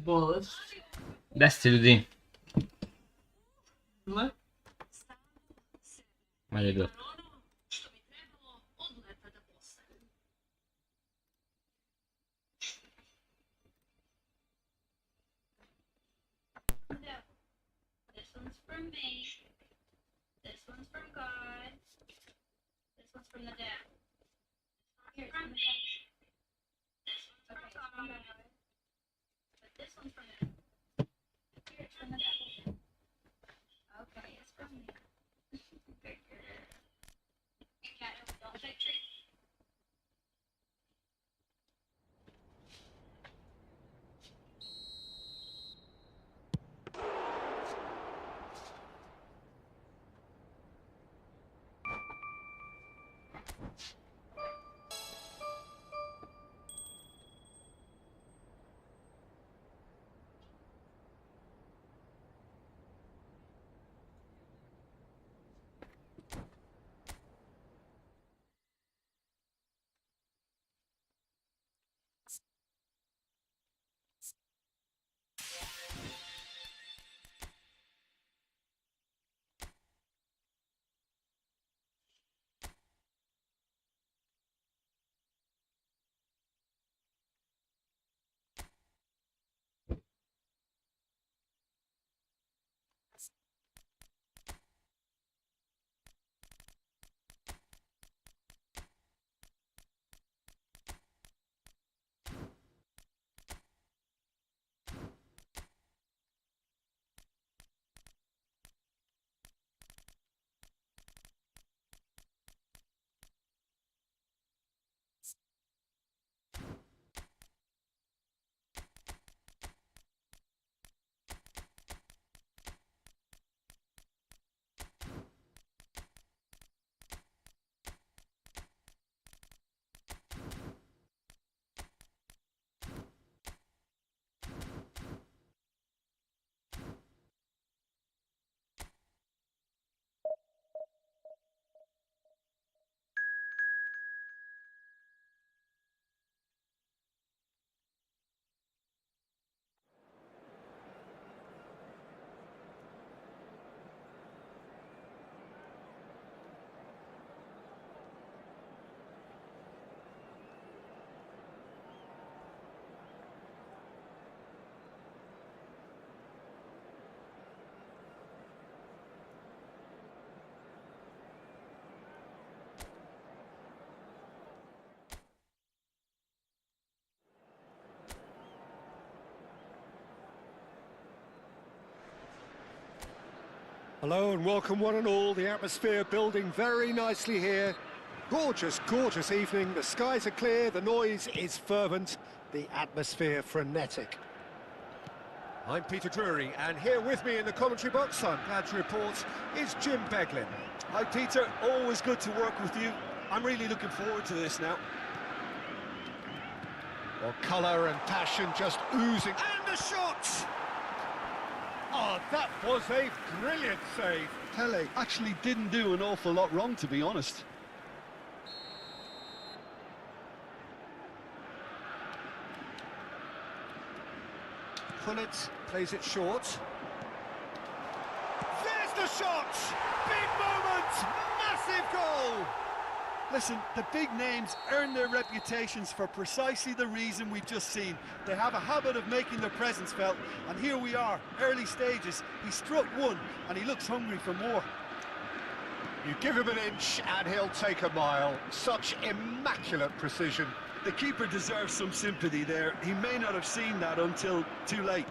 bolas. Desce, Dudi. Não é? Malhador. This one's from me. This one's from God. This one's from the devil. Here's from the devil. This one's from God. But this one's from the devil. Here's from the devil. Okay, it's from me. Good girl. Good cat, don't take treats. Hello and welcome one and all. The atmosphere building very nicely here. Gorgeous, gorgeous evening. The skies are clear, the noise is fervent, the atmosphere frenetic. I'm Peter Drury, and here with me in the commentary box, I'm glad to report, is Jim Beglin. Hi Peter, always good to work with you. I'm really looking forward to this now. Well, colour and passion just oozing. And the shot! Oh, that was a brilliant save. Pele actually didn't do an awful lot wrong, to be honest. Pullet plays it short. There's the shot! Big moment! Massive goal! Listen, the big names earn their reputations for precisely the reason we've just seen. They have a habit of making their presence felt, and here we are, early stages. He struck one, and he looks hungry for more. You give him an inch and he'll take a mile. Such immaculate precision. The keeper deserves some sympathy there. He may not have seen that until too late.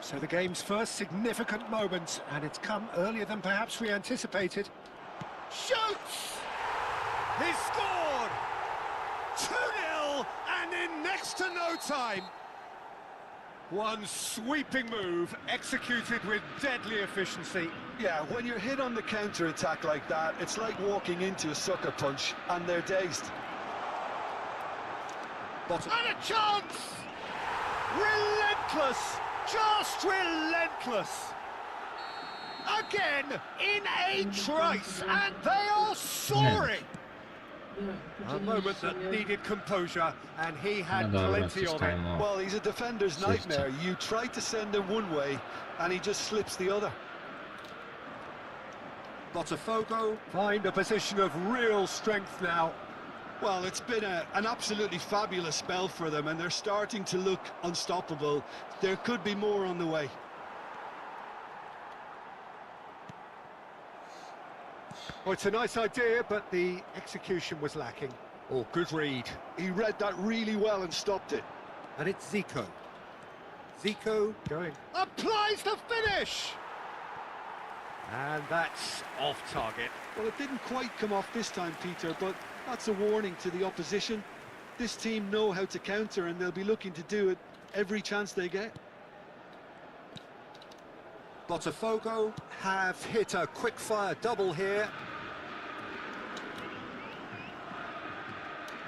So the game's first significant moment, and it's come earlier than perhaps we anticipated. Shoots! He scored! 2-0, and in next to no time. One sweeping move, executed with deadly efficiency. Yeah, when you're hit on the counter-attack like that, it's like walking into a sucker punch, and they're dazed. Bottom. And a chance! Relentless! Just relentless! Again, in a trice, and they are soaring! A moment that needed composure, and he No had dobra, plenty of it. wciskajmy. Well, he's a defender's Safety. nightmare. You try to send him one way, and he just slips the other. Botafogo find a position of real strength now. Well, it's been an absolutely fabulous spell for them, and they're starting to look unstoppable. There could be more on the way. Well, it's a nice idea, but the execution was lacking. Oh, good read. He read that really well and stopped it. And it's Zico. Zico going. Applies the finish! And that's off target. Well, it didn't quite come off this time, Peter, but that's a warning to the opposition. This team know how to counter, and they'll be looking to do it every chance they get. Botafogo have hit a quick-fire double here.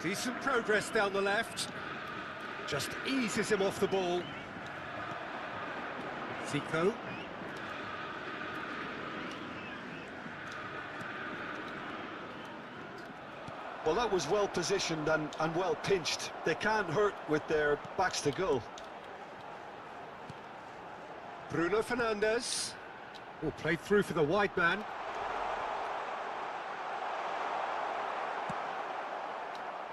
Decent progress down the left. Just eases him off the ball. Zico. Well, that was well positioned and well pinched. They can't hurt with their backs to goal. Bruno Fernandes. Oh, played through for the wide man.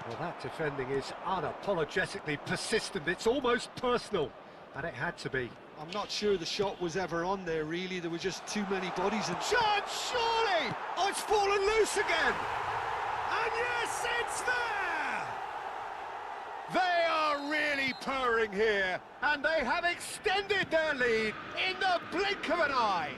Well, that defending is unapologetically persistent. It's almost personal, and it had to be. I'm not sure the shot was ever on there, really. There were just too many bodies in. Chance, surely! Oh, it's fallen loose again! And yes, it's there! They are really purring here, and they have extended their lead in the blink of an eye.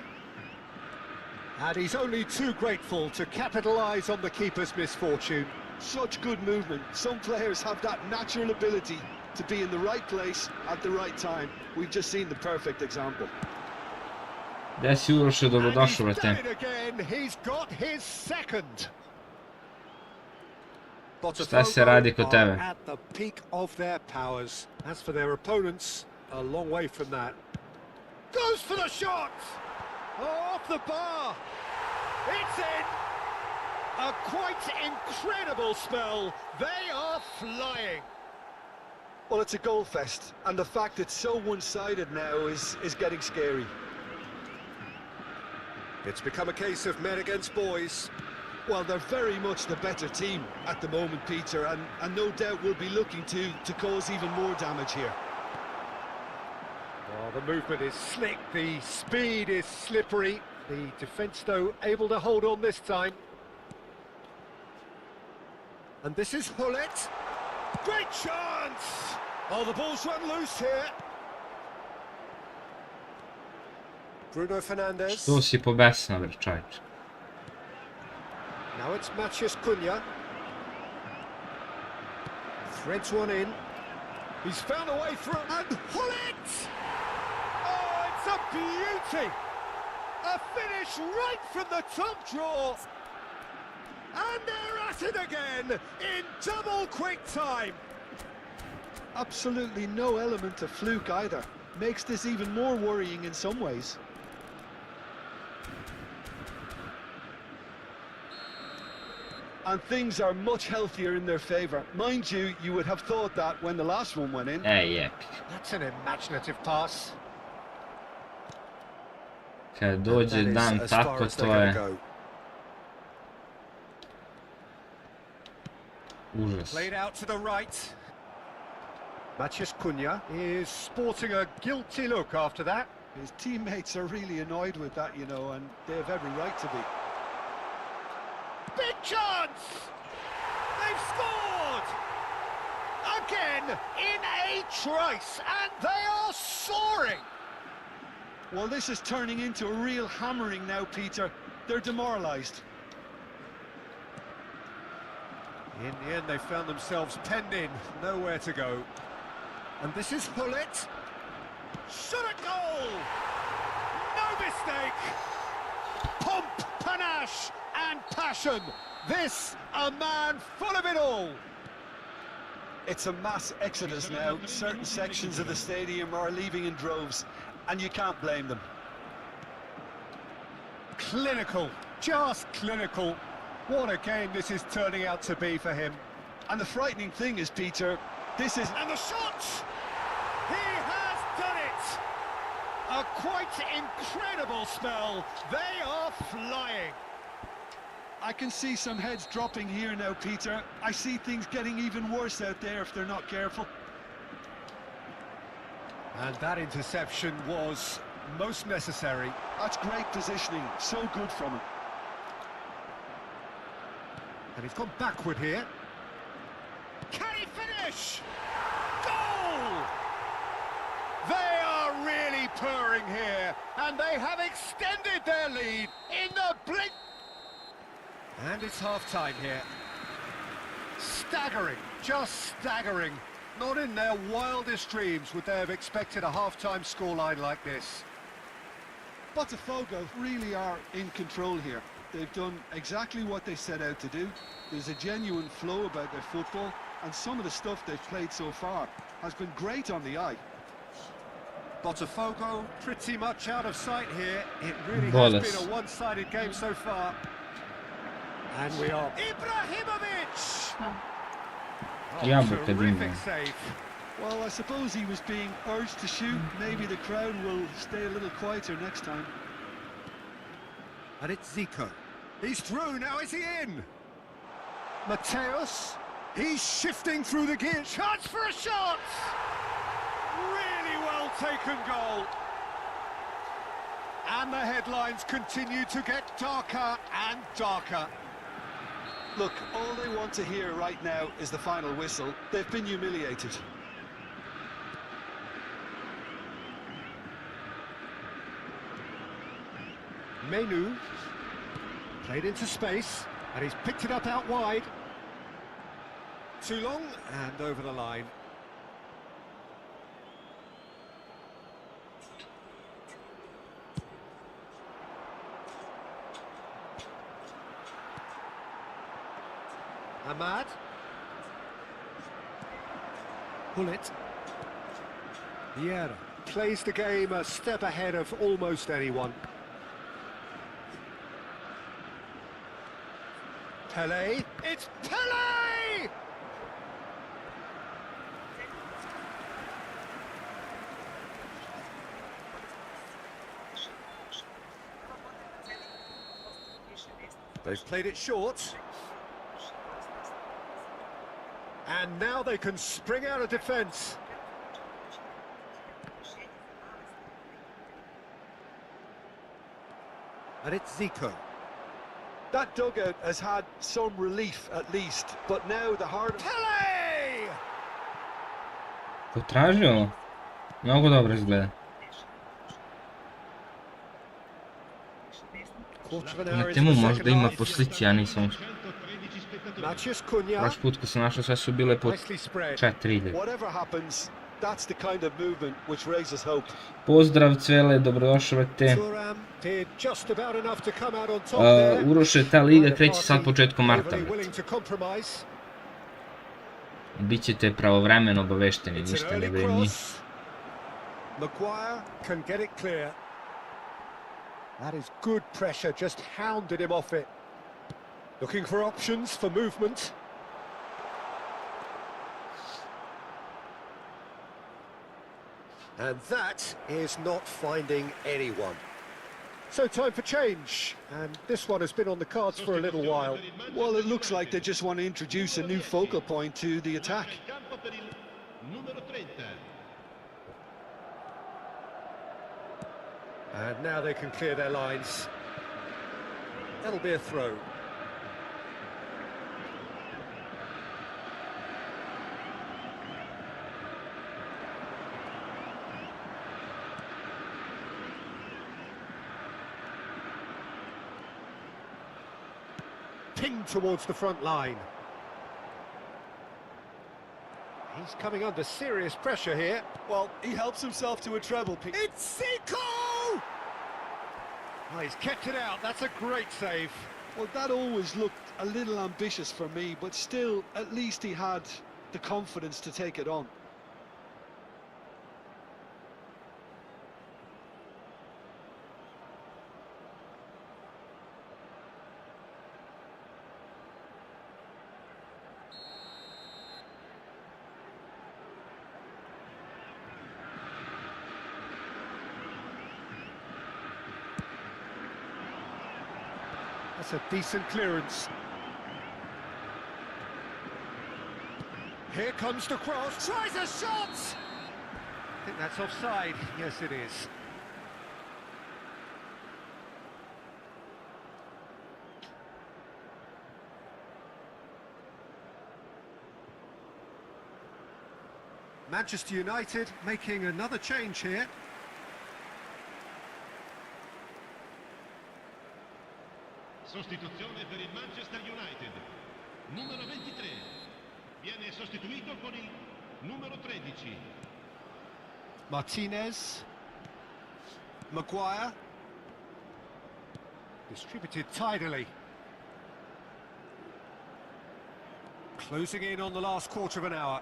And he's only too grateful to capitalise on the keeper's misfortune. Such good movement. Some players have that natural ability to be in the right place at the right time. We've just seen the perfect example. Gdje si Uroš dobrodošao, And he's done brate? it again. He's got his second. Šta se radi kod tebe? At the peak of their powers. As for their opponents, a long way from that. Goes for the shot! Oh, off the bar! It's in! A quite incredible spell. They are flying. Well, it's a goal fest, and the fact it's so one-sided now is getting scary. It's become a case of men against boys. Well, they're very much the better team at the moment, Peter, and no doubt will be looking to cause even more damage here. Oh, the movement is slick, the speed is slippery. The defence, though, able to hold on this time. And this is Hullet. Great chance! Oh, the ball's run loose here. Bruno Fernandes. Tu si pobesna, bre, čovječe. Now it's Matheus Cunha. Threads one in. He's found a way through. And Hullet! Oh, it's a beauty! A finish right from the top draw. And they're at it again in double quick time. Absolutely no element of fluke either. Makes this even more worrying in some ways. And things are much healthier in their favour. Mind you, you would have thought that when the last one went in. Jep. That's an imaginative pass. Kad dođe dan tako, to je užas. Played out to the right. Matheus Cunha is sporting a guilty look after that. His teammates are really annoyed with that, you know, and they have every right to be. Big chance! They've scored! Again, in a trice, and they are soaring! Well, this is turning into a real hammering now, Peter. They're demoralised. In the end, they found themselves penned in, nowhere to go. And this is Hullet. Shot at goal! No mistake! Pomp, panache, and passion. This, a man full of it all. It's a mass exodus now. Certain sections of the stadium are leaving in droves, and you can't blame them. Clinical, just clinical. What a game this is turning out to be for him. And the frightening thing is, Peter, this is... And the shot! He has done it! A quite incredible spell. They are flying. I can see some heads dropping here now, Peter. I see things getting even worse out there if they're not careful. And that interception was most necessary. That's great positioning. So good from him. And he's gone backward here. Can he finish? Goal! They are really purring here, and they have extended their lead in the blink. And it's half-time here. Staggering, just staggering. Not in their wildest dreams would they have expected a half-time scoreline like this. Botafogo really are in control here. They've done exactly what they set out to do. There's a genuine flow about their football, and some of the stuff they've played so far has been great on the eye. Botafogo pretty much out of sight here. It really Bolas. has been a one-sided game so far. And we are Ibrahimovic! Jabuka terrific Dingo. save. Well, I suppose he was being urged to shoot. Maybe the crowd will stay a little quieter next time. And it's Zico. He's through, now is he in? Mateus, he's shifting through the gear. Chance for a shot! Really well taken goal. And the headlines continue to get darker and darker. Look, all they want to hear right now is the final whistle. They've been humiliated. Menu played into space, and he's picked it up out wide. Too long, and over the line. Ahmad. Pull it. Vieira plays the game a step ahead of almost anyone. Pele. It's Pele! They've played it short. And now they can spring out of defence. And it's Zico. That dugout has had some relief at least, but now the hard... Pele! Potražio? Mnogo dobro izgleda. Na timu možda ima poslici, ja nisam uspio. Macias Cunha. Prošli put kad sam našao sve su bile po Nicely spread. 4.000. Whatever happens, that's the kind of movement which raises hope. Pozdrav Cvele, dobrodošavate. Thuram did just about enough to come out on top there. Uroše, ta liga kreće sad početkom marta. Overly willing to compromise. Bićete pravovremeno obavešteni, It's an ništa ne early brini. cross. Maguire can get it clear. That is good pressure, just hounded him off it. Looking for options for movement. And that is not finding anyone. So time for change, and this one has been on the cards for a little while. Well, it looks like they just want to introduce a new focal point to the attack. And now they can clear their lines. That'll be a throw. Pinged towards the front line. He's coming under serious pressure here. Well, he helps himself to a treble. It's Zico! Oh, he's kept it out. That's a great save. Well, that always looked a little ambitious for me, but still, at least he had the confidence to take it on. That's a decent clearance. Here comes the cross. Tries a shot! I think that's offside. Yes, it is. Manchester United making another change here. Sostituzione per il Manchester United. Numero 23. Viene sostituito con il numero 13. Martinez. Maguire. Distributed tidily. Closing in on the last quarter of an hour.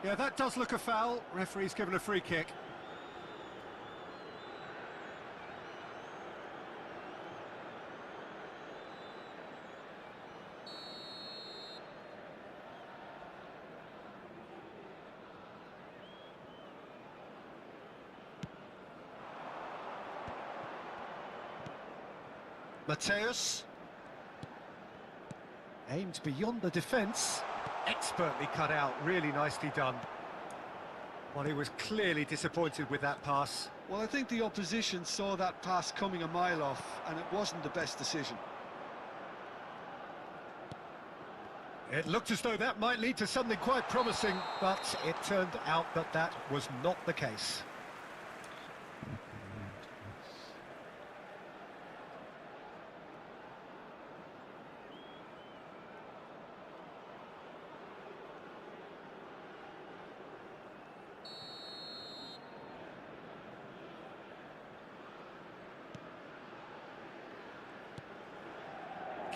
Yeah, that does look a foul. Referee's given a free kick. Mateus. Aimed beyond the defence. Expertly cut out, really nicely done. Well, he was clearly disappointed with that pass. Well, I think the opposition saw that pass coming a mile off, and it wasn't the best decision. It looked as though that might lead to something quite promising, but it turned out that that was not the case.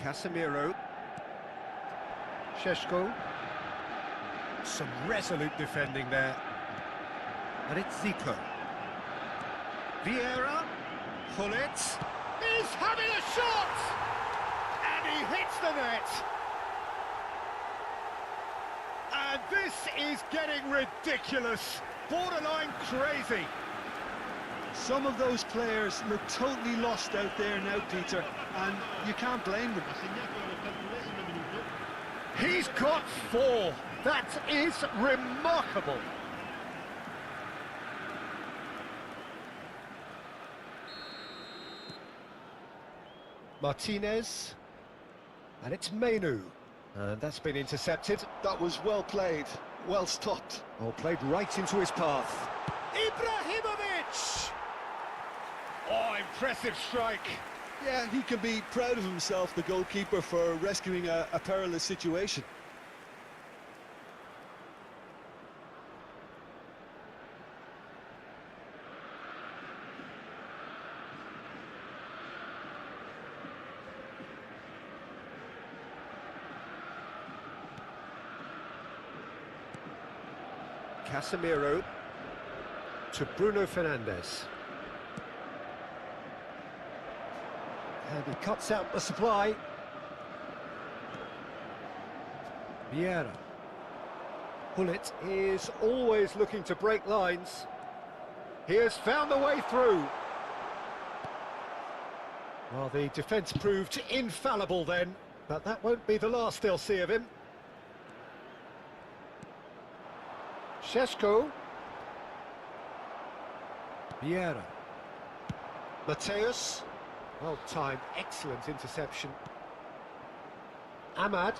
Casemiro. Šeško. Some resolute defending there. And it's Zico. Vieira. Gullit. He's having a shot! And he hits the net! And this is getting ridiculous. Borderline crazy. Some of those players look totally lost out there now, Peter, and you can't blame them. He's got 4. That is remarkable. Martinez. And it's Menu. And that's been intercepted. That was well played, well stopped. Oh, played right into his path. Ibrahimovic! Oh, impressive strike. Yeah, he can be proud of himself, the goalkeeper, for rescuing a perilous situation. Casemiro to Bruno Fernandes. And he cuts out the supply. Vieira. Gullit is always looking to break lines. He has found the way through. Well, the defence proved infallible then, but that won't be the last they'll see of him. Šeško. Vieira. Mateus. Well timed, excellent interception. Ahmad.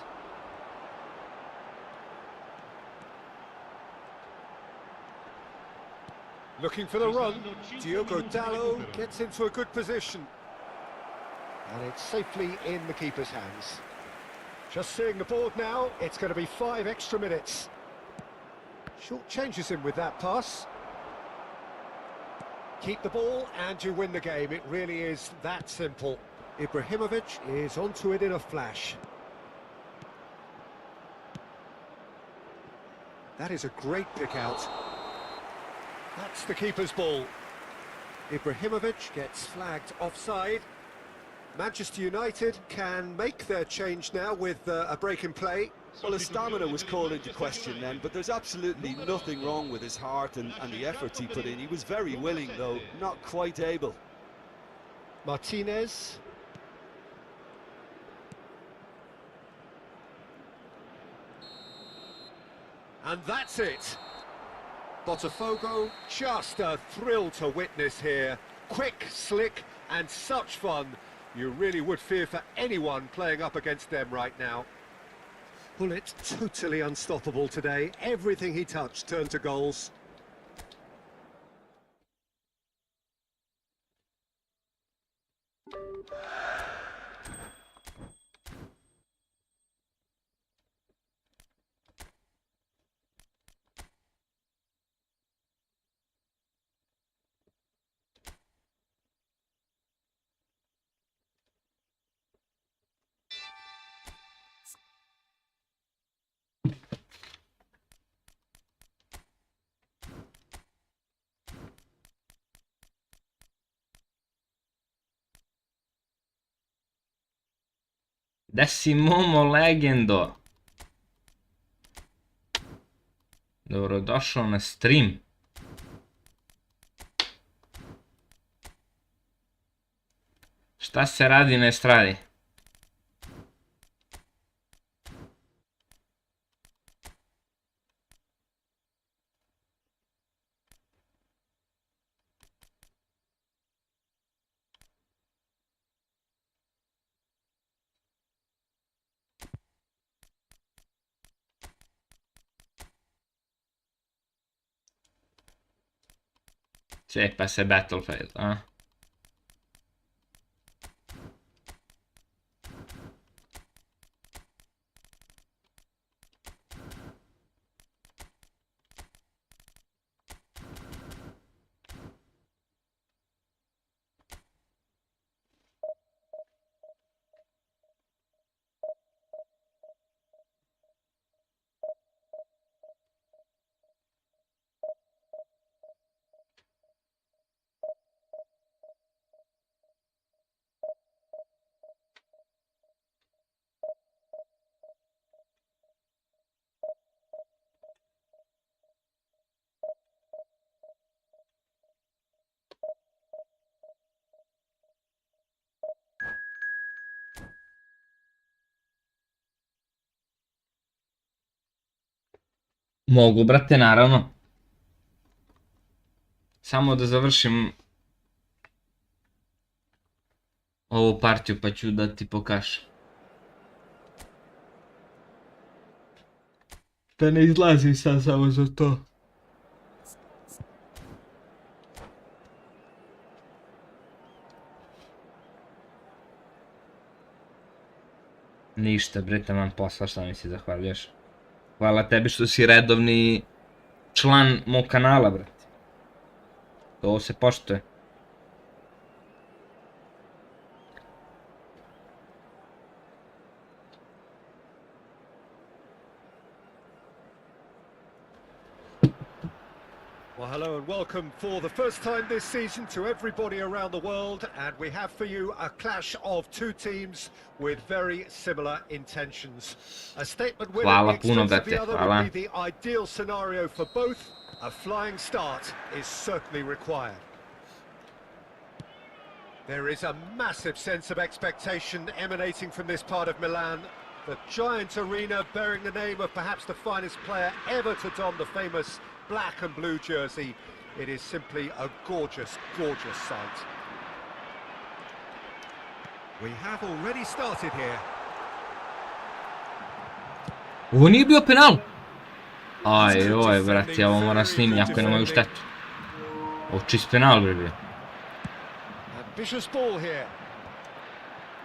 Looking for the run. Diogo Dalot gets into a good position. And it's safely in the keeper's hands. Just seeing the board now, it's going to be 5 extra minutes. Short changes him with that pass. Keep the ball and you win the game. It really is that simple. Ibrahimovic is onto it in a flash. That is a great pick out. That's the keeper's ball. Ibrahimovic gets flagged offside. Manchester United can make their change now with a break in play. Well, his stamina was called into question then, but there's absolutely nothing wrong with his heart and the efforts he put in. He was very willing, though, not quite able. Martinez. And that's it. Botafogo, just a thrill to witness here. Quick, slick, and such fun. You really would fear for anyone playing up against them right now. Well, it's totally unstoppable today. Everything he touched turned to goals. Desimomo legendo. Dobrodošao na stream. Šta se radi na estradi? Sì, passa Battlefield, eh? Mogu, brate, naravno. Samo da završim ovu partiju pa ću da ti pokažem. Da ne izlazim sad samo za to. Ništa, bre, taman posla, šta mi se zahvaljuješ. Hvala tebi što si redovni član mog kanala, brate. To se poštuje. Well, hello and welcome for the first time this season to everybody around the world, and we have for you a clash of two teams with very similar intentions. A statement winner Hvala at the puno, expense of the brate, other hvala. would be the ideal scenario for both. A flying start is certainly required. There is a massive sense of expectation emanating from this part of Milan. The giant arena bearing the name of perhaps the finest player ever to don the famous black and blue jersey. It is simply a gorgeous, gorgeous sight. We have already started here. Ovo nije bio penal! Aj, brate, ovo moram snimiti, jako je na moju štetu. Ovo čist penal, bre, bio. Ambitious ball here.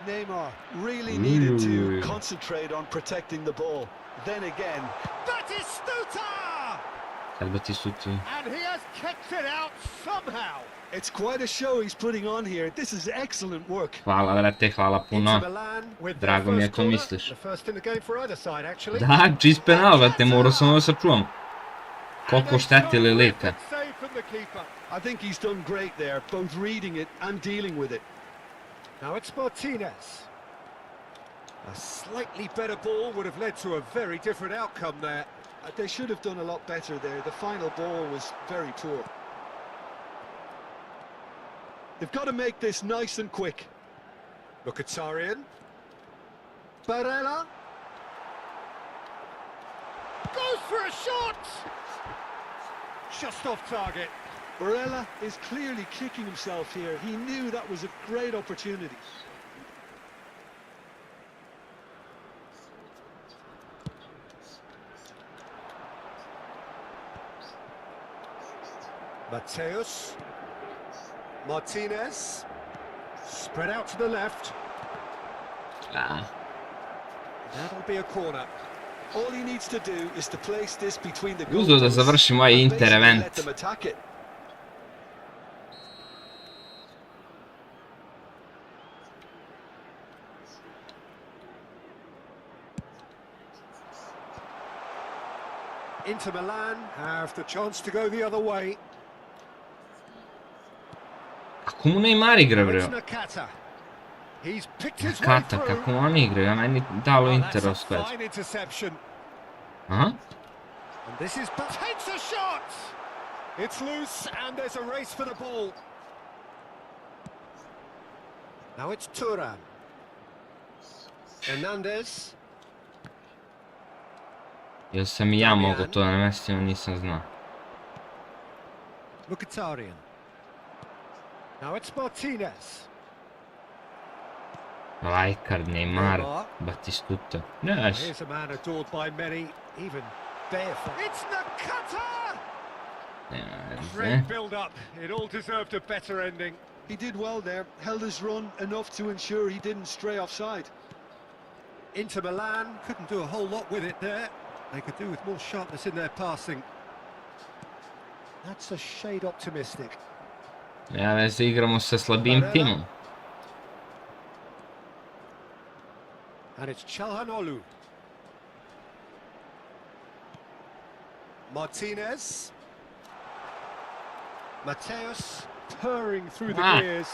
Neymar really needed to concentrate on protecting the ball. Then again, Batistuta! Sad Batistuta. And he has kicked it out somehow. it's quite a show he's putting on here. This is excellent work. Hvala, brate, hvala puno. Drago mi je to misliš. Da, čist penal, brate, morao sam ovo sačuvam. Koliko štetili lika. I think he's done great there, both reading it and dealing with it. Now it's Martinez. A slightly better ball would have led to a very different outcome there. They should have done a lot better there. The final ball was very poor. They've got to make this nice and quick. Mkhitaryan. Barella. Goes for a shot! Just off target. Barella is clearly kicking himself here. He knew that was a great opportunity. Mateus. Martinez. Spread out to the left. Ah. That'll be a corner. All he needs to do is to place this between the Uzeo da završimo ovaj and Inter basically event. let them attack it. Inter Milan have the chance to go the other way. Kako mu Neymar igra, bre? It's Nakata. He's picked his way Kata, through. kako mu oni igraju? Ja meni dalo Oh, Inter that's a osveć. fine interception. Aha. And this is takes a shot. It's loose and there's a race for the ball. Now it's Turan. Hernandez. Jel sam i ja mogao to da namestim, nisam znao. Mkhitaryan. Now it's Martinez. Rijkaard, Neymar, Batistuta. Yes. Here's a man adored by many, even barefoot. It's Nakata! Great build-up. It all deserved a better ending. He did well there, held his run enough to ensure he didn't stray offside. Inter Milan couldn't do a whole lot with it there. They could do with more sharpness in their passing. That's a shade optimistic. Ja već igramo sa slabim timom. And it's Çalhanoğlu. Martinez. Mateus purring through the gears.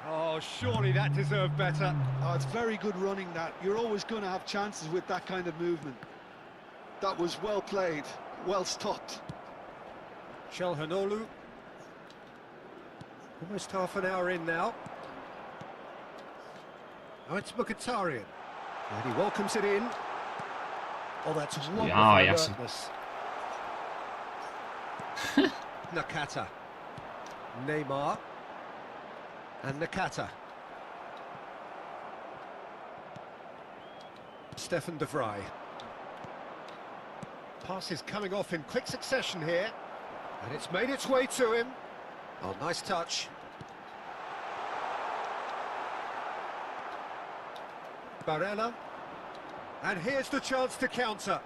Oh, surely that deserved better. Oh, it's very good running that. You're always going to have chances with that kind of movement. That was well played, well stopped. Çalhanoğlu. Almost half an hour in now. Oh, it's Mkhitaryan. And he welcomes it in. Oh, that's wonderful alertness. Nakata. Neymar. And Nakata. Stefan de Vrij. Pass is coming off in quick succession here. And it's made its way to him. Oh, nice touch. Barella. And here's the chance to counter.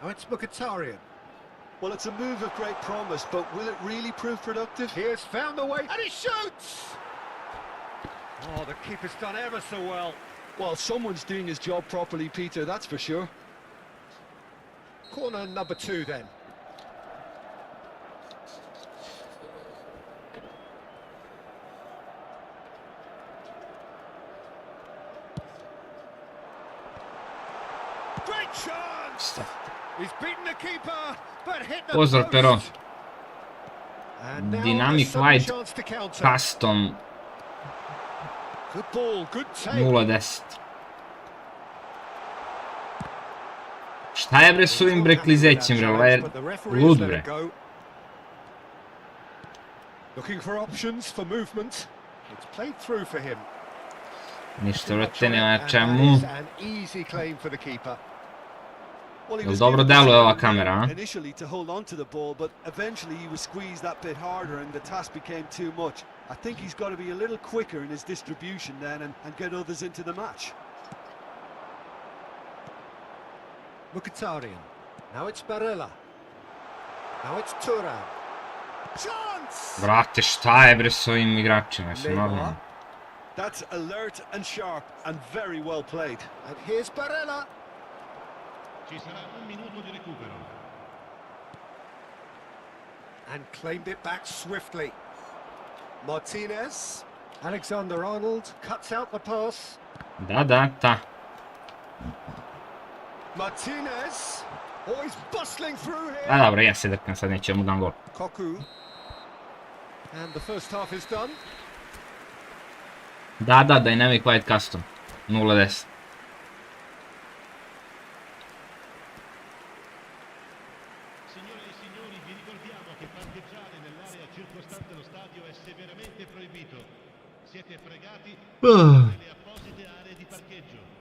Oh, it's Mkhitaryan. Well, it's a move of great promise, but will it really prove productive? Here's found the way, and he shoots! Oh, the keeper's done ever so well. Well, someone's doing his job properly, Peter, that's for sure. Corner number 2 then. Great chance! He's beaten the keeper, but hit the Pozor però. post. And now Dynamic there's some wide chance to counter. custom Good ball, good take. 0-10. Šta je bre s ovim bre klizećem bre, ovaj je lud bre. Looking for options for movement. It's played through for him. Ništa vrate nema na čemu. An easy claim for the keeper. Well, he Jel was dobro given the deluje ova skill kamera, a? initially to hold on to the ball, but eventually he was squeezed that bit harder and the task became too much. I think he's got to be a little quicker in his distribution then and get others into the match. Mkhitaryan. Now it's Barella. Now it's Turan. Chance! Brate, šta je bre s ovim igračima, jesu normalni. That's alert and sharp and very well played. And here's Barella. Ci sarà un minuto di recupero. And claimed it back swiftly. Martinez. Alexander-Arnold cuts out the pass. Da, ta. Martinez. Oh, he's bustling through here. Da, dobro, ja se drkam, sad neće mu dam gol. Koku. And the first half is done. Da, Dynamic Wide Custom. 0-10. Signore e signori, vi ricordiamo che parcheggiare nell'area circostante lo stadio è severamente proibito. Siete pregati nelle apposite aree di parcheggio.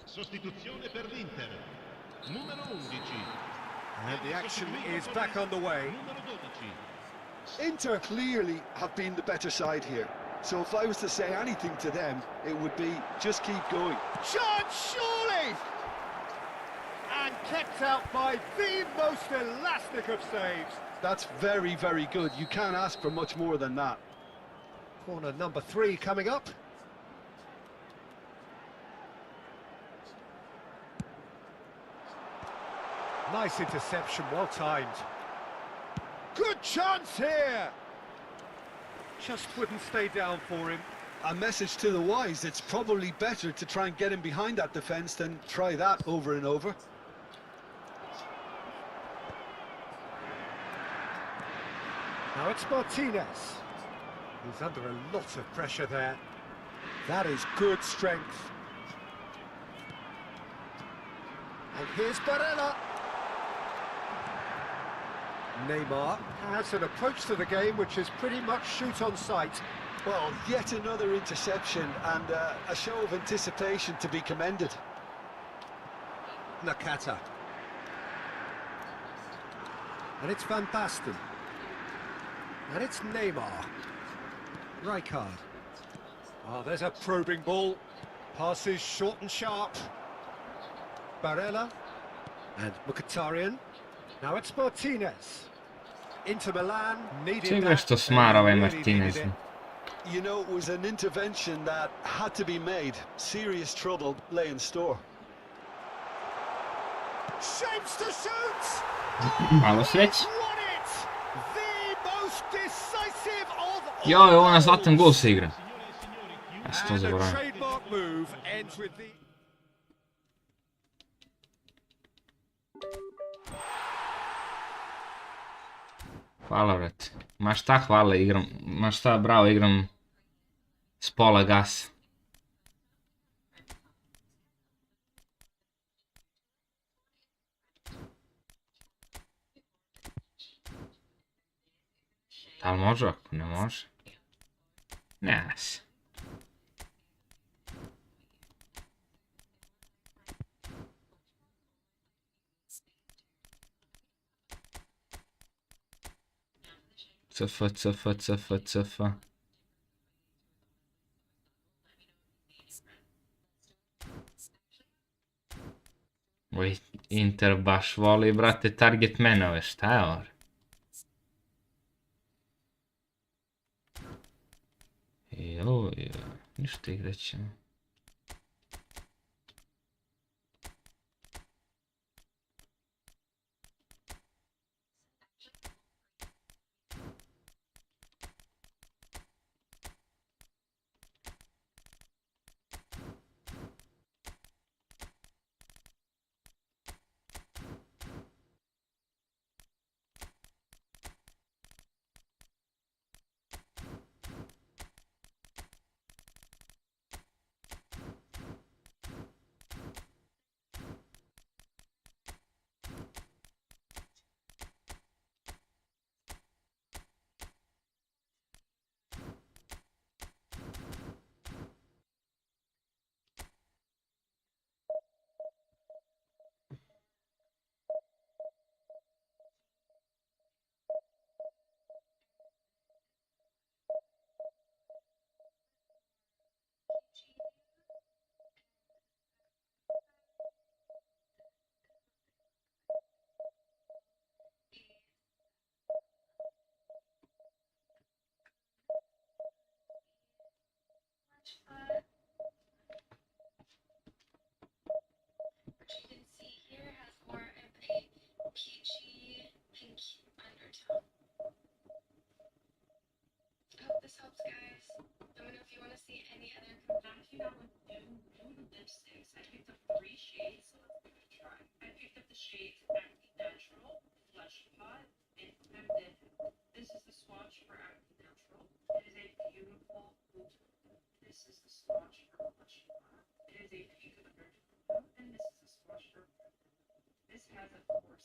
Sostituzione per l'Inter. Numero 11. And the action is back on the way. Numero 12. Inter clearly have been the better side here. So if I was to say anything to them, it would be just keep going. Chance, surely! And kept out by the most elastic of saves. That's very, very good. You can't ask for much more than that. Corner number 3 coming up. Nice interception, well timed. Good chance here! Just wouldn't stay down for him. A message to the wise, it's probably better to try and get him behind that defence than try that over and over. Now it's Martinez. He's under a lot of pressure there. That is good strength. And here's Barella. Neymar has an approach to the game which is pretty much shoot on sight. Well, yet another interception and a show of anticipation to be commended. Nakata. And it's Van Basten. And it's Neymar. Rijkaard. Oh, there's a probing ball. Passes short and sharp. Barella. And Mkhitaryan. Now it's Martinez. Inter Milan needed Sve that. što smara ovaj They really Martinez. needed it. You know, it was an intervention that had to be made. Serious trouble lay in store. Shapes to shoot! Malo sreće. Won it! The most decisive of all. Joj, ovo na zlatan gol se igra. Ja sam to And a zaboravio. trademark move ends with the... Hvala, brate. Ma šta hvala, igram. Ma šta, bravo, igram s pola gasa. Da li može ako ne može? Ne se. CF, CF, CF, CF. Oj, Inter baš voli, brate, target menove, šta je ovo? Joj, ništa igraćemo.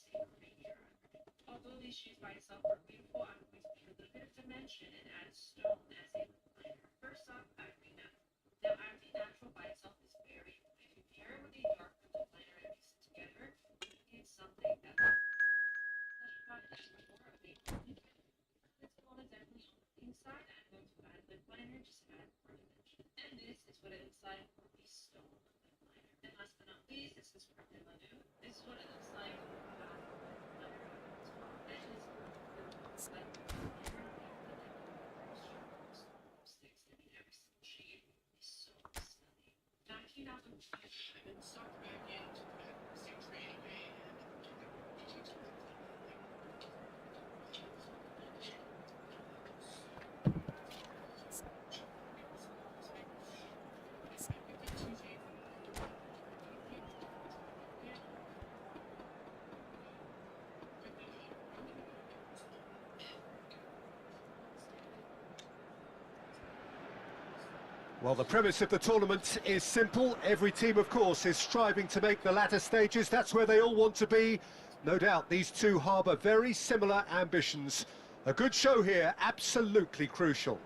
seeing right here. Although these shoes by itself are beautiful, I'm going to give a little bit of dimension and add stone as a liner. First off, Ivory Natural. Now, Ivory Natural by itself is very good. If you pair it with a dark purple liner and mix it together, you get something that looks like a more of a liquid. This one is definitely on the pink side. I'm going to add lip liner, just add more dimension. And this is what it looks like with the stone lip liner. And last but not least, this is from Napadamo. This is what it looks like without lip liner on the top. And this looks like lipsticks in every single shade. It's so stunning. Now, if you now don't and then suck back into that 680 Well, the premise of the tournament is simple. Every team, of course, is striving to make the latter stages. That's where they all want to be. No doubt these two harbour very similar ambitions. A good show here, absolutely crucial.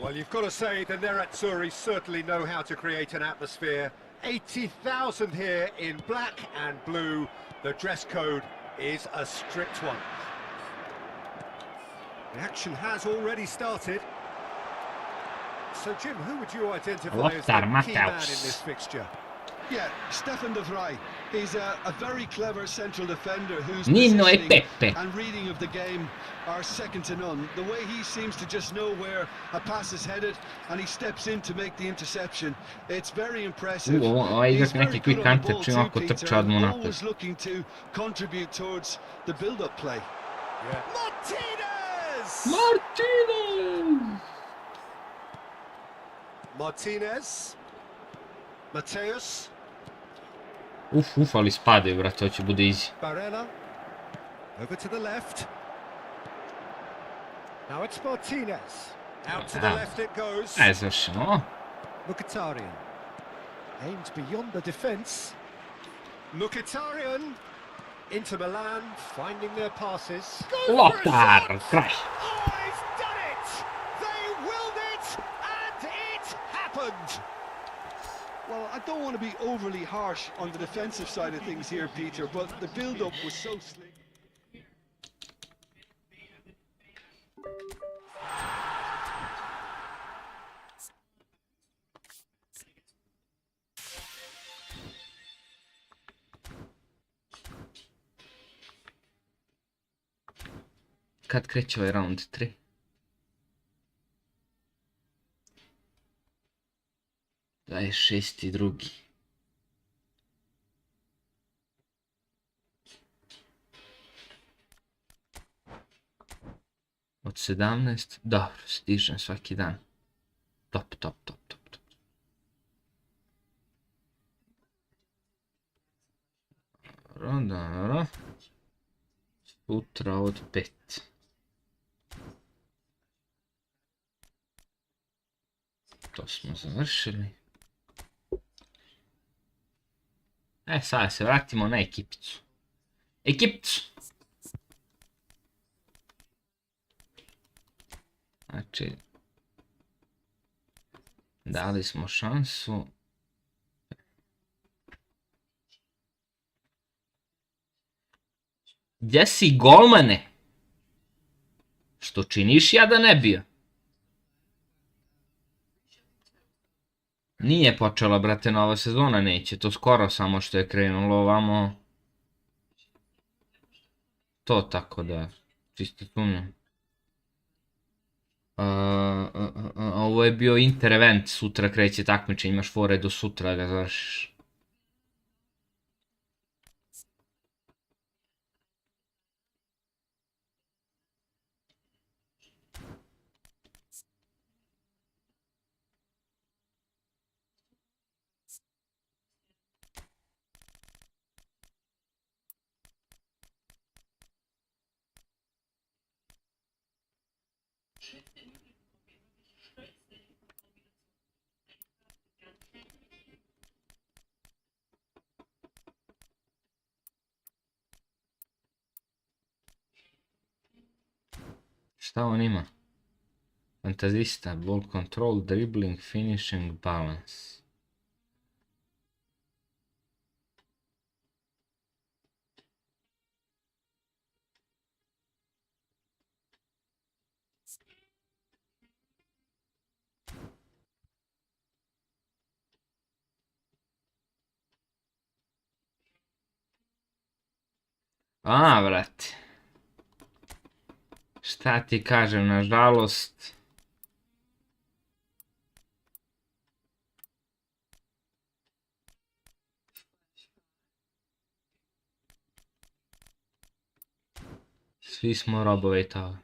Well, you've got to say the Nerazzurri certainly know how to create an atmosphere. 80,000 here in black and blue. The dress code is a strict one. The action has already started. So, Jim, who would you identify as the key man in this fixture? Yeah, Stefan de Vrij. He's a very clever central defender whose Nino e positioning Pepe. and reading of the game are second to none. The way he seems to just know where a pass is headed and he steps in to make the interception. It's very impressive. He's very good on the ball too, Peter, and always looking to contribute towards the build-up play. Yeah. Martinez! Martinez. Mateus. Ali spadaju, brate, to će bude easy. Barella. Over to the left. Now it's Martinez. Out to the left it goes. Završeno. Mkhitaryan. Aimed beyond the defence. Mkhitaryan. Into Milan, finding their passes. Lotar, kraj. Oh, he's done it! They willed it, and it happened! Well, I don't want to be overly harsh on the defensive side of things here, Peter, but the build-up was so slick. Kad kreće ovaj round 3? Da je 6.2. Od 17? Dobro, stižem svaki dan. Top. Dobro. Sutra od 5. To smo završili. Sada se vratimo na ekipicu. Znači, dali smo šansu. Gdje si, golmane? Što činiš, ja da ne bio? Nije počela, brate, nova sezona, neće, to skoro samo što je krenulo ovamo. To tako da, čisto sumnjam. Ovo je bio interevent, sutra kreće takmičenje, imaš fore do sutra da ga završiš. Šta on ima? Fantazista, ball control, dribbling, finishing, balance. A, brate. Šta ti kažem, nažalost. Svi smo robovi toga.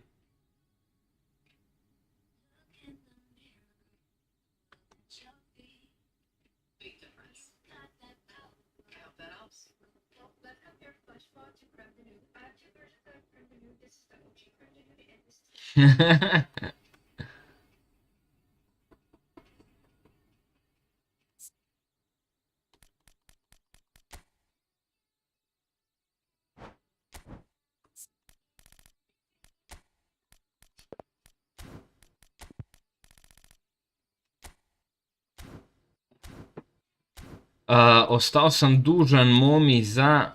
Ostao sam dužan momi za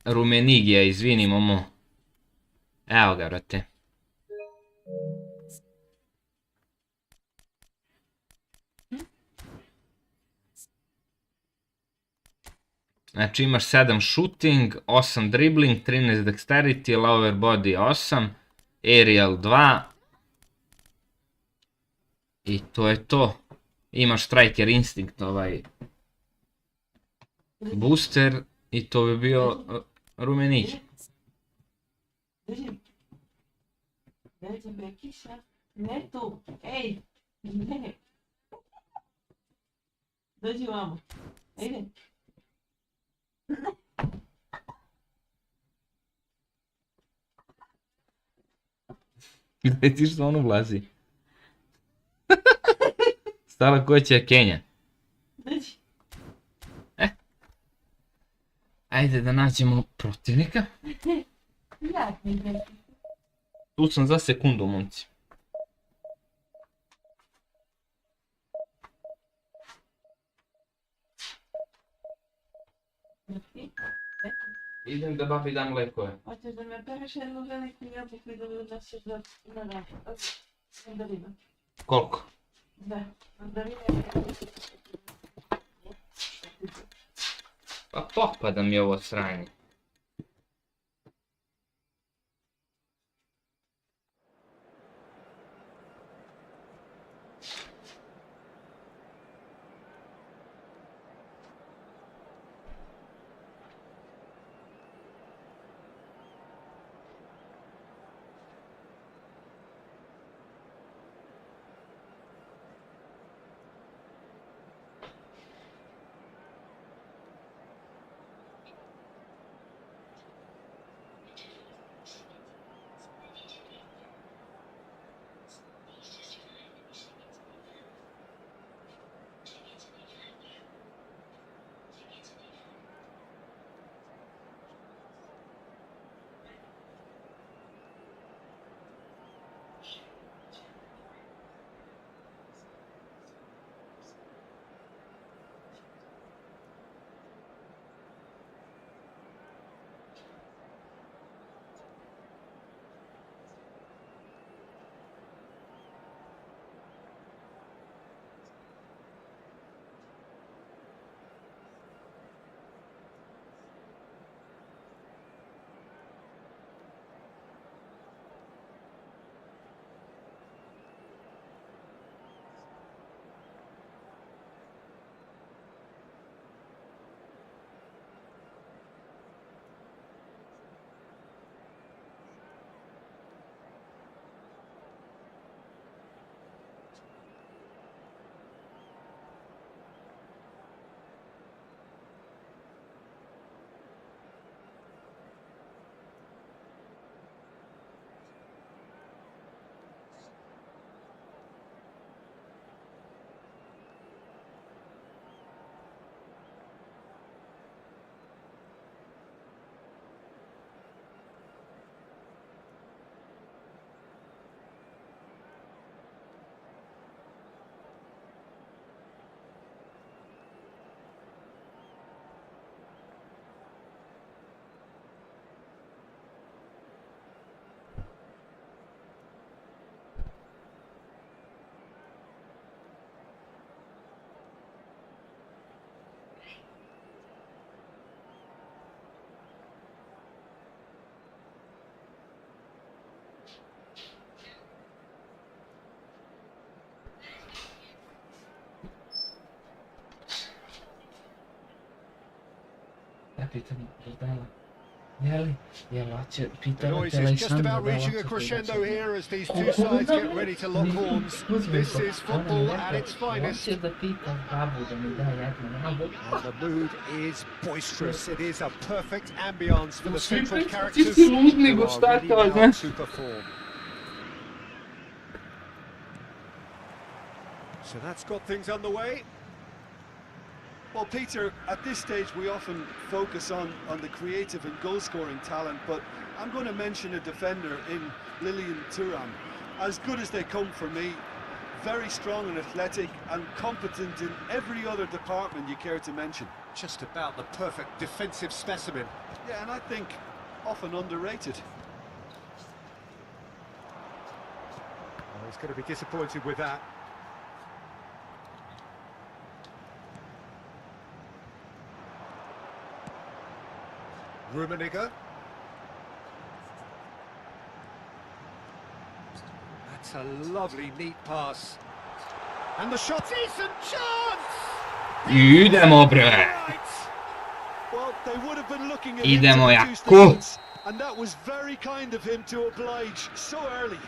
Rumenigija, izvini momo. Evo ga, brate. Znači imaš 7 shooting, 8 dribbling, 13 dexterity, lower body 8, aerial 2. I to je to. Imaš striker instinct, booster i to bi bio Rumenigi. Dođe Bekiša, ne tu, ej, ne. Dođi vamo, ajde. Gdje ti što on ulazi? Stala koća Kenja. Dođi. Ajde da nađemo protivnika. Jak mi je. Tu sam za sekundu, momci. Idem da babi dam lekove. Hoćeš da me peraš jednu veliku jabuku i da mi odnosiš za dan? Mandarina. Koliko? Da, mandarina. Pa popada mi ovo sranje. The noise is just about reaching a crescendo here as these two sides get ready to lock horns. This is football at its finest. And the mood is boisterous. It is a perfect ambience for the central characters who are really now super form. So that's got things underway. Well, Peter, at this stage we often focus on the creative and goal-scoring talent, but I'm going to mention a defender in Lilian Thuram. As good as they come for me, very strong and athletic and competent in every other department you care to mention. Just about the perfect defensive specimen. Yeah, and I think often underrated. Oh, he's going to be disappointed with that. Rummenigge. That's a lovely, neat pass. And the shot, decent chance! Idemo bre! Well, they would have been looking at Idemo him to reduce the jako! points, and that was very kind of him to oblige so early.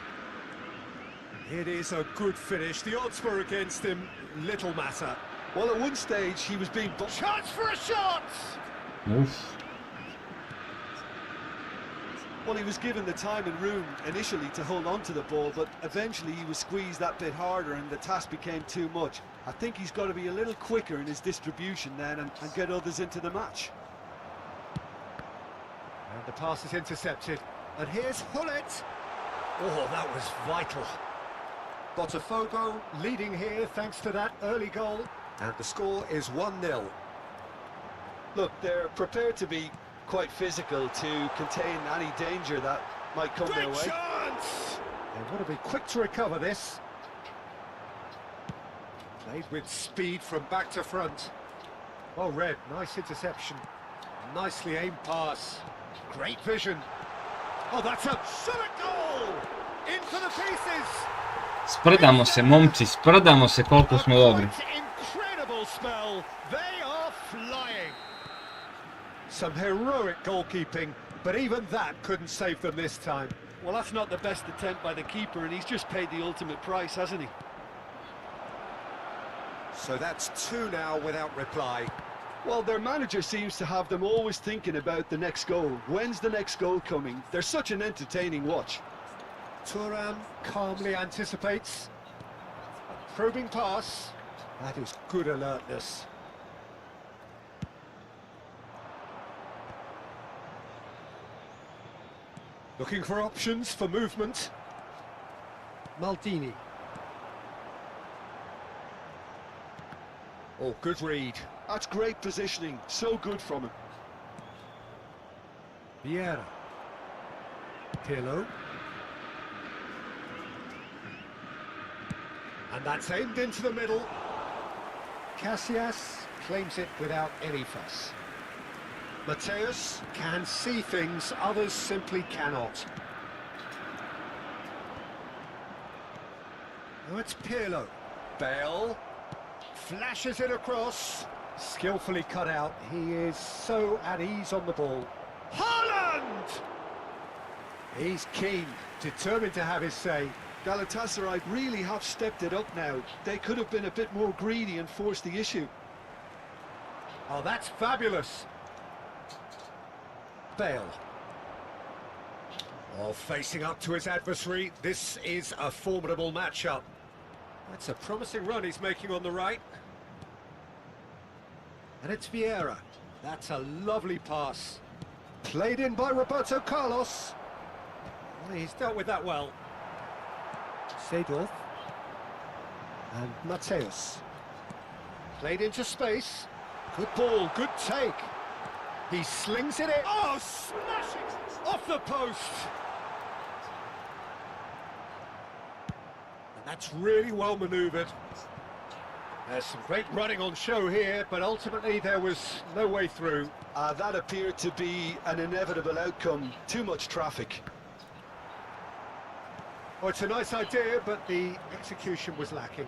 It is a good finish. The odds were against him. Little matter. Well, at one stage he was being... Chance for a shot! Oof. Well, he was given the time and room initially to hold on to the ball, but eventually he was squeezed that bit harder and the task became too much. I think he's got to be a little quicker in his distribution then and get others into the match. And the pass is intercepted. And here's Hullet. Oh, that was vital. Botafogo leading here thanks to that early goal. And the score is 1-0. Look, they're prepared to be quite physical to contain any danger that might come their way. Chance! They want to be quick to recover this. Played with speed from back to front. Well read, nice interception. Nicely aimed pass. Great vision. Oh, that's a solid goal! In for the pieces! Sprdamo se, momci, sprdamo se koliko smo dobri. Incredible spell. They are flying. Some heroic goalkeeping, but even that couldn't save them this time. Well, that's not the best attempt by the keeper, and he's just paid the ultimate price, hasn't he? So that's 2 now without reply. Well, their manager seems to have them always thinking about the next goal. When's the next goal coming? They're such an entertaining watch. Thuram calmly anticipates. A probing pass. That is good alertness. Looking for options for movement. Maldini. Oh, good read. That's great positioning. So good from him. Vieira. Pele. And that's aimed into the middle. Casillas claims it without any fuss. Mateus can see things others simply cannot. Oh, it's Pirlo. Bale flashes it across. Skillfully cut out. He is so at ease on the ball. Haaland! He's keen, determined to have his say. Galatasaray really have stepped it up now. They could have been a bit more greedy and forced the issue. Oh, that's fabulous. Bale. Oh, facing up to his adversary. This is a formidable matchup. That's a promising run he's making on the right. And it's Vieira. That's a lovely pass. Played in by Roberto Carlos. Well, he's dealt with that well. Seedorf. And Mateus. Played into space. Good ball, good take. He slings it in. Oh, smashing! Off the post! And that's really well manoeuvred. There's some great running on show here, but ultimately there was no way through. That appeared to be an inevitable outcome. Too much traffic. Oh, it's a nice idea, but the execution was lacking.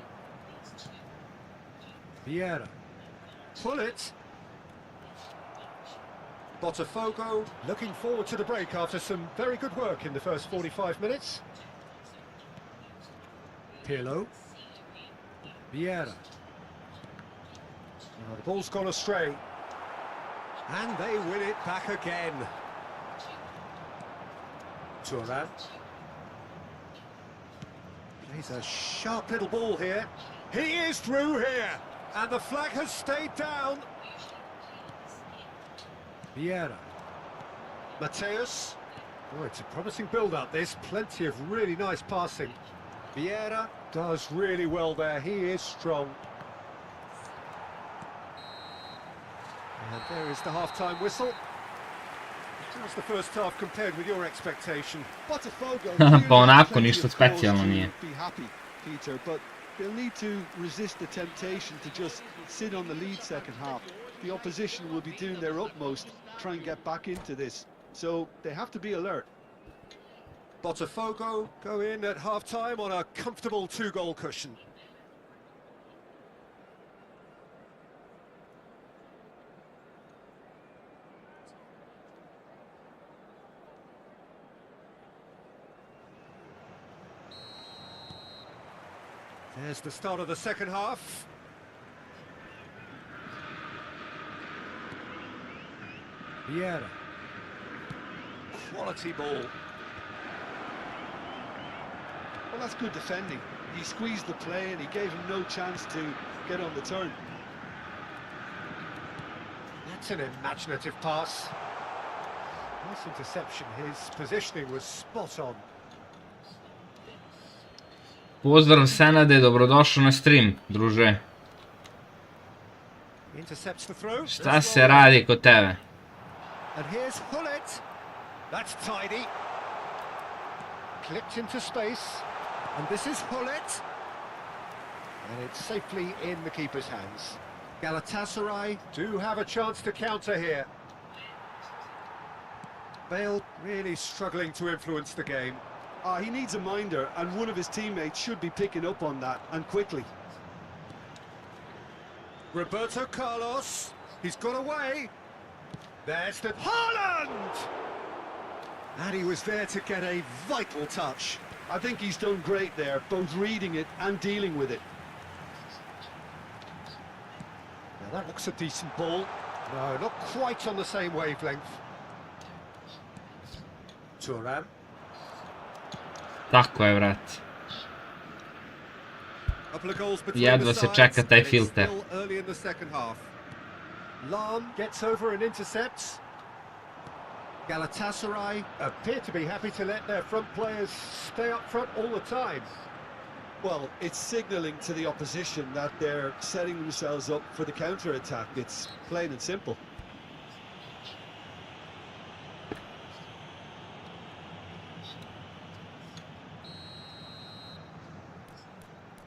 Vieira. Pull it. Botafogo looking forward to the break after some very good work in the first 45 minutes. Pirlo. Vieira. Now the ball's gone astray. And they win it back again. Turan. He's a sharp little ball here. He is through here. And the flag has stayed down. Vieira. Mateus. Oh, it's a promising build-up, this. Plenty of really nice passing. Vieira does really well there. He is strong. And there is the half-time whistle. How's the first half compared with your expectation? Botafogo. Pa onako ništa specijalno nije. Be happy, Peter, but they'll need to resist the temptation to just sit on the lead second half. The opposition will be doing their utmost to try and get back into this, so they have to be alert. Botafogo go in at half-time on a comfortable 2-goal cushion. There's the start of the second half. Vieira. Quality ball. Well, that's good defending. He squeezed the play and he gave him no chance to get on the turn. That's an imaginative pass. Nice interception. His positioning was spot on. Pozdrav Senade, dobrodošao na stream, druže. Intercepts the throw. Šta se radi kod tebe? And here's Hullet. That's tidy. Clipped into space. And this is Hullet. And it's safely in the keeper's hands. Galatasaray do have a chance to counter here. Bale really struggling to influence the game. He needs a minder, and one of his teammates should be picking up on that, and quickly. Roberto Carlos. He's got away. There's the Haaland! And he was there to get a vital touch. I think he's done great there, both reading it and dealing with it. Now that looks a decent ball. No, not quite on the same wavelength. Turan. Tako je, vrat. Couple of goals between Jedva the se sides, čeka taj and it's filter. still early in the second half. Lam gets over and intercepts. Galatasaray appear to be happy to let their front players stay up front all the time. Well, it's signalling to the opposition that they're setting themselves up for the counter-attack. It's plain and simple.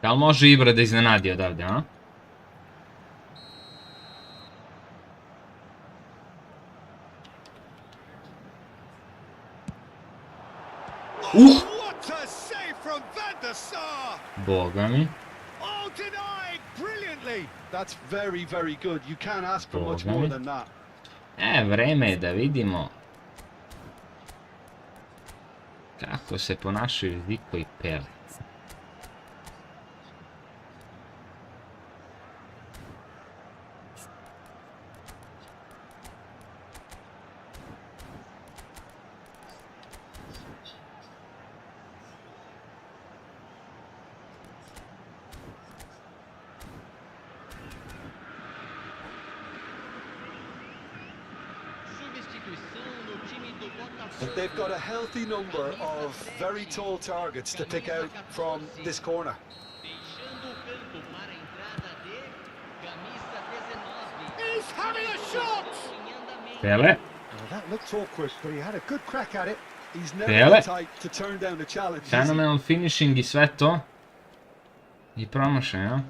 Da li može Ibra da iznenadi odavde, a? What a save from Van der Sar! Boga mi. Oh, denied brilliantly! That's very, very good. You can't ask for much more than that. Vreme je da vidimo kako se ponašaju Zico i Pele. They've got a healthy number of very tall targets to pick out from this corner. He's having a shot! Pele. Oh, that looked awkward, but he had a good crack at it. He's never Pele. been tight to turn down a challenge. is he? Fenomenal finishing I sve to. I promašaj, a?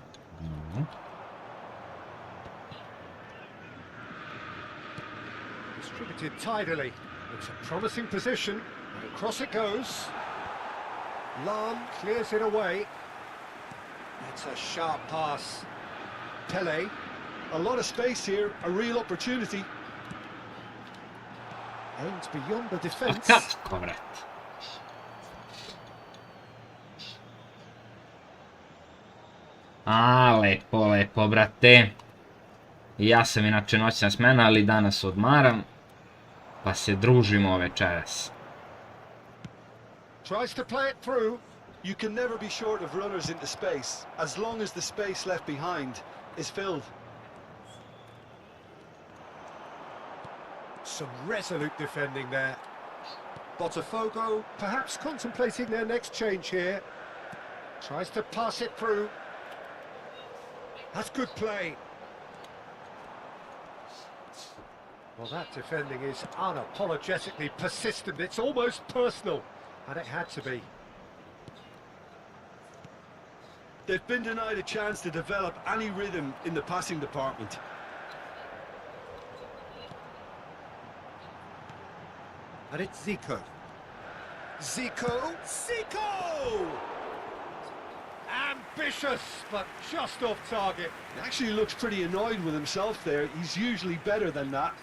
Distributed tidily. It's a promising position, and across it goes. Lam clears it away. It's a sharp pass. Pele. A lot of space here, a real opportunity. Aimed beyond the A defence. kako, brate? A, lepo, lepo, brate. I ja sam inače noćna smena, ali danas odmaram. Pa se družimo večeras. Tries to play it through. You can never be short of runners into space, as long as the space left behind is filled. Some resolute defending there. Botafogo perhaps contemplating their next change here. Tries to pass it through. That's good play. Well, that defending is unapologetically persistent. It's almost personal, and it had to be. They've been denied a chance to develop any rhythm in the passing department. And it's Zico. Zico! Ambitious, but just off target. He actually looks pretty annoyed with himself there. He's usually better than that.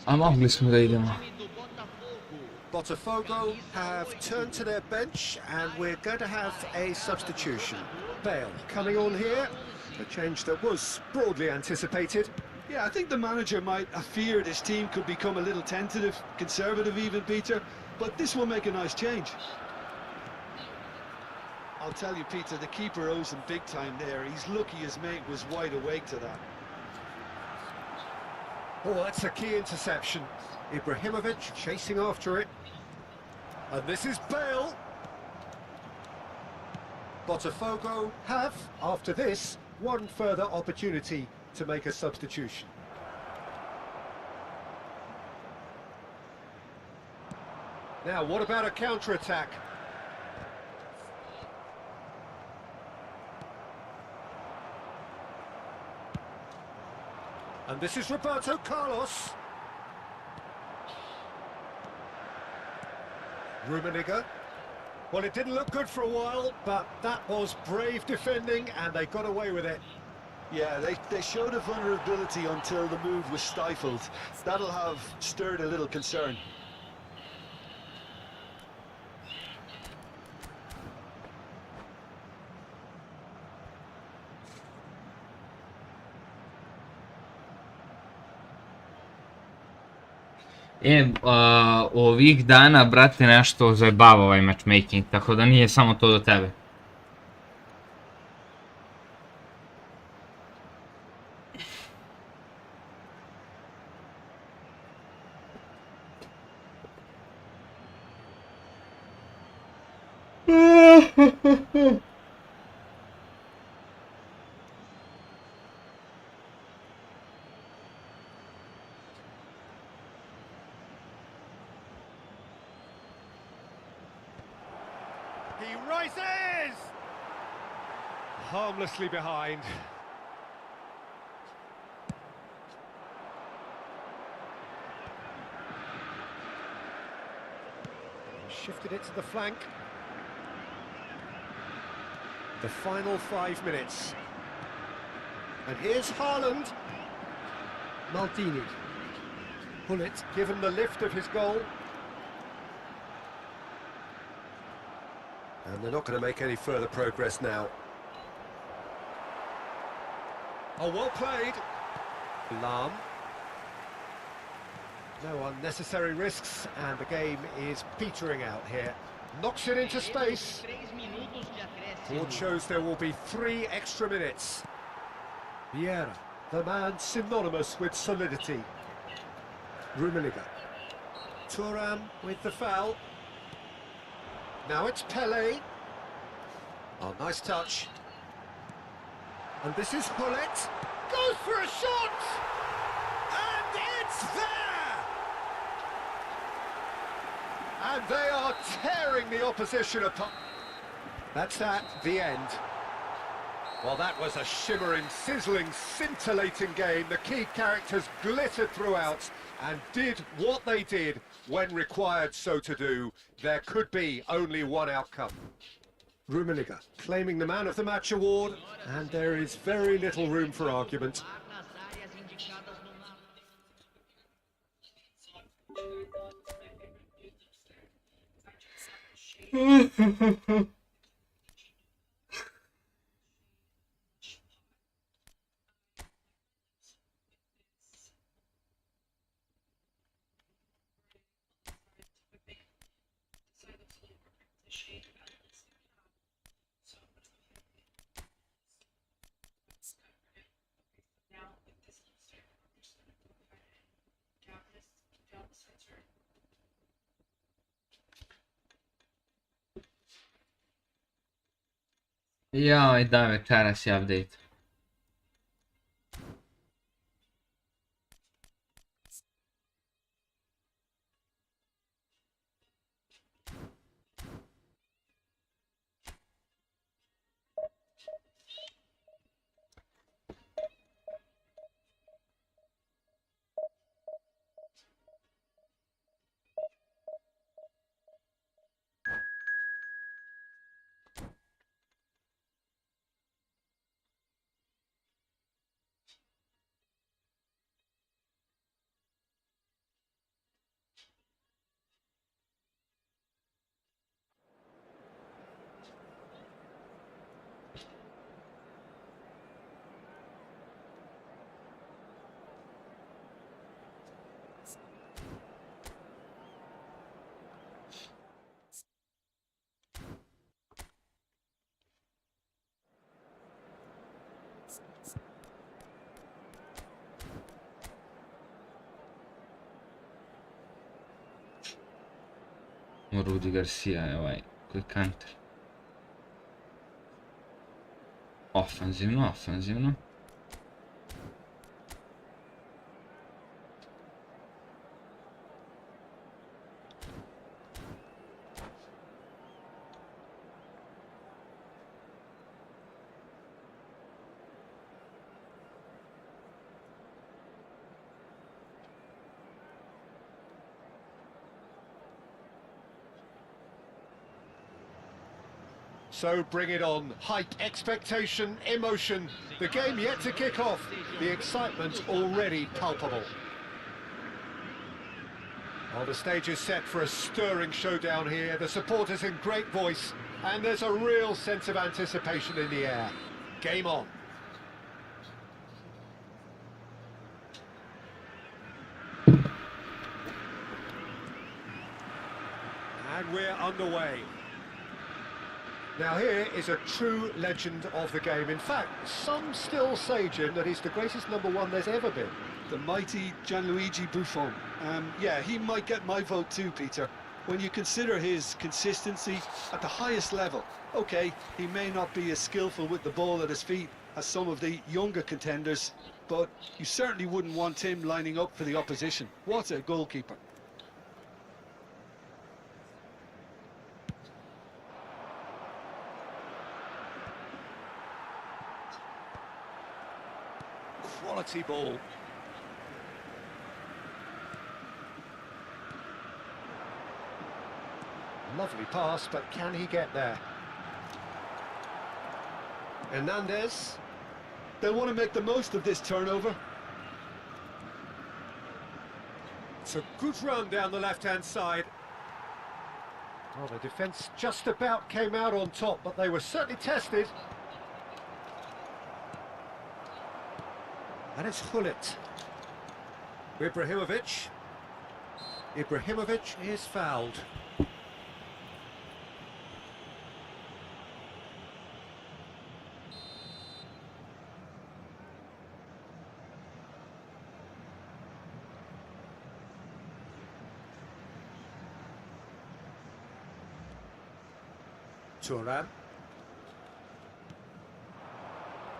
A mogli smo da idemo. Botafogo have turned to their bench, and we're going to have a substitution. Pele coming on here, a change that was broadly anticipated. Yeah, I think the manager might have feared his team could become a little tentative, conservative even, Peter, but this will make a nice change. I'll tell you, Peter, the keeper owes him big time there. He's lucky his mate was wide awake to that. Oh, that's a key interception. Ibrahimovic chasing after it. And this is Bale. Botafogo have, after this, one further opportunity to make a substitution. Now, what about a counter-attack? And this is Roberto Carlos. Rummenigge. Well, it didn't look good for a while, but that was brave defending, and they got away with it. Yeah, they showed a vulnerability until the move was stifled. That'll have stirred a little concern. Ovih dana, brate, nešto zajebava ovaj matchmaking, tako da nije samo to do tebe. He rises! Harmlessly behind. Shifted it to the flank. The final 5 minutes. And here's Haaland. Maldini. Bullet given the lift of his goal. And they're not going to make any further progress now. Oh, well played. Lam. No unnecessary risks, and the game is petering out here. Knocks it into space. Board shows there will be 3 extra minutes. Vieira, the man synonymous with solidity. Rummenigge. Thuram with the foul. Now it's Pele. Oh, nice touch. And this is Hullet. Goes for a shot! And it's there! And they are tearing the opposition apart. That's that, the end. Well, that was a shimmering, sizzling, scintillating game. The key characters glittered throughout and did what they did when required so to do. There could be only one outcome. Rummenigge claiming the Man of the Match award, and there is very little room for argument. Jaj, daj večeraj si update. Rudi Garcia, ovaj, koji kanter. Ofanzivno, ofanzivno. So bring it on. Hype, expectation, emotion. The game yet to kick off. The excitement already palpable. Well, the stage is set for a stirring showdown here. The supporters in great voice, and there's a real sense of anticipation in the air. Game on. And we're underway. Now here is a true legend of the game. In fact, some still say, Jim, that he's the greatest number one there's ever been. The mighty Gianluigi Buffon. Yeah, he might get my vote too, Peter. When you consider his consistency at the highest level, okay, he may not be as skillful with the ball at his feet as some of the younger contenders, but you certainly wouldn't want him lining up for the opposition. What a goalkeeper. Quality ball. Lovely pass, but can he get there? Hernandez. They'll want to make the most of this turnover. It's a good run down the left-hand side. Well, the defence just about came out on top, but they were certainly tested. And it's Hullet. Ibrahimovic. Ibrahimovic is fouled. Turan.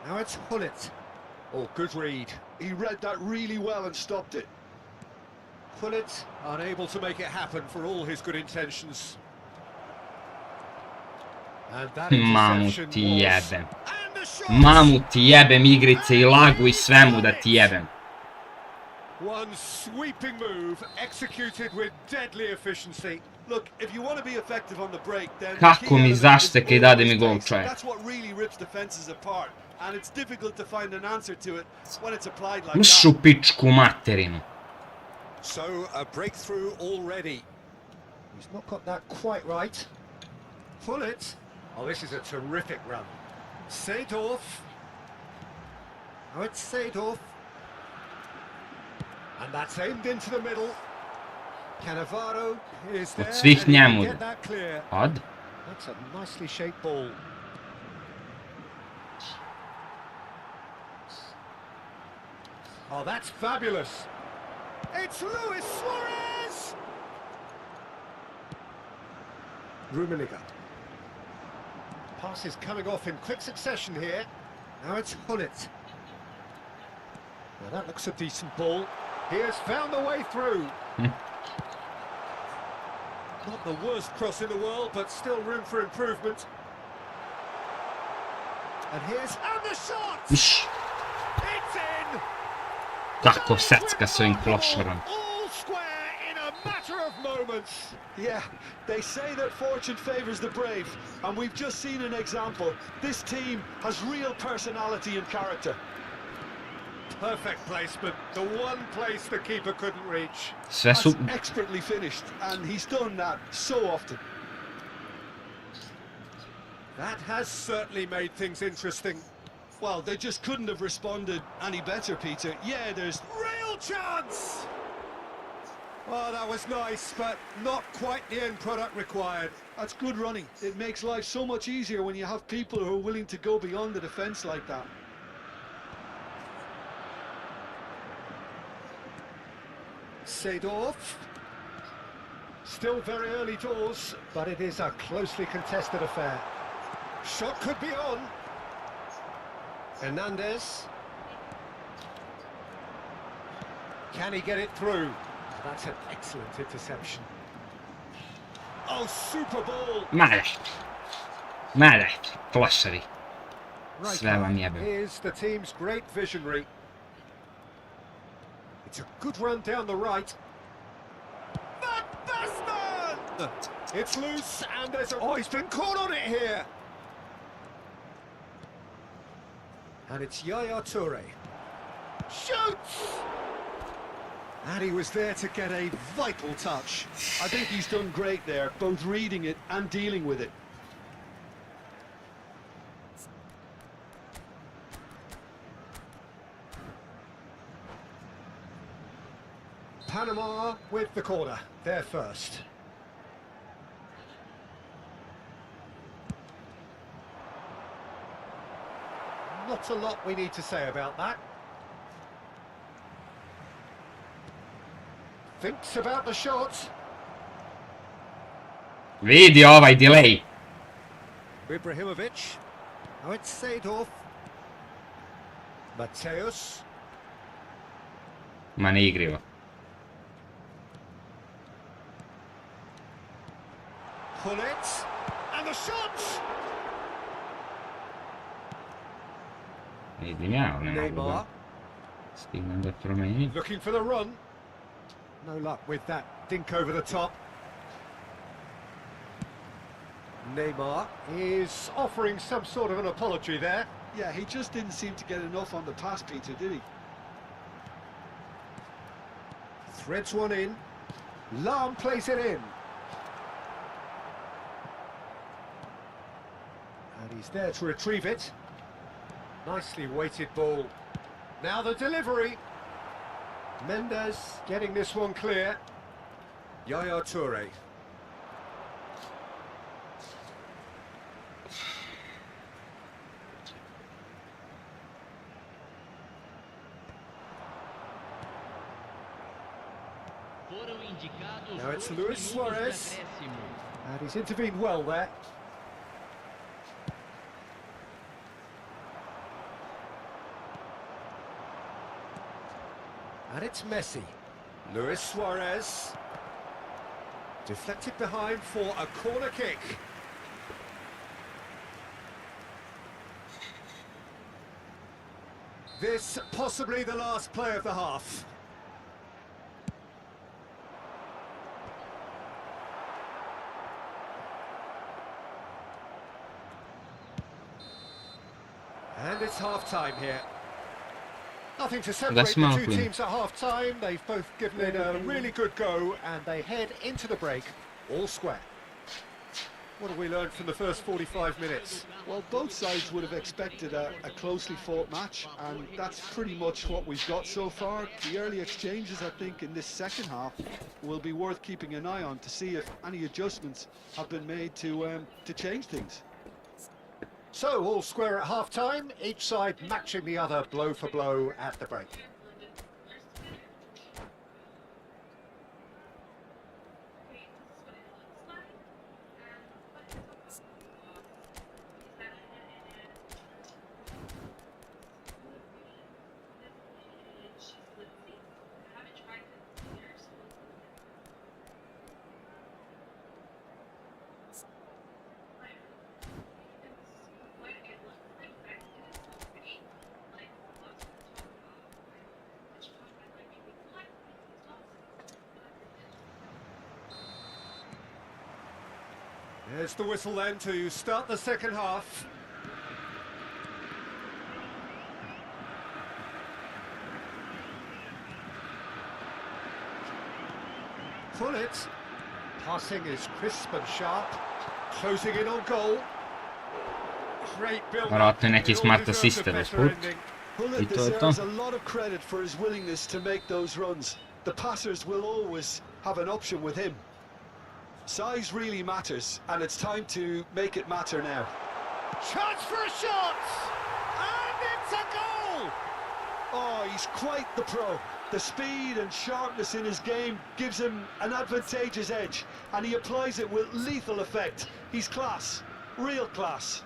Now it's Hullet. Oh, good read. He read that really well and stopped it. Hullet unable to make it happen for all his good intentions. And that Mamu interception ti was... jebem. And the shot! Mamu ti jebem igrice I lagu I svemu da ti jebem. One sweeping move executed with deadly efficiency. Look, if you want to be effective on the break, then Kako mi zašteka I dade mi gol, čovjek. That's what really rips defenses apart, and it's difficult to find an answer to it when it's applied like Ušu that. pičku materinu. So a breakthrough already. He's not got that quite right. Hullet. Oh, this is a terrific run. Seedorf. Oh, it's Seedorf. And that's aimed into the middle. Cannavaro is there. Od svih and he can njemu. get that clear. Od. That's a nicely shaped ball. Oh, that's fabulous. It's Luis Suarez! Rummenigge. Pass is coming off in quick succession here. Now it's Hullet. Now that looks a decent ball. He has found the way through. Not the worst cross in the world, but still room for improvement. And here's... And the shot! Iš. It's in! Kako secka s ovim klošarom. All square in a matter of moments. Yeah, they say that fortune favours the brave, and we've just seen an example. This team has real personality and character. Perfect placement, the one place the keeper couldn't reach. Sve su... That's expertly finished, and he's done that so often. That has certainly made things interesting. Well, they just couldn't have responded any better, Peter. Yeah, there's... Real chance! Oh, that was nice, but not quite the end product required. That's good running. It makes life so much easier when you have people who are willing to go beyond the defence like that. Seedorf. Still very early doors, but it is a closely contested affair. Shot could be on. Hernandez. Can he get it through? That's an excellent interception. Oh, super ball! Maleh. Maleh. Klošari. Sve vam jebem. Here's the team's great visionary. It's a good run down the right. Van Basten! It's loose, and there's a... Oh, he's been caught on it here! And it's Yaya Toure. Shoots! And he was there to get a vital touch. I think he's done great there, both reading it and dealing with it. Panama with the corner. They're first. Not a lot we need to say about that. Thinks about the shot. Vidi ovaj delay. Ibrahimovic. Oh, it's Seedorf. Mateus. Ma ne igrivo. Hullet. And the shot! Vidim ja, ali ne mogu da stignem da promenim. Looking for the run. No luck with that dink over the top. Neymar is offering some sort of an apology there. Yeah, he just didn't seem to get enough on the pass, Peter, did he? Threads one in. Lahm plays it in. And he's there to retrieve it. Nicely weighted ball. Now the delivery. Mendes getting this one clear. Yaya Toure. Now it's Luis Suarez. And he's intervened well there. And it's Messi. Luis Suarez. Deflected behind for a corner kick. This possibly the last play of the half. And it's half-time here. Nothing to separate the two teams at half-time. They've both given it a really good go, and they head into the break all square. What have we learned from the first 45 minutes? Well, both sides would have expected a closely fought match, and that's pretty much what we've got so far. The early exchanges, I think, in this second half will be worth keeping an eye on to see if any adjustments have been made to change things. So, all square at half-time, each side matching the other blow for blow at the break. There's the whistle then to start the second half. Pull it. Passing is crisp and sharp. Closing in on goal. Great build. Vjerojatno je neki smart assisted usput. I to je to. Deserves a lot of credit for his willingness to make those runs. The passers will always have an option with him. Size really matters, and it's time to make it matter now. Chance for a shot! And it's a goal! Oh, he's quite the pro. The speed and sharpness in his game gives him an advantageous edge, and he applies it with lethal effect. He's class, real class.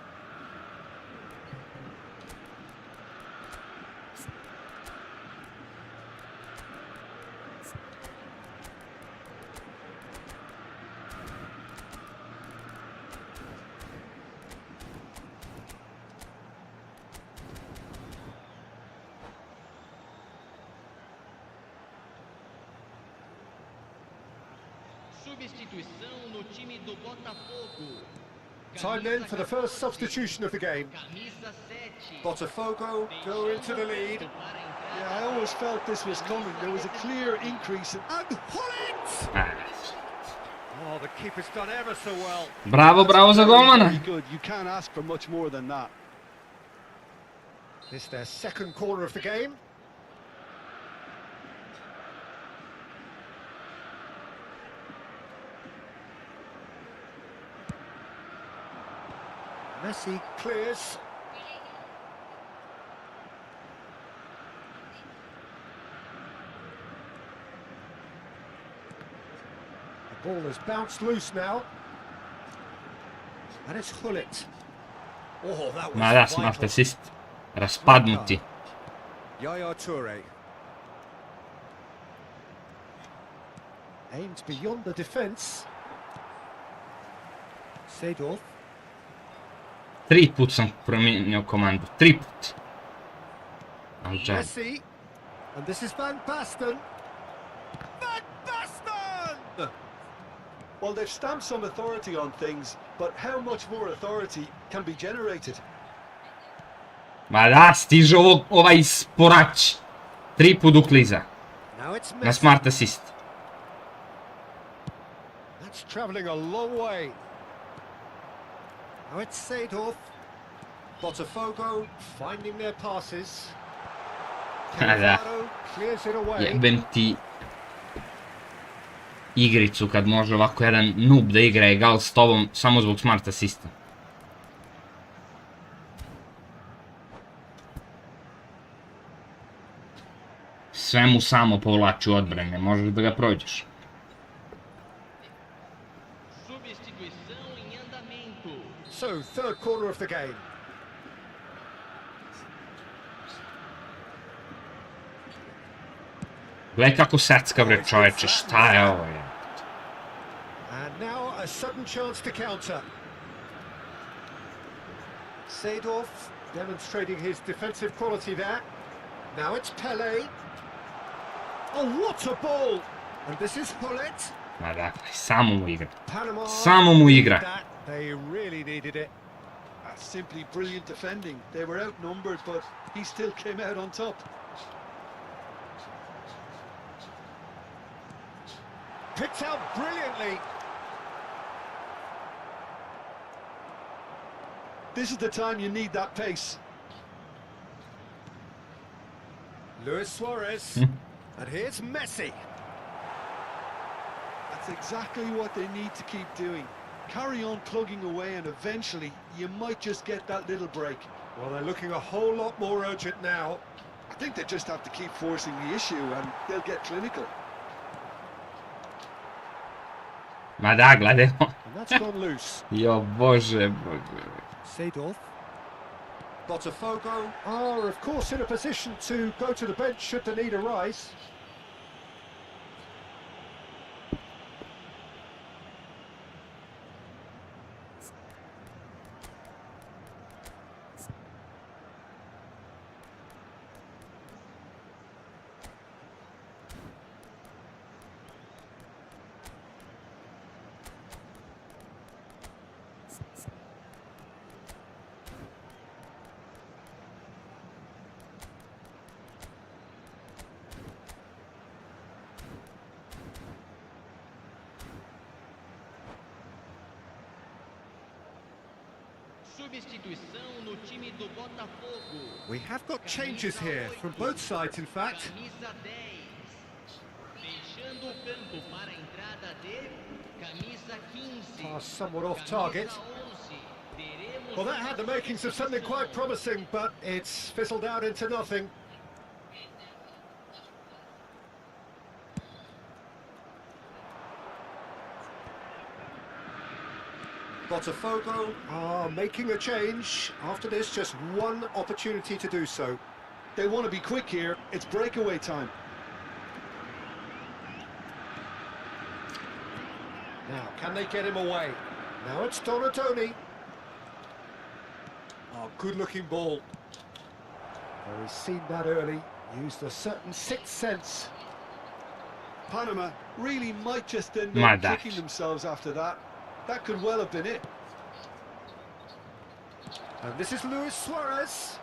Substituição no time do Botafogo. Time then for the first substitution of the game. Botafogo go into the lead. Yeah, I always felt this was coming. There was a clear increase in... And pull it! Oh, the keeper's done ever so well. Bravo, bravo za golmana. Very good. You can't ask for much more than that. This their second corner of the game. Messi clears. The ball has bounced loose now. And it's Hullet. Oh, that was Ma da, smart assist. Raspadnuti. Yaya Toure. Aimed beyond the defence. Seedorf. 3 put sam promijenio komandu. 3 put. Al džab. Messi. And this is Van Basten. Van Basten! Well, they've stamped some authority on things, but how much more authority can be generated? Ma da, stiže ovaj sporać. 3 put ukliza. Now it's Na Messi. smart assist. That's travelling a long way. Now it's Seedorf. Botafogo finding their passes. Da. Clears it away. Jebem ti igricu kad može ovako jedan noob da igra egal s tobom samo zbog smart assista. Sve mu samo povlači u odbrane, možeš da ga prođeš. Substituição em andamento. So, third quarter of the game. Gledaj kako secka bre čovječe, šta je ovo je? And now a sudden chance to counter. Seedorf demonstrating his defensive quality there. Now it's Pele. Oh, what a ball! And this is Hullet. Ma dakle, samo mu igra. Panama. Samo mu igra. That, they really needed it. That's simply brilliant defending. They were outnumbered, but he still came out on top. Picked out brilliantly. This is the time you need that pace. Luis Suarez. And here's Messi. That's exactly what they need to keep doing. Carry on plugging away and eventually you might just get that little break. Well, they're looking a whole lot more urgent now. I think they just have to keep forcing the issue and they'll get clinical. Ma da, gledaj. And that's gone loose. Jo, bože, bože. Seedorf. Botafogo are, of course, in a position to go to the bench should the need arise. Substituição no time do Botafogo. We have got changes here, from both sides in fact. Camisa 10. Deixando o campo para a entrada de camisa 15. Pass somewhat off target. Camisa 11. Teremos Well, that had the makings of something quite promising, but it's fizzled out into nothing. Botafogo are making a change. After this, just one opportunity to do so. They want to be quick here. It's breakaway time. Now, can they get him away? Now it's Donatoni. Oh, good-looking ball. Oh, he's seen that early. Used a certain sixth sense. Panama really might just end My up dash. kicking themselves after that. That could well have been it. And this is Luis Suarez.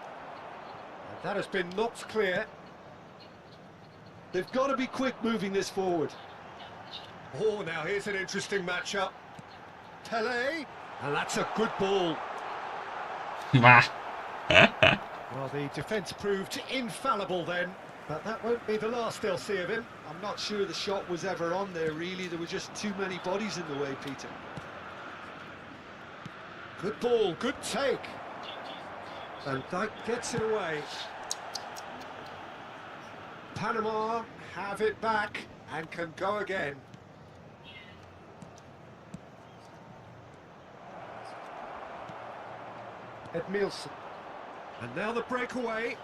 And that has been knocked clear. They've got to be quick moving this forward. Oh, now here's an interesting matchup. Pele. And that's a good ball. Ma. Well, the defence proved infallible then. But that won't be the last they'll see of him. I'm not sure the shot was ever on there, really. There were just too many bodies in the way, Peter. Good ball, good take. And Dyke gets it away. Panama have it back and can go again. Edmilson. And now the breakaway.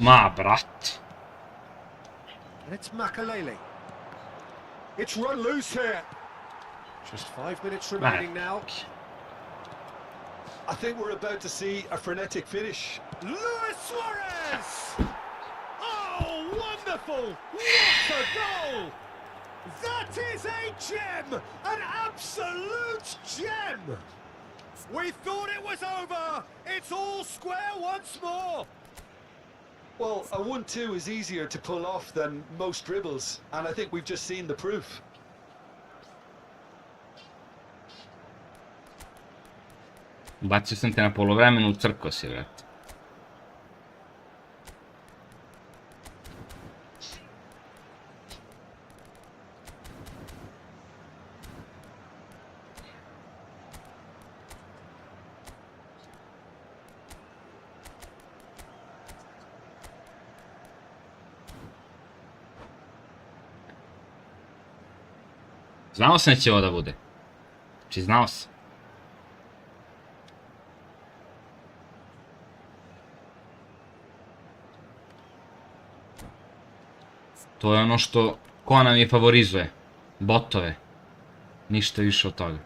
Ma, brat. And it's Makalele. It's run loose here. Just 5 minutes remaining now. I think we're about to see a frenetic finish. Luis Suarez! Oh, wonderful! What a goal! That is a gem! An absolute gem! We thought it was over! It's all square once more! Well, a 1-2 is easier to pull off than most dribbles, and I think we've just seen the proof. Bacio sam te na polovremenu, crko si, vrat. Znao sam da će ovo da bude. Znači, znao sam. To je ono što ko nam je favorizuje. Botove. Ništa više od toga.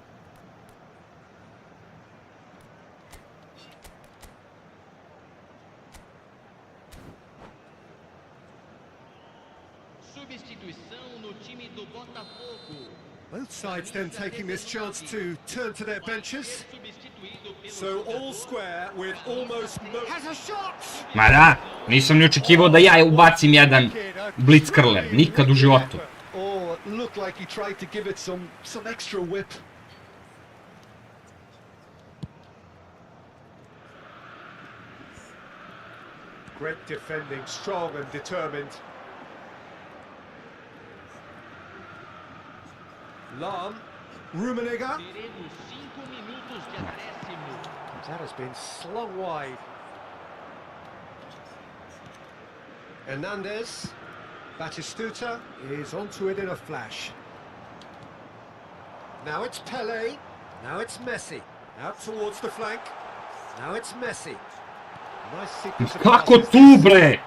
Substituição no time do Botafogo. Both sides then taking this chance to turn to their benches. Substituído pelo So all square with almost no... Has a shot! Ma da, nisam ni očekivao da ja ubacim jedan blitzkrler. Nikad u životu. Oh, it looked like he tried to give it some extra whip. Great defending, strong and determined. Lam, Rummenigge. teremos 5 minutos de acréscimo. That has been slung wide. Hernandez. Batistuta is onto it in a flash. Now it's Pele. Now it's Messi. Out towards the flank. Now it's Messi. Nice sequence of Kako passes. tu, bre?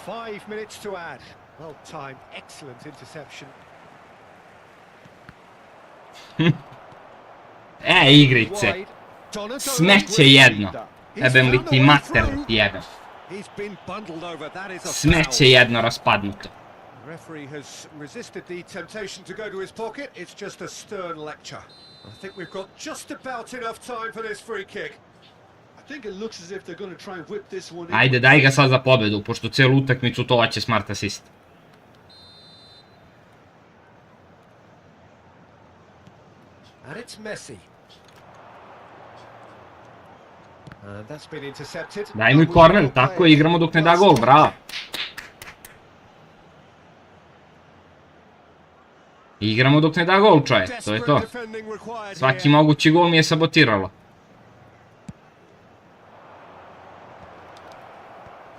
5 minutes to add. Well timed, excellent interception. Igrice. Wide. Donato Smeće jedno. Jebem li ti mater jebem. He's been bundled over. That is a Smeće foul. jedno raspadnuto. The referee has resisted the temptation to go to his pocket. It's just a stern lecture. I think we've got just about enough time for this free kick. I think it looks as if they're going to try and whip this one in. Ajde, daj ga sad za pobedu, pošto cijelu utakmicu tovaće smart assist. And it's Messi. And that's been intercepted. Daj mi korner, tako je, igramo dok ne da gol, bravo. Igramo dok ne da gol, čoje, to je to. Desperate defending required Svaki here. mogući gol mi je sabotiralo.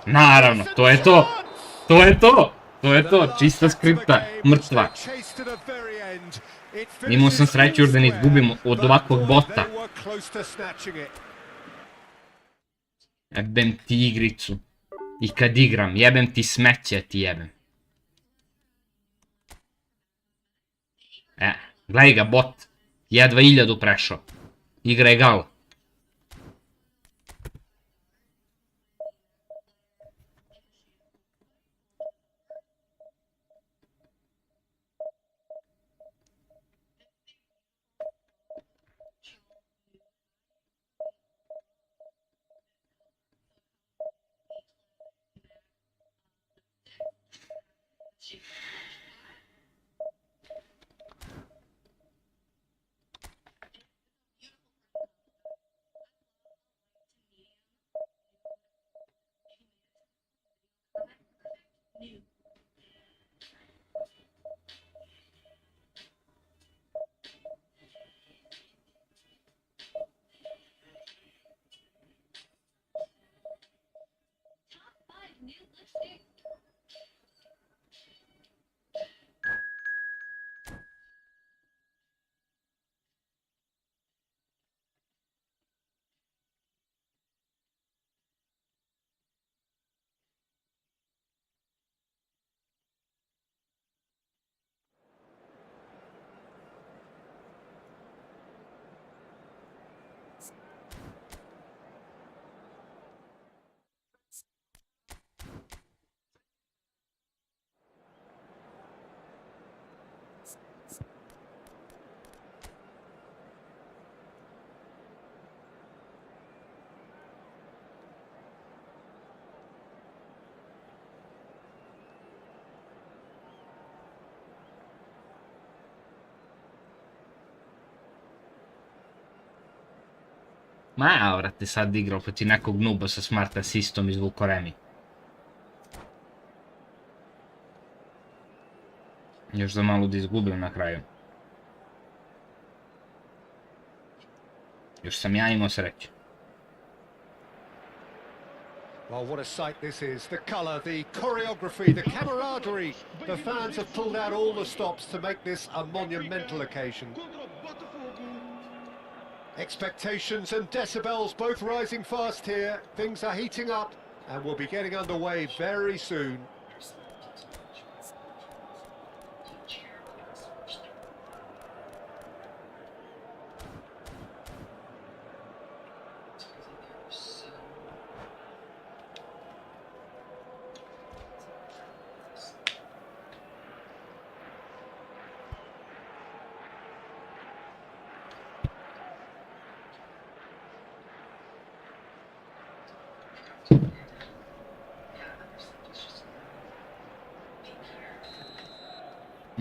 Naravno, to je to. To je to. To je to, čista skripta, mrtva. Imao sam sreću da ne izgubimo od ovakvog bota. Jebem ti igricu. I kad igram, jebem ti smeće, ti jebem. Gledaj ga, bot. Jedva 1000 prešao. Igra je gala. Ma ja, vrate, sad igrao protiv nekog nuba sa smart assistom iz Vukoremi. Još za malo da izgubim na kraju. Još sam ja imao sreću. Well, what a sight this is. The colour, the choreography, the camaraderie. The fans have pulled out all the stops to make this a monumental occasion. Expectations and decibels both rising fast here. Things are heating up and we'll be getting underway very soon.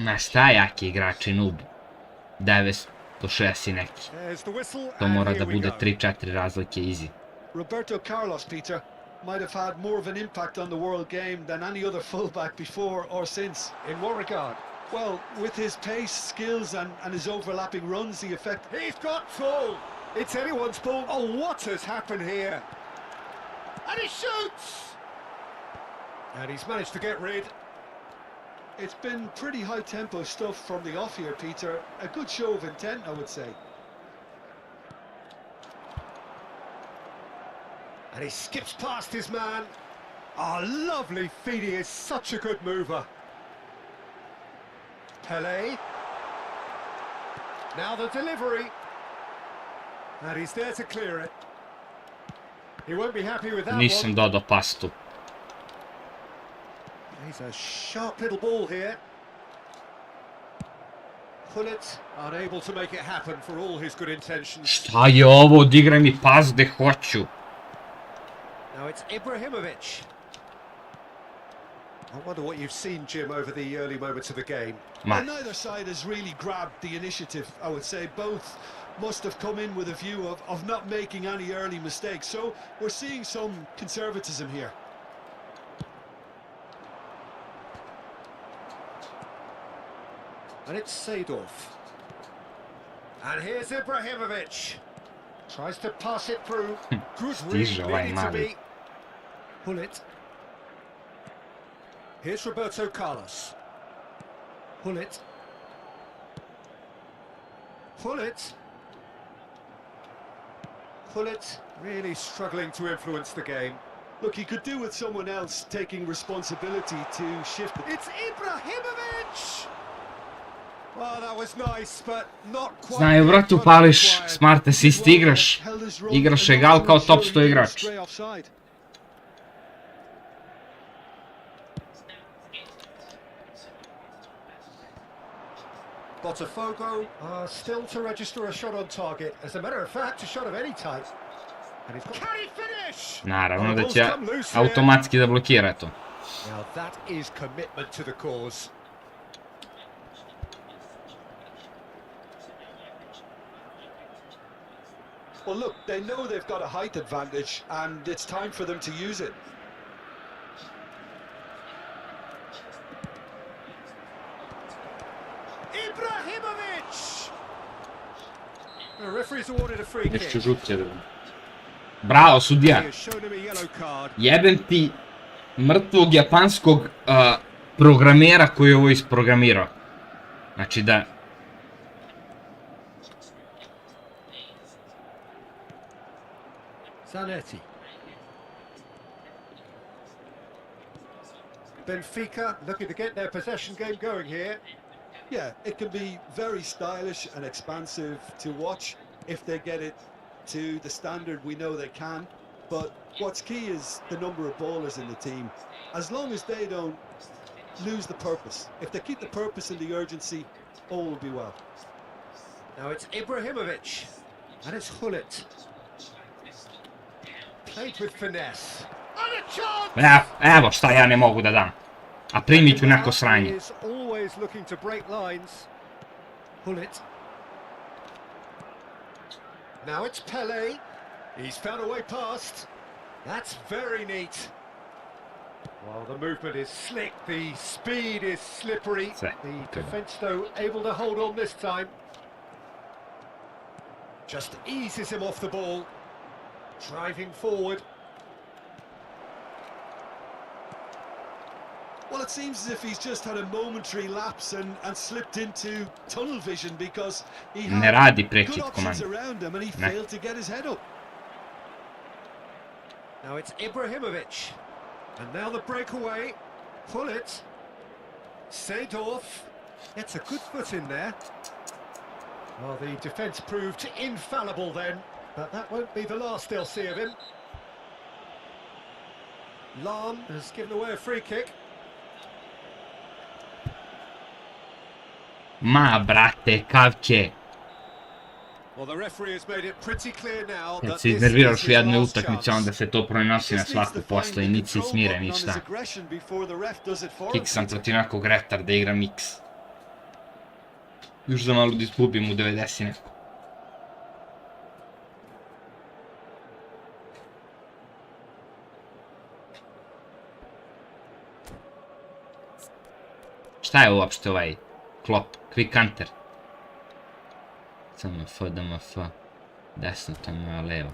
Ma šta jaki igrači, noob? 906 i neki. There's the whistle, To and mora here da we bude go. 3-4 razlike easy. Roberto Carlos, Peter, might have had more of an impact on the world game than any other fullback before or since. In what regard? Well, with his pace, skills and his overlapping runs, the effect... He's got full. It's anyone's ball. Oh, what has happened here? And he shoots! And he's managed to get rid. It's been pretty high-tempo stuff from the off here, Peter. A good show of intent, I would say. And he skips past his man. Oh, lovely feed. He is such a good mover. Pele. Now the delivery. And he's there to clear it. He won't be happy with that Nisam one. dodao pas tu. He's a sharp little ball here. Pullet unable to make it happen for all his good intentions. Šta je ovo? Odigraj mi pas gde hoću. Now it's Ibrahimovic. I wonder what you've seen, Jim, over the early moments of the game. Well, neither side has really grabbed the initiative, I would say. Both must have come in with a view of not making any early mistakes. So we're seeing some conservatism here. And it's Seedorf. And here's Ibrahimovic. Tries to pass it through. Good read, Stiže ovaj needed to mali. be. Pull it. Here's Roberto Carlos. Pull it. Pull it. Pull it. Really struggling to influence the game. Look, he could do with someone else taking responsibility to shift it. It's Ibrahimovic! Well, that was nice, but not quite. Znaju, bratu, pališ smart assist, igraš. Igraš egal kao top 100 igrač. Botafogo are still to register a shot on target. As a matter of fact, a shot of any type. And he's got... Can he finish? Naravno da će automatski da blokira to. Now that is commitment to the cause. Well, look, they know they've got a height advantage, and it's time for them to use it. Ibrahimovic! The referee's awarded a free kick. Nešto žut će da... Bravo, sudija. He has shown him a yellow card. Jebem ti mrtvog japanskog programera koji je ovo isprogramirao. Znači da... Zanetti. Benfica looking to get their possession game going here. Yeah, it can be very stylish and expansive to watch if they get it to the standard we know they can. But what's key is the number of ballers in the team. As long as they don't lose the purpose. If they keep the purpose and the urgency, all will be well. Now it's Ibrahimovic. And it's Hullet. Played with finesse. And a chance! Evo šta ja ne mogu da dam. A primit ću neko sranje. Is always looking to break lines. Hullet. Now it's Pele. He's found a way past. That's very neat. Well, the movement is slick, the speed is slippery. The defence, though, able to hold on this time. Just eases him off the ball. Driving forward. Well, it seems as if he's just had a momentary lapse and slipped into tunnel vision because he Ne had radi good prekid options komanda. around him and he Ne. failed to get his head up. Now it's Ibrahimovic. And now the breakaway. Pull it. Seedorf. Gets a good foot in there. Well, the defence proved infallible then. But that won't be the last they'll see of him. Lam has given away a free kick. Ma, brate, kavče. Well, the referee has made it pretty clear now Kad that se this iznerviraš is u his jednoj last utakmici, chance. onda se to prenosi na Just needs svaku to find posle the i niti se control smire button on his ništa. aggression before the ref does it for him. Kik sam protiv nekog retarda igram X. Još za malo da izgubim u 90 neko. Šta je uopšte ovaj klop? Quick counter. CMF, DMF. Desno, to je moja leva.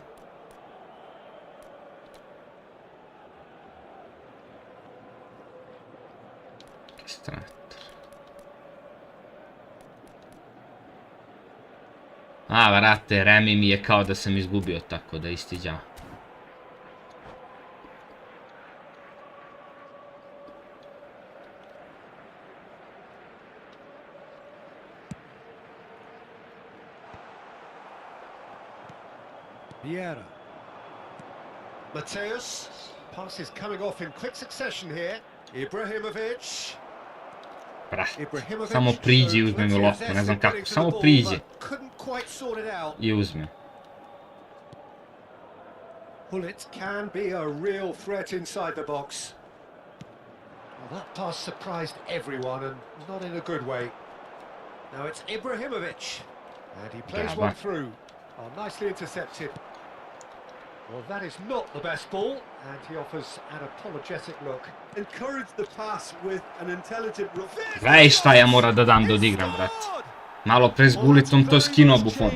Registrator. A, vrate, Remi mi je kao da sam izgubio, tako da istiđa. Vieira. Mateus. Pass is coming off in quick succession here. Ibrahimovic. Samo priđi i uzme mi loptu, ne znam kako. Samo priđi. I uzme. Hullet can be a real threat inside the box. Well, that pass surprised everyone and not in a good way. Now it's Ibrahimovic. And he plays one through. Oh, nicely intercepted. Well, that is not the best ball, and he offers an apologetic look. Encourage the pass with an intelligent run. Gledaj šta ja moram da dam da odigram, brate. Malo pre s gulicom to skinuo Buffon.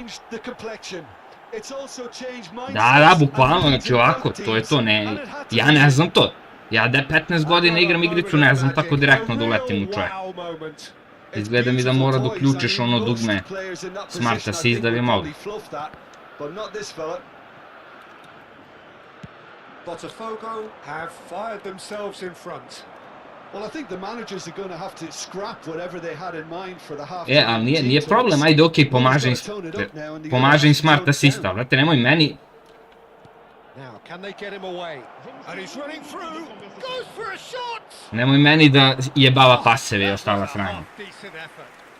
Da, bukvalno, znači ovako, to je to, ne, ja ne znam to. Ja da 15 godina igram igricu, ne znam tako direktno da uletim u čovjek. Izgleda mi da mora da uključiš ono dugme Smart Assist da bi mogo. Botafogo have fired themselves in front. Well, I think the managers are going to have to scrap whatever they had in mind for the half. Ali nije problem, ajde, okej, pomaže im Smart Assista, vrate, nemoj meni. Nemoj meni da jebava paseve i ostala strana.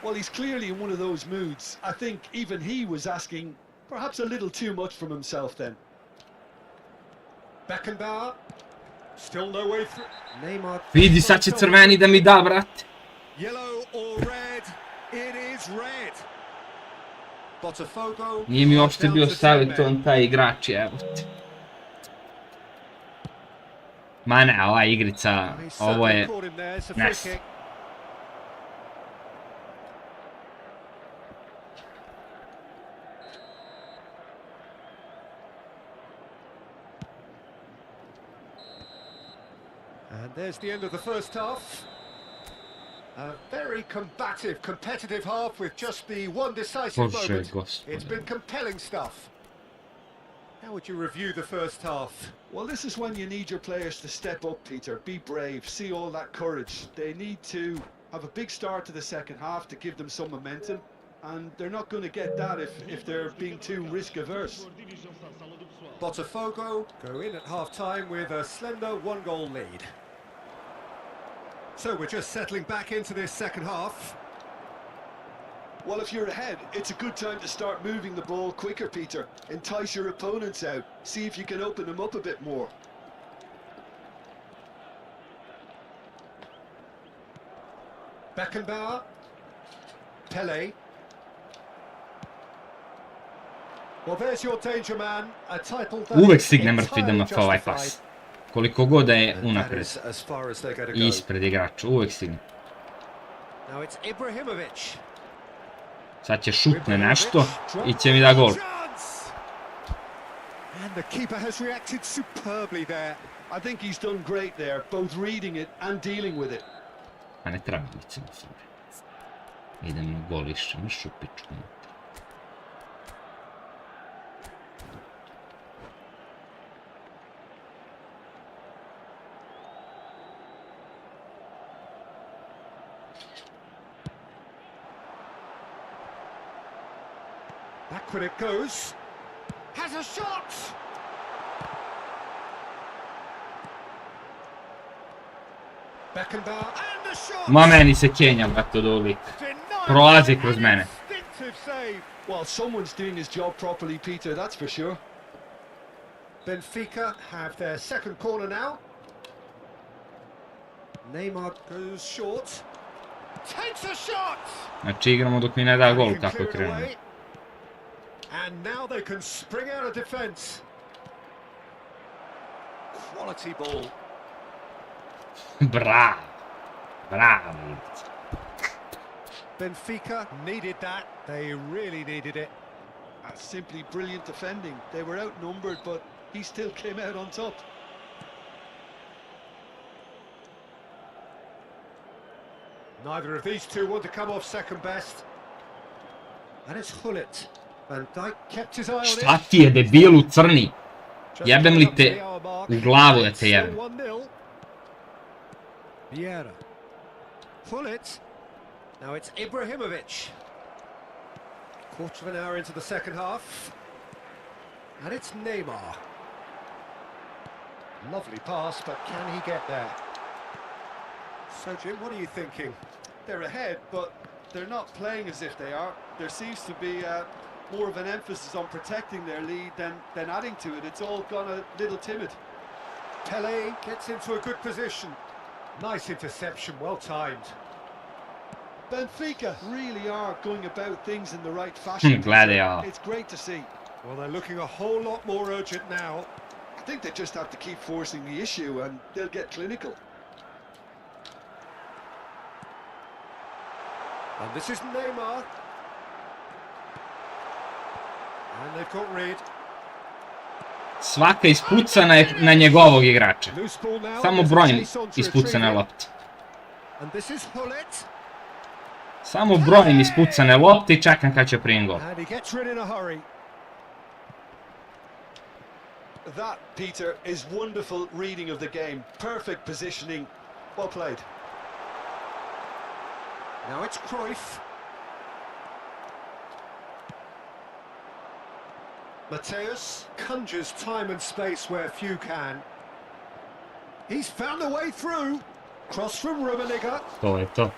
Well, he's clearly in one of those moods. I think even he was asking perhaps a little too much from himself then. Beckenbauer. Still no way through. Neymar. Vidi, sad će crveni da mi da, brate. Yellow or red? It is red. Botafogo. Nije mi uopšte bio savjetovan taj igrač, evo te. Ma ne, ova igrica, ovo je nes. And there's the end of the first half. A very combative, competitive half with just the one decisive moment. It's been compelling stuff. How would you review the first half? Well, this is when you need your players to step up, Peter. Be brave, see all that courage. They need to have a big start to the second half to give them some momentum. And they're not going to get that if they're being too risk-averse. Botafogo go in at half-time with a slender one-goal lead. So we're just settling back into this second half. Well, if you're ahead, it's a good time to start moving the ball quicker, Peter. Entice your opponents out. See if you can open them up a bit more. Beckenbauer. Pele. Well, there's your danger man. A title that Uvek stigne mrtvi DMF ovaj pas. Koliko god da je unapred i ispred igrača, uvek stigne. Sad će šutne nešto i će mi da gol. And the keeper has reacted superbly there. I think he's done great there, both reading it and dealing with it. A ne treba biti na fore. Idem na golišće, na šupičku. Backward it goes. Has a shot! Beckenbauer and the shot! Ma meni se Kenja, brate, od ovih. Prolazi kroz mene. Well, someone's doing his job properly, Peter, that's for sure. Benfica have their second corner now. Neymar goes short. Takes a shot. Znači igramo dok mi ne da And he gol can kako clear it krenemo. away. And now they can spring out of defence. Quality ball. Bravo. Bravo. Benfica needed that. They really needed it. Simply brilliant defending. They were outnumbered, but he still came out on top. Neither of these two want to come off second best. And it's Hullet. Van Dijk kept his eye on Šta it. ti je debilu crni? Just Jebem coming li up to te the hour mark. u glavu da It's te still jebem? 1-0. Vieira. Hullet. Now it's Ibrahimovic. Quarter of an hour into the second half. And it's Neymar. Lovely pass, but can he get there? So, Jim, what are you thinking? They're ahead, but they're not playing as if they are. There seems to be more of an emphasis on protecting their lead than adding to it. It's all gone a little timid. Pele gets into a good position. Nice interception, well timed. Benfica really are going about things in the right fashion. Glad they are. It's great to see. Well, they're looking a whole lot more urgent now. I think they just have to keep forcing the issue and they'll get clinical. And this is Neymar. And they've got Reed. Svaka ispucana je na njegovog igrača. Loose ball now. Samo There's a brojim chase on to ispucane retrieve it. lopte. And this is Hullet. Samo brojim ispucane lopte i čekam kad će primim gol. And he gets rid in a hurry. That, Peter, is wonderful reading of the game. Perfect positioning. Well played. Now it's Cruyff. Mateus conjures time and space where few can. He's found a way through. Cross from Rummenigge. To je to.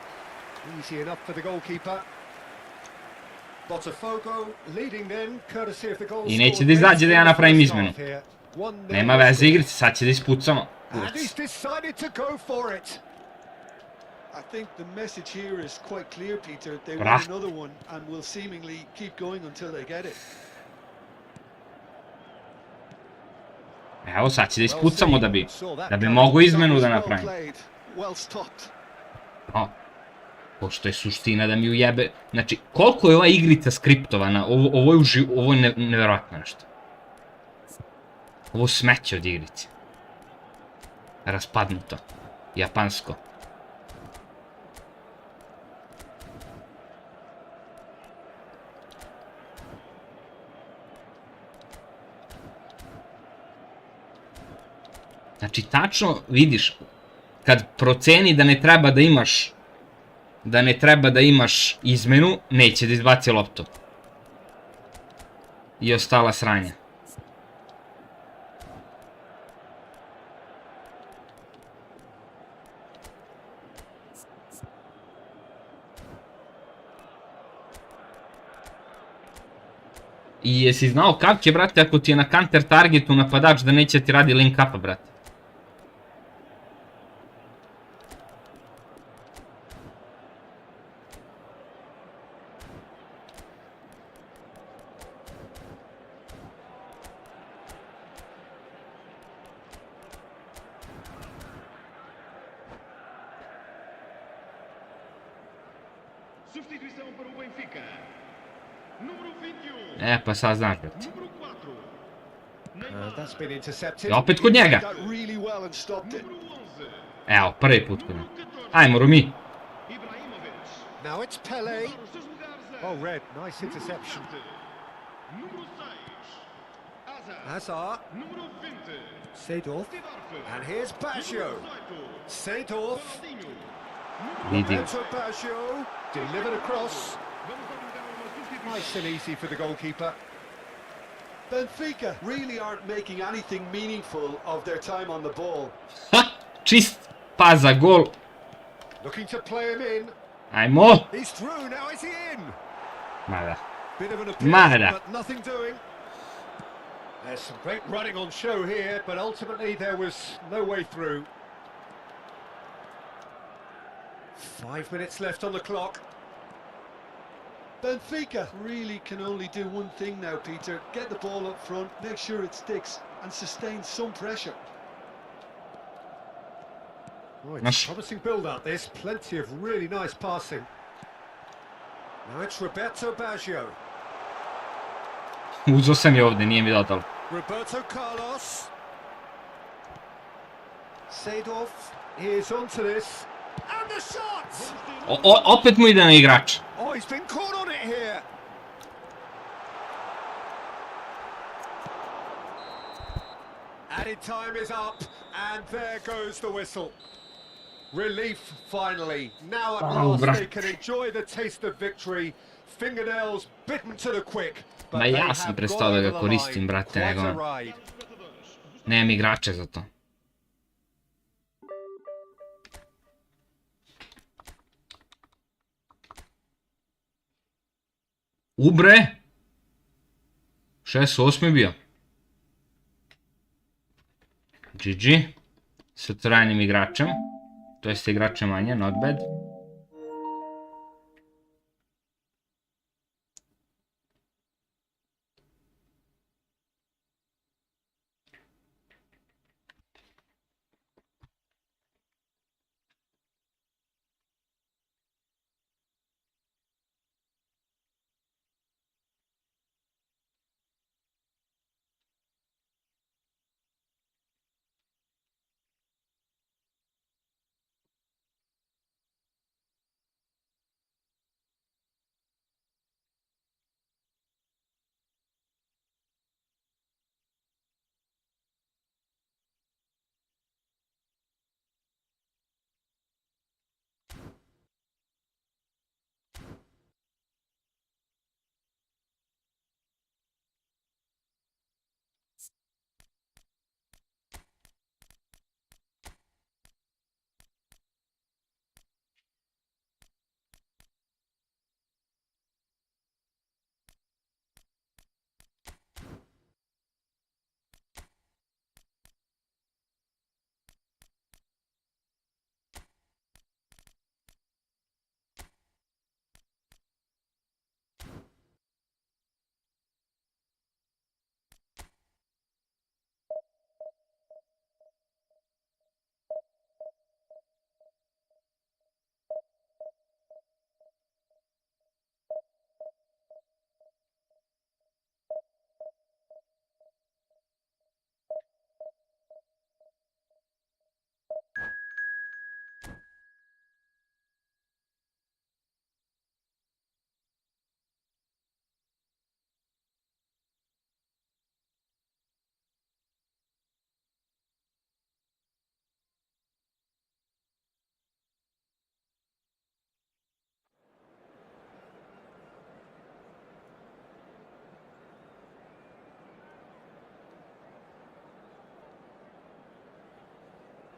Easy enough for the goalkeeper. Botafogo leading then, courtesy of the goal. I neće da izađe da ja napravim izmenu. Nema veze igrice, sad će da ispucamo. And he's decided to go for it. I think the message here is quite clear, Peter. They Brah. want another one and will seemingly keep going until they get it. Evo sad će da ispucamo da bi mogo izmenu da Well napravim. played, well stopped. No. Pošto je suština da mi ujebe. Znači, koliko je ova igrica skriptovana, ovo je nevjerojatno nešto. Ovo smeće od igrice. Raspadnuto. Japansko. Znači, tačno vidiš, kad proceni da ne treba da imaš izmenu, neće da izbaci loptu. I ostala sranja. I jesi znao kako će, brate, ako ti je na counter targetu napadač da neće ti radi link upa, brate? Substituição para o Benfica. Número 21. E, pa sad znaš, brate. Número 4. That's been intercepted. I opet kod njega. Got really well and stopped it. Número 11. Evo, prvi put kod njega. Ajmo, Rumi. Ibrahimovic. Now it's Pele. Para os seus lugares. Oh, Red, nice interception. Número 6. Hazard. Hazard. Número 20. Seedorf. Seedorf. And here's Baggio. Número 18. Seedorf. Ronaldinho. Vidi. Into Baggio. Delivered across. Vamos alugar uma substituição. Nice and easy for the goalkeeper. Benfica really aren't making anything meaningful of their time on the ball. Ha! Čist pas za gol. Looking to play him in. Ajmo. He's through, now is he in? Mada. Bit of an appeal, Mada. but nothing doing. There's some great running on show here, but ultimately there was no way through. 5 minutes left on the clock. Benfica really can only do one thing now, Peter. Get the ball up front, make sure it sticks, and sustain some pressure. Oh, it's Nice. a promising build-up, this. Plenty of really nice passing. Now it's Roberto Baggio. Uzeo sam je ovdje, nije mi dao toliko. Roberto Carlos. Seedorf is onto this. And the shot! Opet mu ide na igrača. Oh, he's been caught on it here. Added time is up, and there goes the whistle. Relief, finally. Now at Oh, last brat. they can enjoy the taste of victory. Fingernails bitten to the quick. But Ma they ja have sam gone prestao da over ga the koristim, line. brate, Quite nego a ride. nemam igrače za to. Ubre! 6-8 bio. GG. Sa trajnim igračem. To jest igrače manje, not bad.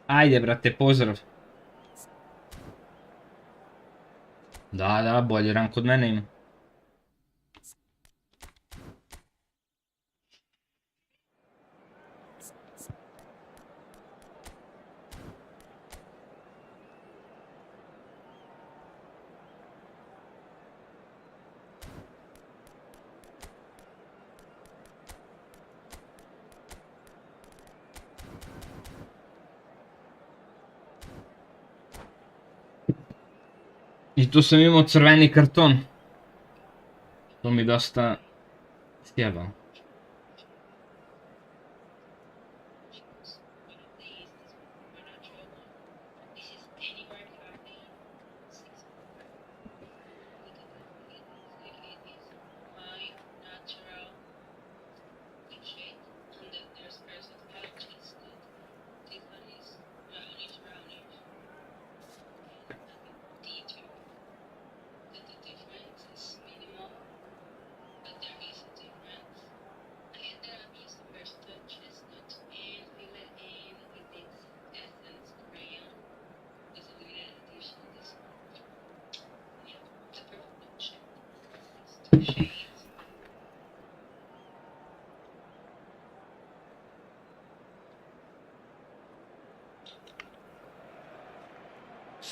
Ajde, brate, pozdrav. Da, bolji rank od mene ima. I tu sam imao crveni karton. To mi dosta sjebao.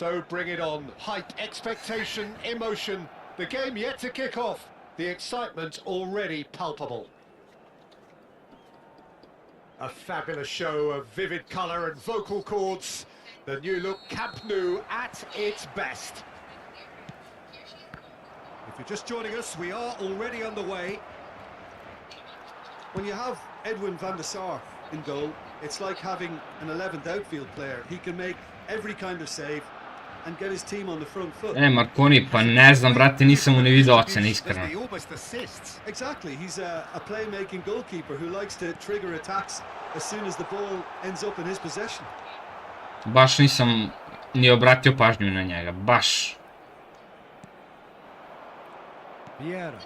So bring it on. Hype, expectation, emotion. The game yet to kick off. The excitement already palpable. A fabulous show of vivid colour and vocal cords. The new look Camp Nou at its best. If you're just joining us, we are already underway. When you have Edwin van der Sar in goal, it's like having an 11th outfield player. He can make every kind of save and get his team on the front foot. Marconi, pa ne znam, brate, nisam mu ni vidio ocene, iskreno. Exactly, he's a playmaking goalkeeper who likes to trigger attacks as soon as the ball ends up in his possession. Baš nisam ni obratio pažnju na njega, baš. Vieira.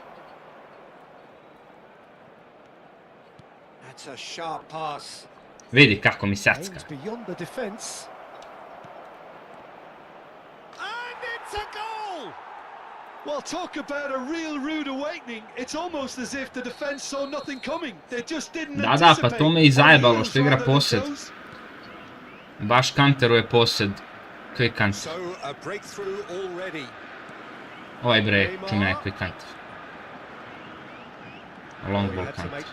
That's a sharp pass. Vidi kako mi secka. Beyond the defense. And it's a goal! Well, talk about a real rude awakening. It's almost as if the defense saw nothing coming. They just didn't Da, pa to me i zajebalo što igra posjed. Baš kanteruje posjed. Koji kanter? So a breakthrough already. Ovaj bre, čume neki kanter. Long ball kanter.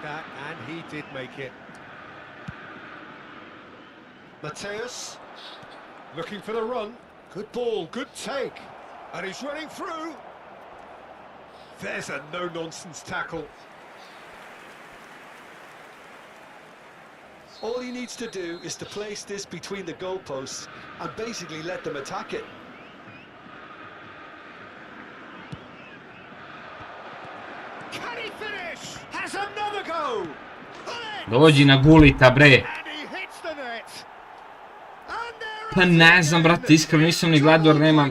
And he did make it. Mateus looking for the run. Good ball, good take. And he's running through. There's a no-nonsense tackle. All he needs to do is to place this between the goalposts and basically let them attack it. Can he finish? Has another go. Dođi na gulita, bre. And he hits the net. Pa ne znam, brate, iskreno nisam ni gledao jer nema,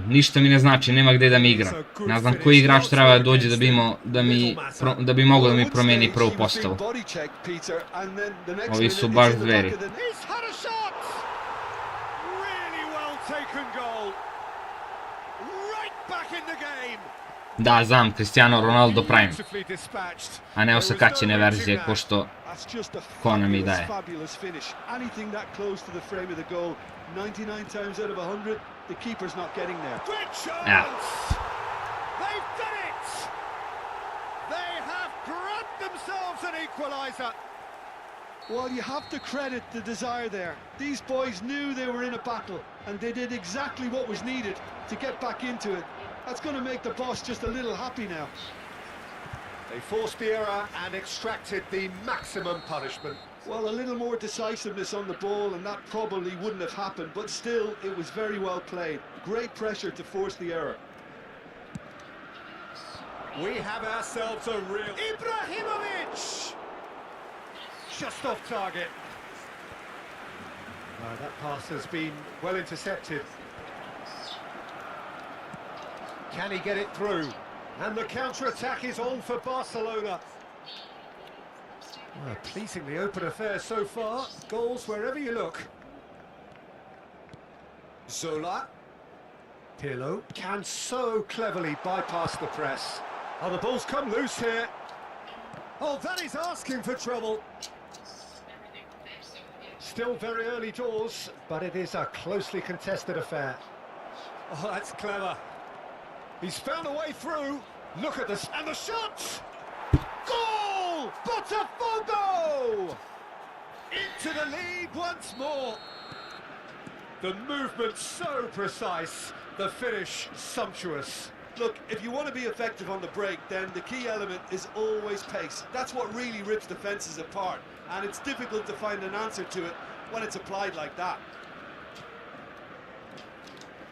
ništa mi ne znači, nema gdje da mi igram. Ne znam koji igrač treba da dođe da bi mogao da mi promijeni prvu postavu. Ovi su baš zveri. Da, znam, Cristiano Ronaldo Prime. A ne osakaćene verzije, ko što Kona mi daje. Ja. Well, you have to credit the desire there. These boys knew they were in a battle, and they did exactly what was needed to get back into it. That's going to make the boss just a little happy now. They forced the error and extracted the maximum punishment. Well, a little more decisiveness on the ball, and that probably wouldn't have happened, but still, it was very well played. Great pressure to force the error. We have ourselves a real... Ibrahimovic! Just off target. That pass has been well intercepted. Can he get it through? And the counter-attack is on for Barcelona. Well, pleasingly open affair so far. Goals wherever you look. Zola. Pirlo can so cleverly bypass the press. Oh, the ball's come loose here. Oh, that is asking for trouble. Still very early doors, but it is a closely contested affair. Oh, that's clever. He's found a way through. Look at this, and the shot! Goal! Botafogo! Into the lead once more. The movement so precise, the finish sumptuous. Look, if you want to be effective on the break, then the key element is always pace. That's what really rips defences apart, and it's difficult to find an answer to it when it's applied like that.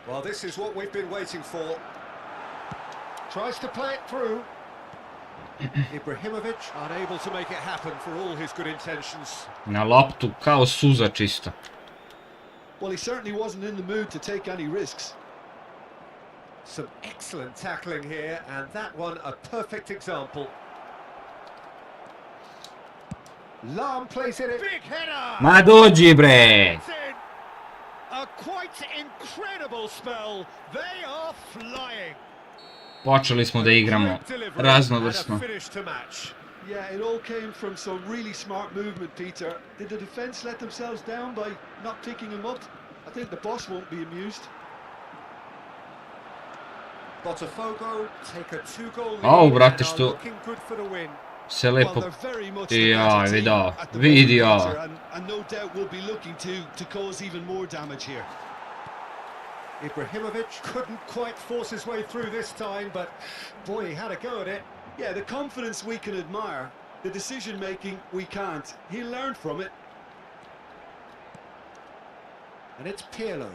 Well, this is what we've been waiting for. Tries to play it through. Ibrahimovic unable to make it happen for all his good intentions. Na loptu kao suza čisto. Well, he certainly wasn't in the mood to take any risks. Some excellent tackling here, and that one a perfect example. Lam plays it in. Big header! Ma dođi, bre! A quite incredible spell. They are flying. Počeli smo da igramo raznovrsno. Yeah, it all came from some really smart movement, Peter. Did the defence let themselves down by not picking him up? I think the boss won't be amused. Botafogo take a 2-goal lead Au, brate, and are što looking good for the win. se Well, lepo... they're very much the Ja, better team vidio, at the vidio. moment, Peter, and no doubt will be looking to cause even more damage here. Ibrahimovic couldn't quite force his way through this time, but boy, he had a go at it. Yeah, the confidence we can admire, the decision making we can't. He'll learn from it. And it's Pele.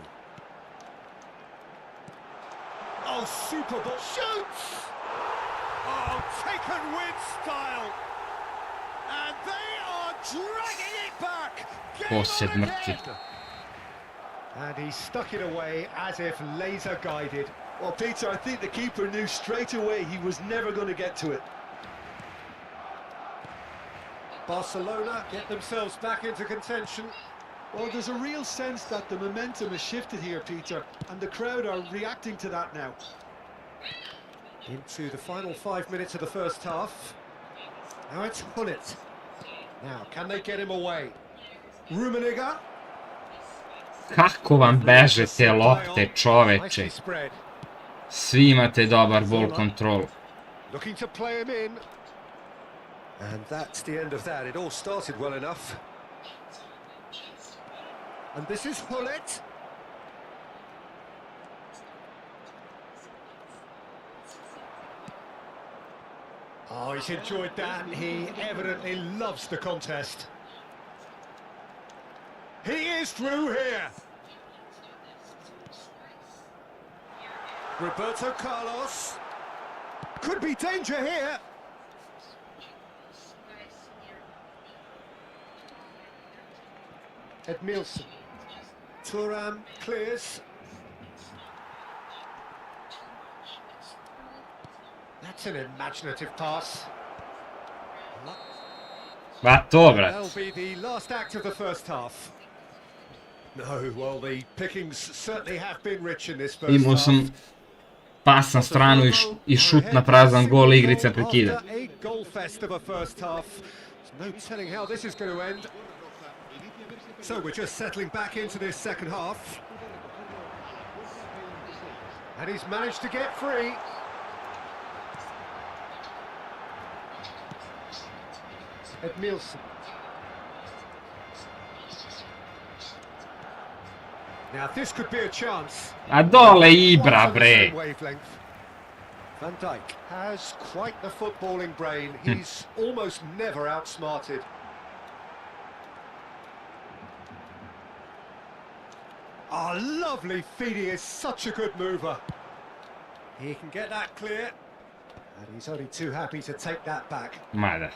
Oh, super ball. Shoots! Oh, taken with style. And they are dragging it back. Posled mrtvi. And he stuck it away as if laser guided. Well, Peter, I think the keeper knew straight away he was never going to get to it. Barcelona get themselves back into contention. Well, there's a real sense that the momentum has shifted here, Peter, and the crowd are reacting to that now. Into the final 5 minutes of the first half. Now it's Hullet. Now, can they get him away? Rummenigge. Kako vam beže te lopte, čoveče? Nicely spread. Svi imate dobar ball control. Looking to play him in. And that's the end of that. It all started well enough. And this is Hullet. Oh, he's enjoyed that. He evidently loves the contest. He is through here. Roberto Carlos. Could be danger here. Edmilson. Thuram clears. That's an imaginative pass. Va to, brat. That'll be the last act of the first half. No, well, the pickings certainly have been rich in this first Imao half. sam pas na stranu i šut na prazan gol, igrica prekida. After a goal fest of a first half, there's no telling how this is going to end. So we're just settling back into this second half. And he's managed to get free. Edmilson. Now this could be a chance. A dole Ibra, bre. Wavelength. Van Dijk has quite the footballing brain. He's almost never outsmarted. Oh, lovely feed. He is such a good mover. He can get that clear. And he's only too happy to take that back. Mada.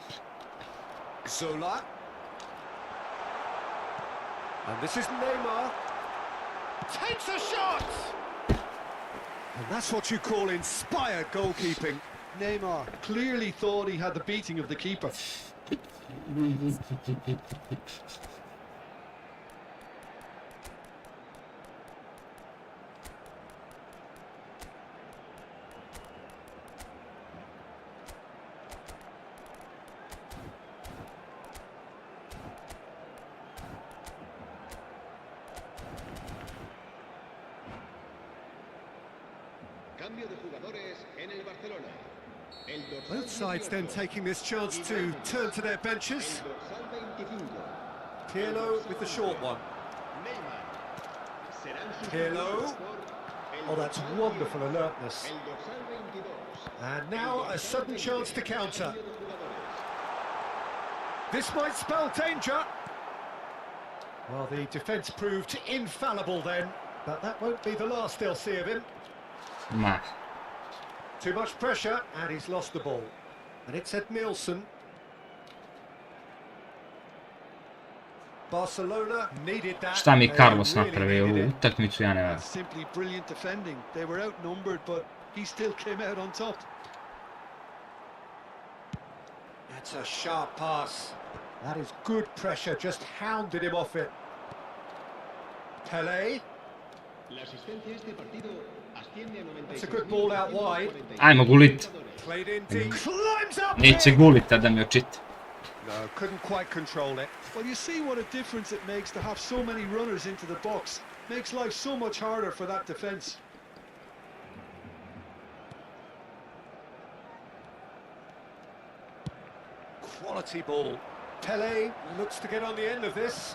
Zola. And this is Neymar. Takes a shot! And that's what you call inspired goalkeeping. Neymar clearly thought he had the beating of the keeper. Both sides then taking this chance to turn to their benches. Pirlo with the short one. Pirlo. Oh, that's wonderful alertness. And now a sudden chance to counter. This might spell danger. Well, the defence proved infallible then, but that won't be the last they'll see of him. Ma. Too much pressure, and he's lost the ball. And it's Edmilson. Barcelona needed that. Šta mi They Carlos really napravio needed ovu it. utakmicu, ja ne verujem. That's simply brilliant defending. They were outnumbered, but he still came out on top. That's a sharp pass. That is good pressure, just hounded him off it. Pele. It's a good ball out wide. Ajmo gulit. Played in deep. Climbs up Neće here. gulit, da mi očita. No, couldn't quite control it. Well, you see what a difference it makes to have so many runners into the box. Makes life so much harder for that defence. Quality ball. Pele looks to get on the end of this.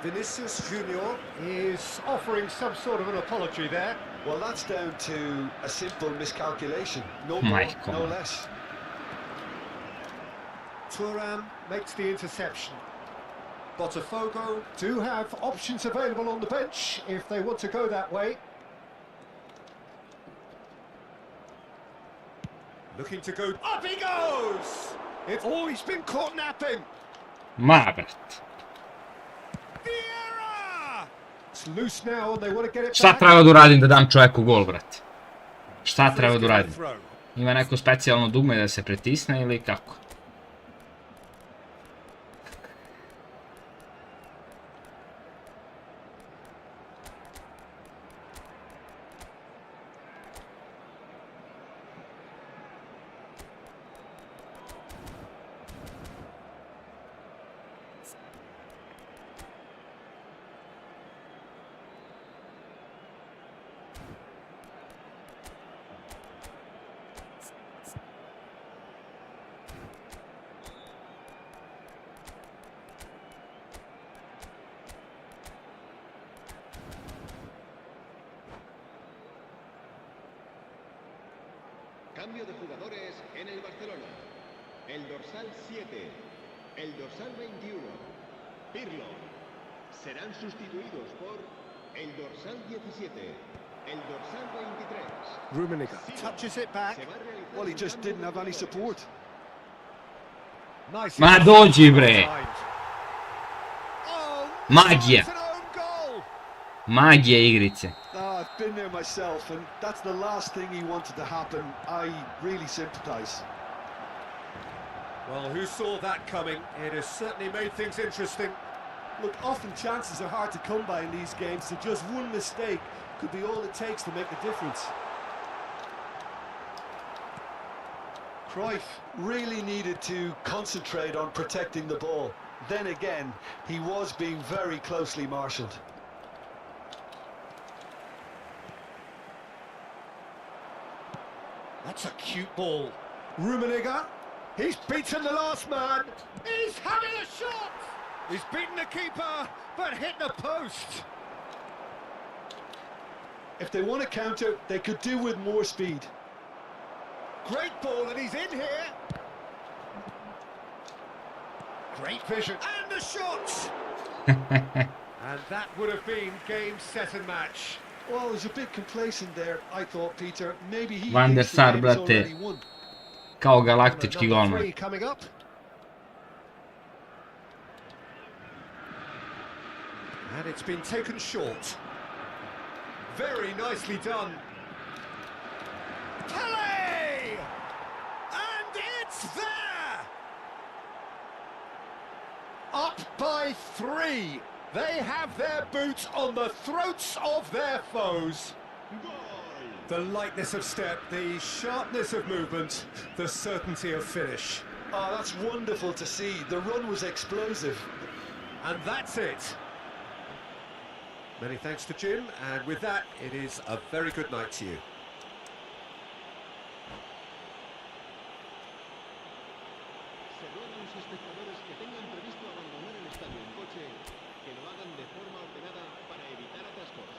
Vinicius Junior is offering some sort of an apology there. Well, that's down to a simple miscalculation. No My more, God. no less. Thuram makes the interception. Botafogo do have options available on the bench if they want to go that way. Looking to go. Up he goes! He's been caught napping. Ma brate. Vieira! It's loose now and they want to get it Šta back. treba da uradim da dam čovjeku gol, brate? Šta treba da First uradim? throw. Ima neko specijalno dugme da se pritisne ili kako? Cambio de jugadores en el Barcelona. El dorsal 7, el dorsal 21, Pirlo. Serán sustituidos por el dorsal 17, el dorsal 23. Rummenigge touches it back. Se va a realizar Well, he un just cambio didn't de have any jugadores. support. Nice. Ma dođi, bre! Oh, Magija. it's an own goal. Magija igrice. Oh, I've been there myself, and that's the last thing he wanted to happen. I really sympathise. Well, who saw that coming? It has certainly made things interesting. Look, often chances are hard to come by in these games, so just one mistake could be all it takes to make the difference. Cruyff really needed to concentrate on protecting the ball. Then again, he was being very closely marshalled. That's a cute ball. Rummenigge. He's beaten the last man. He's having a shot. He's beaten the keeper, but hit the post. If they want to counter, they could do with more speed. Great ball, and he's in here. Great vision. And the shot. And that would have been game, set and match. Well, he's a bit complacent there, I thought, Peter. Maybe he Van der thinks the Sar, game is brate. already won. Kao galaktički Number golman. 3 coming up. And it's been taken short. Very nicely done. Pele! And it's there! Up by 3. They have their boots on the throats of their foes. The lightness of step, the sharpness of movement, the certainty of finish. Oh, that's wonderful to see. The run was explosive. And that's it. Many thanks to Jim, and with that, it is a very good night to you. Se ruega a los espectadores que tengan previsto abandonar el estadio en coche, que lo hagan de forma ordenada para evitar atascos.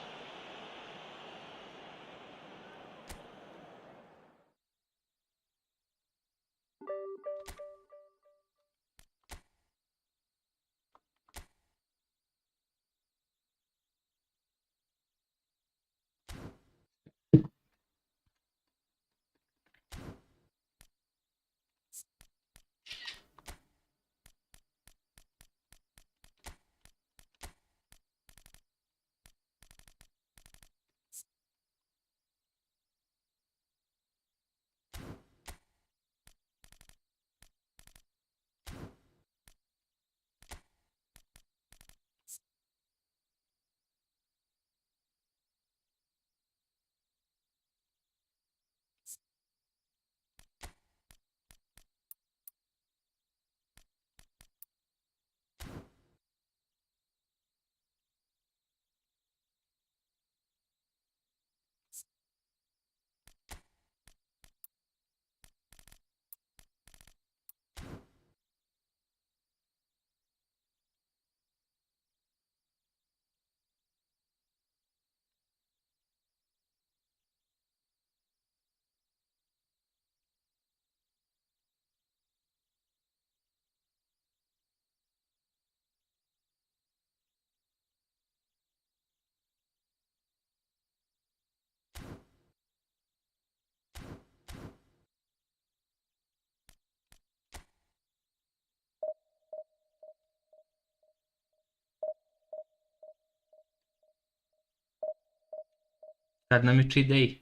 Kad nam je cheat day?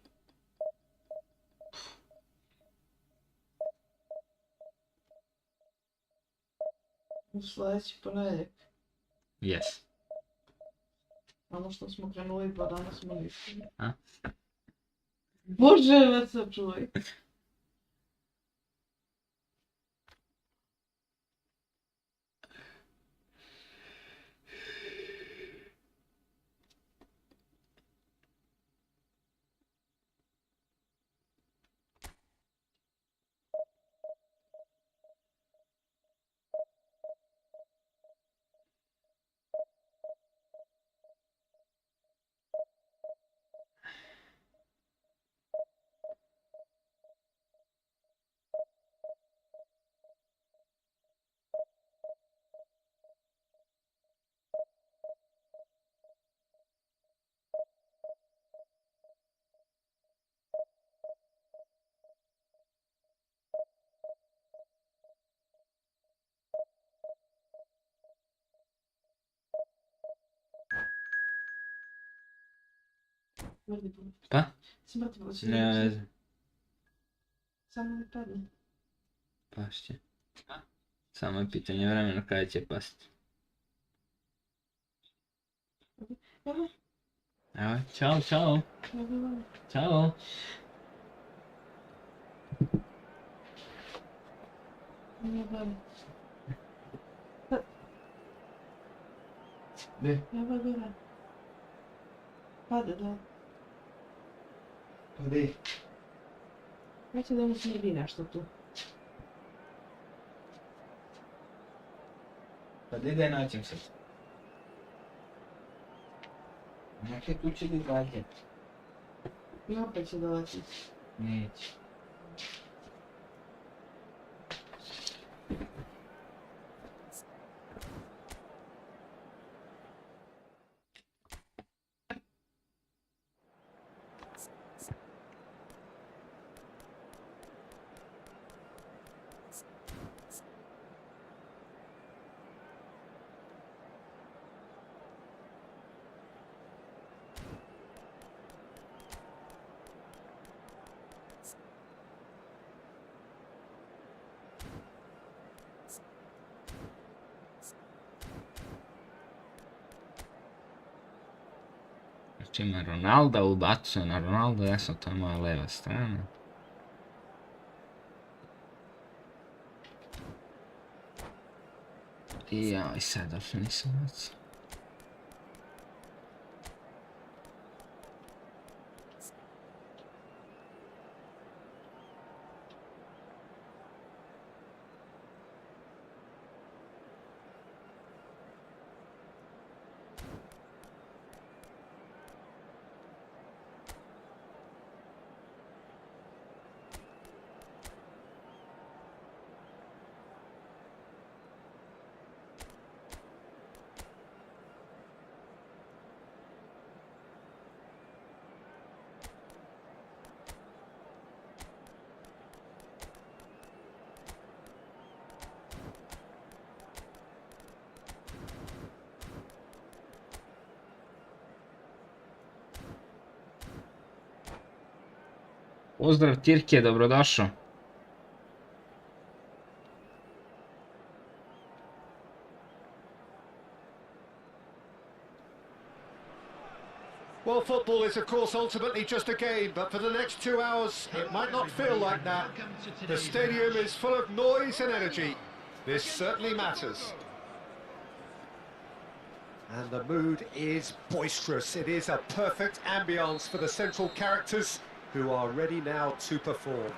U sljedeći ponedjeljak. Yes. Ono što smo krenuli 2 dana smo nišli. A? Bože, me sačuvaj. Pa? Smrti počne. Ne znam. Samo mi padne. Pašće. Samo je pitanje vremena kada će pasti. Evo, Evo, čao, čao. evo. Čao. Nije dalje. Gdje? Evo gore. Pade, da. Pa gdje? Neće da mu snimi nešto tu. Pa gdje da je naćem sad? Neke tu će da izađe. I opet će dolaziti. Neće. Znači ima Ronalda, ubacuje na Ronalda, jasno, to je moja leva strana. I joj, sad uopće nisam bacio. Pozdrav Tirke, dobrodošao. Well, football is, of course, ultimately just a game, but for the next 2 hours, it might not feel like that. The stadium is full of noise and energy. This certainly matters. And the mood is boisterous. It is a perfect ambience for the central characters who are ready now to perform.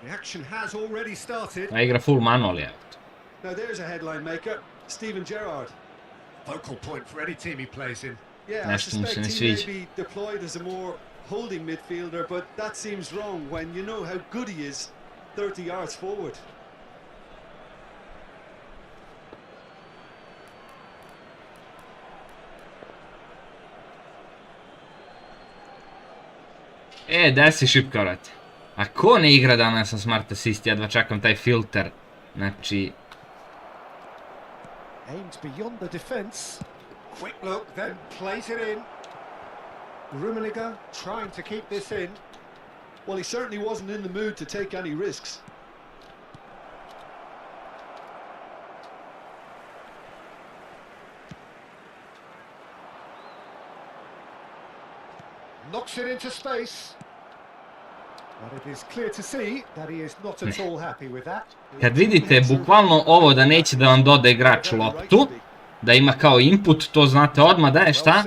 The action has already started. A igra full manual je. Now there's a headline maker, Steven Gerrard. Focal point for any team he plays in. Yeah, I Nešto mu se suspect ne he sviđa. may be deployed as a more holding midfielder, but that seems wrong when you know how good he is 30 yards forward. Daj si šipka, vrate. A ko ne igra danas na Smart Assist? Ja dva čakam taj filter. Znači... Aims beyond the defence. Quick look, then plays it in. Rummenigge trying to keep this in. Well, he certainly wasn't in the mood to take any risks. Knocks it into space. But it is clear to see that he is not at all happy with that. Kad vidite bukvalno ovo da neće da vam doda igrač loptu, da ima kao input, to znate odmah da je šta?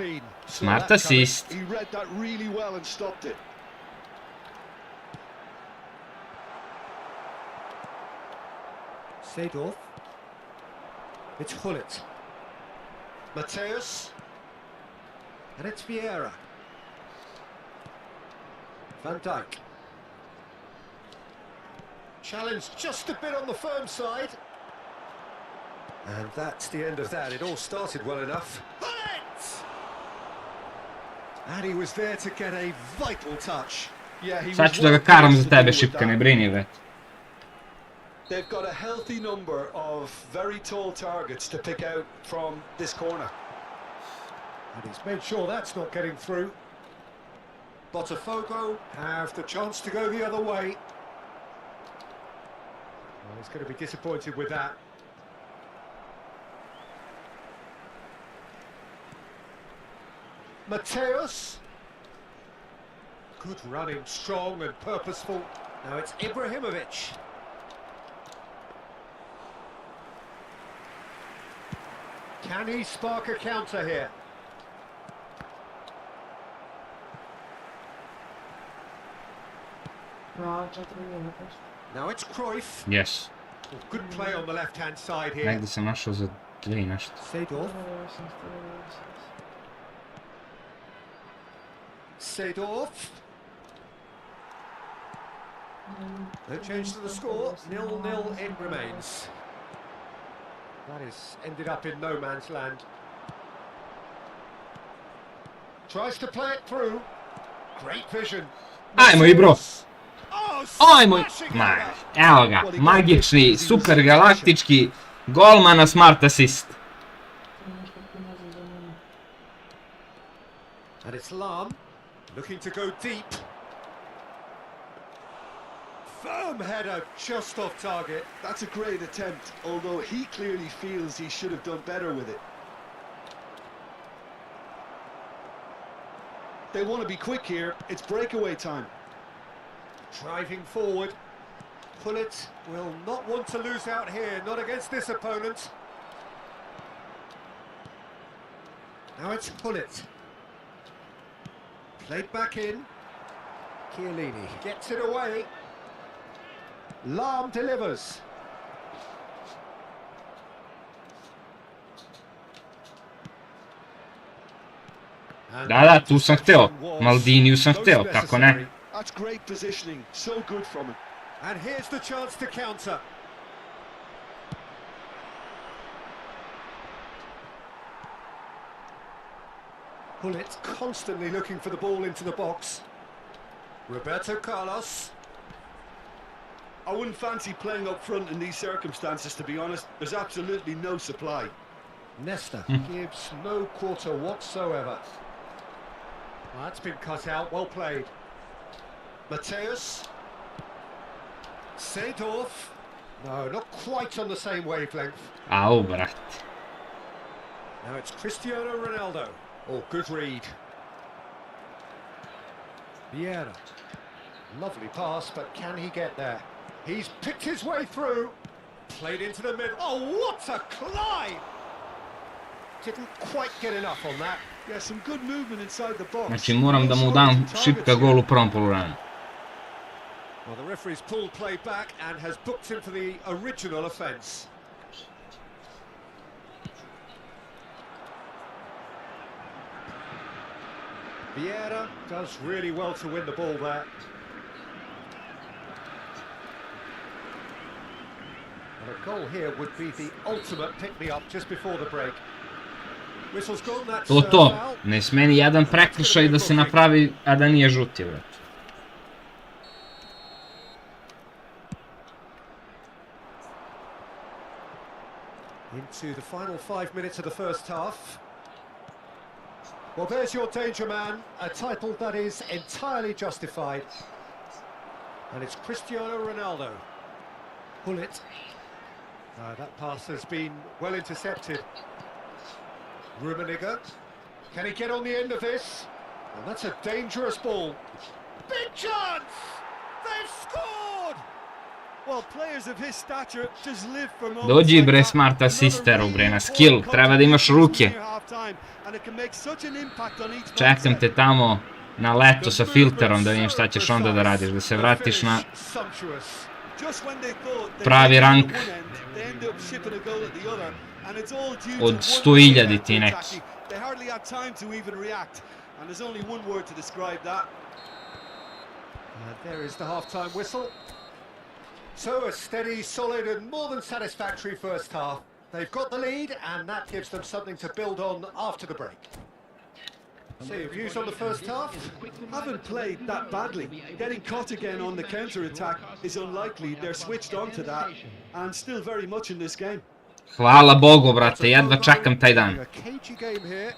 Smart assist. He read that really well and stopped it. Seedorf. It's Hullet. Mateus. And it's Vieira. Van Dijk. Challenge just a bit on the firm side. And that's the end of that. It all started well enough. Hullet! And he was there to get a vital touch. Yeah, he Sad ću da ga karam za tebe, Šipka, ne brini, vet. They've got a healthy number of very tall targets to pick out from this corner. And he's made sure that's not getting through. Botafogo have the chance to go the other way. Well, he's going to be disappointed with that. Mateus. Good running, strong and purposeful. Now it's Ibrahimovic. Can he spark a counter here? Now it's Cruyff. Yes. Well, good play on the left-hand side here. Negdje sam našao za 3 nešto. Seedorf. Seedorf. No change to the score. 0-0 it remains. That is ended up in no man's land. Tries to play it through. Great vision. Ajmo i bro. Oh, Ajmo i... Ma, evo ga, magični, super galaktički golman na smart assist. And it's Lam, looking to go deep. Firm header, just off target. That's a great attempt, although he clearly feels he should have done better with it. They want to be quick here. It's breakaway time. Driving forward. Hullet will not want to lose out here, not against this opponent. Now it's Hullet. Played back in. Chiellini gets it away. Lam delivers. Da, tu sam hteo. Maldiniju sam hteo, kako ne? That's great positioning, so good from him. And here's the chance to counter. Hullet constantly looking for the ball into the box. Roberto Carlos. I wouldn't fancy playing up front in these circumstances, to be honest. There's absolutely no supply. Nesta gives no quarter whatsoever. Well, that's been cut out, well played. Mateus. Seedorf. No, not quite on the same wavelength. Au, brat. Now it's Cristiano Ronaldo. Oh, good read. Vieira. Lovely pass, but can he get there? He's picked his way through. Played into the middle. Oh, what a climb! Didn't quite get enough on that. Yeah, some good movement inside the box. Znači moram da mu dam Šipka gol u prvom poluranu. Well, the referee's pulled play back and has booked him for the original offence. Vieira does really well to win the ball there. And a goal here would be the ultimate pick-me-up just before the break. Whistle's gone, that's To. foul. Ne sme ni jedan prekršaj da se napravi, a da nije žuti, vrat. Into the final 5 minutes of the first half. Well, there's your danger man, a title that is entirely justified. And it's Cristiano Ronaldo. Pull it. That pass has been well intercepted. Rummenigge. Can he get on the end of this? Well, that's a dangerous ball. Big chance! They've scored! Well, players of his stature just live for moments Dođi like bre that. smart Another assisteru really bre na skill, important treba da imaš ruke. near halftime, and it can make such an impact on each Čekam mindset. te tamo na leto sa filterom da vidim šta ćeš onda da radiš, da se vratiš na Just when they thought they pravi had rank it at one end, they end up shipping a goal at the other, and it's all due to od one 100.000 ti neki. attacking. They hardly had time to even react, and there's only one word to describe that. And there is the half-time whistle. So a steady, solid and more than satisfactory first half. They've got the lead and that gives them something to build on after the break. So your views on the first half? Haven't played that badly. Getting caught again on the counter-attack is unlikely. They're switched on to that and still very much in this game. Hvala Bogu, brate, jedva čekam taj dan. A cagey game here.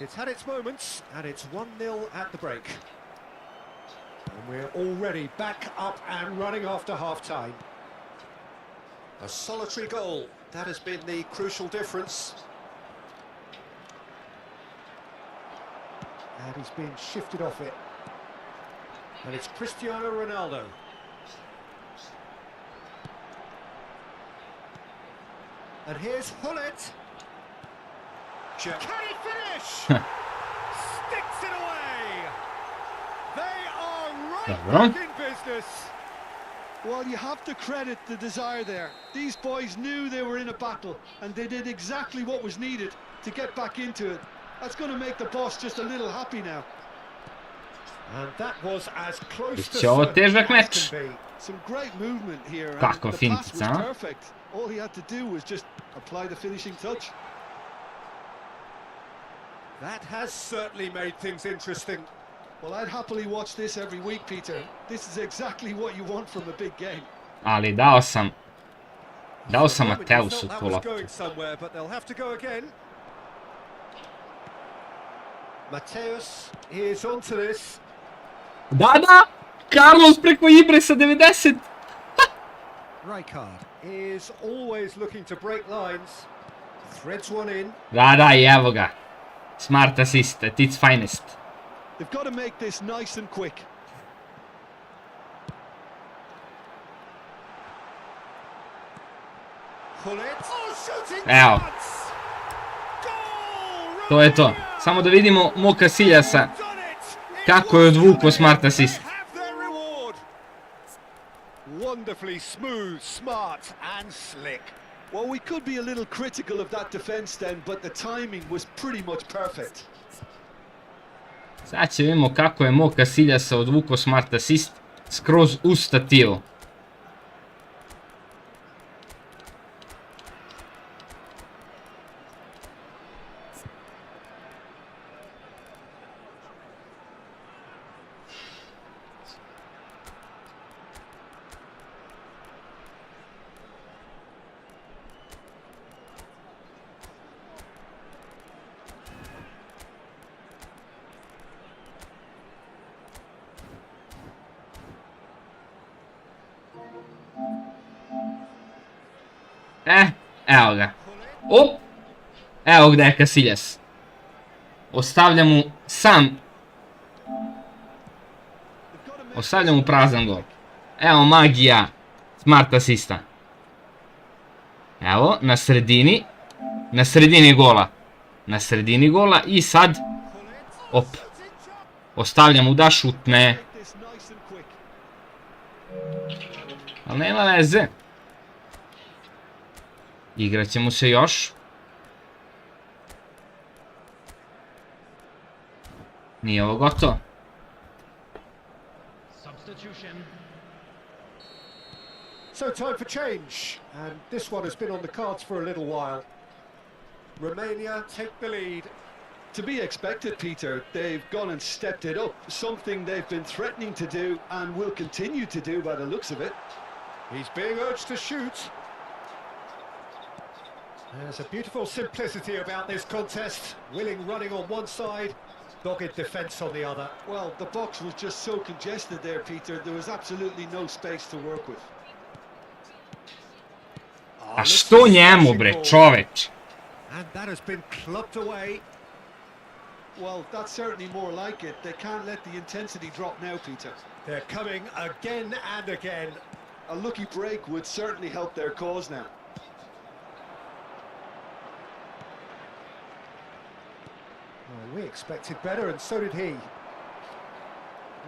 It's had its moments and it's 1-0 at the break. And we're already back up and running after half-time. A solitary goal, that has been the crucial difference. And he's being shifted off it. And it's Cristiano Ronaldo. And here's Hullet. Can he finish? Sticks it away. They are right back in business. Well, you have to credit the desire there. These boys knew they were in a battle, and they did exactly what was needed to get back into it. That's going to make the boss just a little happy now. And that was as close to Ovo težak certain as meč. can be. Some great movement here. And Kakva the pass was fintica, a? perfect. All he had to do was just apply the finishing touch. That has certainly made things interesting. Well, I'd happily watch this every week, Peter. This is exactly what you want from a big game. Ali dao sam Moment, you Mateusu felt that tu was loptu. going somewhere, but they'll have to go again. Mateus is onto this. Da! Carlos preko Ibre sa 90. Rijkaard is always looking to break lines. Threads one in. Da, i evo ga. Smart assist at its finest. They've got to make this nice and quick. Hullet. Oh, shooting Evo. chance. Goal, To je to. Romania. Samo da vidimo Moka Siljasa Done it. It kako je was odvukao done. smart assist. They have their reward. Wonderfully smooth, smart and slick. Well, we could be a little critical of that defence then, but the timing was pretty much perfect. Sad će vidimo kako je Moka Siljasa odvukao smart assist skroz u stativu. Evo ga. Op! Evo gdje je Casillas. Ostavlja mu sam. Ostavlja mu prazan gol. Evo magija smart asista. Evo, na sredini. Na sredini gola. Na sredini gola i sad. Op. Ostavlja mu da šutne. Make this nice and quick. Ali nema veze. Igrat će mu se još. Nije ovo gotovo. So time for change, and this one has been on the cards for a little while. Romania take the lead. To be expected, Peter. They've gone and stepped it up. Something they've been threatening to do and will continue to do by the looks of it. He's being urged to shoot. There's a beautiful simplicity about this contest. Willing running on one side, Dogged defence on the other. Well, the box was just so congested there, Peter. There was absolutely no space to work with. A što njemu, bre, čoveč? And that has been clubbed away. Well, that's certainly more like it. They can't let the intensity drop now, Peter. They're coming again and again. A lucky break would certainly help their cause now. Well, we expected better, and so did he.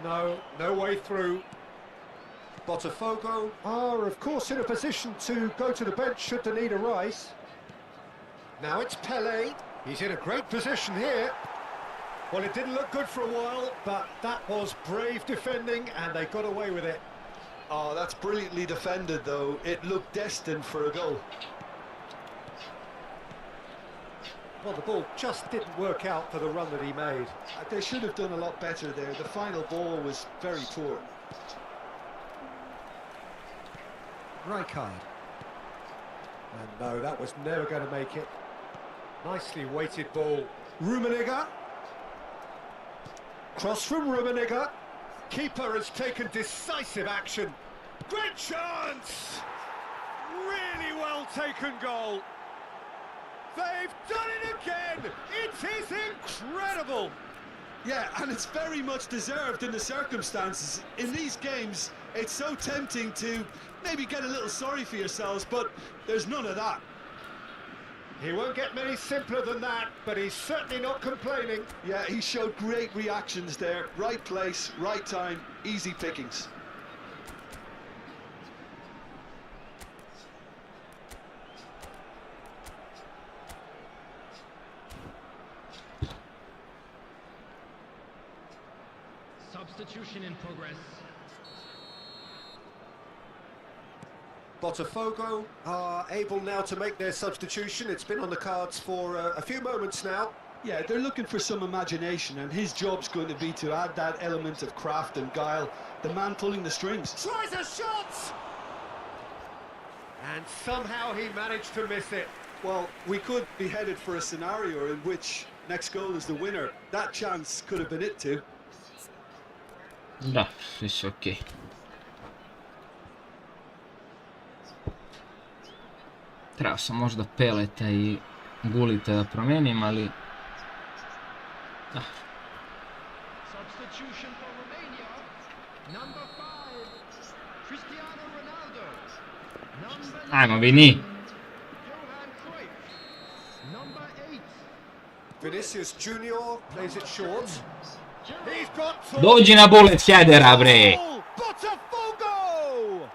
No way through. Botafogo are, of course, in a position to go to the bench should the need arise. Now it's Pele. He's in a great position here. Well, it didn't look good for a while, but that was brave defending, and they got away with it. Oh, that's brilliantly defended, though. It looked destined for a goal. Well, the ball just didn't work out for the run that he made. They should have done a lot better there. The final ball was very poor. Rijkaard. And no, that was never going to make it. Nicely weighted ball. Rummenigge. Cross from Rummenigge. Keeper has taken decisive action. Great chance! Really well taken goal. They've done it again! It is incredible! Yeah, and it's very much deserved in the circumstances. In these games, it's so tempting to maybe get a little sorry for yourselves, but there's none of that. He won't get many simpler than that, but he's certainly not complaining. Yeah, he showed great reactions there. Right place, right time, easy pickings. Substitution in progress. Botafogo are able now to make their substitution. It's been on the cards for a few moments now. Yeah, they're looking for some imagination, and his job's going to be to add that element of craft and guile. The man pulling the strings. Tries a shot! And somehow he managed to miss it. Well, we could be headed for a scenario in which next goal is the winner. That chance could have been it too. Da, svi su okej. Trebao sam možda Peleta i Gulita da promijenim, ali... Da. Substitution for Romania. Number 5, Cristiano Ronaldo. Number 9, Ajmo, Vini. Johan Cruyff. Number 8. Vinicius Junior plays it short. He's got to... Dođi na bullet headera, bre! Botafogo!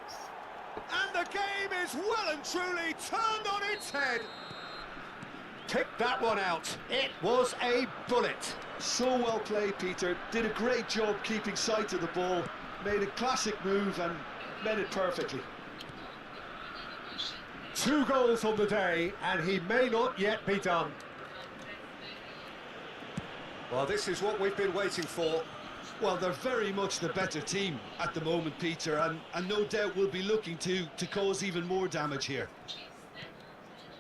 And the game is well and truly turned on its head. Kicked that one out. It was a bullet. So well played, Peter. Did a great job keeping sight of the ball. Made a classic move and made it perfectly. 2 goals on the day, and he may not yet be done. Well, this is what we've been waiting for. Well, they're very much the better team at the moment, Peter, and no doubt will be looking to cause even more damage here.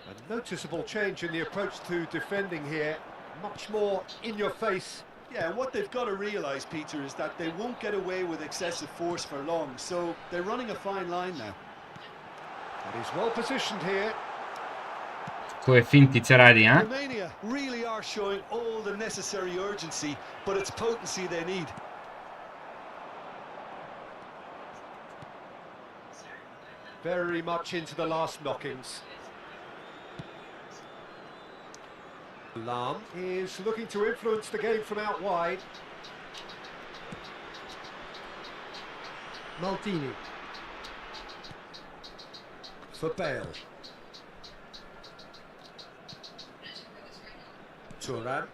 A noticeable change in the approach to defending here. Much more in your face. Yeah, and what they've got to realise, Peter, is that they won't get away with excessive force for long, so they're running a fine line now. And he's well positioned here. Koje fintice radi, a? Romania really are showing all the necessary urgency, but it's potency they need. Very much into the last knockings. Lam is looking to influence the game from out wide. Maldini. For Bale. Turan.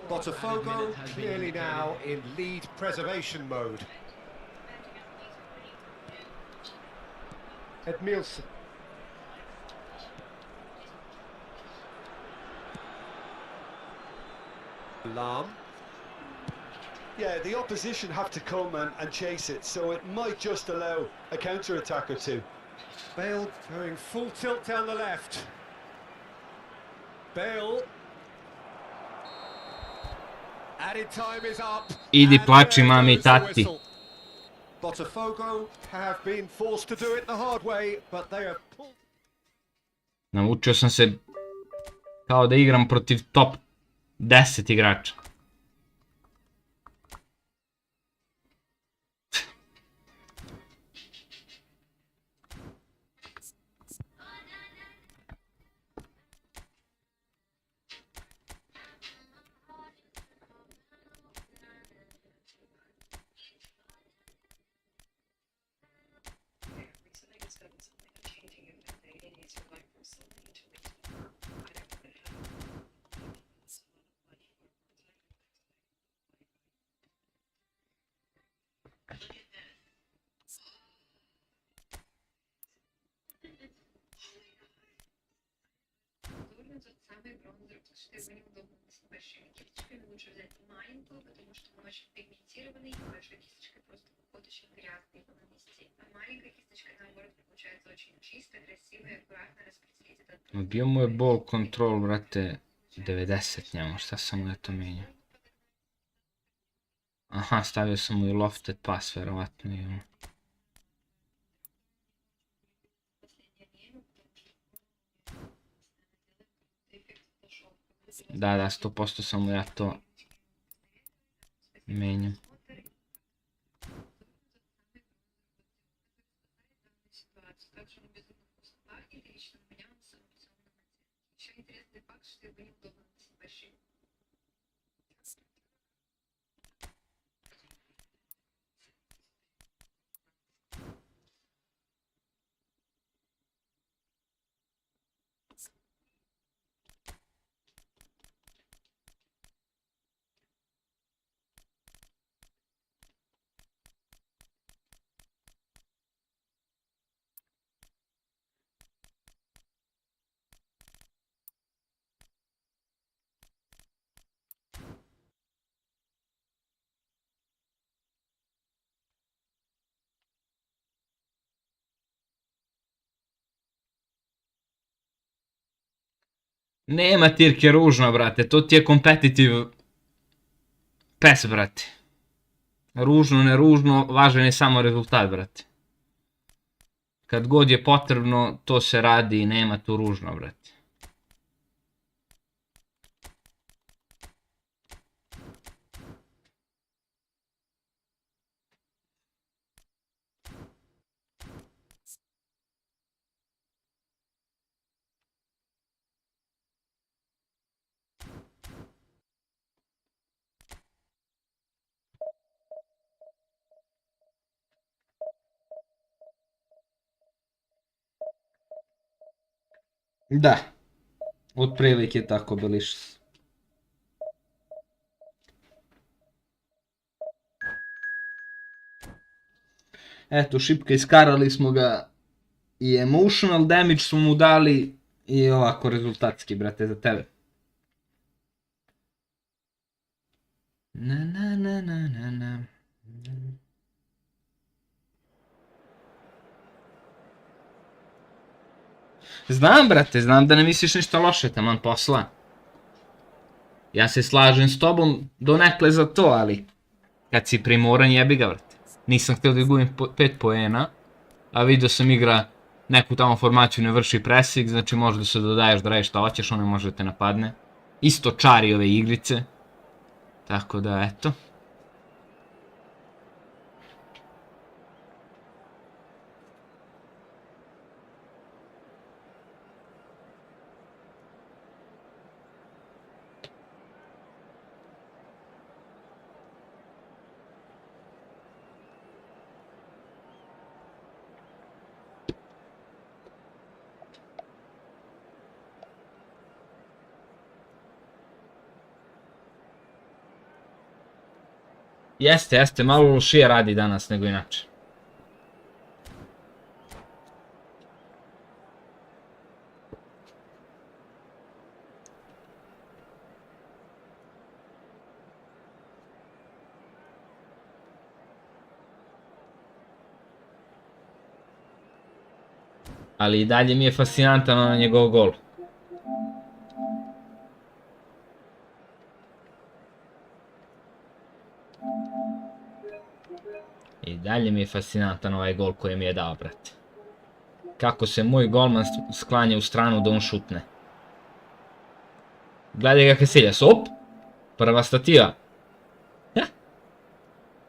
Botafogo clearly now in lead preservation mode. Edmilson. Lam. Yeah, the opposition have to come and chase it, so it might just allow a counter-attack or two. Bale going full tilt down the left. Bale. Added time is up. Idi And plači there mami i goes the tati. whistle. Botafogo have been forced to do it the hard way, but they have pulled. Naučio sam se kao da igram protiv top 10 igrača. Bio mu je ball control, brate, 90 njemu, šta sam mu ja to menjao? Aha, stavio sam mu i lofted pass, verovatno i ono. Da, 100% sam mu ja to menjao. Nema tirke ružno, brate, to ti je competitive PES, brate. Ružno, ne ružno, važan je samo rezultat, brate. Kad god je potrebno, to se radi i nema tu ružno, brate. Da, otprilike tako Belišis. Eto, šipka, iskarali smo ga i emotional damage smo mu dali i ovako rezultatski, brate, za tebe. Na. Znam, brate, znam da ne misliš ništa loše, taman posla. Ja se slažem s tobom donekle za to, ali kad si primoran, jebi ga, brate. Nisam htio da gubim 5 poena, a vidio sam igra neku tamo formaciju, ne vrši pressing, znači možeš da se dodaješ da radiš šta hoćeš, on ne može da te napadne. Isto čari ove igrice. Tako da, eto. Jeste, malo lošije radi danas nego inače. Ali i dalje mi je fascinantan na njegov gol. Dalje mi je fascinantan ovaj gol koji mi je dao, brate. Kako se moj golman sklanja u stranu da on šutne. Gledaj ga Casillas, op! Prva stativa.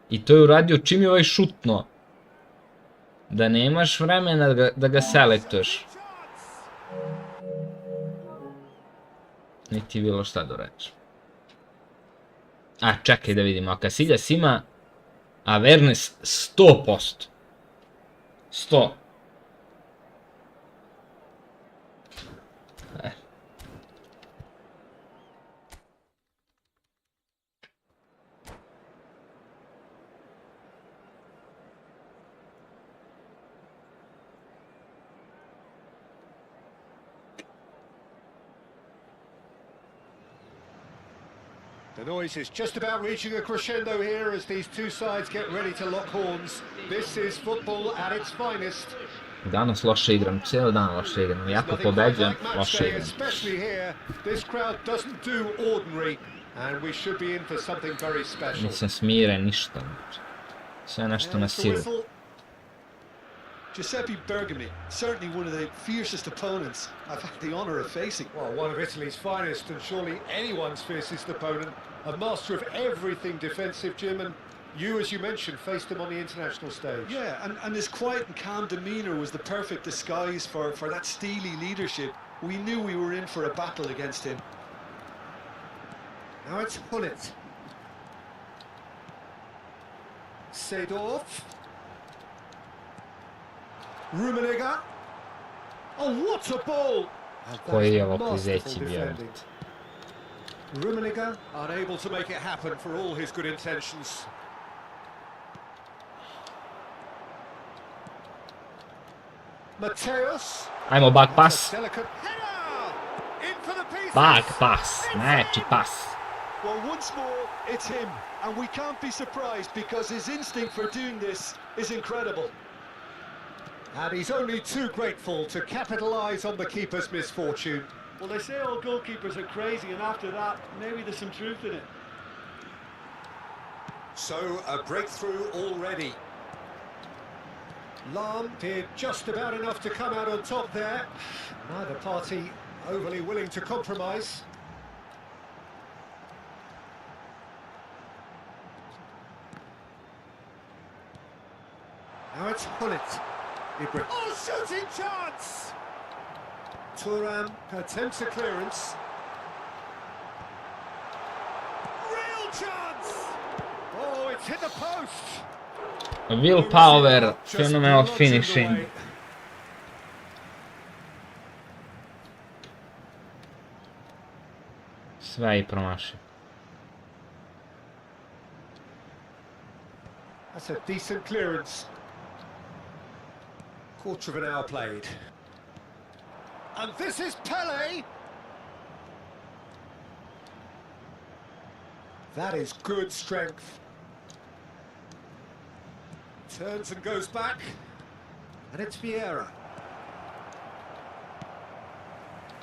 I to je uradio čim je ovaj šutno. Da nemaš vremena da ga selektuješ. Niti bilo šta da reći. A, čekaj da vidimo. A Casillas ima awareness 100%. 100. The noise is just about reaching a crescendo here as these two sides get ready to lock horns. This is football at its finest. Danas loše igram, cijelo dan loše igram. Jako pobeđujem, loše igram. Especially here, this crowd doesn't do ordinary, and we should be in for something very special. Nisam smiren, ništa. Sve nešto na silu. Giuseppe Bergami, certainly one of the fiercest opponents I've had the honour of facing. Well, one of Italy's finest, and surely anyone's fiercest opponent. A master of everything defensive, Jim, and you, as you mentioned, faced him on the international stage. Yeah, and his quiet and calm demeanour was the perfect disguise for that steely leadership. We knew we were in for a battle against him. Now it's Hullet. Seedorf. Rummenigge. Oh, what a ball! Koji je ovo klizeći bio? Rummenigge unable to make it happen for all his good intentions. Mateus. Ajmo back pass. Delicate header. In for the pieces. Back pass, znači pass. Well, once more, it's him, and we can't be surprised because his instinct for doing this is incredible. And he's only too grateful to capitalise on the keeper's misfortune. Well, they say all goalkeepers are crazy, and after that, maybe there's some truth in it. So, a breakthrough already. Lahm did just about enough to come out on top there. Neither party overly willing to compromise. Now it's Hullet. Oh, shooting chance! Thuram attempts a clearance. Real chance! Oh, it's hit the post! Willpower, phenomenal finishing. Sve i promašio. That's a decent clearance. Quarter of an hour played. And this is Pele! That is good strength. Turns and goes back. And it's Vieira.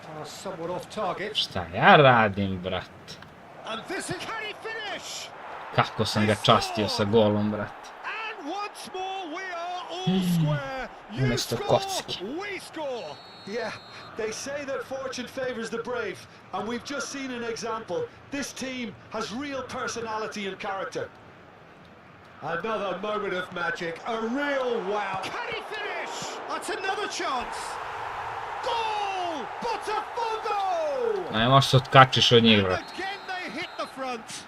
Pass somewhat off target. Šta ja radim, brat? And this is, can he finish? Kako sam ga častio sa golom, brat. And once more we are all square. You Umjesto score, kocki. we score. Yeah, they say that fortune favours the brave, and we've just seen an example. This team has real personality and character. Another moment of magic, a real wow. Can he finish? That's another chance. Goal! Botafogo! Ne možeš se otkačiš od njih, And brat. again they hit the front.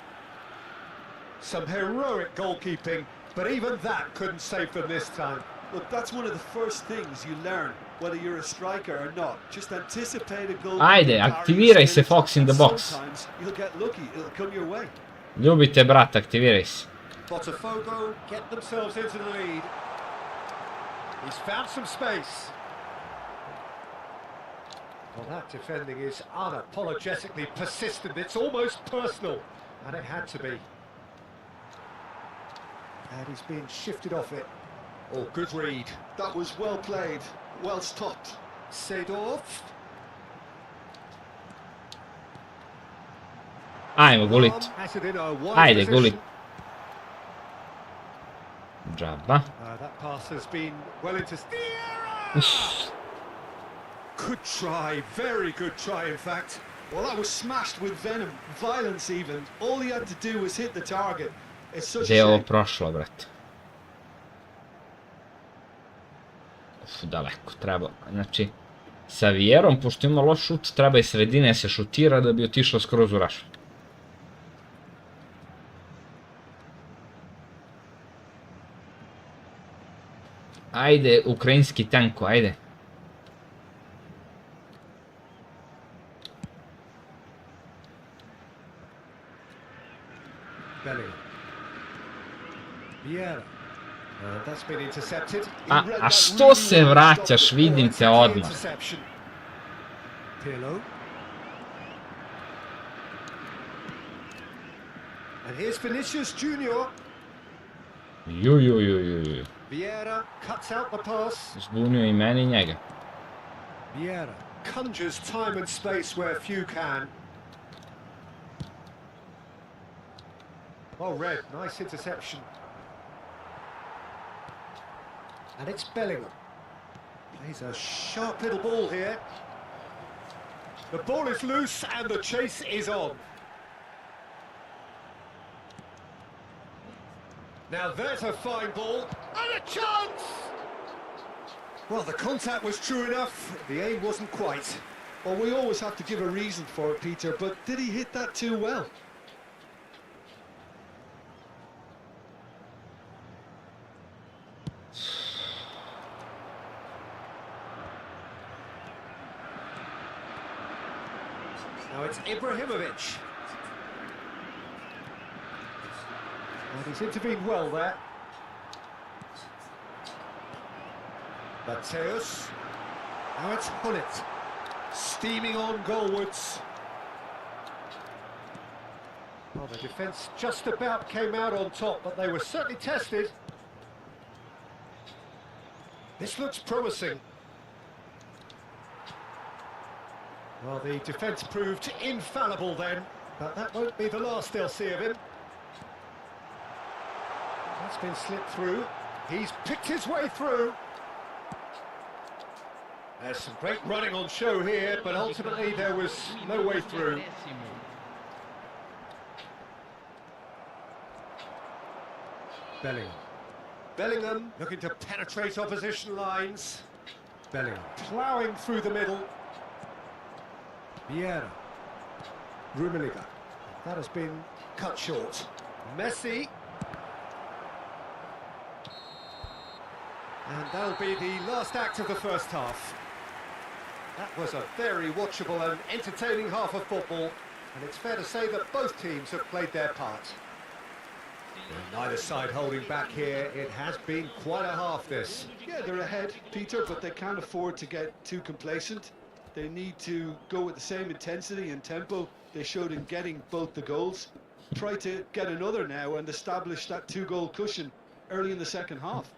Some heroic goalkeeping, but even that couldn't save them this time. Look, that's one of the first things you learn, whether you're a striker or not. Just anticipate a goal. Ajde, aktiviraj se, Fox in the box. Sometimes you'll get lucky, it'll come your way. Ljubite, brat, aktiviraj se. Botafogo get themselves into the lead. He's found some space. Well, that defending is unapologetically persistent. It's almost personal, and it had to be. And he's being shifted off it. Oh, good read. That was well played, well stopped. Seedorf. Ajmo, gulit. Has it in a wide Ajde, position. gulit. Džaba. That pass has been well into... Good try, very good try in fact. Well, that was smashed with venom, violence even. All he had to do was hit the target. It's such a Gdje je ovo shame. prošlo, brate? Daleko, treba, znači, sa Vierom, pošto ima loš šut, treba i sredine se šutira da bi otišao skroz u raš. Ajde, ukrajinski tanko, ajde. Pele. Vieira. That's been intercepted. A što se vraćaš, vidim te odmah. Pirlo. And here's Vinicius Junior. Ju. Vieira cuts out the pass. Zbunio i meni i njega. Vieira conjures time and space where few can. Oh, Red, nice interception. And it's Bellingham. Plays a sharp little ball here. The ball is loose and the chase is on. Now there's a fine ball and a chance! Well, the contact was true enough. The aim wasn't quite. Well, we always have to give a reason for it, Peter, but did he hit that too well? Now it's Ibrahimovic. And he's intervened well there. Mateus. Now it's Hullet. Steaming on goalwards. Well, the defence just about came out on top, but they were certainly tested. This looks promising. Well, the defence proved infallible then, but that won't be the last they'll see of him. That's been slipped through. He's picked his way through. There's some great running on show here, but ultimately there was no way through. Bellingham looking to penetrate opposition lines. Bellingham ploughing through the middle. Vieira. Rummenigge. That has been cut short. Messi. And that'll be the last act of the first half. That was a very watchable and entertaining half of football, and it's fair to say that both teams have played their part. Neither side holding back here. It has been quite a half, this. Yeah, they're ahead, Peter, but they can't afford to get too complacent. They need to go with the same intensity and tempo they showed in getting both the goals. Try to get another now and establish that two-goal cushion early in the second half.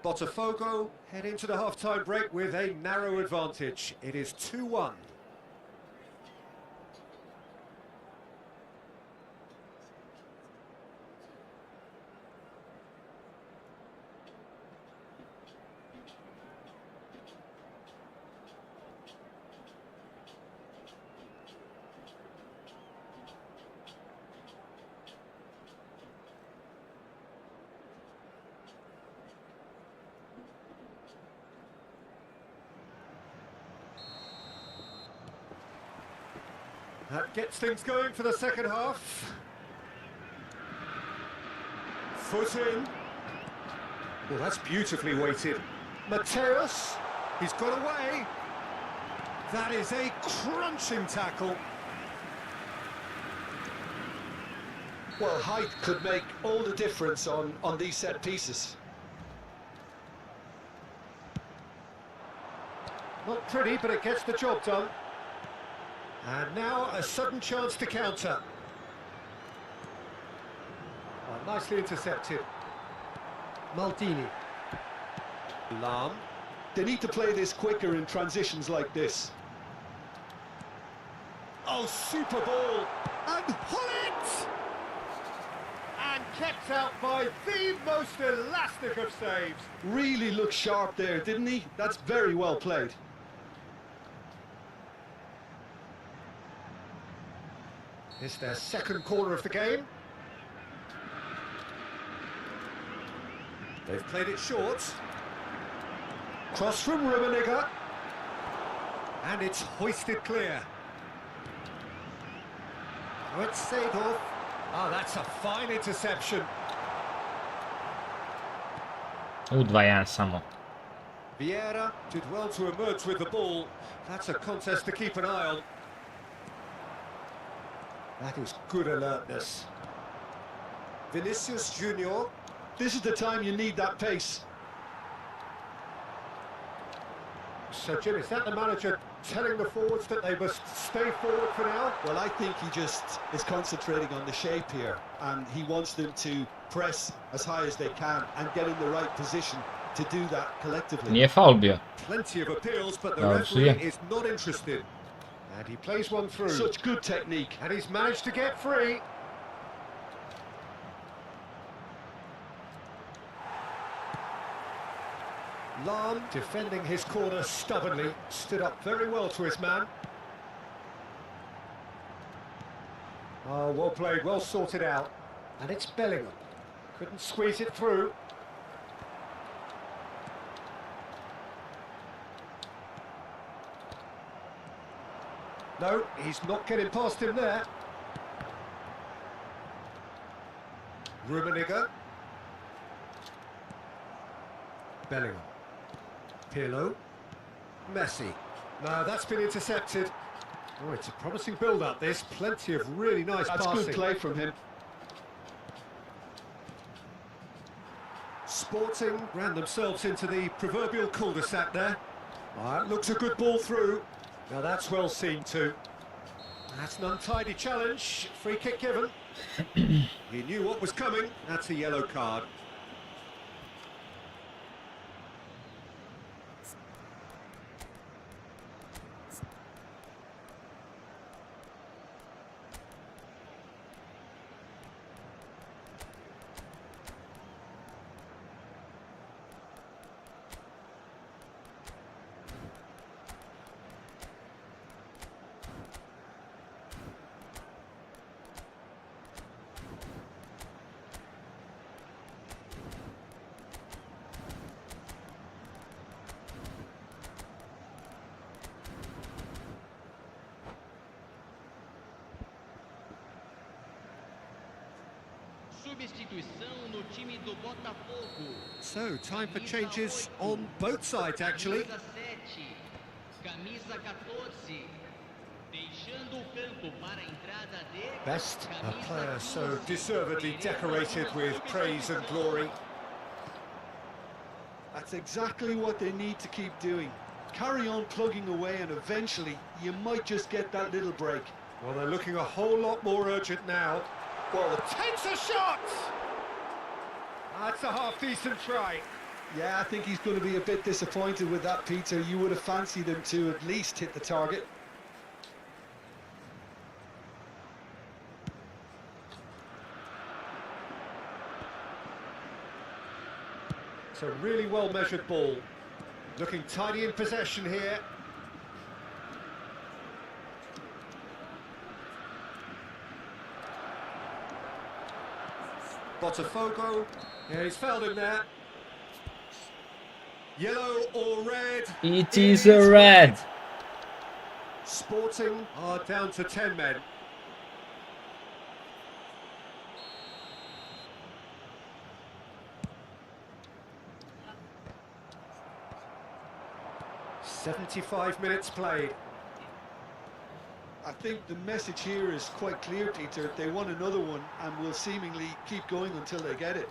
Botafogo head into the half-time break with a narrow advantage. It is 2-1. That gets things going for the second half. Foot in. Well, that's beautifully weighted. Mateus, he's got away. That is a crunching tackle. Well, height could make all the difference on these set pieces. Not pretty, but it gets the job done. And now a sudden chance to counter. Oh, nicely intercepted. Maldini. Lam. They need to play this quicker in transitions like this. Oh, super ball. And Hullet! And kept out by the most elastic of saves. Really looked sharp there, didn't he? That's very well played. It's their second corner of the game. They've played it short. Cross from Rummenigge. And it's hoisted clear. Oh, it's Seedorf. Oh, that's a fine interception. 2-1 samo. Vieira did well to emerge with the ball. That's a contest to keep an eye on. That is good alertness. Vinicius Junior. This is the time you need that pace. So, Jim, is that the manager telling the forwards that they must stay forward for now? Well, I think he just is concentrating on the shape here, and he wants them to press as high as they can and get in the right position to do that collectively. Nije faul bio. Plenty of appeals, but the Oh, referee see. is not interested. And he plays one through. Such good technique. And he's managed to get free. Lan, defending his corner stubbornly, stood up very well to his man. Oh, well played, well sorted out. And it's Bellingham. Couldn't squeeze it through. No, he's not getting past him there. Rummenigge. Bellingham. Pirlo. Messi. No, that's been intercepted. Oh, it's a promising build-up, this. Plenty of really nice That's passing. good play from him. Sporting ran themselves into the proverbial cul-de-sac there. That looks a good ball through. Now that's well seen too. That's an untidy challenge. Free kick given. He knew what was coming. That's a yellow card. Substituição no time do Botafogo. So, time for changes on both sides actually. Camisa 7, camisa 14. Deixando o campo para a entrada de Best, a camisa player so 15. deservedly decorated with praise and glory. That's exactly what they need to keep doing. Carry on plugging away and eventually you might just get that little break. Well, they're looking a whole lot more urgent now. Well, takes a shot! That's a half-decent try. Yeah, I think he's going to be a bit disappointed with that, Peter. You would have fancied him to at least hit the target. It's a really well-measured ball. Looking tidy in possession here. Botafogo. Yeah, he's fouled him there. Yellow or red? It is a red. Sporting are down to 10 men. "75 minutes played." I think the message here is quite clear, Peter. They want another one and will seemingly keep going until they get it.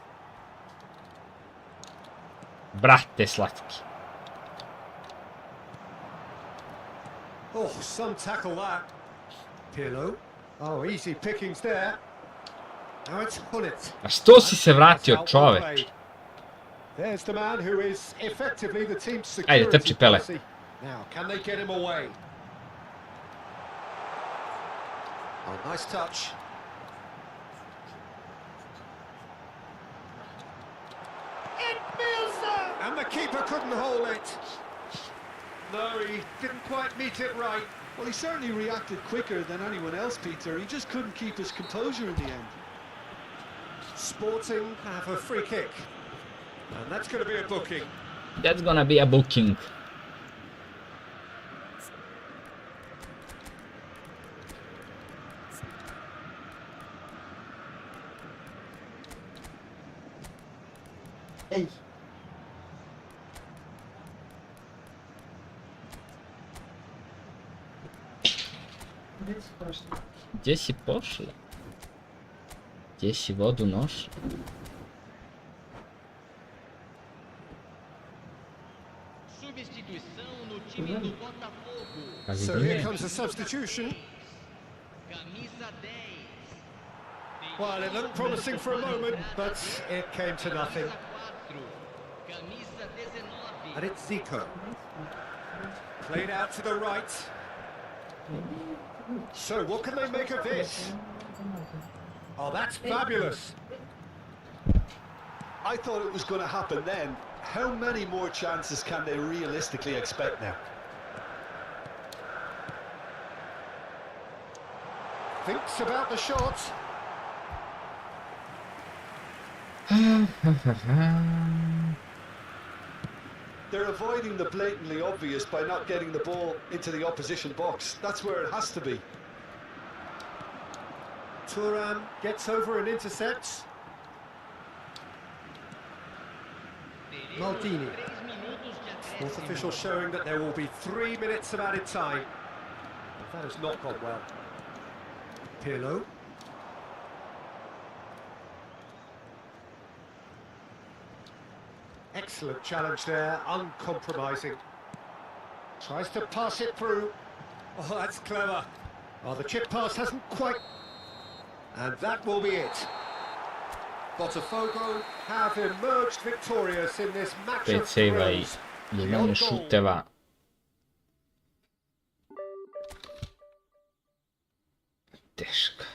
Brate slatki. Oh, some tackle that. Pirlo. Oh, easy pickings there. Now it's Hullet. A što si se vratio, čovek? There's the man who is effectively the team's Ajde, security trči, Pele. policy. Now, can they get him away? Oh, nice touch. And the keeper couldn't hold it. No, he didn't quite meet it right. Well, he certainly reacted quicker than anyone else, Peter. He just couldn't keep his composure in the end. Sporting have a free kick. And that's going to be a booking. That's gonna be a booking. Ej. Gdzie ci poszli? Gdzie si poszli? Gdzie si wodu nosz? Substituição no time do Botafogo. A So here widzimy? comes a substitution. Camisa 10. Well, it looked promising for a moment, but it came to nothing. Camisa 19. And it's Zico. Played out to the right. So what can they make of this? Oh, that's fabulous. I thought it was going to happen then. How many more chances can they realistically expect now? Thinks about the shot. They're avoiding the blatantly obvious by not getting the ball into the opposition box. That's where it has to be. Thuram gets over and intercepts. Maldini. Fourth official showing that there will be 3 minutes of added time. But that has not gone well. Pirlo. Excellent challenge there, uncompromising. Tries to pass it through. Oh, that's clever. Oh, the chip pass hasn't quite... And that will be it. Botafogo have emerged victorious in this match of Peceva i thrills. Ljubljana šuteva. Teško.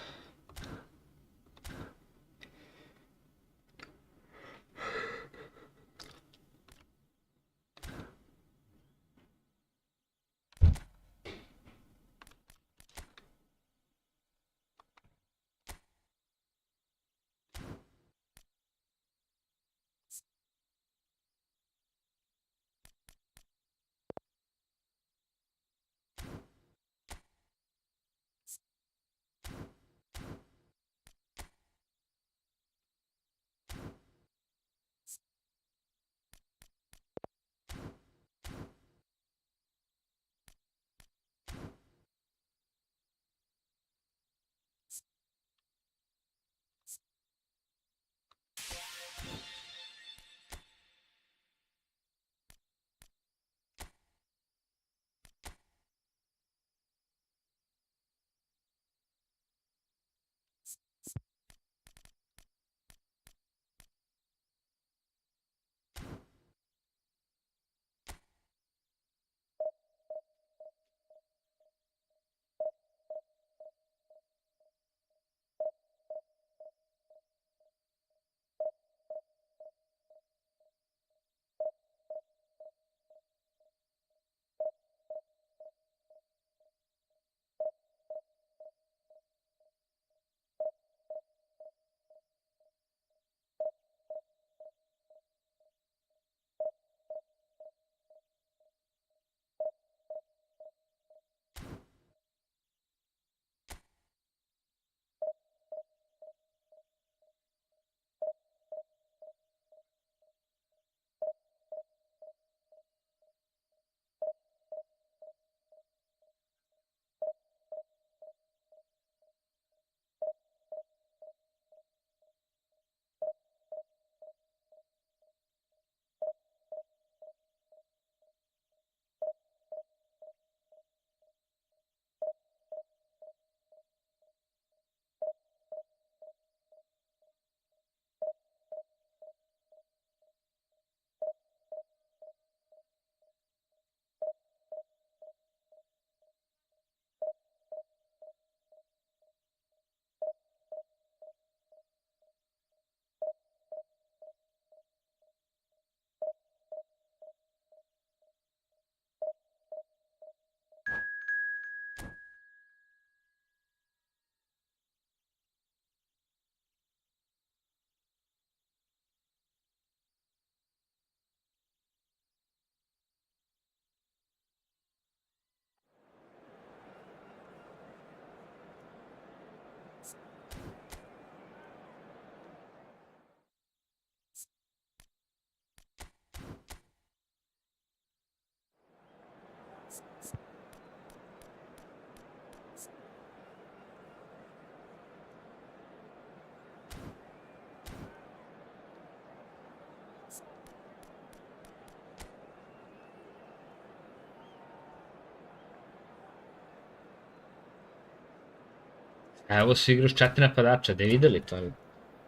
Evo su igru s 4 napadača, da je videli to?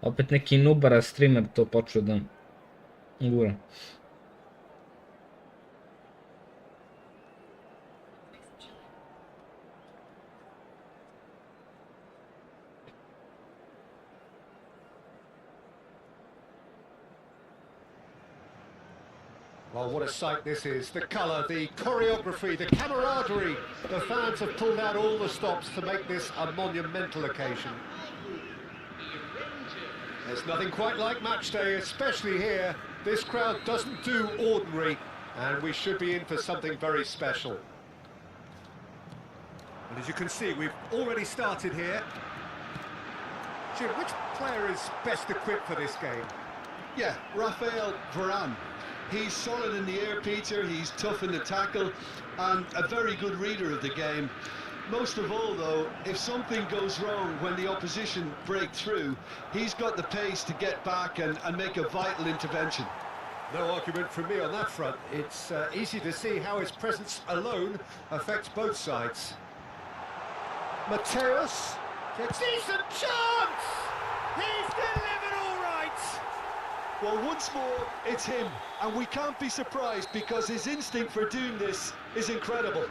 Opet neki nubara streamer to počeo da gura. Well, what a sight this is. The colour, the choreography, the camaraderie. The fans have pulled out all the stops to make this a monumental occasion. There's nothing quite like match day, especially here. This crowd doesn't do ordinary, and we should be in for something very special. And as you can see, we've already started here. Jim, which player is best equipped for this game? Yeah, Rafael Varane. He's solid in the air, Peter, he's tough in the tackle, and a very good reader of the game. Most of all, though, if something goes wrong when the opposition break through, he's got the pace to get back and make a vital intervention. No argument from me on that front. It's easy to see how his presence alone affects both sides. Mateus, a decent chance! He's delivered all right! Well, once more, it's him, and we can't be surprised because his instinct for doing this is incredible.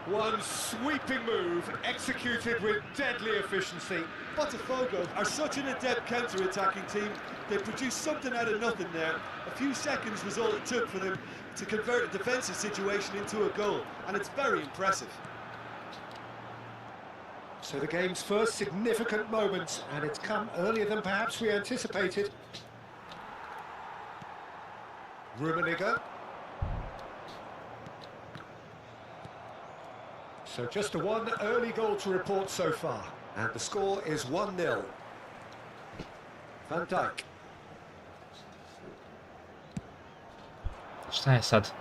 One sweeping move, executed with deadly efficiency. Botafogo are such an adept counter-attacking team. They produced something out of nothing there. A few seconds was all it took for them to convert a defensive situation into a goal, and it's very impressive. So the game's first significant moment, and it's come earlier than perhaps we anticipated. Rummenigge. So just one early goal to report so far, and the score is 1-0. Van Dijk. Šta je sad?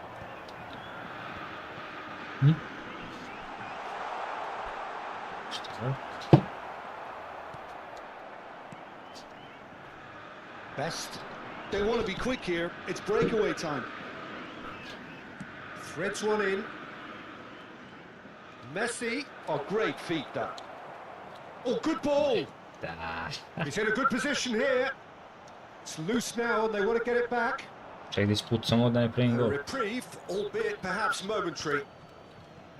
Šta? Best. They want to be quick here, it's breakaway time. Threads one in. Messi. Oh, great feet, that. Oh, good ball! He's in a good position here. It's loose now and they want to get it back. Ček da ispucamo da ne primim A gol. reprieve, albeit perhaps momentary.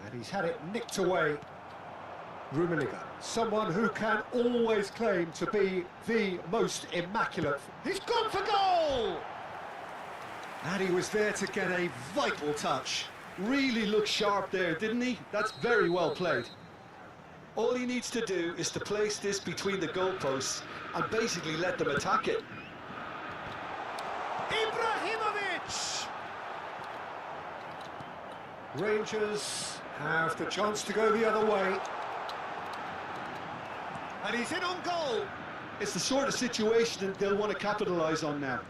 And he's had it nicked away. Rummenigge, someone who can always claim to be the most immaculate. He's gone for goal! And he was there to get a vital touch. Really looked sharp there, didn't he? That's very well played. All he needs to do is to place this between the goalposts and basically let them attack it. Ibrahimovic! Rangers have the chance to go the other way. And he's in on goal. It's the sort of situation that they'll want to capitalise on now.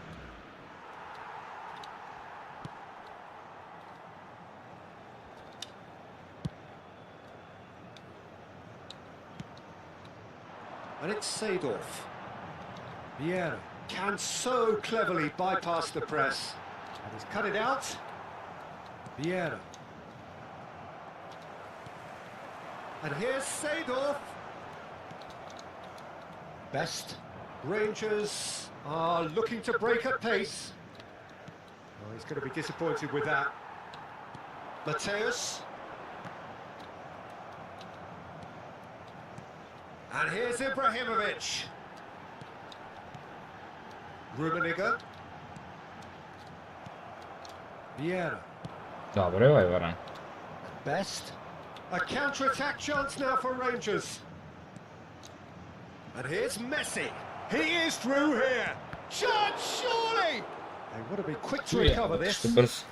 And it's Seedorf. Vieira can so cleverly bypass the press. And he's cut it out. Vieira. And here's Seedorf. Best. Rangers are looking to break at pace. Oh, he's going to be disappointed with that. Mateus. And here's Ibrahimovic. Rummenigge. Vieira. Dobro je ovaj Varan. Best. A counter-attack chance now for Rangers. And here's Messi. He is through here. Chance, surely! They want to be quick to recover this. Brzo.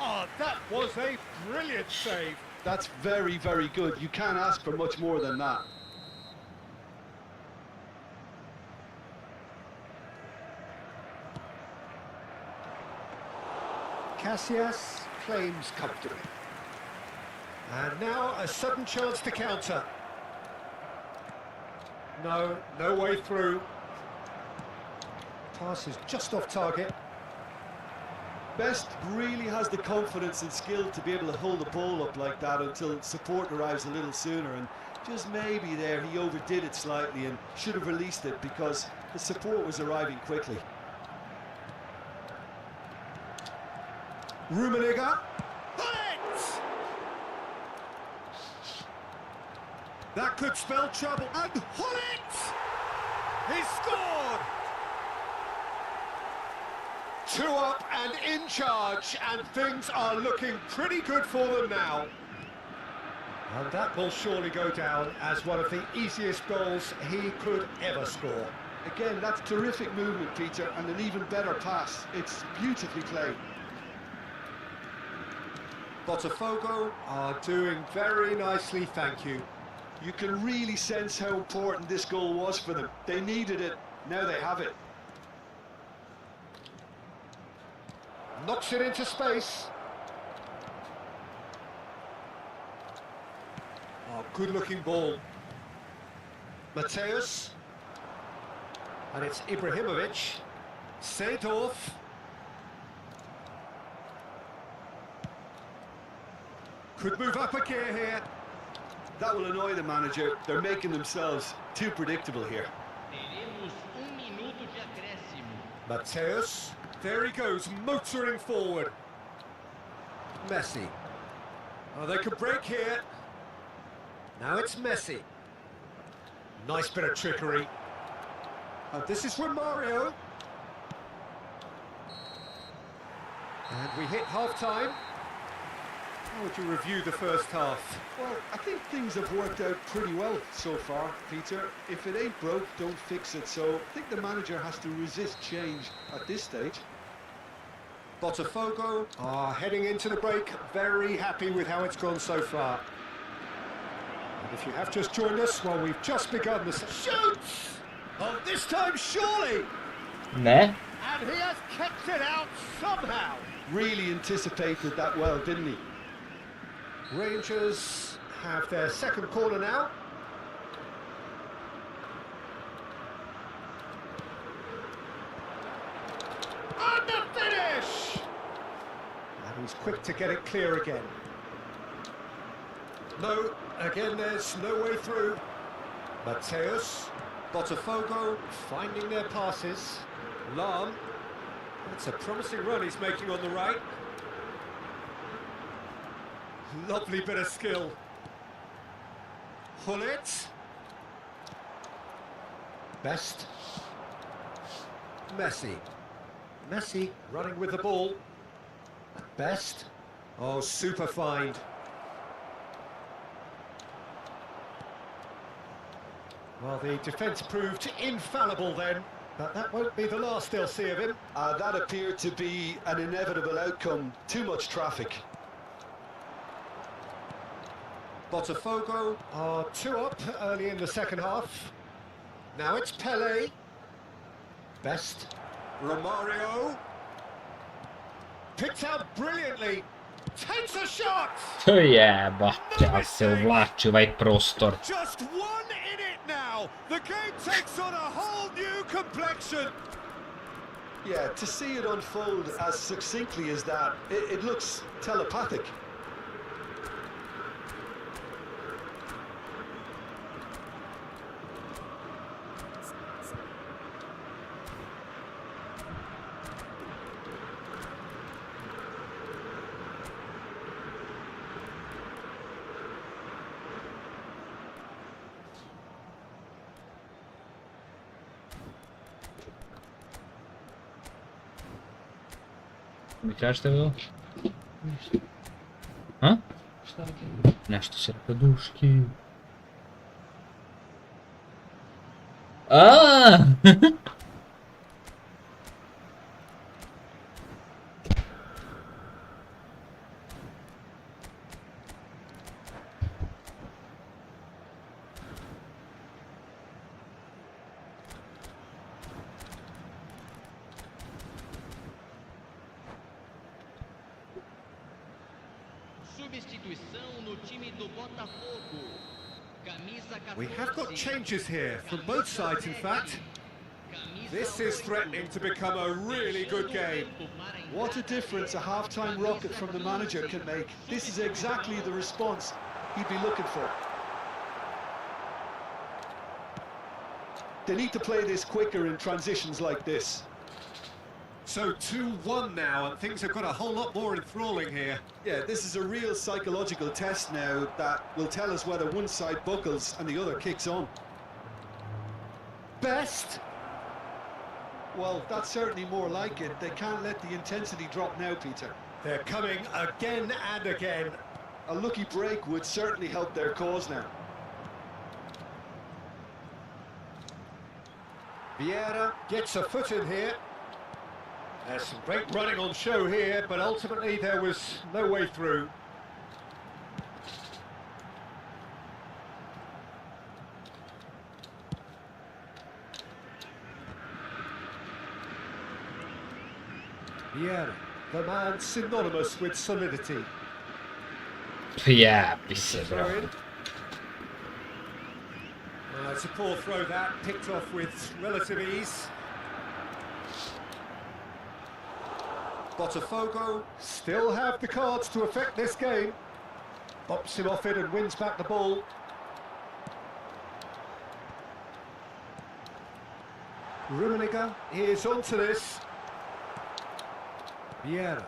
Oh, that was a brilliant save. That's very, very good. You can't ask for much more than that. Casillas claims comfortably. And now a sudden chance to counter. No, no way through. Pass is just off target. Best really has the confidence and skill to be able to hold the ball up like that until support arrives a little sooner, and just maybe there he overdid it slightly and should have released it because the support was arriving quickly. Rummenigge. That could spell trouble. And Hullet! He's scored! 2 up and in charge, and things are looking pretty good for them now. And that will surely go down as one of the easiest goals he could ever score. Again, that's terrific movement, Peter, and an even better pass. It's beautifully played. Botafogo are doing very nicely, thank you. You can really sense how important this goal was for them. They needed it, now they have it. Knocks it into space. Oh, good-looking ball. Mateus. And it's Ibrahimovic. Seedorf. Could move up a gear here. That will annoy the manager. They're making themselves too predictable here. Teremos minuto de acréscimo. Mateus. There he goes, motoring forward. Messi. Oh, they could break here. Now it's Messi. Nice bit of trickery. This is Romario. And we hit half-time. How would you review the first half? Well, I think things have worked out pretty well so far, Peter. If it ain't broke, don't fix it. So I think the manager has to resist change at this stage. Botafogo are heading into the break, very happy with how it's gone so far. And if you have just joined us, well, we've just begun the... Shoots! Oh, this time surely! Ne? And he has kept it out somehow! Really anticipated that well, didn't he? Rangers have their second corner now. And the finish! And he's quick to get it clear again. No, again there's no way through. Mateus, Botafogo finding their passes. Lam, that's a promising run he's making on the right. Lovely bit of skill. Hullet. Best. Messi. Messi running with the ball. Best. Oh, super find. Well, the defence proved infallible then, but that won't be the last they'll see of him. That appeared to be an inevitable outcome. Too much traffic. Botafogo are 2 up early in the second half. Now it's Pele. Best. Romario. Picked out brilliantly. Takes a shot! To jebate, ali se uvlači ovaj prostor. Just one in it now. The game takes on a whole new complexion. Yeah, to see it unfold as succinctly as that, it looks telepathic. Mi kažete bilo? A? Nešto se produški. Aaaa! Substituição no time do Botafogo. Camisa 14. We have got changes here from both sides, in fact. This is threatening to become a really good game. What a difference a half-time rocket from the manager can make. This is exactly the response he'd be looking for. They need to play this quicker in transitions like this. So 2-1 now, and things have got a whole lot more enthralling here. Yeah, this is a real psychological test now that will tell us whether one side buckles and the other kicks on. Best. Well, that's certainly more like it. They can't let the intensity drop now, Peter. They're coming again and again. A lucky break would certainly help their cause now. Vieira gets a foot in here. There's some great running on show here, but ultimately there was no way through. Vieira, the man synonymous with solidity. Ja, pisse, bro. It's a poor throw that, picked off with relative ease. Botafogo still have the cards to affect this game. Bops him off it and wins back the ball. Rummenigge is onto this. Vieira.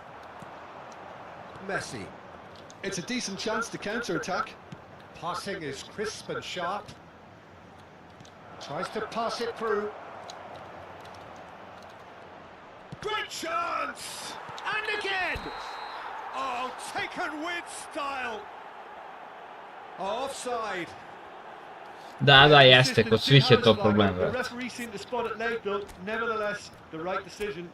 Messi. It's a decent chance to counter-attack. Passing is crisp and sharp. Tries to pass it through. Great chance! And again! Oh, taken with style! Offside. Da, jeste, kod svih je to problem, The brate. referee seemed to spot it late though. Nevertheless, the right decision.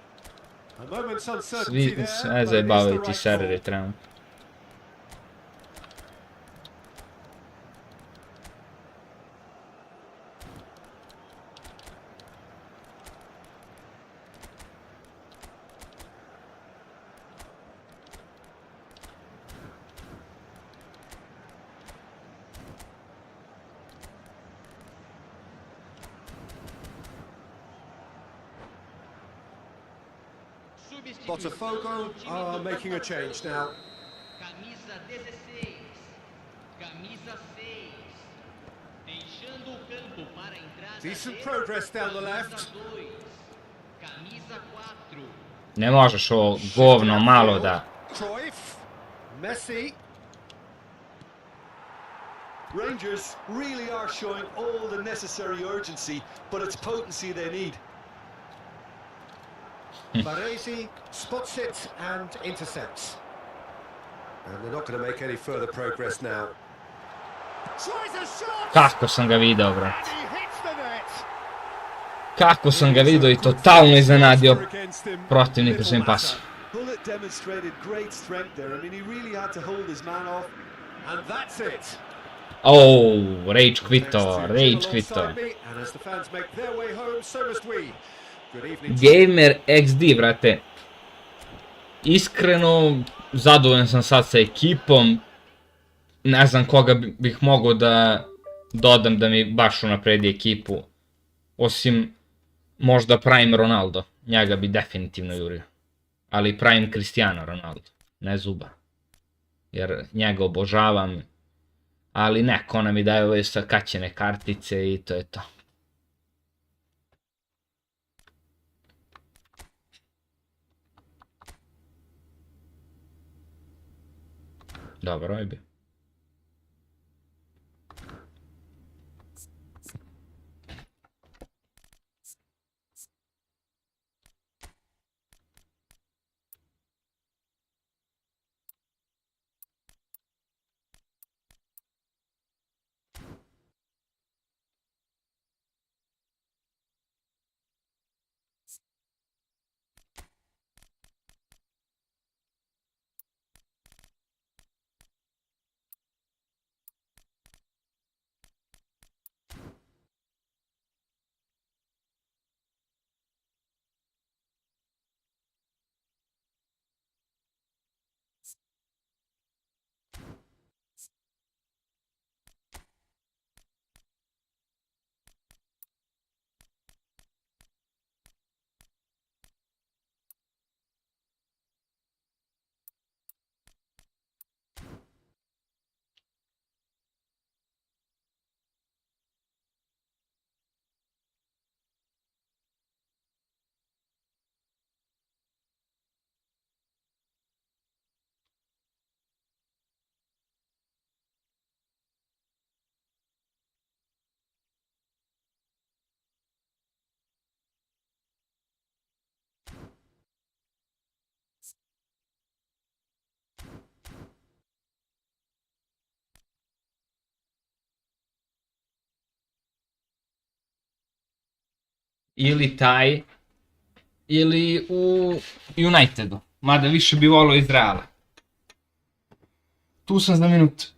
A moment's uncertainty Svi there, sve but it is the zajebavaju ti right serveri call. trenutno. Botafogo are making a change now. Camisa 16. Camisa 6. Deixando o campo para a entrada. Decent progress down the left. Camisa 4. Ne možeš ovo govno malo da... Cruyff. Messi. Rangers really are showing all the necessary urgency, but it's potency they need. Baresi spots it and intercepts. And they're not going to make any further progress now. Tries a shot! Kako sam ga video, brate. And he hits the net! Kako sam ga video I totalno iznenadio protivnika svojim pasom. Bullet demonstrated great strength there. I mean, he really had to hold his man off. And that's it. Oh, rage Thanks quito, to rage Jim quito. alongside me, and as the fans make their way home, so must we. Good evening. Gamer XD, brate. Iskreno, zadovoljan sam sad sa ekipom. Ne znam koga bih mogao da dodam da mi baš unapredi ekipu. Osim možda Prime Ronaldo. Njega bi definitivno jurio. Ali Prime Cristiano Ronaldo. Ne Zuba. Jer njega obožavam. Ali ne, Kona mi daje ove kaćene kartice I to je to. Dobro je bio. ili taj, ili u Unitedu. Mada više bi volio iz Reala. Tu sam za minut.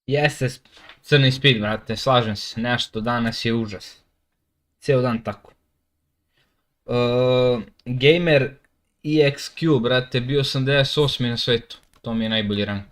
Jeste crni speed, brate, slažem se, nešto danas je užas. Cijel dan tako. Gamer EXQ, brate, bio sam 98. na svetu. To mi je najbolji rank.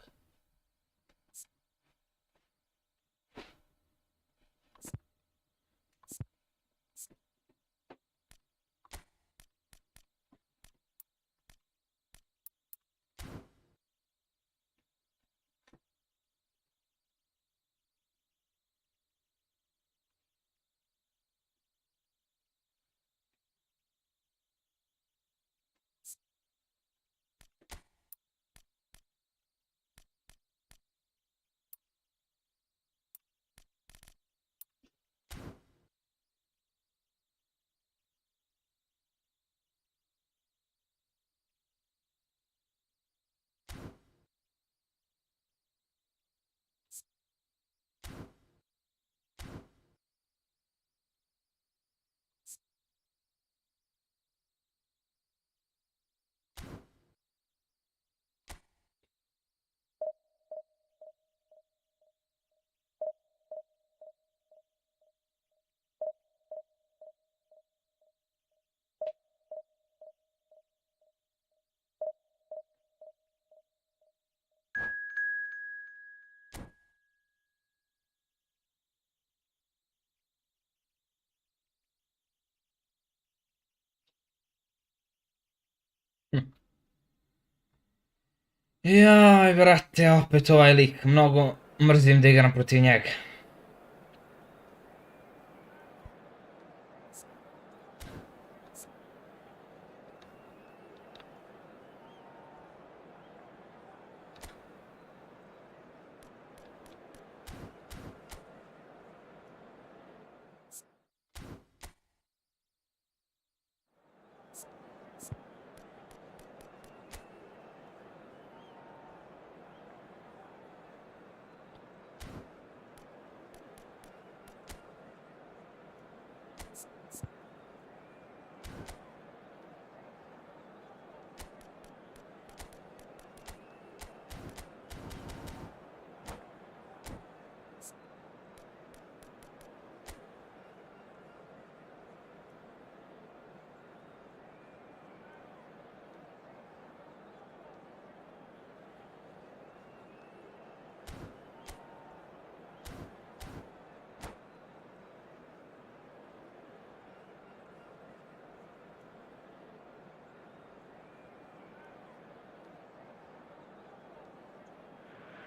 Jaj, brate, opet ovaj lik. Mnogo mrzim da igram protiv njega.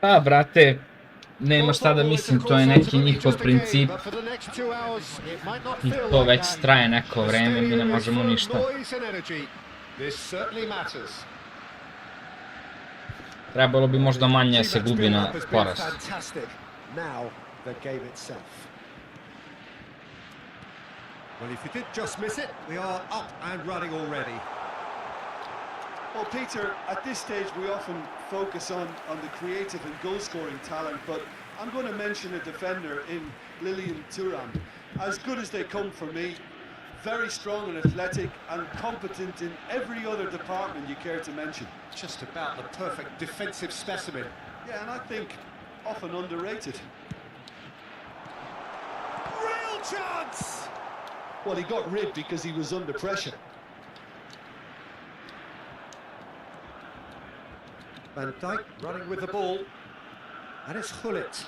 Pa, brate, nema šta da mislim, to je neki njihov princip. I to već traje neko vreme, mi ne možemo ništa. Trebalo bi možda manje se gubi na poraz. Well, if you did just miss it, we are up and running already. Well, Peter, at this stage we often focus on the creative and goal-scoring talent, but I'm going to mention a defender in Lilian Thuram. As good as they come for me, very strong and athletic and competent in every other department you care to mention. Just about the perfect defensive specimen. Yeah, and I think often underrated. Real chance! Well, he got rid because he was under pressure. Van Dijk running with the ball. And it's Gullit.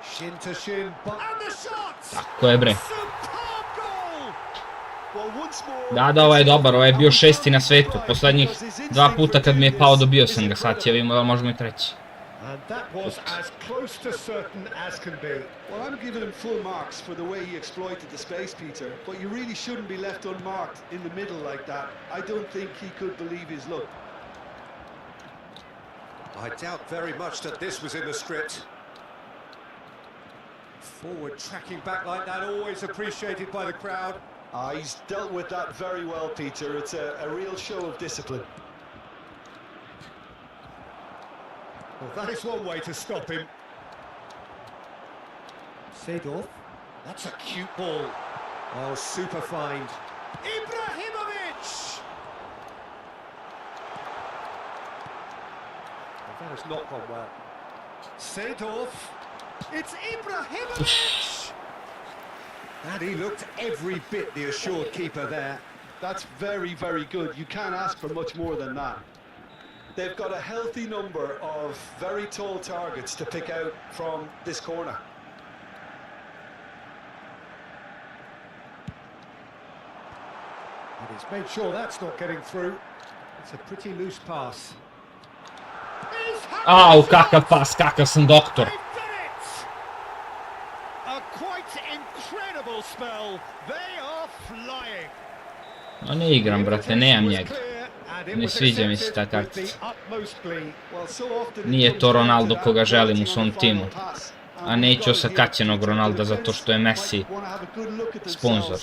Shin to shin. And the shot! Tako je, bre. Superb goal! Well, once more... Da, ovo je dobar, ovo je bio 6. na svetu. Poslednjih 2 puta kad mi je pao dobio sam ga, sad će vidimo da možemo i 3. And that was as close to certain as can be. Well, I'm giving him full marks for the way he exploited the space, Peter, but you really shouldn't be left unmarked in the middle like that. I don't think he could believe his luck. I doubt very much that this was in the script. Forward tracking back like that, always appreciated by the crowd. He's dealt with that very well, Peter. It's a real show of discipline. Well, that is one way to stop him. Seedorf. That's a cute ball. Oh, super find. Ibrahimovic! Well, that has not gone well. Seedorf. It's Ibrahimovic! And he looked every bit the assured keeper there. That's very, very good. You can't ask for much more than that. They've got a healthy number of very tall targets to pick out from this corner. And he's made sure that's not getting through. It's a pretty loose pass. Au, kakav pas, kakav sam doktor. They've done it! A quite incredible spell. They are flying. A ne igram, brate, nemam njega. Ne sviđa mi se ta kartica. Nije to Ronaldo koga želim u svom timu. A neću osakaćenog Ronalda zato što je Messi sponzor.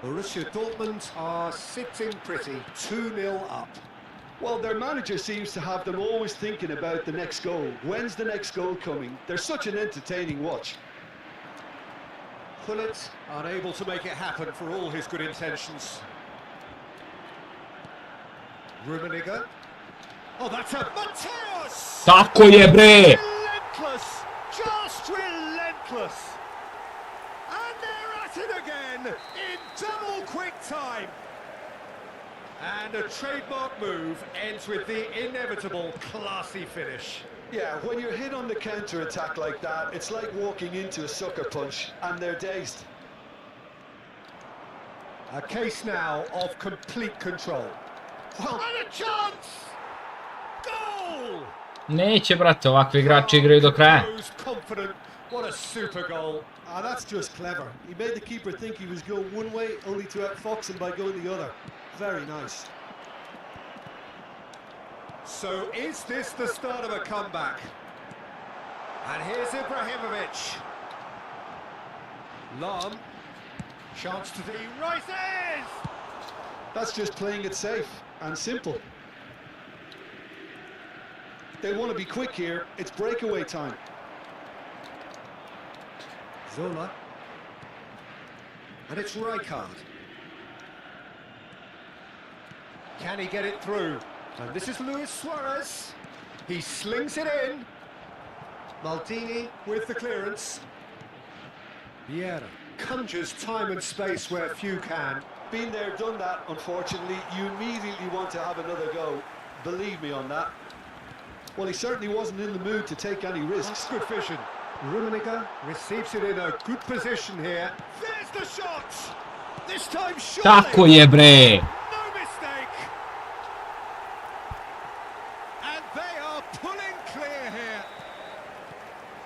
Borussia Dortmund are sitting pretty, 2-0 up. Well, their manager seems to have them always thinking about the next goal. When's the next goal coming? They're such an entertaining watch. Gullit unable to make it happen for all his good intentions. Rummenigge. Oh, that's a Mateus! Tako je, bre! Relentless! Just relentless! And they're at it again in double quick time. And a trademark move ends with the inevitable classy finish. Yeah, when you're hit on the counter-attack like that, it's like walking into a sucker punch, and they're dazed. A case now of complete control. Well, and a chance! Goal! Neće, brate, ovakvi igrači igraju do kraja. Confident. What a super goal. Ah, that's just clever. He made the keeper think he was going one way, only to outfox him by going the other. Very nice. So is this the start of a comeback? And here's Ibrahimovic. Lahm. Chance to the rises! That's just playing it safe and simple. They want to be quick here. It's breakaway time. Zola. And it's Rijkaard. Can he get it through? And this is Luis Suarez. He slings it in. Maldini with the clearance. Vieira conjures time and space where few can. Been there, done that, unfortunately. You immediately want to have another go. Believe me on that. Well, he certainly wasn't in the mood to take any risks. That's good vision. Rummenigge receives it in a good position here. There's the shot! This time surely! Tako je, bre! No mistake! And they are pulling clear here.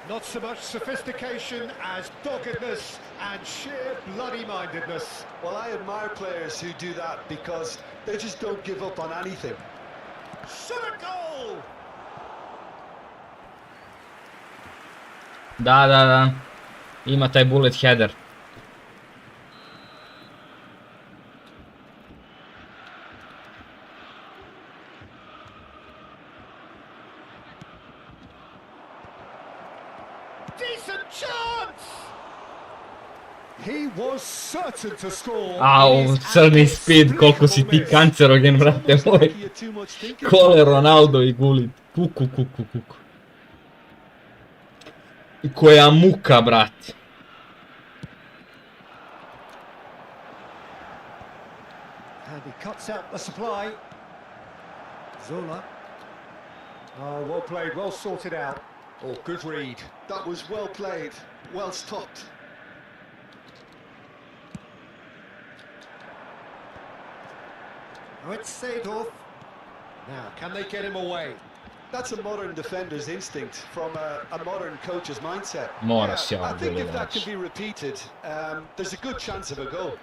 Not so much sophistication as doggedness and sheer bloody-mindedness. Well, I admire players who do that because they just don't give up on anything. Shot a goal! Da. Ima taj bullet header. Decent chance! He was certain to score. Au, crni speed, koliko si ti kancerogen, brate moj. Kole Ronaldo i Gullit. Kuku. I koja muka, brate. And he cuts out the supply. Zola. Oh, well played, well sorted out. Oh, good read. That was well played, well stopped. Oh, it's Seedorf. Now, can they get him away? That's a modern defender's instinct from a modern coach's mindset. Mora se I think if that znači. can be repeated, there's a good chance of a goal.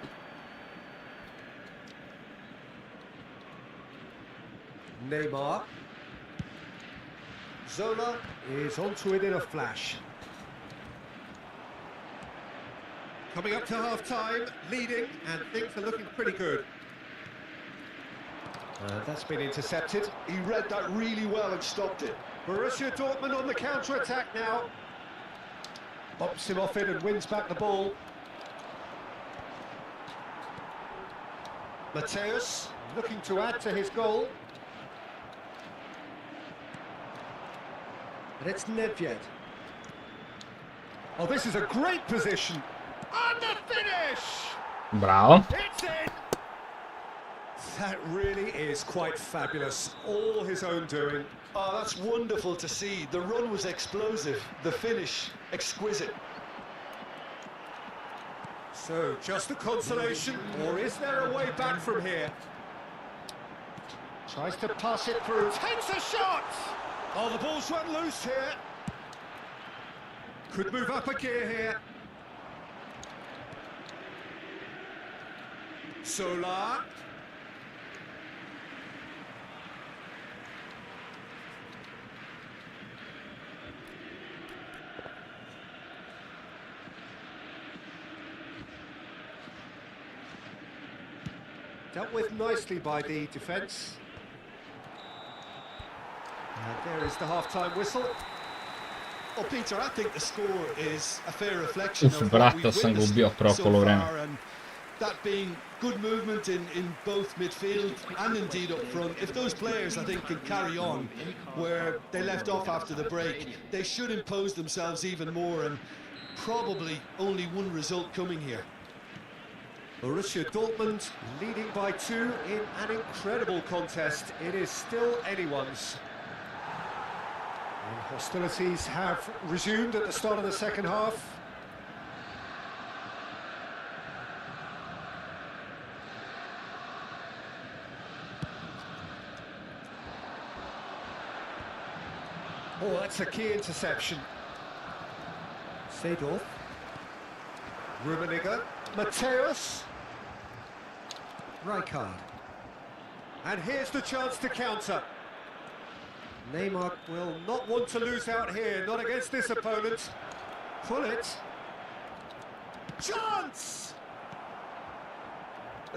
Neymar. Zola is onto it in a flash. Coming up to half-time, leading, and things are looking pretty good. That's been intercepted. He read that really well and stopped it. Borussia Dortmund on the counter-attack now. Bumps him off it and wins back the ball. Mateus looking to add to his goal. And it's Nedved. Oh, this is a great position. And the finish! Bravo. It's in! That really is quite fabulous. All his own doing. Oh, that's wonderful to see. The run was explosive, the finish exquisite. So, just a consolation, or is there a way back from here? Tries to pass it through, takes a shot! Oh, the ball's run loose here. Could move up a gear here. Solar. Dealt with nicely by the defence. And there is the half-time whistle. Well, Peter, I think the score is a fair reflection of what brata we've sam ga witnessed ubio prvo so polovreme. far, and that being good movement in both midfield and indeed up front. If those players, I think, can carry on where they left off after the break, they should impose themselves even more, and probably only one result coming here. Borussia Dortmund leading by 2 in an incredible contest. It is still anyone's. And hostilities have resumed at the start of the second half. Oh, that's a key interception. Seedorf. Rummenigge. Matthäus. Rijkaard. And here's the chance to counter. Neymar will not want to lose out here, not against this opponent. Pull it. Chance!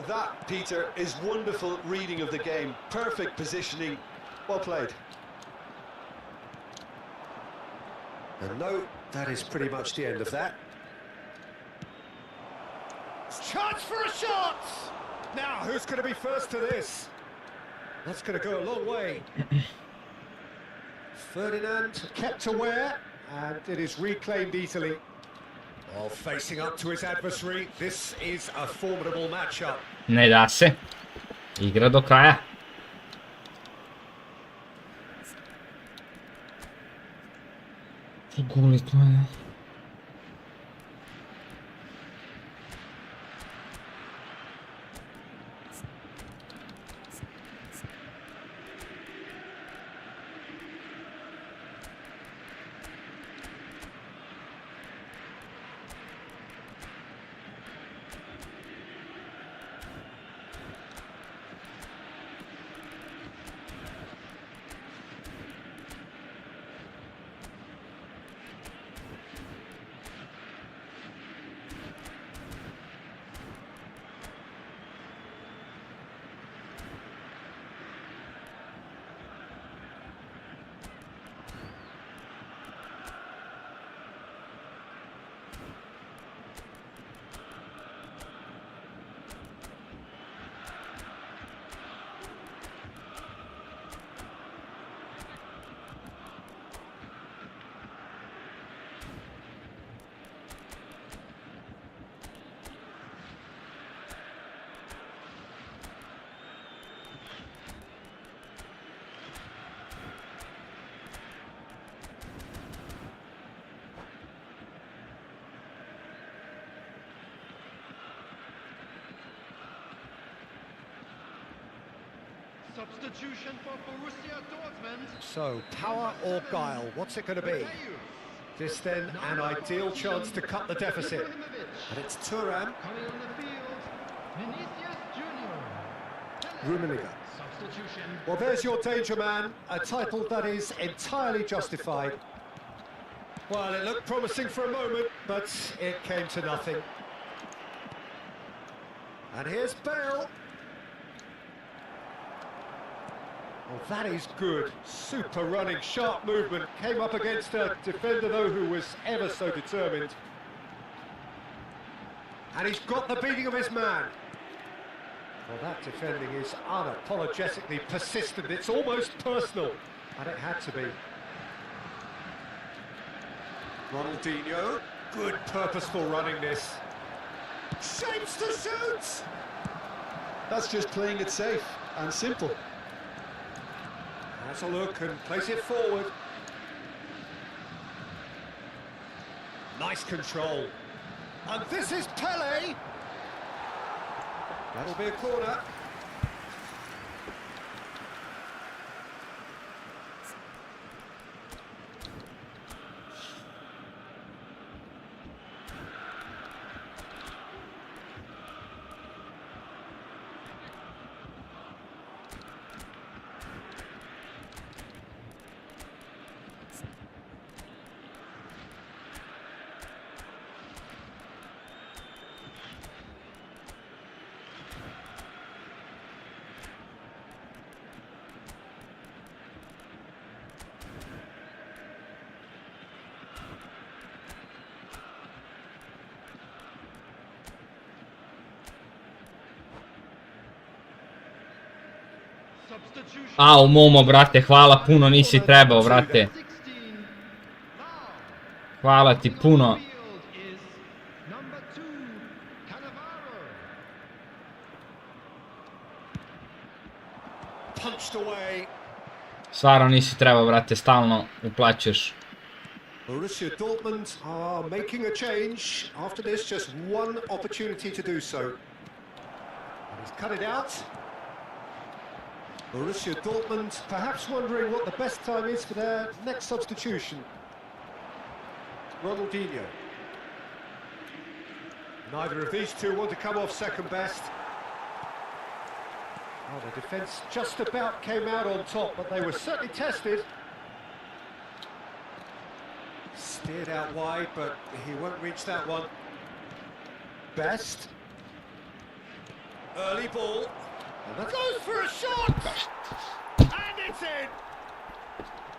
That, Peter, is wonderful reading of the game. Perfect positioning. Well played. And no, that is pretty much the end of that. Chance for a shot! Now, who's going to be first to this? That's going to go a long way. Ferdinand kept aware, and it is reclaimed easily. While facing up to his adversary, this is a formidable matchup. Ne da se. Igra do kraja. Guli to je. Substitution for Borussia Dortmund. So, power or guile, what's it going to be? This then, an ideal chance to cut the deficit. And it's Thuram. Coming on the field, Vinicius Junior. Rummenigge. Substitution. Well, there's your danger man, a title that is entirely justified. Well, it looked promising for a moment, but it came to nothing. And here's Bale. Well, that is good. Super running, sharp movement. Came up against a defender, though, who was ever so determined. And he's got the beating of his man. Well, that defending is unapologetically persistent. It's almost personal. And it had to be. Ronaldinho, good purposeful running this. Shapes to shoot! That's just playing it safe and simple. Has a look and plays it forward. Nice control. And this is Pele. That'll be a corner. Au, Momo, brate, hvala puno, nisi trebao, brate. Hvala ti puno. Punched away. Stvarno nisi trebao, brate, stalno uplaćuješ. Borussia Dortmund are making a change. After this, just one opportunity to do so. And he's cut it out. Borussia Dortmund perhaps wondering what the best time is for their next substitution. Ronaldinho. Neither of these two want to come off second best. Oh, the defence just about came out on top, but they were certainly tested. Steered out wide, but he won't reach that one. Best. Early ball. And that goes for a shot! And it's in!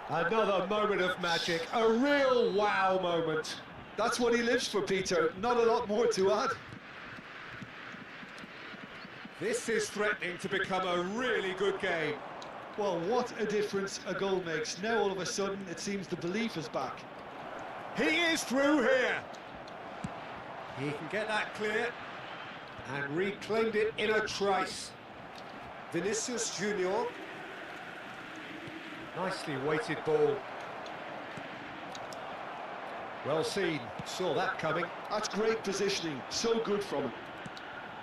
Another moment of magic, a real wow moment. That's what he lives for, Peter. Not a lot more to add. This is threatening to become a really good game. Well, what a difference a goal makes. Now all of a sudden it seems the belief is back. He is through here. He can get that clear and reclaimed it in a trice. Vinicius Junior. Nicely weighted ball. Well seen, saw that coming. That's great positioning, so good from him.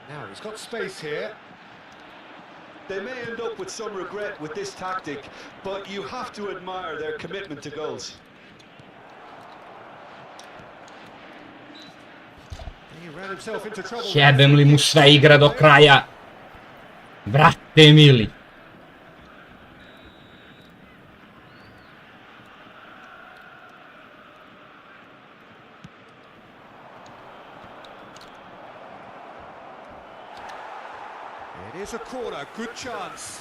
Now he's got space here. They may end up with some regret with this tactic, but you have to admire their commitment to goals. He ran himself into trouble. Jebem li mu sve igra do kraja. Brate mili. It is a corner, good chance.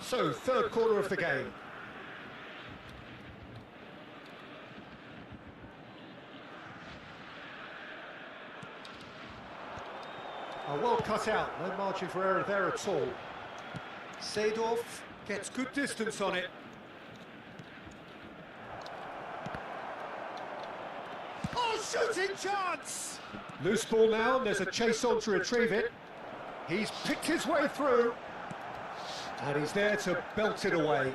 So, third corner of the game. Oh, well cut out, no margin for error there at all. Seedorf gets good distance on it. Oh, shooting chance! Loose ball now, and there's a chase on to retrieve it. He's picked his way through. And he's there to belt it away.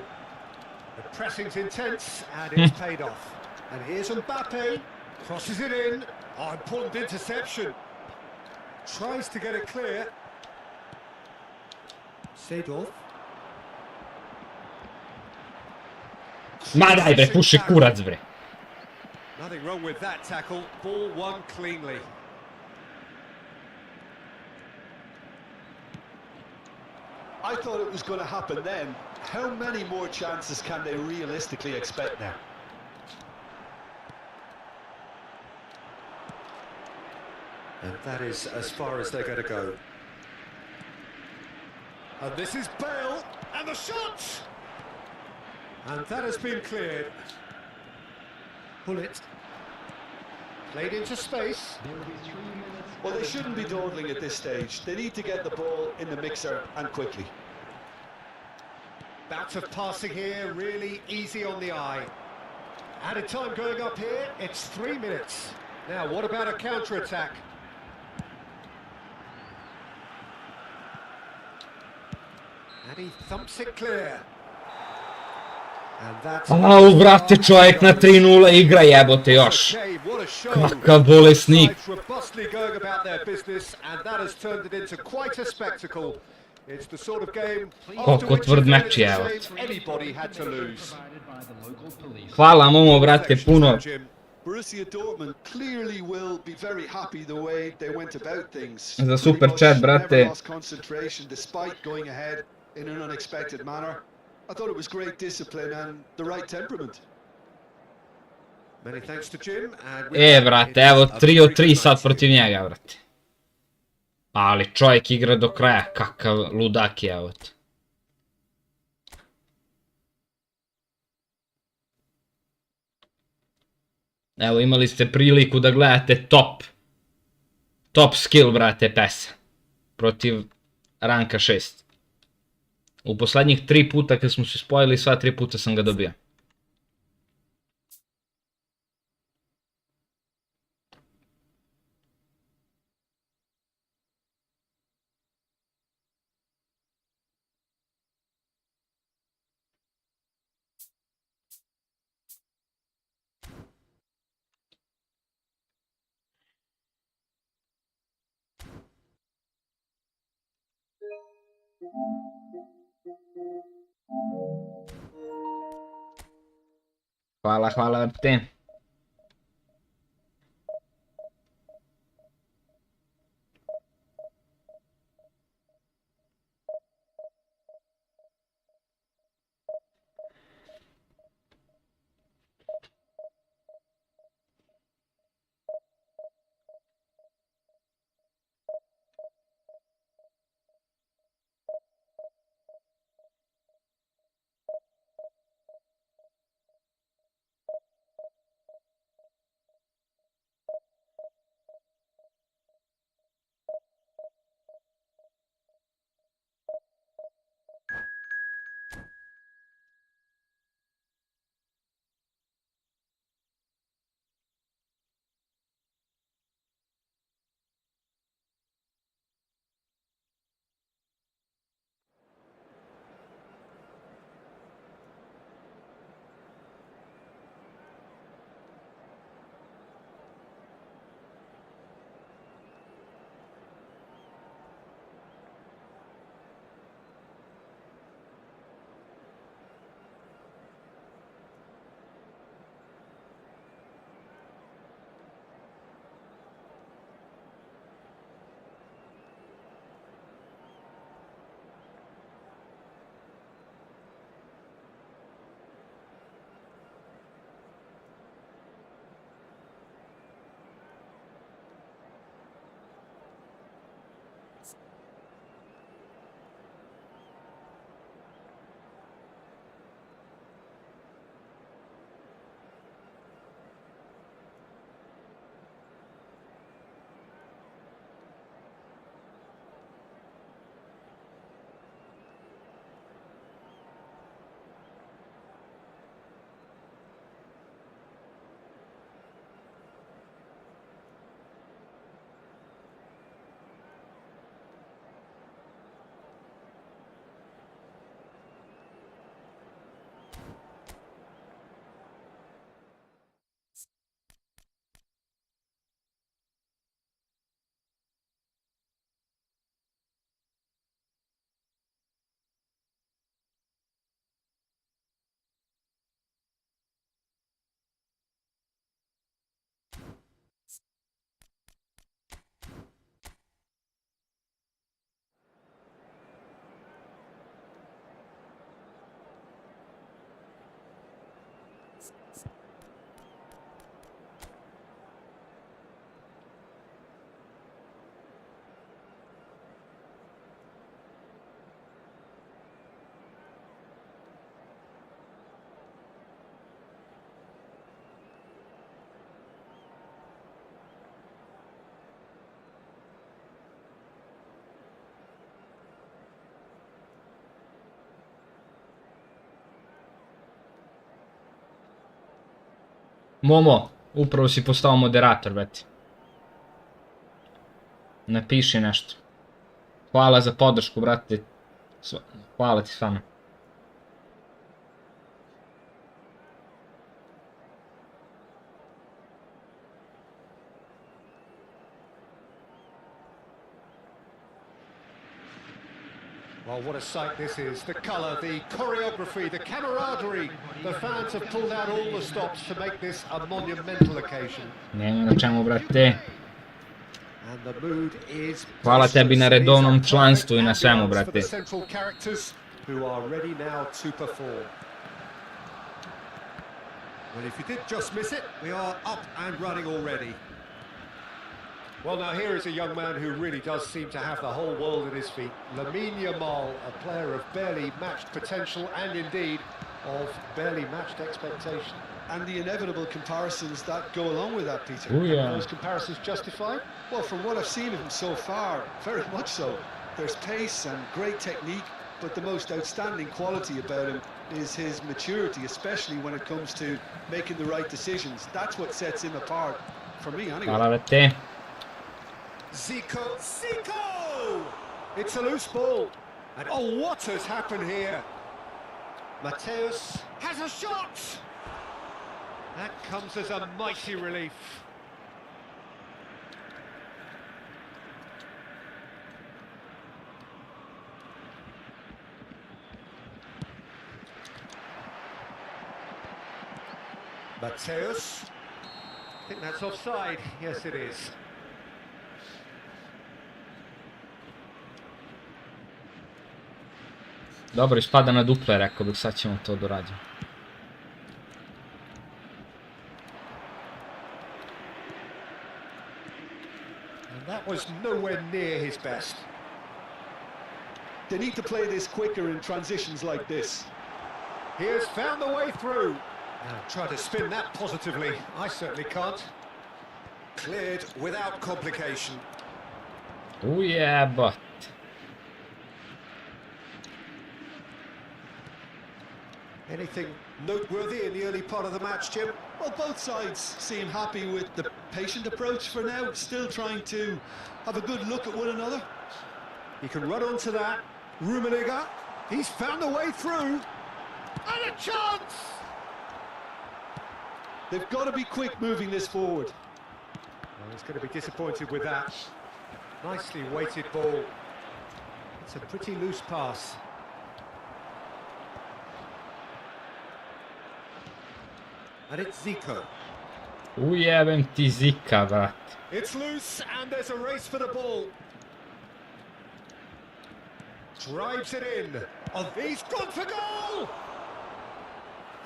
The pressing's intense, and it's paid off. And here's Mbappe, crosses it in. Oh, important interception. Tries to get it clear. Seedorf. Ma dai bre, puši kurac bre. Nothing wrong with that tackle. Ball won cleanly. I thought it was going to happen then. How many more chances can they realistically expect now? And that is as far as they're going to go. And this is Bale, and the shot! And that has been cleared. Bullet. Played into space. Well, they shouldn't be dawdling at this stage. They need to get the ball in the mixer and quickly. Bout of passing here, really easy on the eye. Added time going up here, it's 3 minutes. Now, what about a counter-attack? And he thumps it clear. And that's... Au, vrate, čovjek na 3:0 igra, jebote još. Okay, what a show. Kakav bolesnik. Both sides robustly going about their business, and that has turned it into quite a spectacle. It's the sort of game after Koliko which tvrd it's meč a je, shame evo. anybody had to lose. Hvala Momo, brate, puno. Borussia Dortmund clearly will be very happy the way they went about things. Za super Pretty chat, much brate. never lost concentration despite going ahead in an unexpected manner. I thought it was great discipline and the right temperament. Many thanks to Jim. And with Brate, that, evo it's a 3 od very 3 good sad night to you. protiv njega, brate. Ali čovjek igra do kraja, kakav ludak je, evo. Evo, imali ste priliku da gledate top skill, brate, PES-a. Protiv ranka 6. U poslednjih 3 puta kad smo se spojili, sva 3 puta sam ga dobio. Hvala, brate. Momo, upravo si postao moderator, veti. Napiši nešto. Hvala za podršku, brate. Hvala ti stvarno. Well, what a sight this is. The colour, the choreography, the camaraderie. The fans have pulled out all the stops to make this a monumental occasion. Nema na čemu, brate. And the mood is Hvala tebi na redovnom članstvu i na svemu, for the brate. central characters who are ready now to perform. Well, if you did just miss it, we are up and running already. Well, now here is a young man who really does seem to have the whole world at his feet. Lamine Yamal, a player of barely matched potential and indeed of barely matched expectation. And the inevitable comparisons that go along with that, Peter. Oh, yeah. Are those comparisons justified? Well, from what I've seen of him so far, very much so. There's pace and great technique, but the most outstanding quality about him is his maturity, especially when it comes to making the right decisions. That's what sets him apart, for me anyway. Hvala, brate. Zico! It's a loose ball. And oh, what has happened here? Mateus has a shot! That comes as a mighty relief. Mateus. I think that's offside. Yes, it is. Dobro, ispada na duple, rekao bih, sad ćemo to doraditi. And that was nowhere near his best. They need to play this quicker in transitions like this. He has found the way through. Now try to spin that positively. I certainly can't. Cleared without complication. Oh yeah, but... Anything noteworthy in the early part of the match, Jim? Well, both sides seem happy with the patient approach for now, still trying to have a good look at one another. He can run onto that. Rummenigge, he's found a way through. And a chance! They've got to be quick moving this forward. Well, he's going to be disappointed with that. Nicely weighted ball. It's a pretty loose pass. And it's Zico. Ujebem ti Zika, brat. It's loose and there's a race for the ball. Drives it in. Oh, he's gone for goal!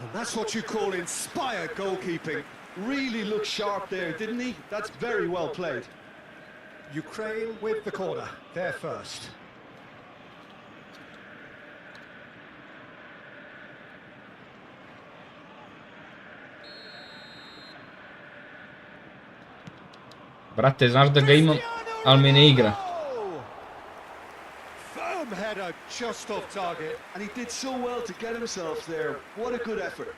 And that's what you call inspired goalkeeping. Really looked sharp there, didn't he? That's very well played. Ukraine with the corner. They're first. Brate, znaš da ga imam, ali mi ne igra. Firm header just off target. And he did so well to get himself there. What a good effort.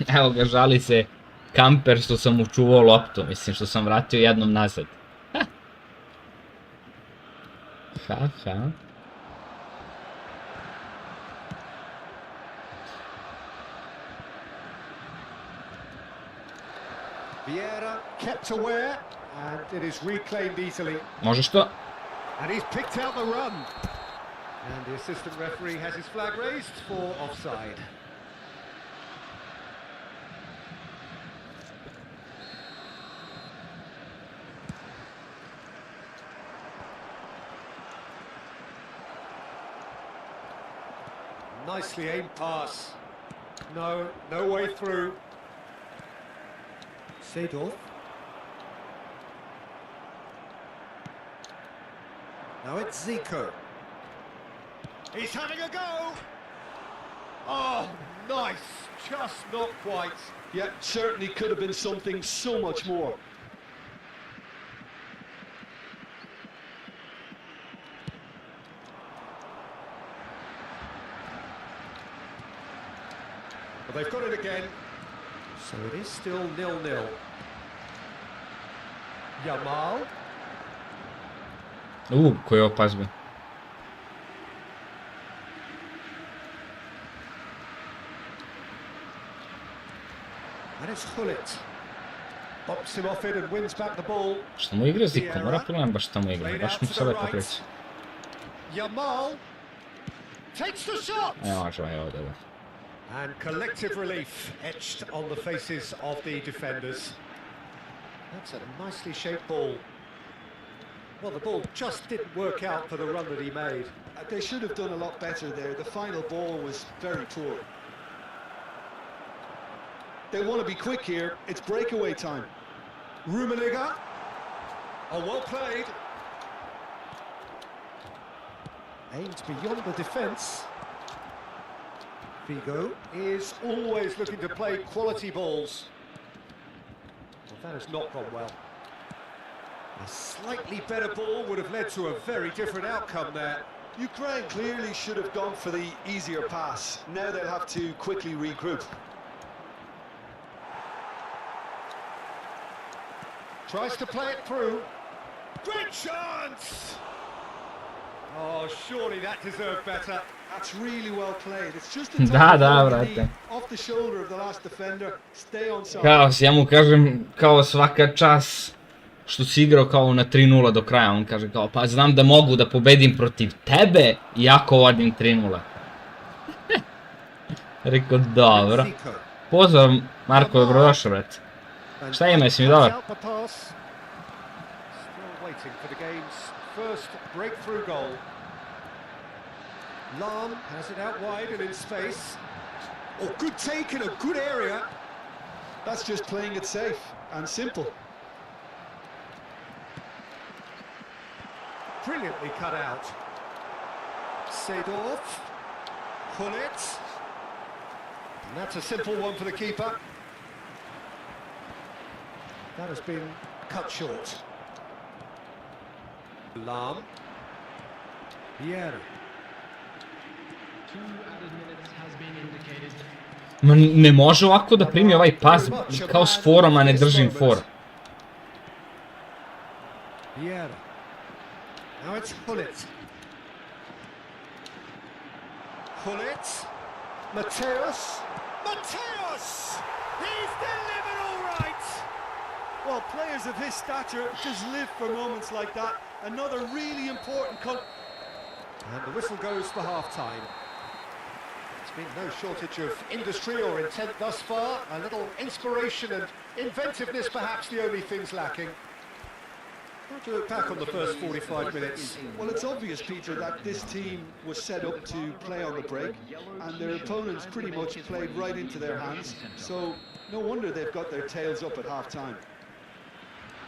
Evo ga, žali se kamper što sam mu čuvao loptu, mislim što sam vratio jednom nazad. Ha, ha. Vieira kept aware, and it is reclaimed easily. Možeš to? And he's picked out the run. And the assistant referee has his flag raised for offside. Nicely aimed pass. No way through. Seedorf. Now it's Zico. He's having a go. Oh, nice. Just not quite. Yeah, certainly could have been something so much more. But they've got it again. So it is still 0-0. Yamal. Koji je ovo pas bio. And it's Hullet. Bops him off it and wins back the ball. Šta mu igra Zico? Mora pogledam baš šta mu igra. Baš mu se lepo kreće. Yamal takes the shot. Evo može, evo da. And collective relief etched on the faces of the defenders. That's a nicely shaped ball. Well, the ball just didn't work out for the run that he made. They should have done a lot better there. The final ball was very poor. They want to be quick here. It's breakaway time. Rummenigge. Oh, well played. Aimed beyond the defence. Figo is always looking to play quality balls. Well, that has not gone well. A slightly better ball would have led to a very different outcome there. Ukraine clearly should have gone for the easier pass. Now they'll have to quickly regroup. Tries to play it through. Great chance! Oh, surely that deserved better. That's really well played. It's just a brate. Off the shoulder of the last defender. Stay on side. Kao, ja mu kažem, kao svaka čas što si igrao kao na 3-0 do kraja. On kaže kao, pa znam da mogu da pobedim protiv tebe, iako vodim 3-0. Rekao, dobro. Pozdrav, Marko, dobrodošao, brate. Šta ima, jesi mi dobar? Lam has it out wide and in space. Oh, good take in a good area. That's just playing it safe and simple. Brilliantly cut out. Seedorf. Hullet. And that's a simple one for the keeper. That has been cut short. Lam. Vieira. Ma ne može ovako da primi ovaj pas, kao s forom, a ne držim for. Vieira. Now it's Hullet. Hullet. Mateus. Mateus! He's delivered all right! Well, players of his stature just live for moments like that. Another really important cut. And the whistle goes for half-time. There's been no shortage of industry or intent thus far. A little inspiration and inventiveness, perhaps the only things lacking. How do you look back on the first 45 minutes? Well, it's obvious, Peter, that this team was set up to play on the break, and their opponents pretty much played right into their hands. So, no wonder they've got their tails up at half-time.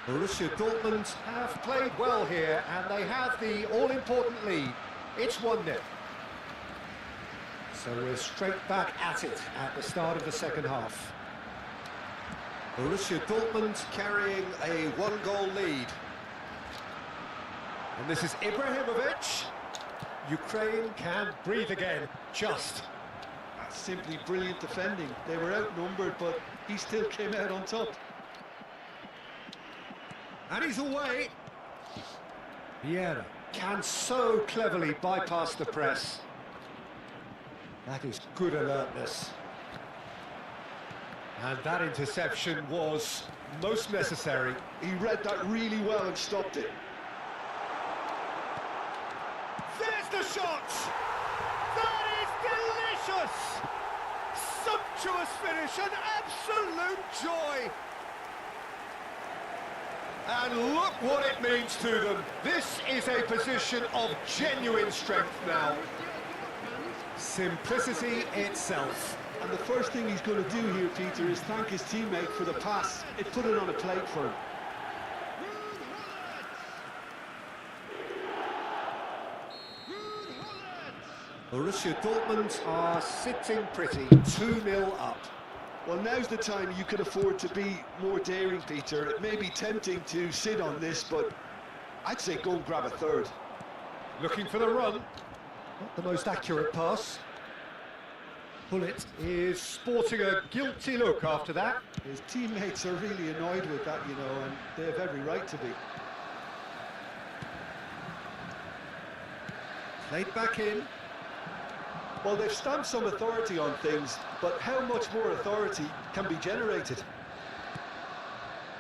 Borussia Dortmund have played well here, and they have the all-important lead. It's 1-0. So we're straight back at it at the start of the second half. Borussia Dortmund carrying a one-goal lead. And this is Ibrahimovic. Ukraine can breathe again, just. That's simply brilliant defending. They were outnumbered, but he still came out on top. And he's away. Vieira can so cleverly bypass the press. That is good alertness. And that interception was most necessary. He read that really well and stopped it. There's the shot! That is delicious! Sumptuous finish, an absolute joy! And look what it means to them. This is a position of genuine strength now. Simplicity itself. And the first thing he's going to do here, Peter, is thank his teammate for the pass. It put it on a plate for him. Borussia Dortmund are sitting pretty, 2-0 up. Well, now's the time you can afford to be more daring, Peter. It may be tempting to sit on this, but I'd say go and grab a third. Looking for the run. Not the most accurate pass. Bullet is sporting a guilty look after that. His teammates are really annoyed with that, you know, and they have every right to be. Played back in. Well, they've stamped some authority on things, but how much more authority can be generated?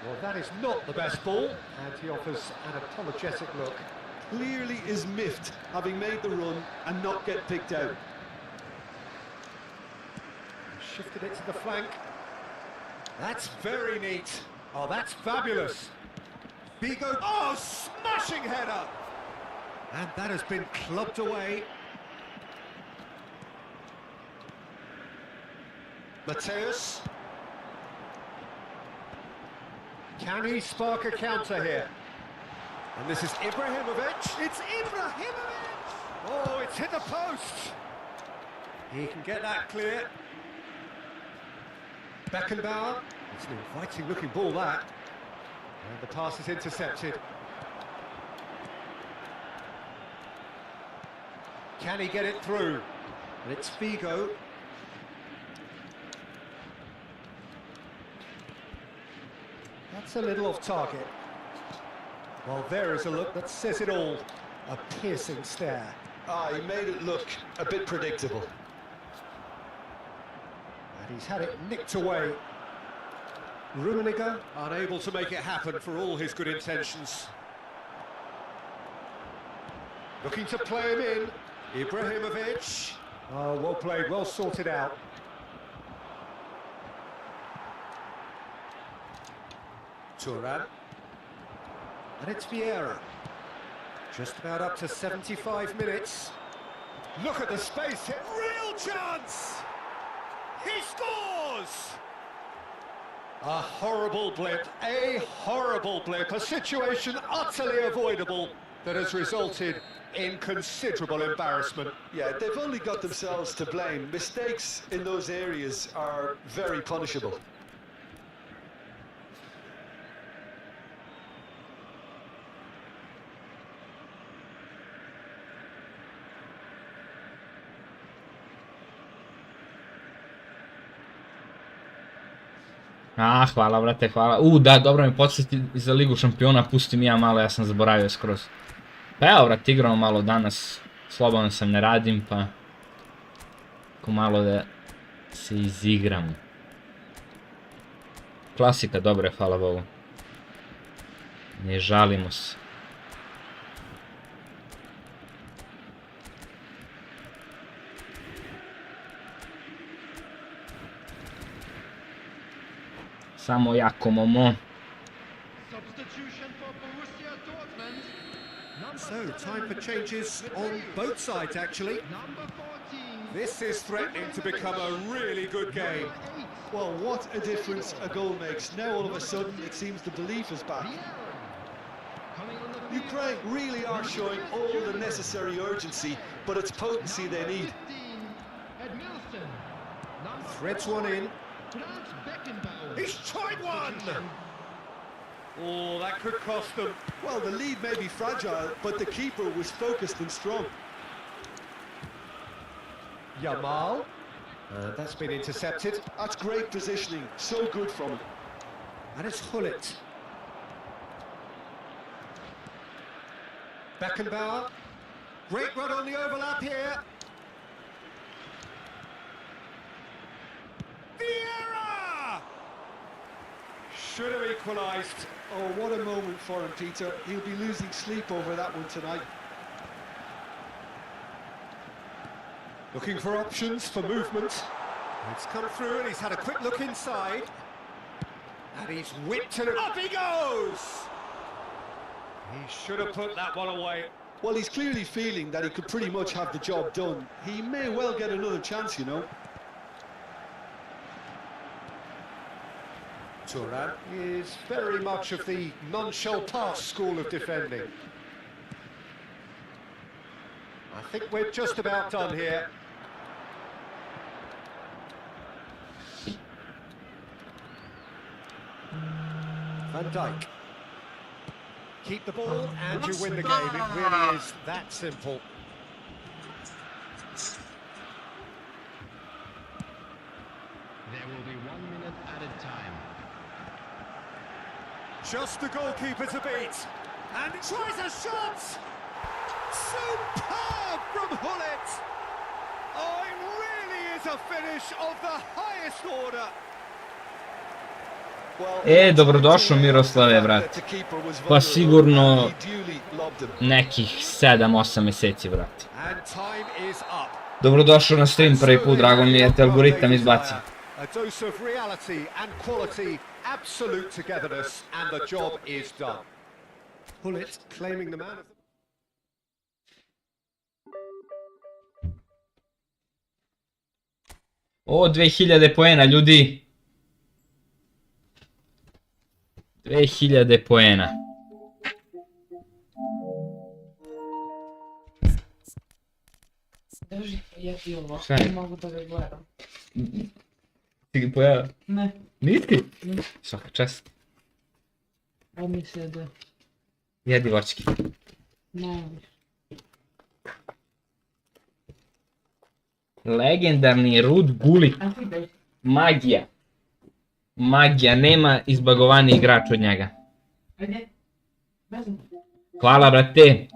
Well, that is not the best ball, and he offers an apologetic look. Clearly is miffed, having made the run and not get picked out. Shifted it to the flank. That's very neat. Oh, that's fabulous. Vigo. Oh, smashing header! And that has been clubbed away. Mateus. Can he spark a counter here? And this is Ibrahimovic. It's Ibrahimovic! Oh, it's hit the post. He can get that clear. Beckenbauer. It's an inviting looking ball, that. And the pass is intercepted. Can he get it through? And it's Figo. That's a little off target. Well, there is a look that says it all. A piercing stare. Ah, he made it look a bit predictable. And he's had it nicked away. Rummenigge unable to make it happen for all his good intentions. Looking to play him in. Ibrahimovic. Oh, well played, well sorted out. Turan. And it's Vieira. Just about up to 75 minutes. Look at the space here. Real chance! He scores! A horrible blip, a situation utterly avoidable that has resulted in considerable embarrassment. Yeah, they've only got themselves to blame. Mistakes in those areas are very punishable. A, hvala, brate, hvala. Da, dobro mi podsjeti za Ligu šampiona, pusti mi ja malo, ja sam zaboravio skroz. Pa evo, brate, igramo malo danas, slobodan sam, ne radim, pa... Ko malo da se izigramo. Klasika, dobro je, hvala Bogu. Ne žalimo se. Samo jako Momo. Substitution for Borussia Dortmund. So, time for changes on both sides, actually. This is threatening to become a really good game. Well, what a difference a goal makes. Now, all of a sudden, it seems the belief is back. Ukraine really are showing all the necessary urgency, but it's potency they need. Threads one in. He's tried one! Oh, that could cost them. Well, the lead may be fragile, but the keeper was focused and strong. Yamal. That's been intercepted. That's great positioning. So good from him. And it's Hullet. Beckenbauer. Great run on the overlap here. Vieira! Should have equalised. Oh, what a moment for him, Peter. He'll be losing sleep over that one tonight. Looking for options for movement. It's come through and he's had a quick look inside. And he's whipped it. Up he goes! He should have put that one away. Well, he's clearly feeling that he could pretty much have the job done. He may well get another chance, you know. Turan is very much of the non-shall-pass school of defending. I think we're just about done here. Van Dijk. Keep the ball and you win the game. It really is that simple. There will be 1 minute added time. Just the goalkeeper to beat. And he tries a shot! Superb from Hullet! Oh, it really is a finish of the highest order. Dobrodošao Miroslave, brate. Pa sigurno nekih 7-8 mjeseci, brate. And time is up. Dobrodošao na stream prvi put, drago mi je te algoritam izbacio. A dose of reality and quality, absolute togetherness, and the job is done. Hullet claiming the man of the... O, 2000 poena, ljudi. 2000 poena. Drži, jedi ovo, Šta je? ne mogu da ga gledam. Ti ga pojela? Ne, Nisi? ne. Svaka čast. A misle da Jedi vočki. ne. Legendarni Rud Gullit. A ti daj. Magija. Magija, nema izbagovaniji igrač od njega. Ajde. Bezam. Hvala, brate.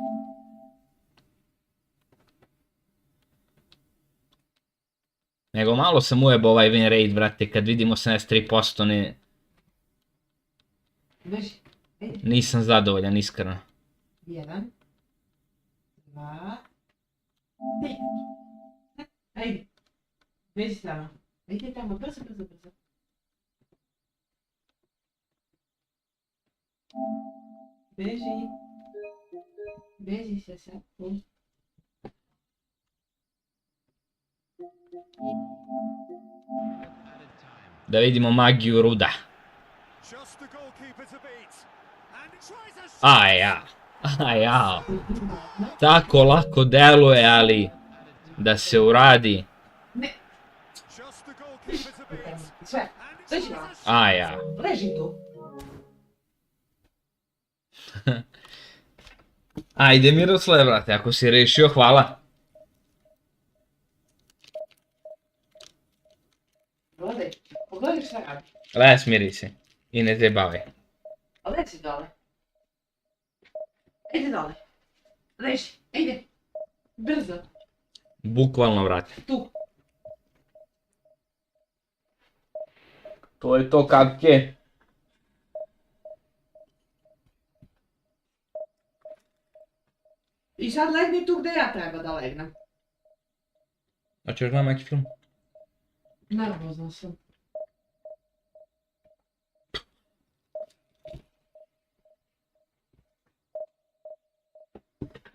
Nego malo sam ujebao ovaj win rate, brate, kad vidim 83% ne... Drži. Ajde. Nisam zadovoljan, iskreno. 1, 2, 3. Ajde. Beži tamo. Ajde tamo, brzo, brzo, brzo. Beži. Beži se sad. Da vidimo magiju Ruda. Just the goalkeeper to beat. And he tries a shot. Aja. Tako lako deluje, ali da se uradi. Just the goalkeeper to beat. Sve. And he Beži tries tamo. a shot. Aja. Leži tu. Ajde Miroslav, brate, ako si rešio, hvala. Gledaj. Pogledaj šta radi. Le, smiri se. I ne zabavaj. Leži dole. Ajde dole. Leži. Ajde. Brzo. Bukvalno, brate. Tu. To je to kapke. I sad legni tu gdje ja treba da legnem. A ćeš gledam neki film? Nervozna sam.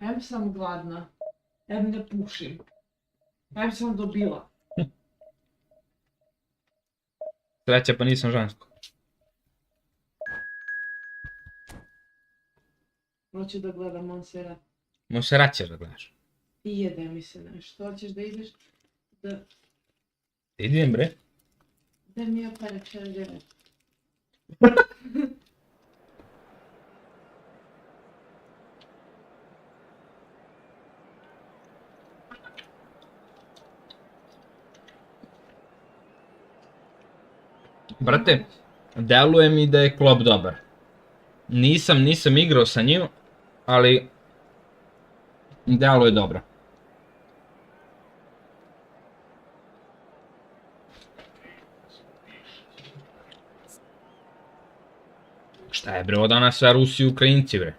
Em sam gladna. Em ne pušim. Em sam dobila. Sreća pa nisam žensko. Hoću da gledam Montserrat. Montserrat ćeš da gledaš. I jede mi se nešto. Hoćeš da ideš da... Idem, bre. Da mi opere čerđeve. Brate, deluje mi da je Klopp dobar. Nisam igrao sa njim, ali deluje dobro. Šta je bre, ovo danas sve Rusi i Ukrajinci bre.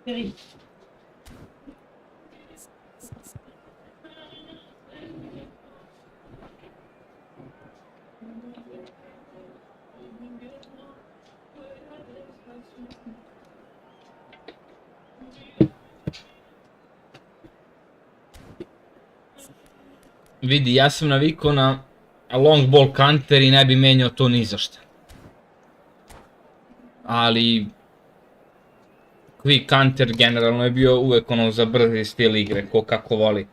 Vedi. Vidi, ja sam navikao na long ball counter i ne bi menjao to ni za šta. Ali quick counter generalno je bio uvek ono za brzi stil igre, ko kako voli.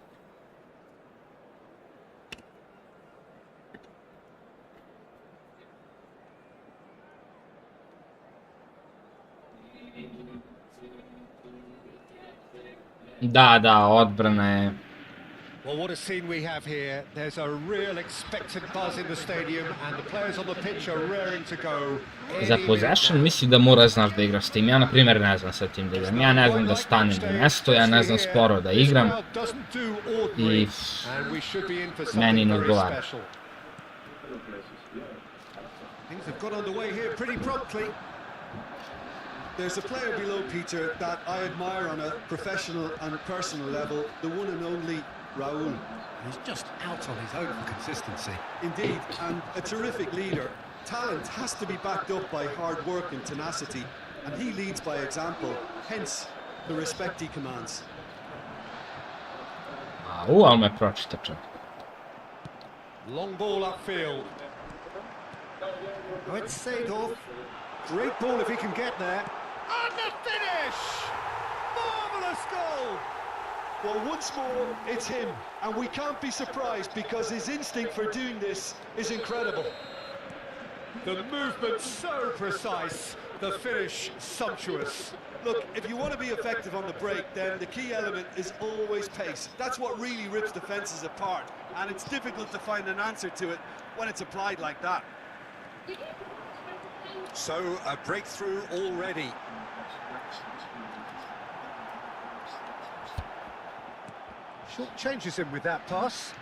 Da, odbrana je... Well, what a scene we have here. There's a real expectant buzz in the stadium and the players on the pitch are raring to go. Za possession misli da mora znaš da igraš s tim. Ja na primjer ne znam sa tim da igram. Ja ne znam da stanem na mjesto, ja ne znam sporo da igram. I meni ne odgovara. Things have got underway here pretty promptly. There's a player below Peter that I admire on a professional and personal level, the one and only Raul. He's just out on his own for consistency. Indeed, and a terrific leader. Talent has to be backed up by hard work and tenacity, and he leads by example, hence the respect he commands. Ali me pročita čak. Long ball upfield. Oh, it's Seedorf. Great ball if he can get there. And the finish! Marvellous goal! Well, once more, it's him, and we can't be surprised because his instinct for doing this is incredible. The movement so precise, the finish sumptuous. Look, if you want to be effective on the break, then the key element is always pace. That's what really rips defences apart, and it's difficult to find an answer to it when it's applied like that. So, a breakthrough already. Short changes him with that pass.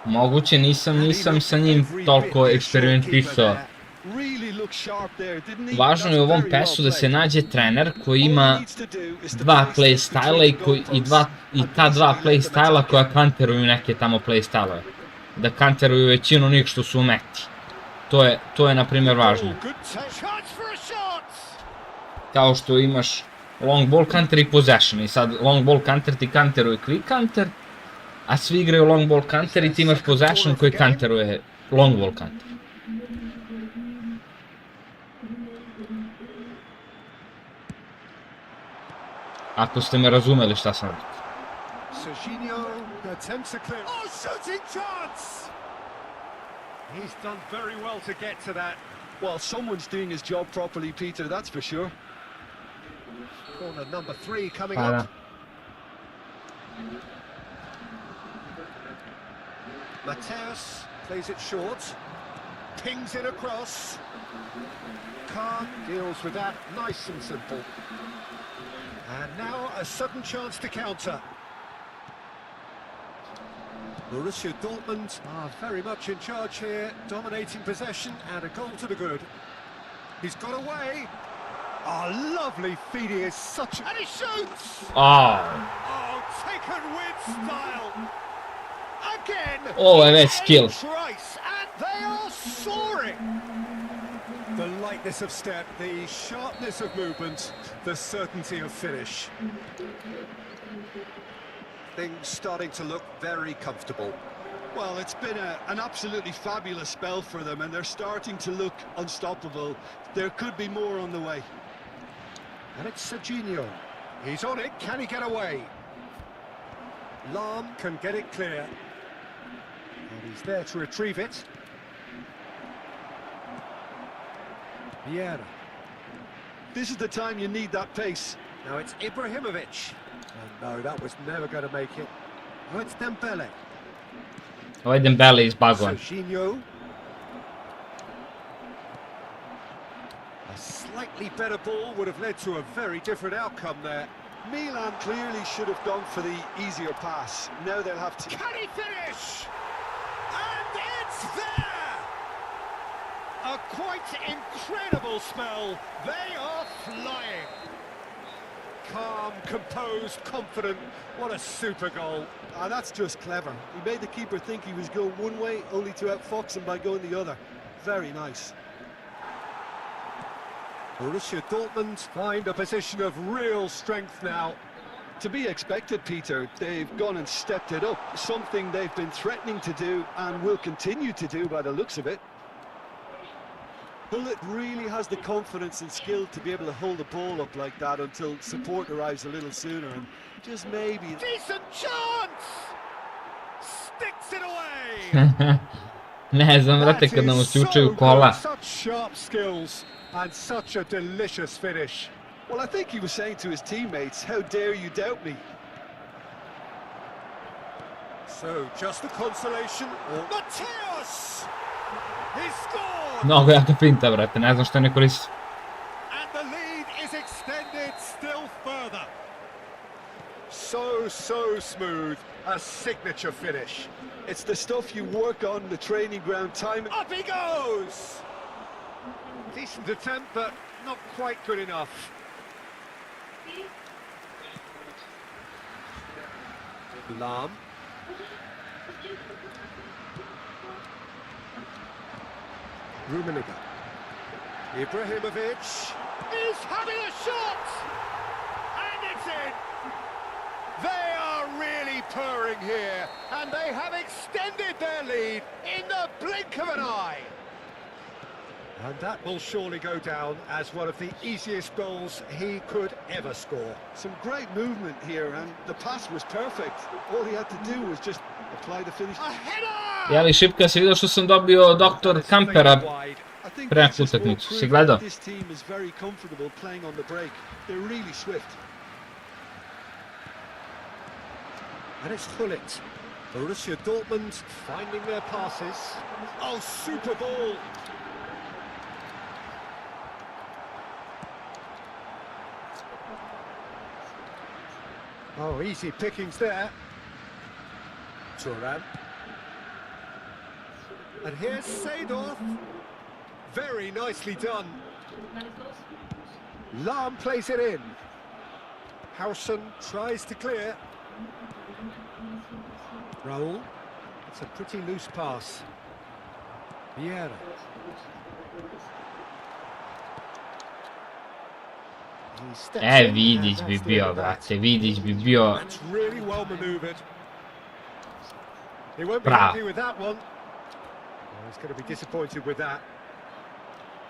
Moguće, nisam sa njim toliko eksperimentisao. Važno je u ovom PES-u da se nađe trener koji ima dva playstyle i ta dva playstyle koja kanteruju neke tamo playstyle. Da kanteruju većinu onih što su u meti. To je na primjer važno. Kao što imaš long ball counter i possession. I sad long ball counter ti kanteruje quick counter, a svi igraju long ball counter i ti imaš possession koji kanteruje long ball counter. Ako ste me razumeli šta sam rekao. Oh, shooting chance! He's done very well to get to that. Well, someone's doing his job properly, Peter, that's for sure. Corner number 3 coming up. Mateus plays it short. Pings it across. Khan deals with that nice and simple. And now a sudden chance to counter. Borussia Dortmund are very much in charge here, dominating possession and a goal to the good. He's got away. Oh, lovely feed, he is such... And he shoots! Oh, taken with style. Again! Ovo je već skill. Trice, and they are soaring! The lightness of step, the sharpness of movement, the certainty of finish. Things starting to look very comfortable. Well, it's been an absolutely fabulous spell for them, and they're starting to look unstoppable. There could be more on the way. And it's Serginho. He's on it, can he get away? Lahm can get it clear. And he's there to retrieve it. Vieira. This is the time you need that pace. Now it's Ibrahimovic. Oh no, that was never going to make it. Oh, it's Dembele. Ovaj Dembele izbagovan. Serginho. A slightly better ball would have led to a very different outcome there. Milan clearly should have gone for the easier pass. Now they'll have to... Can he finish? And it's there! A quite incredible spell. They are flying. Calm, composed, confident. What a super goal. And that's just clever. He made the keeper think he was going one way, only to outfox him by going the other. Very nice. Borussia Dortmund find a position of real strength now. To be expected, Peter. They've gone and stepped it up. Something they've been threatening to do and will continue to do by the looks of it. Bullet really has the confidence and skill to be able to hold the ball up like that until support arrives a little sooner, and just maybe... Decent chance! Sticks it away! Ne znam, brate, kad nam uključuju kola. Such sharp skills and such a delicious finish. Well, I think he was saying to his teammates, how dare you doubt me? So, just the consolation or... Mateus! He scored! Mnogo jaka finta, brate, ne znam što ne koristi. And the lead is extended still further. So smooth. A signature finish. It's the stuff you work on the training ground time. Up he goes! Decent attempt, but not quite good enough. Lahm. Rummenigge. Ibrahimovic is having a shot! And it's in! They are really purring here, and they have extended their lead in the blink of an eye. And that will surely go down as one of the easiest goals he could ever score. Some great movement here, and the pass was perfect. All he had to do was just apply the finish. A header! Je ali šipka si vidio što sam dobio doktor Kampera pre neku utakmicu, si gledao? This team is very comfortable playing on the break. They're really swift. And it's Gullit. Borussia Dortmund finding their passes. Oh, super ball! Oh, easy pickings there. Thuram. And here's Seedorf. Very nicely done. Lahm plays it in. Hausen tries to clear. Raul. It's a pretty loose pass. Vieira. Vidić bi bio, brate, Vidić bi bio... That's really well maneuvered. He won't be happy with that one. He's going to be disappointed with that.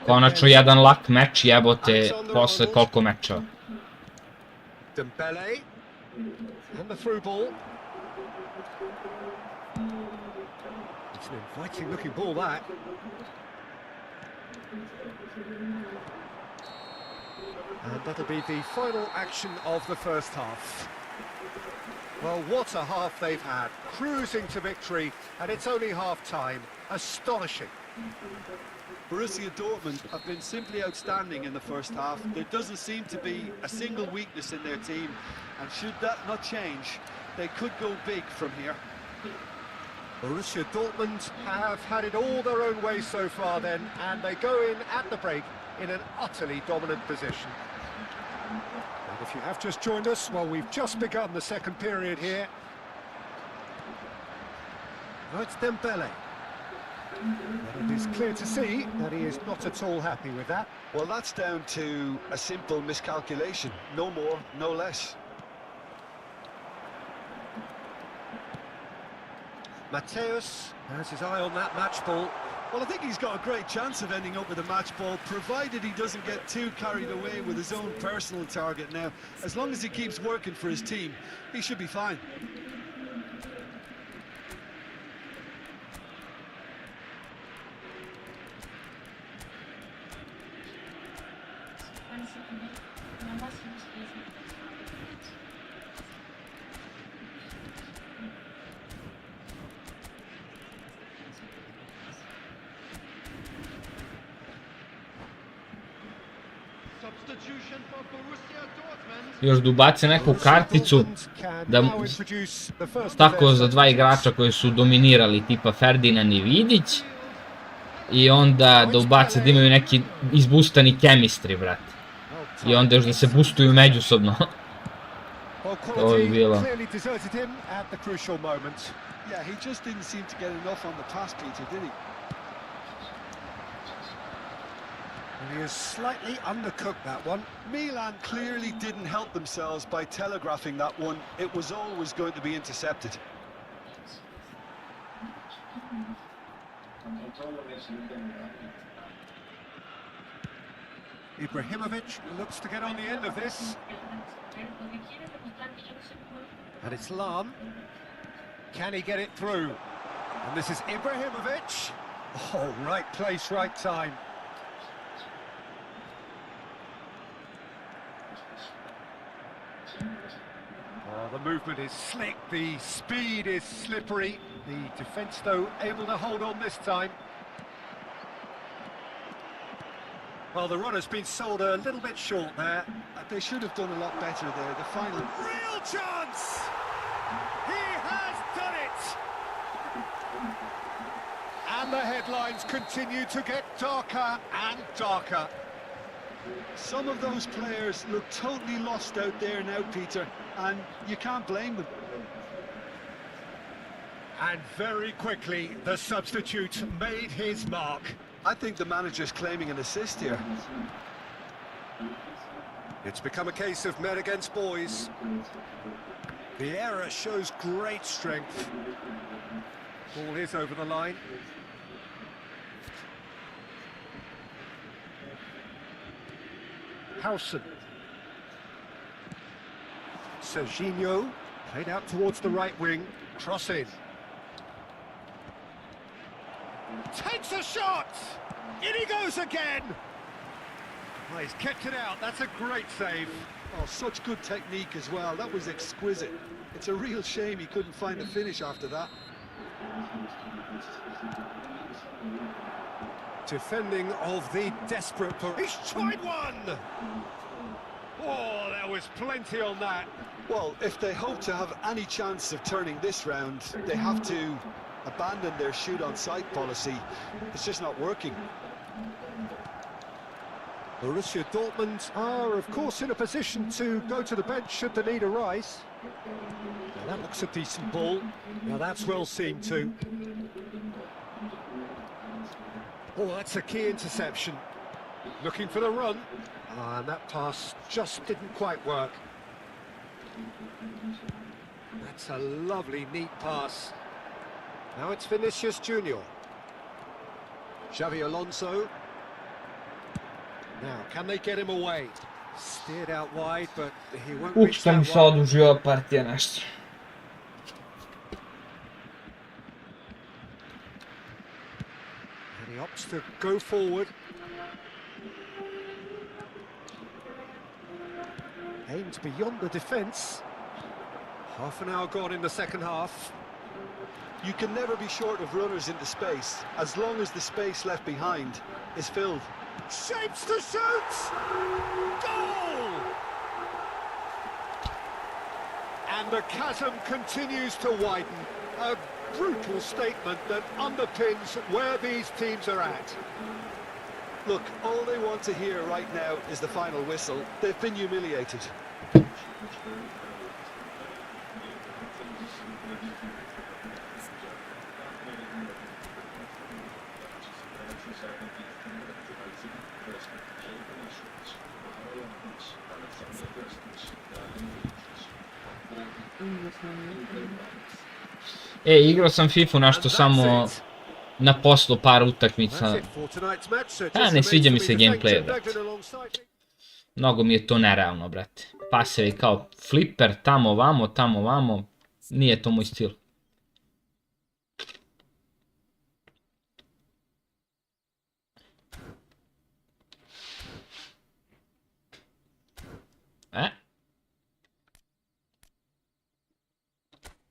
Konačno jedan lak meč, jebote, posle koliko mečeva. Dembele. And the through ball. It's an inviting looking ball, that. And that'll be the final action of the first half. Well, what a half they've had. Cruising to victory, and it's only half-time. Astonishing. Borussia Dortmund have been simply outstanding in the first half. There doesn't seem to be a single weakness in their team, and should that not change, they could go big from here. Borussia Dortmund have had it all their own way so far then, and they go in at the break in an utterly dominant position. And if you have just joined us, well, we've just begun the second period here. Now it's Dembele. But it is clear to see that he is not at all happy with that. Well, that's down to a simple miscalculation. No more, no less. Mateus has his eye on that match ball. Well, I think he's got a great chance of ending up with a match ball, provided he doesn't get too carried away with his own personal target now. As long as he keeps working for his team, he should be fine. Još da ubaci neku karticu, da tako za dva igrača koji su dominirali, tipa Ferdinand i Vidić, i onda da ubaci da imaju neki izbustani chemistry, brate. I onda još da se boostuju međusobno. To bi bilo. Yeah, he just didn't seem to get enough on the pass, Peter, did he? And he has slightly undercooked that one. Milan clearly didn't help themselves by telegraphing that one. It was always going to be intercepted. Ibrahimovic looks to get on the end of this. And it's Lam. Can he get it through? And this is Ibrahimovic. Oh, right place, right time. Oh, the movement is slick, the speed is slippery. The defence, though, able to hold on this time. Well, the run has been sold a little bit short there. They should have done a lot better there. The final... Real chance! He has done it! And the headlines continue to get darker and darker. Some of those players look totally lost out there now, Peter, and you can't blame them. And very quickly, the substitute made his mark. I think the manager's claiming an assist here. It's become a case of men against boys. The error shows great strength. Ball is over the line. Howson. Serginho played out towards the right wing. Cross in. Takes a shot! In he goes again! Oh, he's kept it out. That's a great save. Oh, such good technique as well. That was exquisite. It's a real shame he couldn't find a finish after that. Defending of the desperate... He's tried one! Oh, there was plenty on that. Well, if they hope to have any chance of turning this round, they have to abandon their shoot-on-sight policy. It's just not working. Borussia Dortmund are, of course, in a position to go to the bench should the need arise. Now, that looks a decent ball. Now, that's well seen too. Oh, that's a key interception. Looking for the run. And that pass just didn't quite work. That's a lovely, neat pass. Now it's Vinicius Junior. Xavi Alonso. Now, can they get him away? Steered out wide, but he won't reach Što mi that se one. odužila partija nešto. And he opts to go forward. Aimed beyond the defence. Half an hour gone in the second half. You can never be short of runners into space, as long as the space left behind is filled. Shapes to shoot! Goal! And the chasm continues to widen. A brutal statement that underpins where these teams are at. Look, all they want to hear right now is the final whistle. They've been humiliated. Igrao sam FIFA nešto samo na poslu par utakmica. Ne sviđa mi se gameplay, brate. Mnogo mi je to nerealno, brate. Pasevi kao flipper, tamo vamo, nije to moj stil.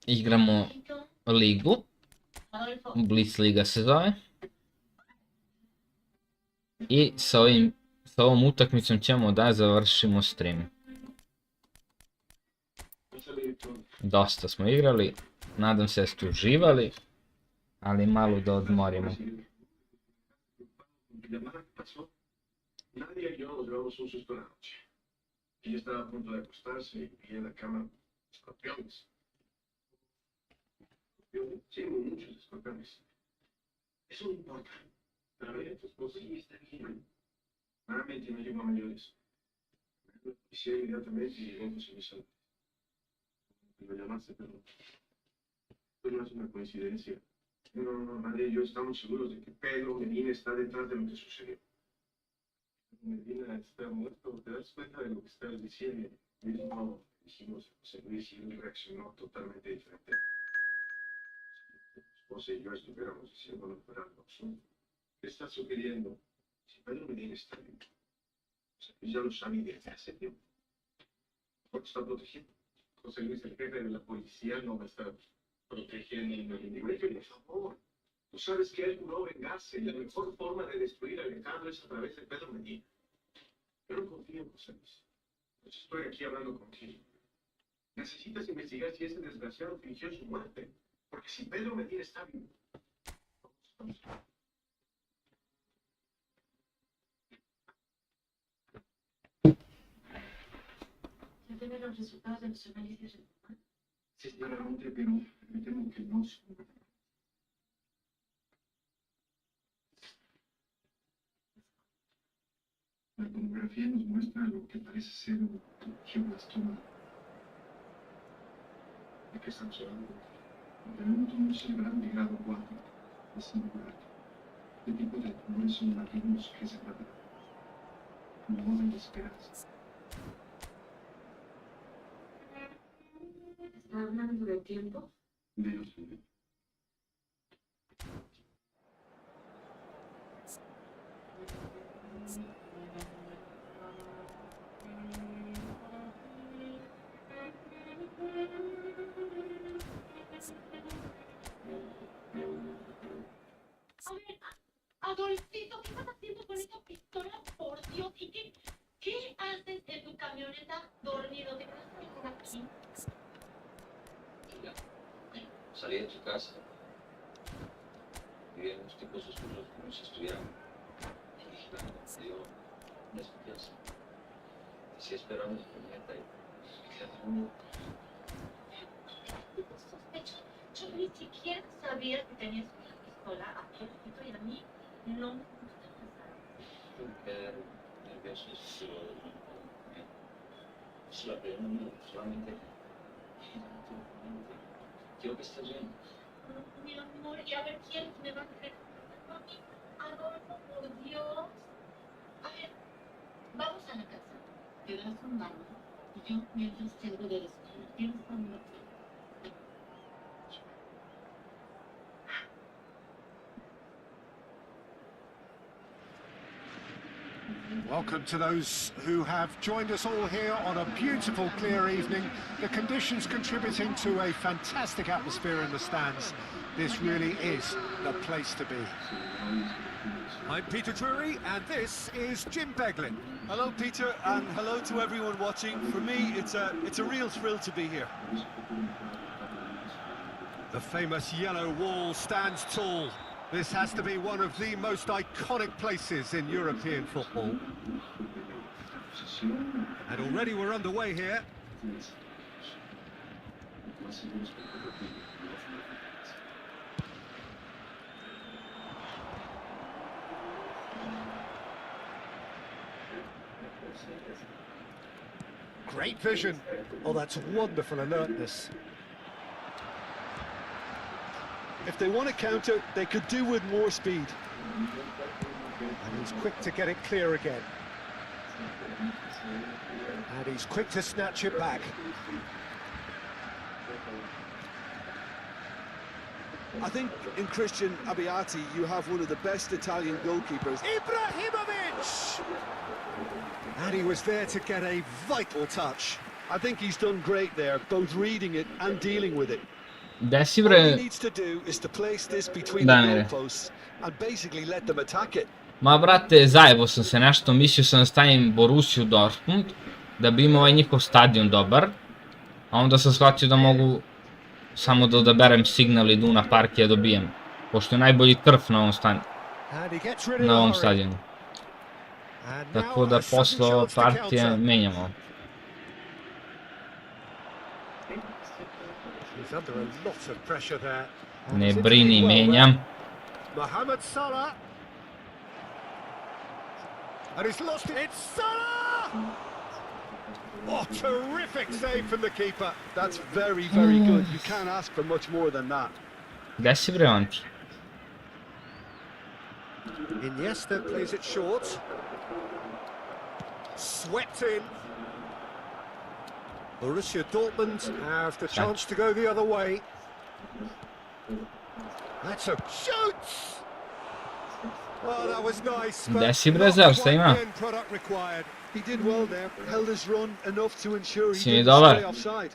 Igramo ligu, Blitz liga se zove, i sa ovom utakmicom ćemo da završimo stream. Dosta smo igrali, nadam se da ste uživali, ali malo da odmorimo. Tengo muchos escorpiones. Eso no importa. Pero ver, tu esposa ya está bien. Realmente no llegó a mayores. La policía inmediatamente llegó con su misión. Lo llamaste, pero no es una coincidencia. No, nadie y yo estamos seguros de que Pedro Medina está detrás de lo que sucedió. Medina está muerto. ¿Te das cuenta de lo que estás diciendo? Mismo dijimos, José Luis, y él reaccionó totalmente diferente. Si y yo estuviéramos diciéndolo fuera algo absurdo. ¿Qué estás sugiriendo? Si Pedro Medina está bien, José Luis ya lo sabía desde hace tiempo. ¿Por qué está protegiendo? José Luis, el jefe de la policía, no va a estar protegiendo el individuo. Por favor, tú sabes que él juró vengarse y la mejor forma de destruir a Alejandro es a través de Pedro Medina. Yo no confío en José Luis. Pues estoy aquí hablando contigo. Necesitas investigar si ese desgraciado fingió su muerte. Porque si Pedro Medina está vivo, ¿Ya tienen los resultados de los análisis? sí, claramente, pero me temo que no son. La tomografía nos muestra lo que parece ser un glioblastoma. ¿De qué estamos hablando? Tenemos un tumor cerebral de grado 4, es singular. Este tipo de tumores son malignos que se tratan. No hay esperanza. ¿Está hablando de tiempo? Menos. A ver, Adolfito, ¿qué estás haciendo con esa pistola? Por Dios, ¿y qué haces en tu camioneta dormido? ¿Te quedas por aquí? Salí de tu casa. Vivía en unos tipos oscuros como si estuvieran vigilando. Me dio desconfianza. Así esperando mi camioneta y quedé dormido. Sospecho, yo ni siquiera sabía que tenías una pistola aquí, Adolfito, y a mí no me gusta pasar. Me quedé nervioso, pero es la pena, solamente quiero que estés bien. Mi amor, y a ver quién me va a creer. A mí, Adolfo, por Dios. A ver, vamos a la casa. Te das un baño. Y yo, mientras salgo de la escuela, tienes un baño. Welcome to those who have joined us all here on a beautiful, clear evening. The conditions contributing to a fantastic atmosphere in the stands. This really is the place to be. I'm Peter Drury, and this is Jim Beglin. Hello, Peter, and hello to everyone watching. For me, it's a real thrill to be here. The famous yellow wall stands tall. This has to be one of the most iconic places in European football. And already we're underway here. Great vision. Oh, that's wonderful alertness. If they want to counter, they could do with more speed. And he's quick to get it clear again. And he's quick to snatch it back. I think in Christian Abbiati, you have one of the best Italian goalkeepers. Ibrahimovic! And he was there to get a vital touch. I think he's done great there, both reading it and dealing with it. Da si All he pre... needs to do is to place this between Danere. the goalposts and basically let them attack it. Ma brate, zdaj sem se nešto mislil, sem stavim Borussiju Dortmund, da bi imel njihov stadion dober, a onda sem shvatil, da mogu samo da odaberem signal i Duna Park i ja dobijem, pošto je najbolji trf na ovom stadionu. Tako da posle ove partije menjamo. Ne brini, menjam. Mohamed Salah. And he's lost it. It's Salah! Oh, terrific save from the keeper. That's very, very good. You can't ask for much more than that. Gdje si bre onti? Iniesta plays it short. Swept in. Borussia Dortmund have the chance to go the other way. That's a shoot! Oh, that was nice, but Gdje si bre Zer, šta ima? product required. He did well there, held his run enough to ensure he Si mi didn't dobar. stay offside.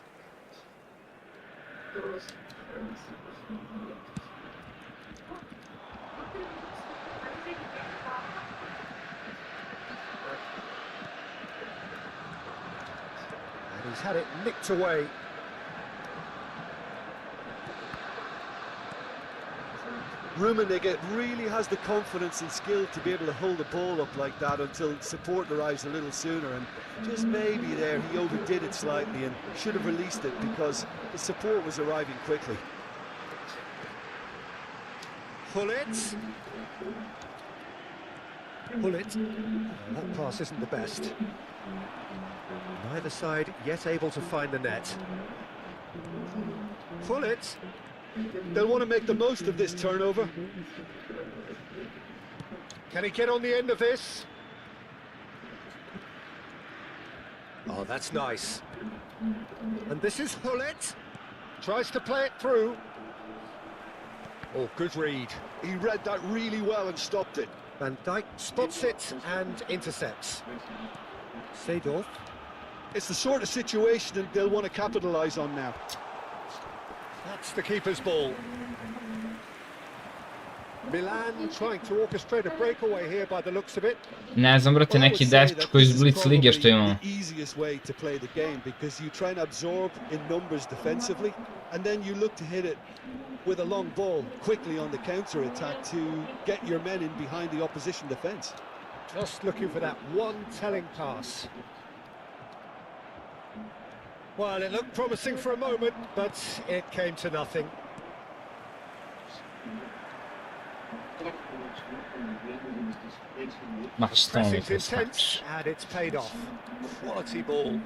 And he's had it nicked away. Rummenigge really has the confidence and skill to be able to hold the ball up like that until support arrives a little sooner, and just maybe there he overdid it slightly and should have released it because the support was arriving quickly. Pullet. That pass isn't the best. Neither side yet able to find the net. Pullet. They'll want to make the most of this turnover. Can he get on the end of this? Oh, that's nice. And this is Hullet. Tries to play it through. Oh, good read. He read that really well and stopped it. Van Dijk spots it and intercepts. Seedorf. It's the sort of situation that they'll want to capitalise on now. That's the keeper's ball. Milan trying to orchestrate a breakaway here by the looks of it. Ne znam, brate, neki dečko koji iz Blitz lige što imamo. The easiest way to play the game because you try and absorb in numbers defensively and then you look to hit it with a long ball quickly on the counter attack to get your men in behind the opposition defence. Just looking for that one telling pass. Well, it looked promising for a moment, but it came to nothing. Pressing's intense, and it's paid off. Quality ball.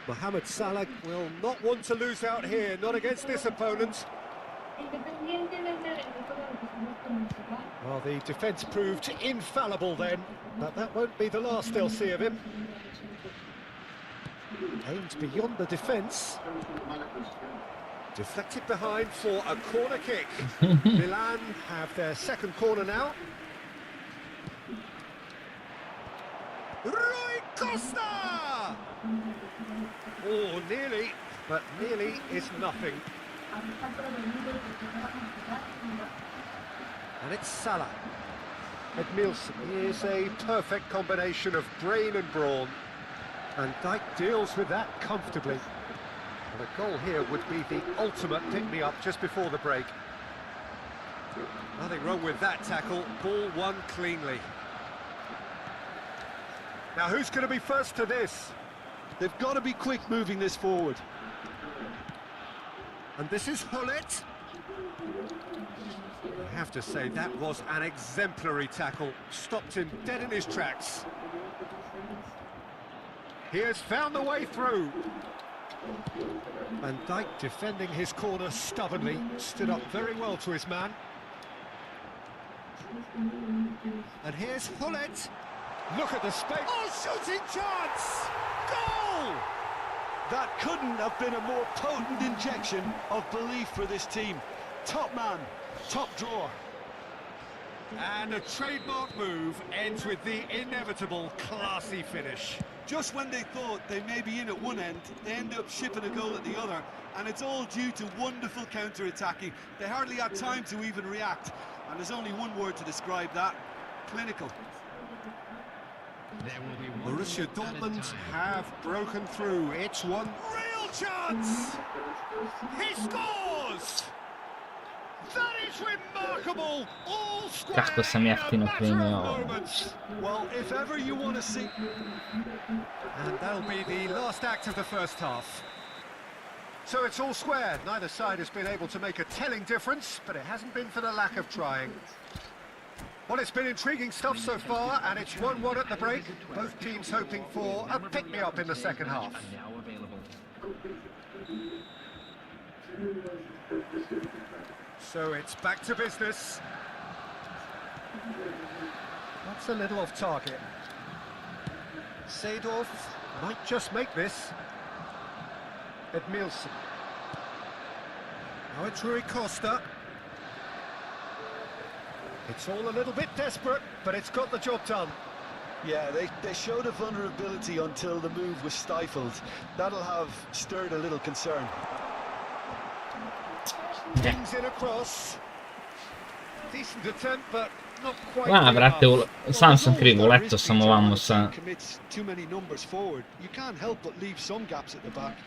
Mohamed Salah will not want to lose out here, not against this opponent. Well, the defence proved infallible then, but that won't be the last they'll see of him. Aimed beyond the defence. Deflected behind for a corner kick. Milan have their second corner now. Rui Costa! Oh, nearly, but nearly is nothing. And it's Salah. Edmilson, he is a perfect combination of brain and brawn. And Dijk deals with that comfortably. And a goal here would be the ultimate pick-me-up just before the break. Nothing wrong with that tackle, ball won cleanly. Now who's going to be first to this? They've got to be quick moving this forward. And this is Hullet. I have to say, that was an exemplary tackle. Stopped him dead in his tracks. He has found the way through. And Dijk defending his corner stubbornly, stood up very well to his man. And here's Hullet. Look at the space. Oh, shooting chance! Goal! That couldn't have been a more potent injection of belief for this team. Top man, top drawer. And a trademark move ends with the inevitable classy finish. Just when they thought they may be in at one end, they end up shipping a goal at the other, and it's all due to wonderful counter-attacking. They hardly had time to even react, and there's only one word to describe that: clinical. Borussia Dortmund have broken through. It's one real chance! He scores! That is remarkable! All square. Kako sam jeftino primio. Well, if ever you want to see... And that'll be the last act of the first half. So it's all square. Neither side has been able to make a telling difference, but it hasn't been for the lack of trying. Well, it's been intriguing stuff so far, and it's 1-1 at the break. Both teams hoping for a pick-me-up in the second half. So it's back to business. That's a little off target. Seedorf might just make this. Edmilson. Now it's Rui Costa. It's all a little bit desperate, but it's got the job done. Yeah, they showed a vulnerability until the move was stifled. That'll have stirred a little concern. Brings in across. Decent attempt, but not quite. Ma brate, sam sam krivo, leto sam ovamo sa... Commits too many numbers forward. You can't help but leave some gaps at the back.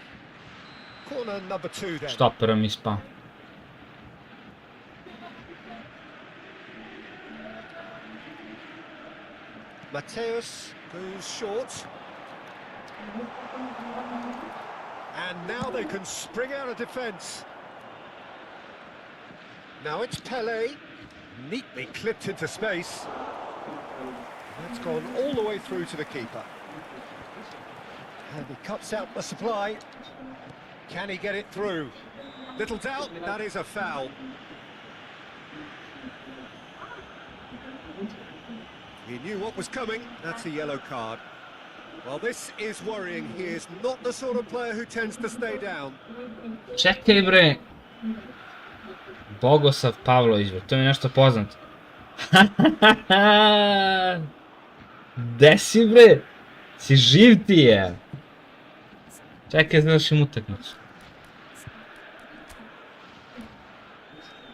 Corner number 2 then. Stopero mi spa. Mateus goes short. And now they can spring out of defence. Now it's Pele. Neatly clipped into space. That's gone all the way through to the keeper. And he cuts out the supply. Can he get it through? Little doubt, that is a foul. He knew what was coming. That's a yellow card. Well, this is worrying. He is not the sort of player who tends to stay down. Čekaj bre. Bogosav Pavlović, bre, to mi je nešto poznato. Gde si bre? Si živ ti je? Čekaj, završim utakmicu.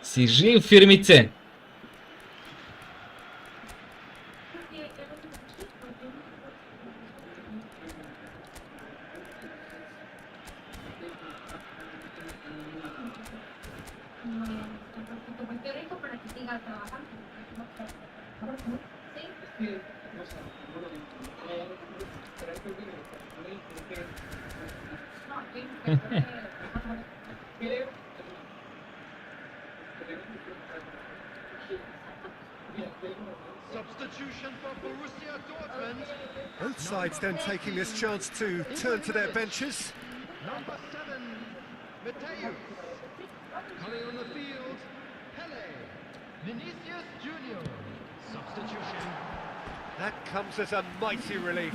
Si živ, firmice? Substitution for Borussia Dortmund. Both sides then taking this chance to turn to their benches. Number 7, Mateus. Coming on the field, Pele. Vinicius Junior. Substitution. That comes as a mighty relief.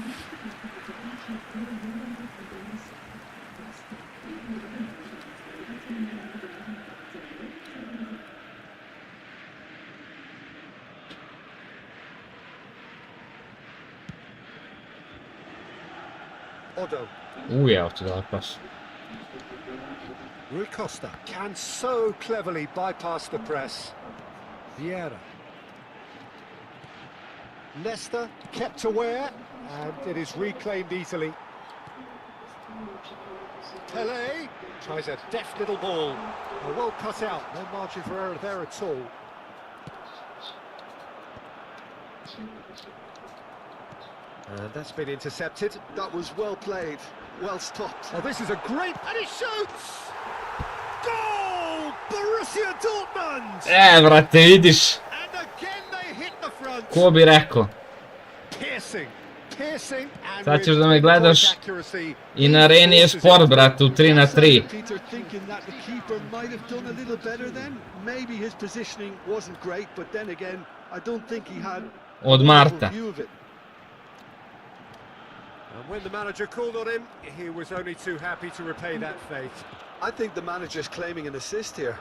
Odo Ja, to dala pas. Rui Costa can so cleverly bypass the press. Vieira. Leicester kept aware, and it is reclaimed easily. Pele tries a deft little ball. Well cut out, no margin for error there at all. And that's been intercepted. That was well played, well stopped. Oh, this is a great... And he shoots! Goal! Borussia Dortmund! Brate, vidiš. And again they hit the front. Ko bi rekao? Piercing. Piercing and Sad ćeš with da me gledaš accuracy. i na areni je sport, brate, u 3-3. Peter thinking that the keeper might have done a little better then. Maybe his positioning wasn't great, but then again, I don't think he had Od Marta. a view of it. And when the manager called on him, he was only too happy to repay that faith. I think the manager's claiming an assist here.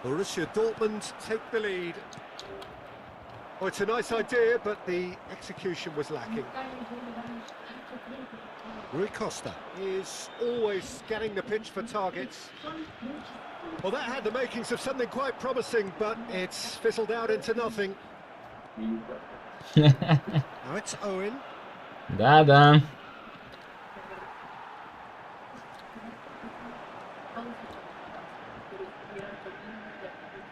Borussia Dortmund take the lead. Oh, it's a nice idea, but the execution was lacking. Rui Costa is always getting the pitch for targets. Well, that had the makings of something quite promising, but it's fizzled out into nothing. Now it's Owen. Da.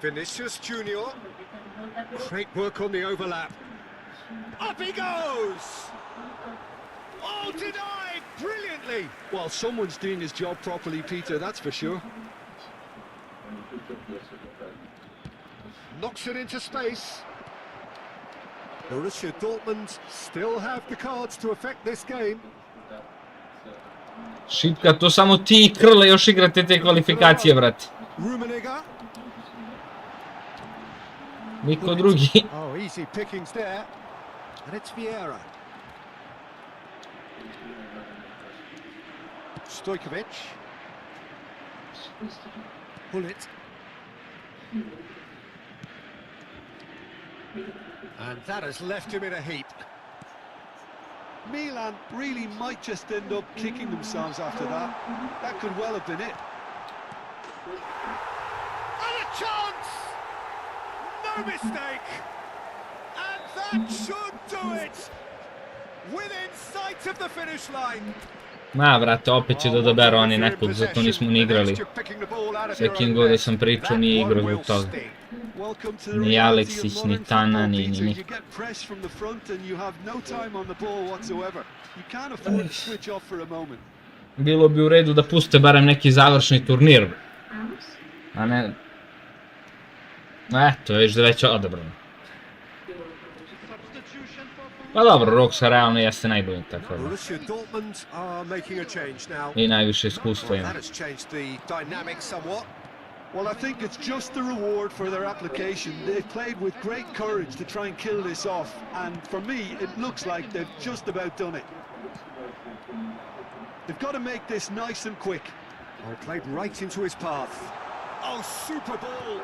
Vinicius Junior. Great work on the overlap. Up he goes! Oh, denied brilliantly! Well, someone's doing his job properly, Peter, that's for sure. Knocks it into space. Borussia Dortmund still have the cards to affect this game. Šipka, to samo ti i Krle još igrate te kvalifikacije, brate. Rummenigge. Niko drugi. Oh, easy pickings there. And it's Vieira. Stojkovic. Hullet. And that has left him in a heap. Milan really might just end up kicking themselves after that. That could well have been it. And a chance! No mistake! And that should do it! Within sight of the finish line. Ma, brate, opet će da doberu oni nekog, zato nismo ni igrali. Sve kim god da sam pričao nije igrao zbog toga. Ni Aleksić, ni Tana, ni niko. Bilo bi u redu da puste barem neki završni turnir. A ne... Eto, već da već odabrano. Pa dobro, Roksa realno jeste najbolji, tako da. I najviše iskustva ima. Well, I think it's just the reward for their application. They've played with great courage to try and kill this off, and for me, it looks like they've just about done it. They've got to make this nice and quick. Oh, played right into his path. Oh, super ball!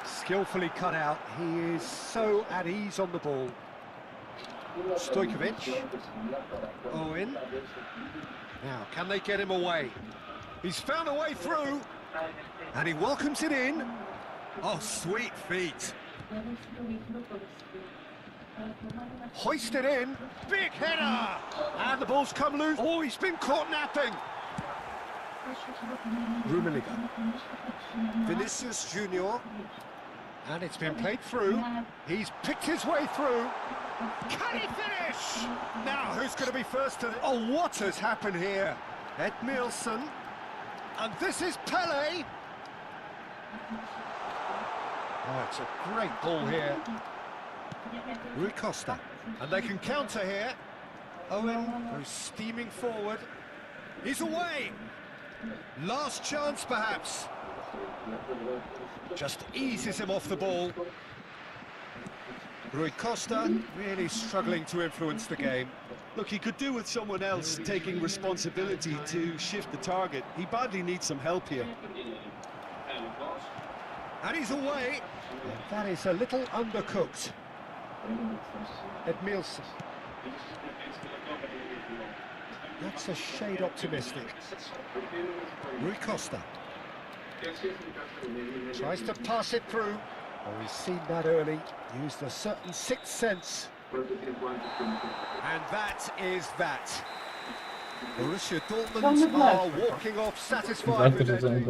Skillfully cut out. He is so at ease on the ball. Stojkovic. Owen. Now, can they get him away? He's found a way through. And he welcomes it in. Oh, sweet feet. Hoist it in. Big header. And the ball's come loose. Oh, he's been caught napping. Rummenigge. Vinicius Junior. And it's been played through. He's picked his way through. Can he finish? Now, who's going to be first to... Oh, what has happened here? Edmilson. And this is Pele. Oh, it's a great ball here. Rui Costa. And they can counter here. Owen goes steaming forward. He's away. Last chance, perhaps. Just eases him off the ball. Rui Costa really struggling to influence the game. Look, he could do with someone else taking responsibility to shift the target. He badly needs some help here. And he's away. That is a little undercooked. Edmilson. That's a shade optimistic. Rui Costa tries to pass it through. Oh, he's seen that early, used a certain sixth sense. And that is that. Borussia Dortmund are walking off satisfied with their team.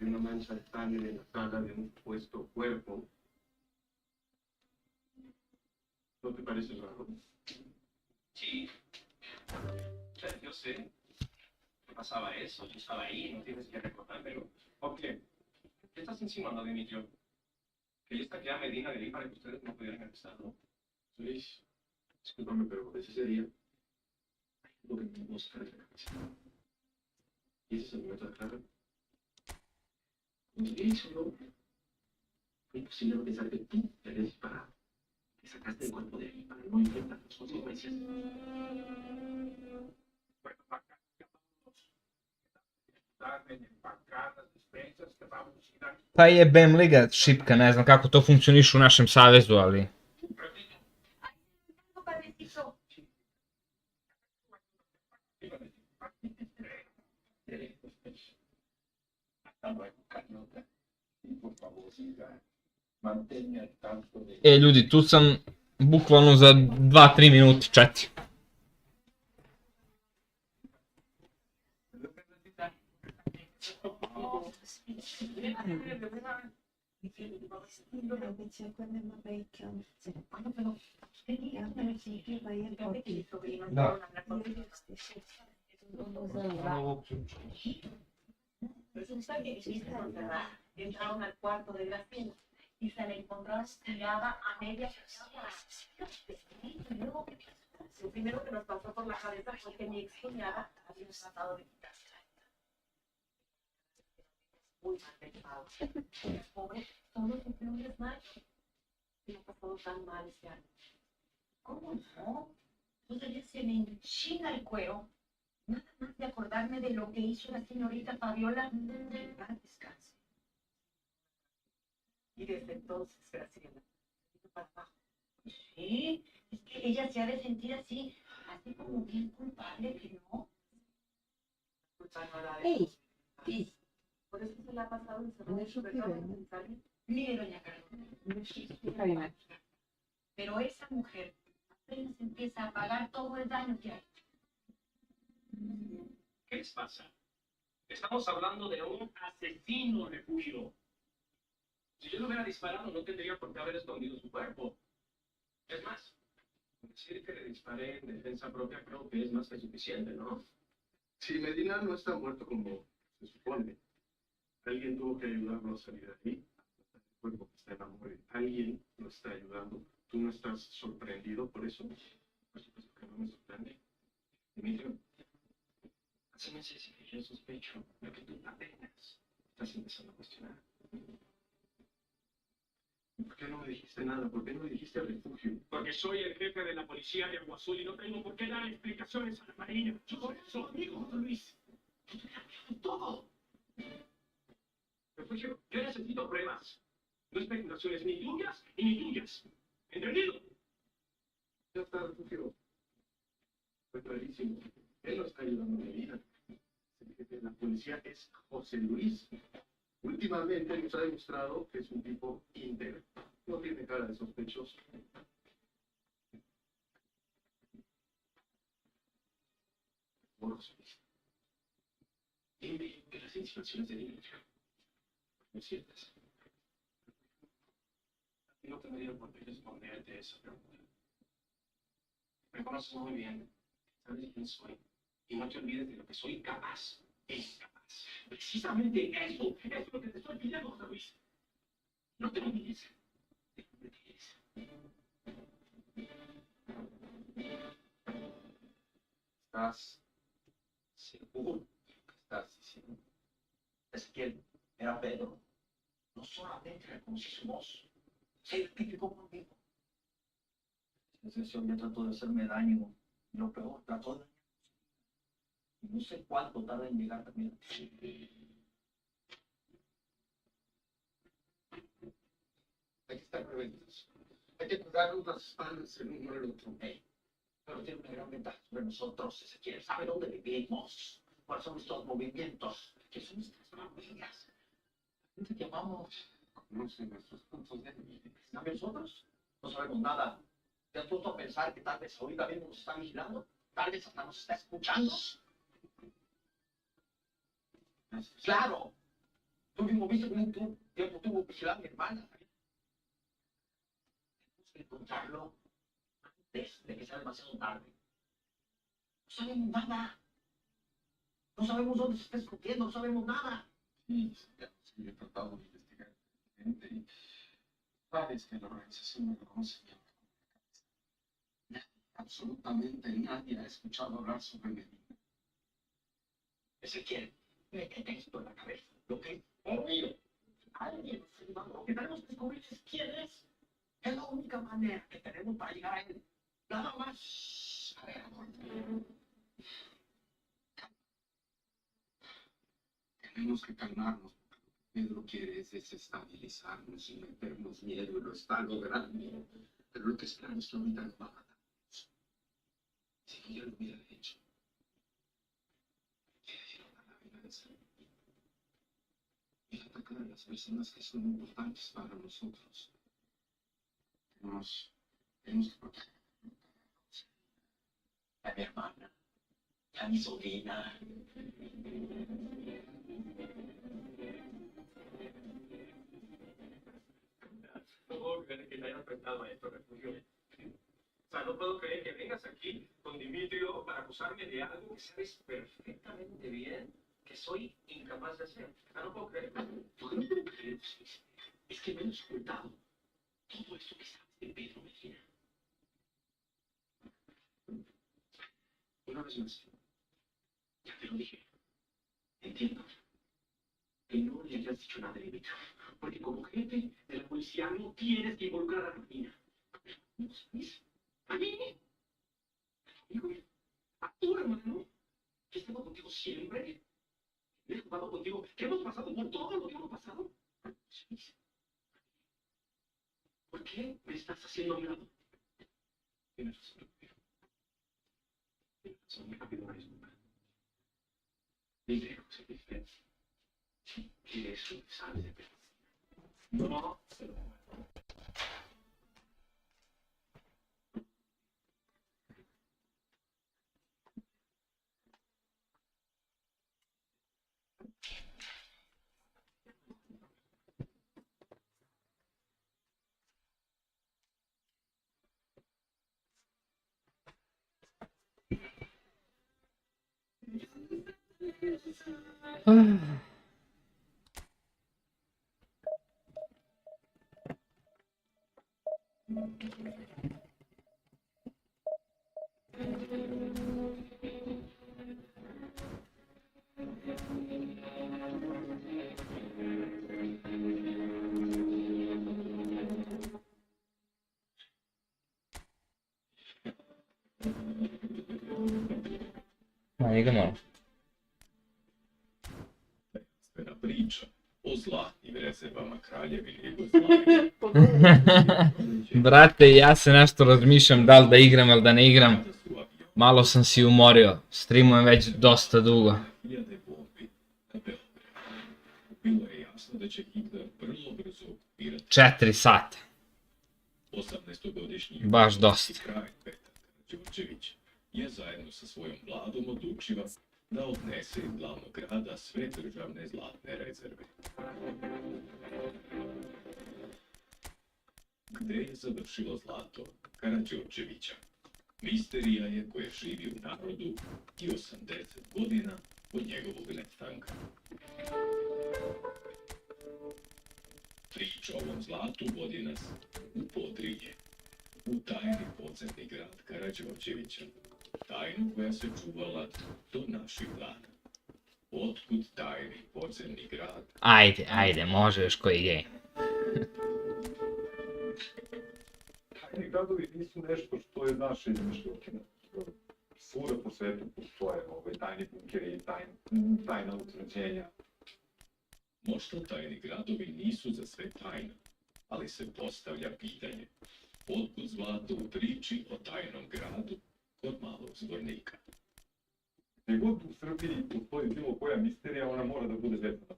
Una mancha de sangre en la sala de un supuesto cuerpo. ¿No te parece raro? Sí. O sea, yo sé que pasaba eso, yo estaba ahí, no tienes que recordármelo. ¿Por qué? ¿Qué estás insinuando de mí, yo? Que yo estaqué a Medina de ahí para que ustedes no pudieran empezar, ¿no? Luis, discúlpame, pero desde ese día lo que me busca de la cabeza. Y ese es el momento de aclarar. Eso no. Fue imposible no pensar que tú te habías disparado. Que sacaste el cuerpo de ahí para no enfrentar las consecuencias. Bueno, acá, empacadas, despensas, que vamos a dar. Pa jebem li ga šipka, ne znam kako to funkcioniše u našem savezu, ali... ljudi, tu sam bukvalno za 2-3 minuti, 4. Da. Entraron al cuarto de Graciela y se la encontraron tirada a media. Lo primero que nos pasó por la cabeza fue que mi excuñada había tratado de quitarse la vida. Muy mal pensado. Pobre, solo sufrió un desmayo. Me ha pasado tan mal este año. ¿Cómo no? Todavía se me enchina el cuero. Nada más de acordarme de lo que hizo la señorita Fabiola. Descanse. Y desde entonces, Graciela, para abajo. Sí, es que ella se ha de sentir así como bien culpable, que no. Culpa no la de sí. Por eso se la ha pasado encerrada en su casa. Mire, doña Carmen. Pero esa mujer apenas empieza a pagar todo el daño que ha hecho. ¿Qué les pasa? Estamos hablando de un asesino refugio. Si yo no hubiera disparado, no tendría por qué haber escondido su cuerpo. Es más, decir que le disparé en defensa propia creo que es más que suficiente, ¿no? Si Medina no está muerto como se supone, alguien tuvo que ayudarlo a salir de ahí. El cuerpo que está en la muerte. Alguien lo está ayudando. ¿Tú no estás sorprendido por eso? Por supuesto que no me sorprende. Emilio, hace meses que yo sospecho lo que tú apenas estás empezando a cuestionar. ¿Por qué no me dijiste nada? ¿Por qué no me dijiste refugio? Porque soy el jefe de la policía de Agua Azul y no tengo por qué dar explicaciones a la Marina. Yo soy su amigo, José Luis. Yo te he cambiado todo. Refugio, yo necesito pruebas. No especulaciones ni tuyas ni tuyas. ¿Entendido? Ya está, refugio. Fue clarísimo. Él no está ayudando a mi vida. El jefe de la policía es José Luis. Últimamente nos ha demostrado que es un tipo íntegro. No tiene cara de sospechoso. Dime que las insinuaciones de Dimitri no son ciertas. No tendría por qué responderte esa pregunta. Me conoces muy bien. Sabes quién soy. Y no te olvides de lo que soy capaz. Es capaz. Precisamente eso es lo que te estoy pidiendo, José Luis. No te olvides. ¿Estás seguro que estás diciendo? Es que era Pedro. No solamente reconocí su voz, se identificó conmigo. Ese hombre trató de hacerme daño. Y lo peor, trató de dañar. Y no sé cuánto tarda en llegar también. Hay que estar preventos. Hay que cuidar las espaldas el uno al otro. Pero tiene una gran ventaja sobre nosotros, Ezequiel. Sabe dónde vivimos, cuáles son nuestros movimientos, que son nuestras maravillas. ¿Qué llamamos? Conoce nuestros puntos de vista. Nosotros no sabemos nada. ¿Te has puesto a pensar que tal vez ahorita mismo nos está vigilando? Tal vez hasta nos está escuchando. Claro. Tú mismo viste cómo tiempo tuvo vigilar a mi hermana. Tenemos que encontrarlo antes de que sea demasiado tarde. No sabemos nada. No sabemos dónde se está escondiendo, no sabemos nada. Sí, he tratado de investigar gente y sabes que la organización no lo conoce bien. Absolutamente nadie ha escuchado hablar sobre Medina. Ezequiel, métete esto en la cabeza. Lo que es obvio. Alguien se llama. Lo que tenemos que descubrir es quién es. Es la única manera que tenemos para llegar a él. Nada más. A ver, amor. Tenemos que calmarnos. Pedro quiere es desestabilizarnos y meternos miedo y lo está logrando. Pero lo que es claro es que ahorita nos va a matar. Si no, ya lo hubiera hecho. Quiere dar la vida de ser. Y atacar a las personas que son importantes para nosotros. Tenemos que proteger A mi hermana. A mi sobrina. No puedo creer que te hayan enfrentado a esto, refugio. O sea, no puedo creer que vengas aquí con Dimitrio para acusarme de algo que sabes perfectamente bien que soy incapaz de hacer. O sea, no puedo creer. No lo puedo creer. Es que me has ocultado todo esto que sabes de Pedro Medina. Una vez más. Ya te lo dije. Entiendo que no le hayas dicho nada de Dimitrio. Porque como jefe de la policía no tienes que involucrar a Medina. ¿No sabes? A mí. A tu hermano. Que estaba contigo siempre. Que he jugado contigo. Que hemos pasado por todo lo que hemos pasado. ¿Por qué me estás haciendo a un lado? Tienes razón. Tienes razón, me ha habido una disculpa. Dile, José Luis, que eso sabes de verdad. No. Ma idemo. Svena priča o zlatnim rezervama kraljevine Jugoslavije. Brate, ja se nešto razmišljam da li da igram ili da ne igram. Malo sam si umorio. Streamujem već dosta dugo. Bilo je jasno da će Hitler vrlo brzo okupirati 4 sata. 18-godišnji Baš dosta. kralj Petar Karađorđević je zajedno sa svojom vladom odlučio da odnese iz glavnog grada sve državne zlatne rezerve. Gde je završilo zlato Karađorđevića? Misterija je koja živi u narodu i 80 godina od njegovog nestanka. Priča o ovom zlatu vodi nas u Podrinje, u tajni podzemni grad Karađorđevića, tajnu koja se čuvala do naših dana. Otkud tajni podzemni grad? Ajde, može još koji game. Tajni gradovi nisu nešto što je naša izmišljotina. Svuda po svetu postoje tajni bunkeri i tajna utvrđenja. Možda tajni gradovi nisu za sve tajna, ali se postavlja pitanje. Otkud zlato u priči o tajnom gradu kod malog zvornika. Gdje god u Srbiji postoji bilo koja misterija, ona mora da bude vezana.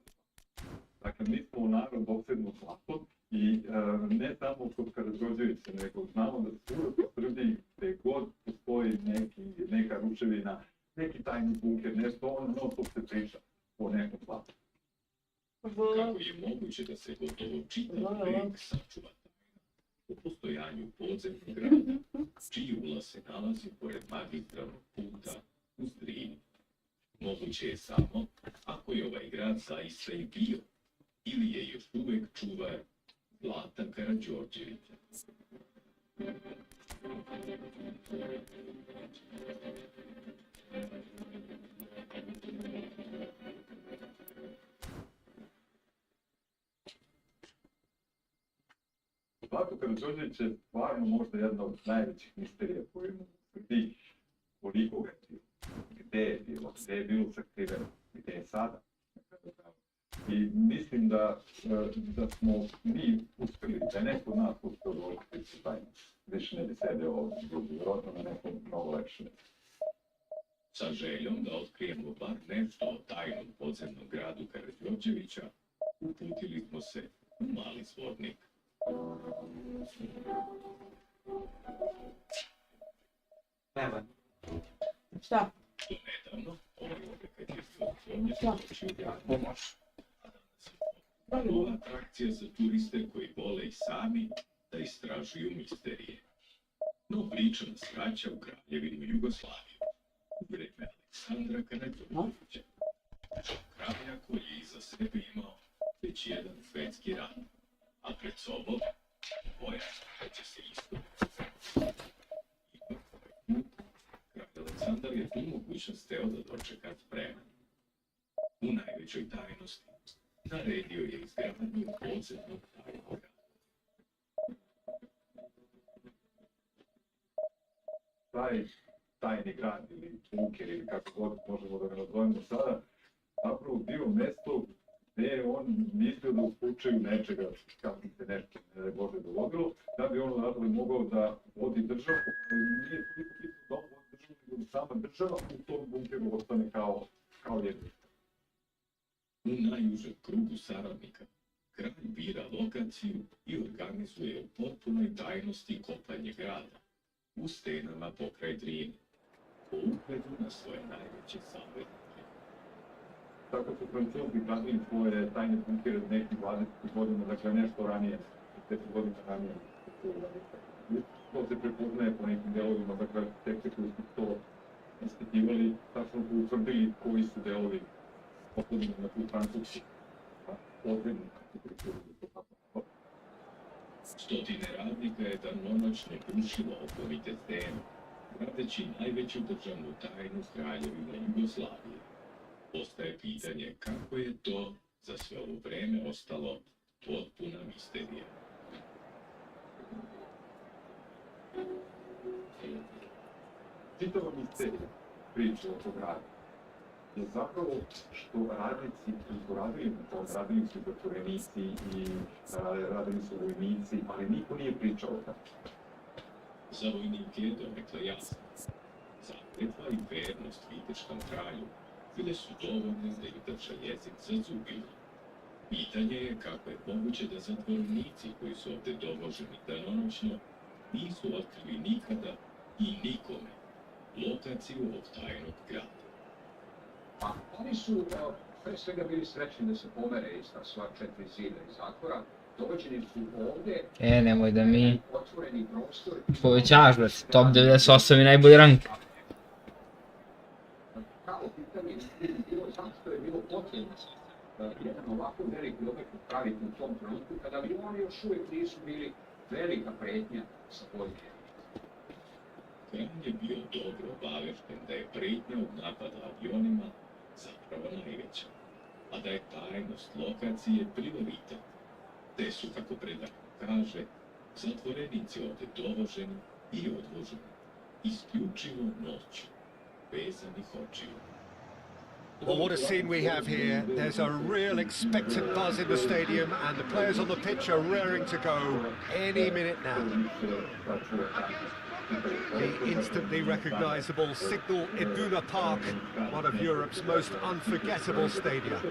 Dakle, mi smo narod opsednut zlatom i ne samo kod Karađorđevića, nego znamo da svuda u Srbiji gdje god postoji neka ruševina, neki tajni bunker, nešto, ono non stop se priča o nekom zlatu. Kako je moguće da se gotovo čitav vek sačuva o postojanju podzemnog grada, čiji ulaz se nalazi pored magistralnog puta uz Drini? Moguće je samo ako je ovaj grad zaista i bio, ili je još uvek čuvar Zlata Karađorđevića. Zlato Karađorđević je stvarno možda jedna od najvećih misterija koju imamo u Srbiji. Koliko ga je bilo, gde je bilo sakriveno, gde je sada. I mislim da smo mi uspeli, da je neko od nas uspio da otkrije se tajno. Više ne bi sedeo ovdje, vjerojatno na nekom mnogo lepše. Sa željom da otkrijemo bar nešto o tajnom podzemnom gradu Karađorđevića, uputili smo se u mali zvornik. Evo. Šta? Do nedavno, ovaj objekat je bio otvoren u gradu. Nova atrakcija za turiste koji vole i sami da istražuju misterije. No priča nas vraća u kraljevinu Jugoslaviju, u vreme Aleksandra Karađorđevića. Kralja koji je iza sebe imao već jedan svetski rat, a pred sobom boja da će se istoriti. Ipak ovaj put, kralj Aleksandar je tu mogućnost teo da dočeka spreman. U najvećoj tajnosti naredio je izgradnju podzemnog tajnog grada. Taj tajni grad ili bunker ili kako god možemo da ga nazovemo sada, zapravo bio mesto gdje je on mislio da u slučaju nečega, kako se nešto ne Bože dogodilo, da bi on odatle mogao da vodi državu, ali nije toliko bitno da on vodi državu, nego da sama država u tom bunkeru ostane kao jedno. U najužem krugu saradnika, kralj bira lokaciju i organizuje u potpunoj tajnosti kopanje grada, u stenama pokraj Drine, po ugledu na svoje najveće savetnike. Tako su Francuzi gradili svoje tajne bunkere nekih 20 godina, dakle nešto ranije, 10 godina ranije. To se prepoznaje po nekim delovima, dakle tekste koji su to ispitivali, tačno su utvrdili koji su delovi posljedno na tu Francusku, posljedno kako Stotine radnika je danonoćno krušilo okolite stene, gradeći najveću državnu tajnu kraljevine Jugoslavije. Ostaje pitanje kako je to za sve ovo vreme ostalo potpuna misterija. Čitava misterija priče o tog gradu je zapravo što radnici koji su radili na tom, radili su zatvorenici i radili su vojnici, ali niko nije pričao o tom. Za vojnike je donekle jasno. Zakletva i vernost viteškom kralju bile su dovoljne da ih drže jezik za zubima. Pitanje je kako je moguće da zatvorenici koji su ovde dovoženi danonoćno nisu otkrili nikada i nikome lokaciju ovog tajnog grada. Pa oni su pre svega bili srećni da se pomere iz ta sva 4 zida iz zatvora. Dovođeni su ovde, nemoj da mi otvoreni prostor. povećavaš, brate, top 98 je najbolji rank. Pravo pitanje je bilo zašto je bilo potrebno jedan ovako veliki objekat praviti u tom trenutku, kada avioni još uvijek nisu bili velika pretnja sa podnijem. Kralj je bio dobro obavešten da je pretnja od napada avionima zapravo najveća, a da je tajnost lokacije prioritet, te su, kako predak kaže, zatvorenici ovde dovoženi i odvoženi, isključivo noću, vezanih očiju. Well, what a scene we have here. There's a real expectant buzz in the stadium and the players on the pitch are raring to go any minute now. The instantly recognisable Signal Iduna Park, one of Europe's most unforgettable stadia.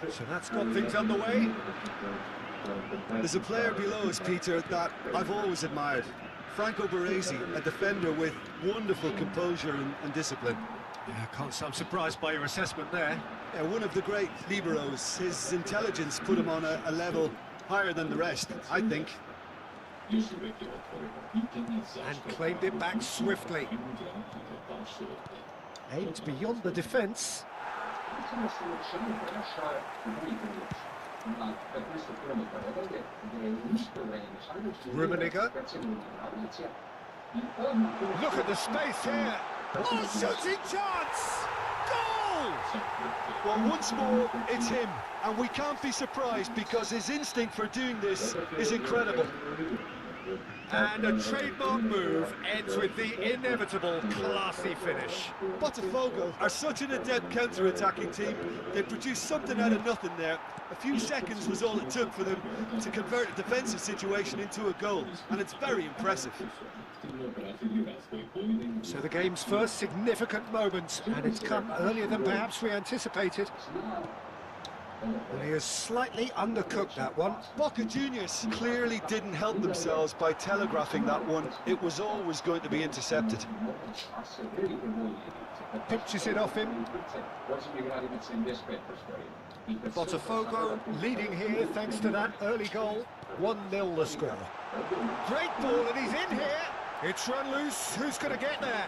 So that's got things underway. There's a player below us, Peter, that I've always admired. Franco Baresi, a defender with wonderful composure and discipline. Yeah, I'm surprised by your assessment there. Yeah, one of the great liberos. His intelligence put him on a level higher than the rest, I think. And claimed it back swiftly. Aimed beyond the defence. Rummenigge. Look at the space here. Oh, shooting chance! Goal! Well, once more, it's him. And we can't be surprised because his instinct for doing this is incredible. And a trademark move ends with the inevitable classy finish. Botafogo are such an adept counter-attacking team. They produced something out of nothing there. A few seconds was all it took for them to convert a defensive situation into a goal, and it's very impressive. So the game's first significant moment, and it's come earlier than perhaps we anticipated. Well, he has slightly undercooked that one. Boca Juniors clearly didn't help themselves by telegraphing that one. It was always going to be intercepted. Pinches it off him. Botafogo leading here thanks to that early goal. 1-0 the score. Great ball, and he's in here. It's run loose. Who's going to get there?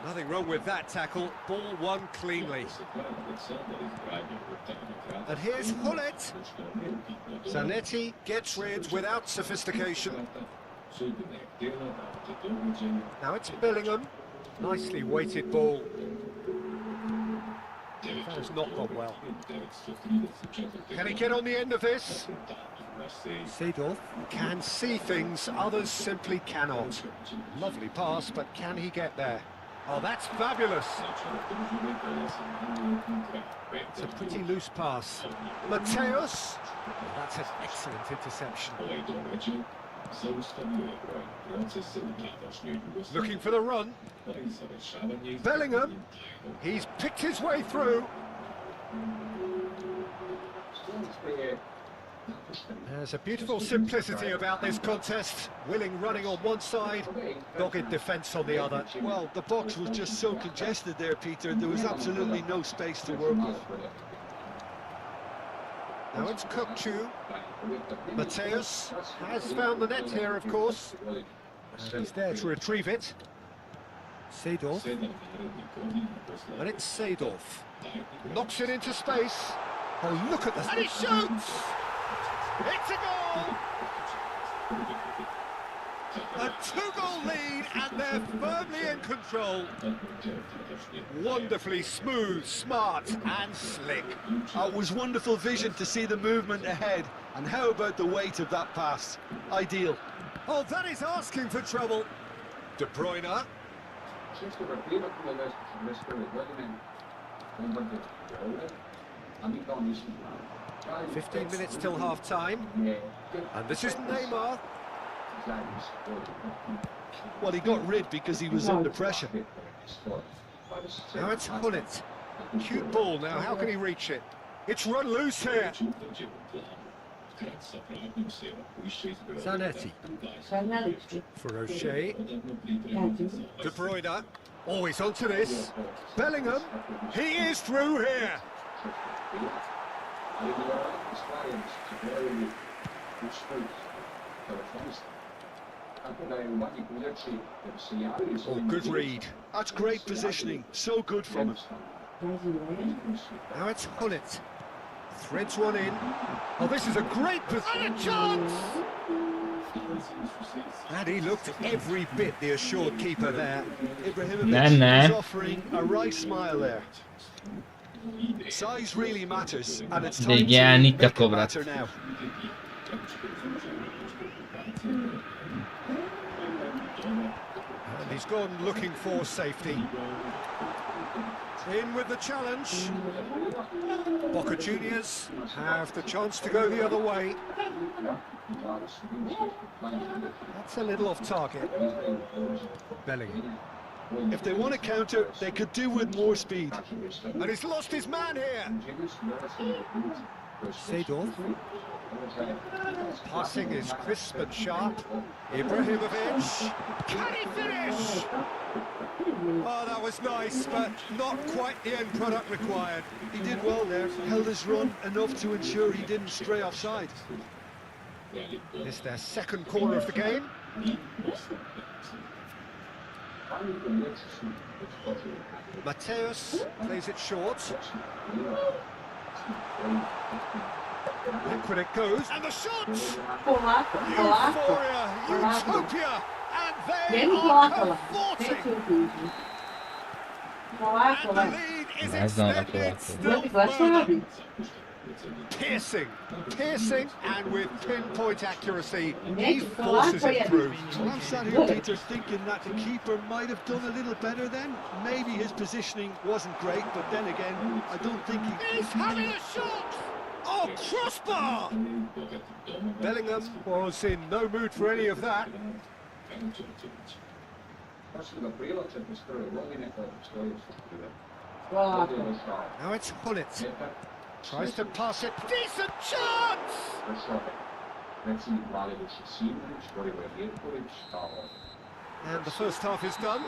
Nothing wrong with that tackle. Ball won cleanly. And here's Hullet. Zanetti gets rid without sophistication. Now it's Bellingham. Nicely weighted ball. That has not gone well. Can he get on the end of this? Seedorf can see things others simply cannot. Lovely pass, but can he get there? Oh, that's fabulous. It's a pretty loose pass. Mateus. That's an excellent interception. Looking for the run. Bellingham. He's picked his way through. There's a beautiful simplicity about this contest. Willing running on one side, dogged defence on the other. Well, the box was just so congested there, Peter. There was absolutely no space to work with. Now it's Kokchu. Mateus has found the net here, of course. And he's there to retrieve it. Seedorf. And it's Seedorf. Knocks it into space. Oh, look at this. And he shoots! It's a goal! A 2-goal lead, and they're firmly in control. Wonderfully smooth, smart and slick. It was wonderful vision to see the movement ahead. And how about the weight of that pass? Ideal. Oh, that is asking for trouble. De Bruyne. 15 minutes till half-time. And this is Neymar. Well, he got rid because he was under pressure. Now it's Hullet. Cute ball now, how can he reach it? It's run loose here. Zanetti. For O'Shea. De Bruyne. Always onto this. Bellingham. He is through here. Oh, good read. That's great positioning. So good from him. Now it's Hullet. Threads one in. Oh, this is a great position. And a chance! And he looked every bit the assured keeper there. Ibrahimovic is offering a right smile there. Size really matters, and it's time to make it matter now. And he's gone looking for safety. In with the challenge. Boca Juniors have the chance to go the other way. That's a little off target. Bellingham. If they want to counter, they could do with more speed. And he's lost his man here. Seedorf. Passing is crisp and sharp. Ibrahimovic. Can he finish? Oh, that was nice, but not quite the end product required. He did well there, held his run enough to ensure he didn't stray offside. It's their second corner of the game. Mateus plays it short. Look when it goes, and the shot! Euphoria, utopia, and they are cavorting! And the lead is extended still further. Piercing, and with pinpoint accuracy, he forces it through. I'm sat here, Peter, thinking that the keeper might have done a little better then. Maybe his positioning wasn't great, but then again, I don't think he... He's having a shot! Oh, crossbar! Bellingham was in no mood for any of that. Now it's Hullet. Tries to pass it. Decent chance! And the first half is done.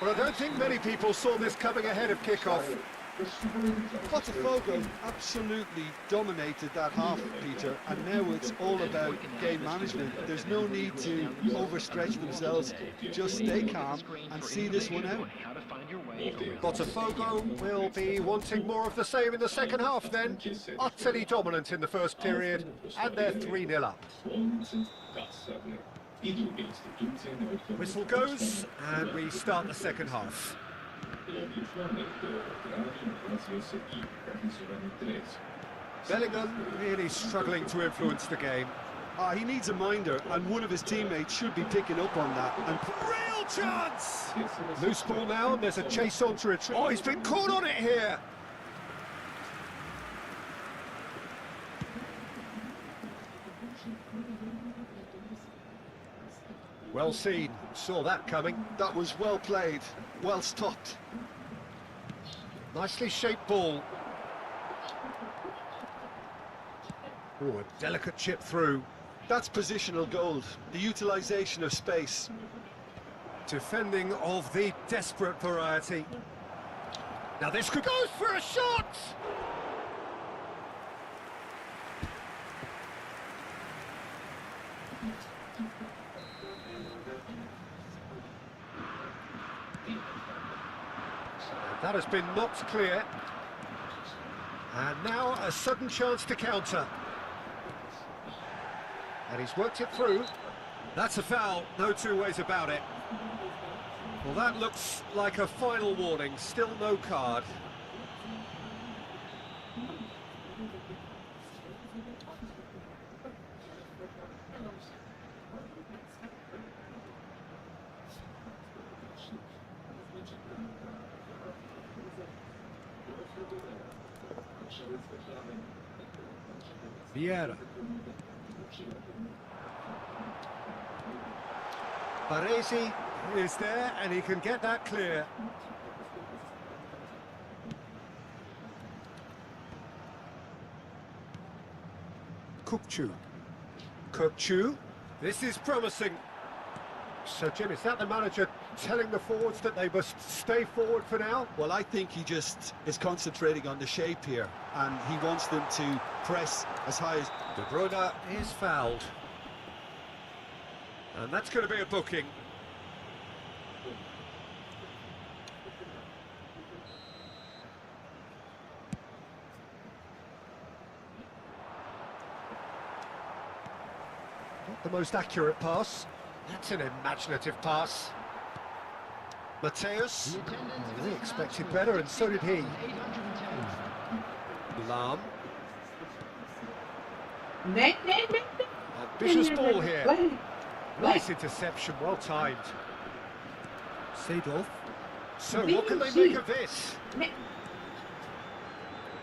Well, I don't think many people saw this coming ahead of kickoff. Botafogo absolutely dominated that half, Peter, and now it's all about game management. There's no need to overstretch themselves. Just stay calm and see this one out. Botafogo will be wanting more of the same in the second half then. Utterly dominant in the first period, and they're 3-0 up. Whistle goes, and we start the second half. Bellingham really struggling to influence the game. He needs a minder, and one of his teammates should be picking up on that. And real chance! Loose ball now, and there's a chase on to retrieve. Oh, he's been caught on it here! Well seen, saw that coming. That was well played, well stopped. Nicely shaped ball. Oh, a delicate chip through. That's positional gold, the utilisation of space. Defending of the desperate variety. Now this could go for a shot! That has been knocked clear. And now a sudden chance to counter. And he's worked it through. That's a foul, no two ways about it. Well, that looks like a final warning, still no card. Vieira. Baresi is there, and he can get that clear. Kupchu. This is promising. So, Jim, is that the manager telling the forwards that they must stay forward for now? Well, I think he just is concentrating on the shape here, and he wants them to press as high as... De Bruyne is fouled. And that's going to be a booking. Not the most accurate pass. That's an imaginative pass. Mateus, we expected better, and so did he. Lam. Ambitious ball here. Nice interception, well timed. Seedorf. So what can they make of this?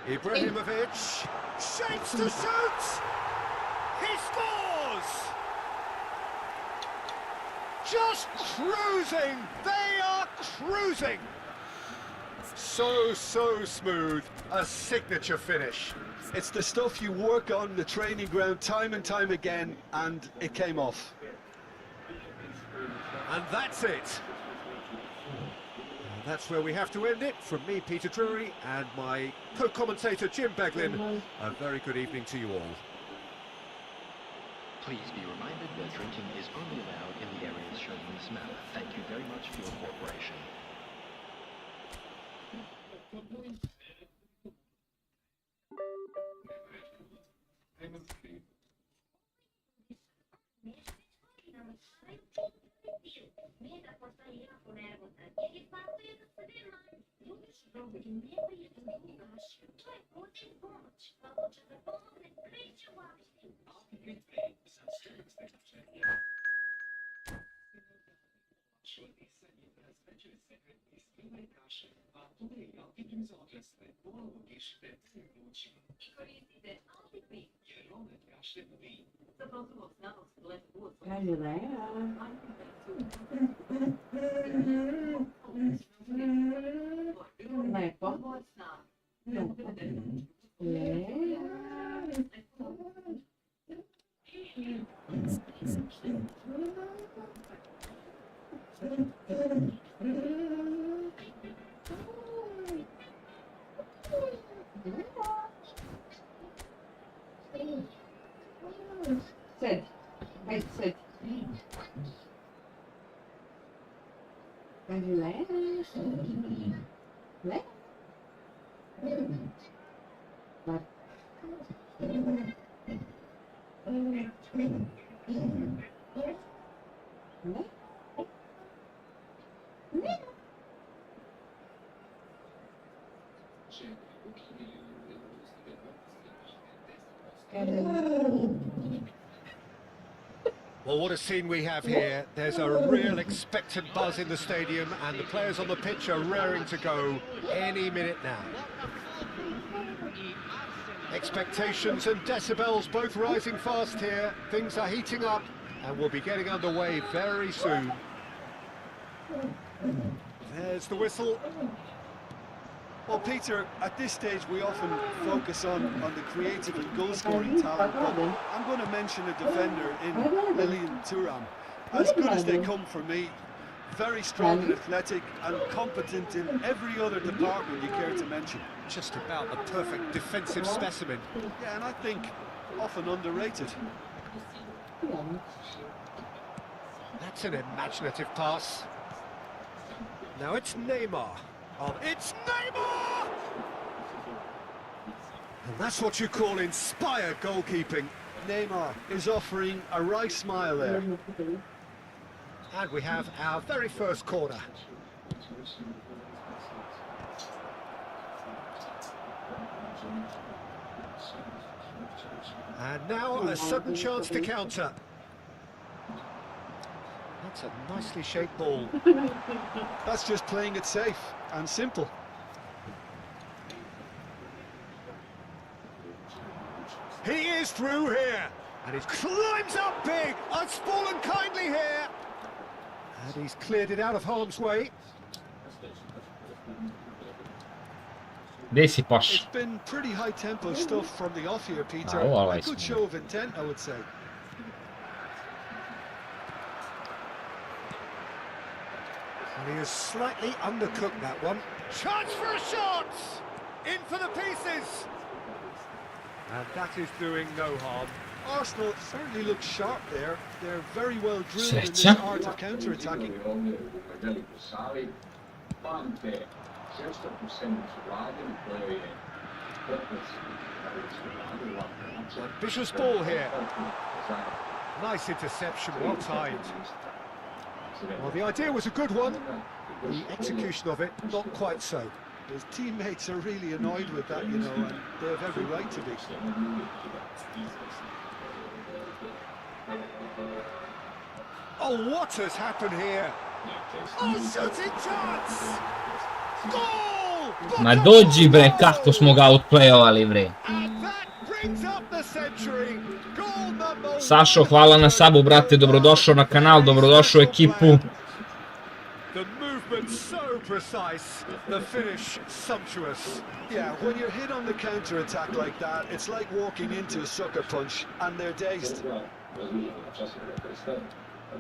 Ibrahimovic shapes to shoot! He scores! Just cruising! They are cruising! So smooth. A signature finish. It's the stuff you work on the training ground time and time again, and it came off. And that's it. That's where we have to end it. From me, Peter Drury, and my co-commentator, Jim Beglin. A very good evening to you all. Please be reminded that drinking is only allowed in the areas shown in this map. Thank you very much for your cooperation. Sit. Sit. Kan je leiden? Leiden? Wat? Well, what a scene we have here. There's a real expectant buzz in the stadium, and the players on the pitch are raring to go any minute now. Expectations and decibels both rising fast here. Things are heating up, and we'll be getting underway very soon. There's the whistle. Well, Peter, at this stage we often focus on the creative and goal-scoring talent, but I'm going to mention a defender in Lilian Thuram. As good as they come for me, very strong and athletic and competent in every other department you care to mention. Just about the perfect defensive specimen. Yeah, and I think often underrated. That's an imaginative pass. Now it's Neymar. Oh, it's Neymar! And that's what you call inspired goalkeeping. Neymar is offering a wry smile there. And we have our very first corner. And now a sudden chance to counter. That's a nicely shaped ball. That's just playing it safe and simple. He is through here, and he climbs up big. I've fallen kindly here. And he's cleared it out of harm's way. It's been pretty high-tempo stuff from the off here, Peter. A good show of intent, I would say. And he has slightly undercooked that one. Chance for a shot! In for the pieces! And that is doing no harm. Arsenal certainly look sharp there. They're very well drilled in this art of counter-attacking. Ambitious ball here. Nice interception, well timed. Well, the idea was a good one. The execution of it, not quite so. His teammates are really annoyed with that, you know, and they have every right to be. Oh, what has happened here? Oh, shooting chance! Goal! Ma dođi bre, kako smo ga outplayovali bre. And that brings up the century. Goal number Sašo, hvala na sabu, brate, dobrodošao na kanal, dobrodošao u ekipu. The movement so precise, the finish sumptuous. Yeah, when you're hit on the counter-attack like that, it's like walking into a sucker punch and they're dazed.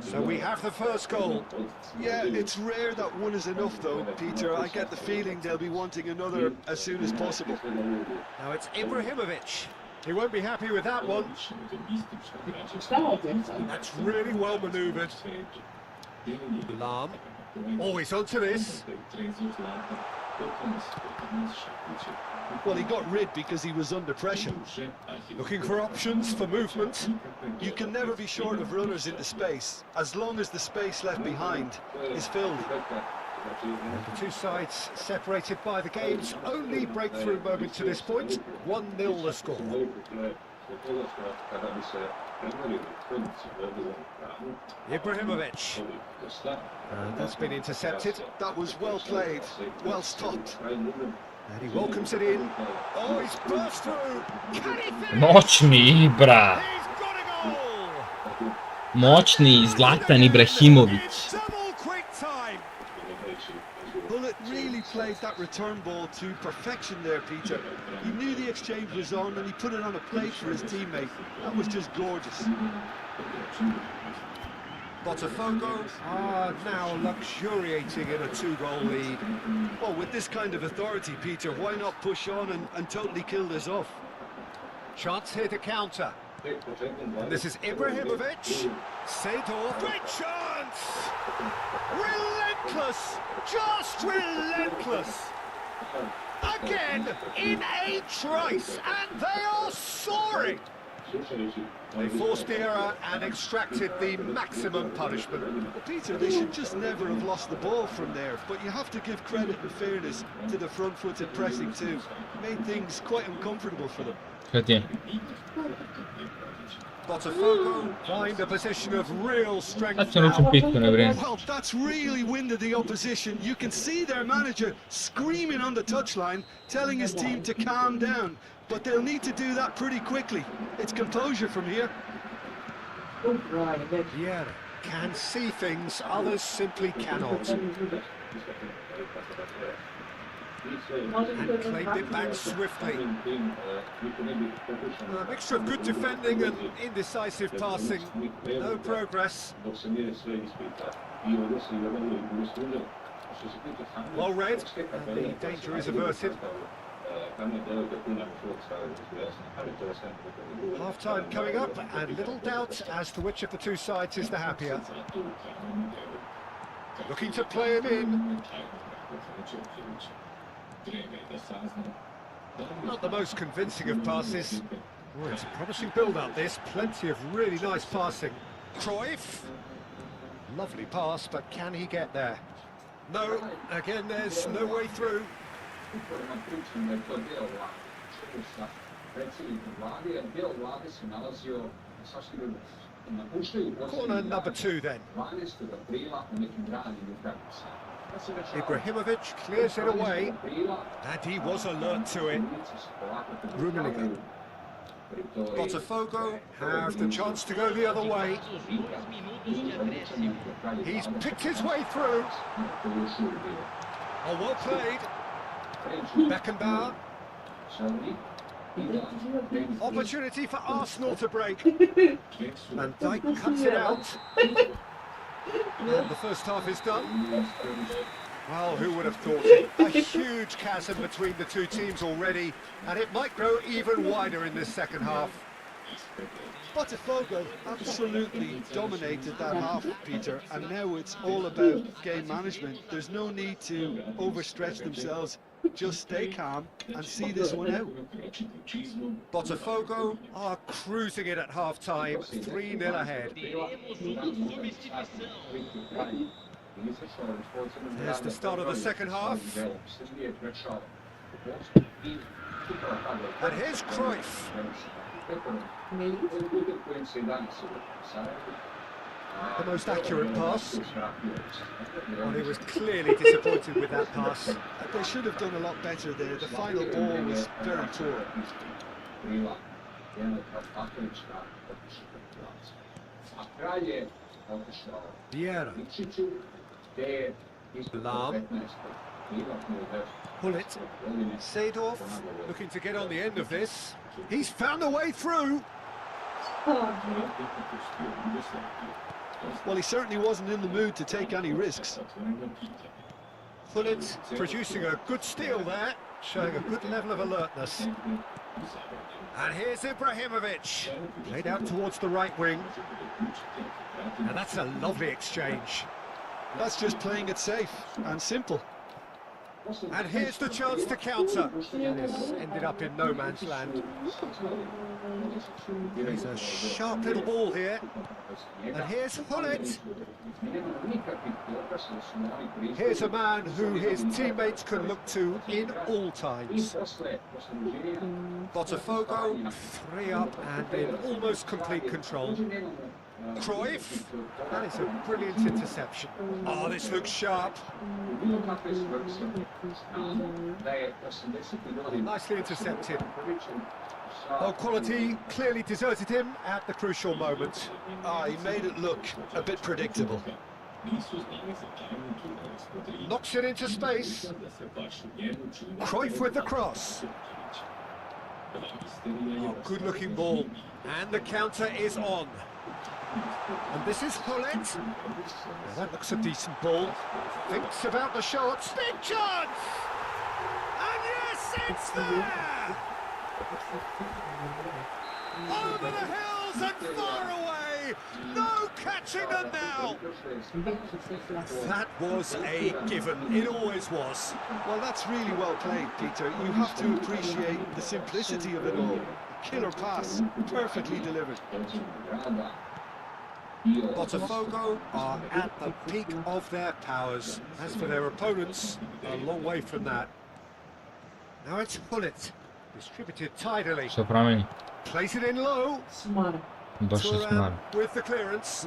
So we have the first goal. Yeah, it's rare that one is enough though, Peter. I get the feeling they'll be wanting another as soon as possible. Now it's Ibrahimovic. He won't be happy with that one. That's really well manoeuvred. Lam. Always onto this. Well, he got rid because he was under pressure. Looking for options for movement. You can never be short of runners into space, as long as the space left behind is filled. And the two sides separated by the game's only breakthrough moment to this point. 1-0 the score. Ibrahimovic. And that's been intercepted. That was well played, well stopped. And he welcomes it in. Oh, he's burst through. Can he finish? Moćni Ibra. He's got a goal. Moćni Zlatan Ibrahimović. Double quick time. Bullet really played that return ball to perfection there, Peter. He knew the exchange was on and he put it on a plate for his teammate. That was just gorgeous. Botafogo are now luxuriating in a 2-goal lead. Well, with this kind of authority, Peter, why not push on and totally kill this off? Chance here to counter. And this is Ibrahimovic. Seedorf. Great chance! Relentless! Just relentless! Again, in a trice, and they are soaring! They forced the error and extracted the maximum punishment. Well, Peter, they should just never have lost the ball from there, but you have to give credit and fairness to the front-footed pressing too. Made things quite uncomfortable for them. Botafogo find a position of real strength Facciano un picco, Well, that's really winded the opposition. You can see their manager screaming on the touchline, telling his team to calm down. But they'll need to do that pretty quickly. It's composure from here. Vieira can see things others simply cannot. And claimed it back swiftly. A mixture of good defending and indecisive passing. No progress. Well read, and the danger is averted. Half-time coming up, and little doubt as to which of the two sides is the happier. Looking to play him in. Not the most convincing of passes. Oh, it's a promising build-up this, plenty of really nice passing. Cruyff. Lovely pass, but can he get there? No, again there's no way through. Corner number 2 then. Ibrahimovic clears it away, and he was alert to it. Rummenigge. Botafogo have the chance to go the other way. He's picked his way through. Oh, well played. Beckenbauer. Opportunity for Arsenal to break. Van Dijk cuts it out. And the first half is done. Well, who would have thought it? A huge chasm between the two teams already, and it might grow even wider in this second half. Botafogo absolutely dominated that half, Peter, and now it's all about game management. There's no need to overstretch themselves. Just stay calm and see this one out. Botafogo are cruising it at half-time, 3-0 ahead. There's the start of the second half. And here's Cruyff. the most accurate pass. Well, he was clearly disappointed with that pass. They should have done a lot better there. The final ball was very poor. Vieira. Lam. Pullet. Seedorf looking to get on the end of this. He's found a way through. Well, he certainly wasn't in the mood to take any risks. Pullet producing a good steal there, showing a good level of alertness. And here's Ibrahimovic, played out towards the right wing. Now that's a lovely exchange. That's just playing it safe and simple. And here's the chance to counter. And it's ended up in no man's land. There's a sharp little ball here. And here's Hullet. Here's a man who his teammates can look to in all times. Botafogo, 3 up and in almost complete control. Cruyff, that is a brilliant interception. Oh, this looks sharp. Nicely intercepted. Oh, quality clearly deserted him at the crucial moment. He made it look a bit predictable. Knocks it into space. Cruyff with the cross. Oh, good looking ball. And the counter is on. And this is Hullet. Now that looks a decent ball. Thinks about the shot. Big chance! And yes, it's there! Over the hills and far away! No catching them now! That was a given. It always was. Well, that's really well played, Peter. You have to appreciate the simplicity of it all. Killer pass, perfectly delivered. Botafogo are at the peak of their powers. As for their opponents, a long way from that. Now it's Hullet, distributed tidily. Sopra me. Plays it in low. Thuram with the clearance.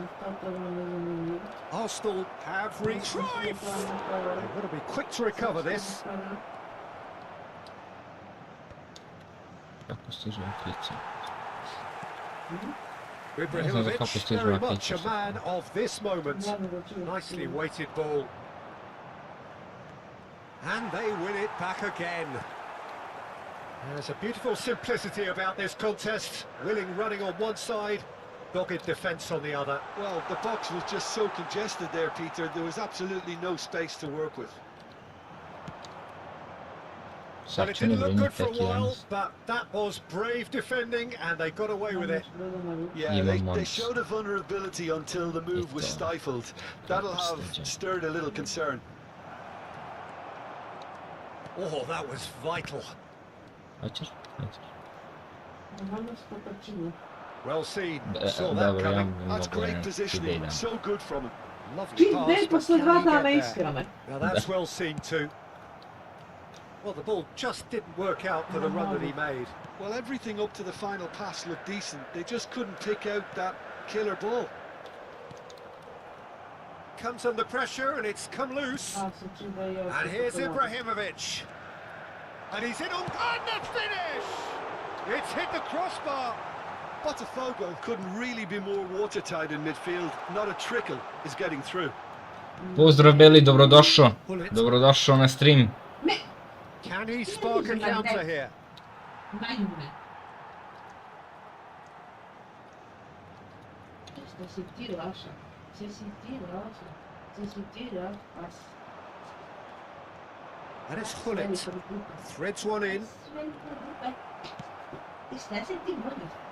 Arsenal have reached. They've got to be quick to recover this. Ibrahimovic, very much a man of this moment. Nicely weighted ball. And they win it back again. There's a beautiful simplicity about this contest. Willing running on one side, dogged defence on the other. Well, the box was just so congested there, Peter. There was absolutely no space to work with. Well, it didn't look good for a while, but that was brave defending, and they got away with it. Yeah, they showed a vulnerability until the move was stifled. That'll have stirred a little concern. Oh, that was vital. Well seen. Saw that coming. That's great positioning. So good from him. Lovely pass, but can he get there? Now that's well seen too. Well, the ball just didn't work out for the run that he made. Well, everything up to the final pass looked decent. They just couldn't pick out that killer ball. Comes under pressure and it's come loose. And here's Ibrahimovic. And he's in on the finish! It's hit the crossbar. Botafogo couldn't really be more watertight in midfield. Not a trickle is getting through. Pozdrav Beli, dobrodošao. Dobrodošao na stream. Can he spark a counter here? And it's Hullet. Threads one in.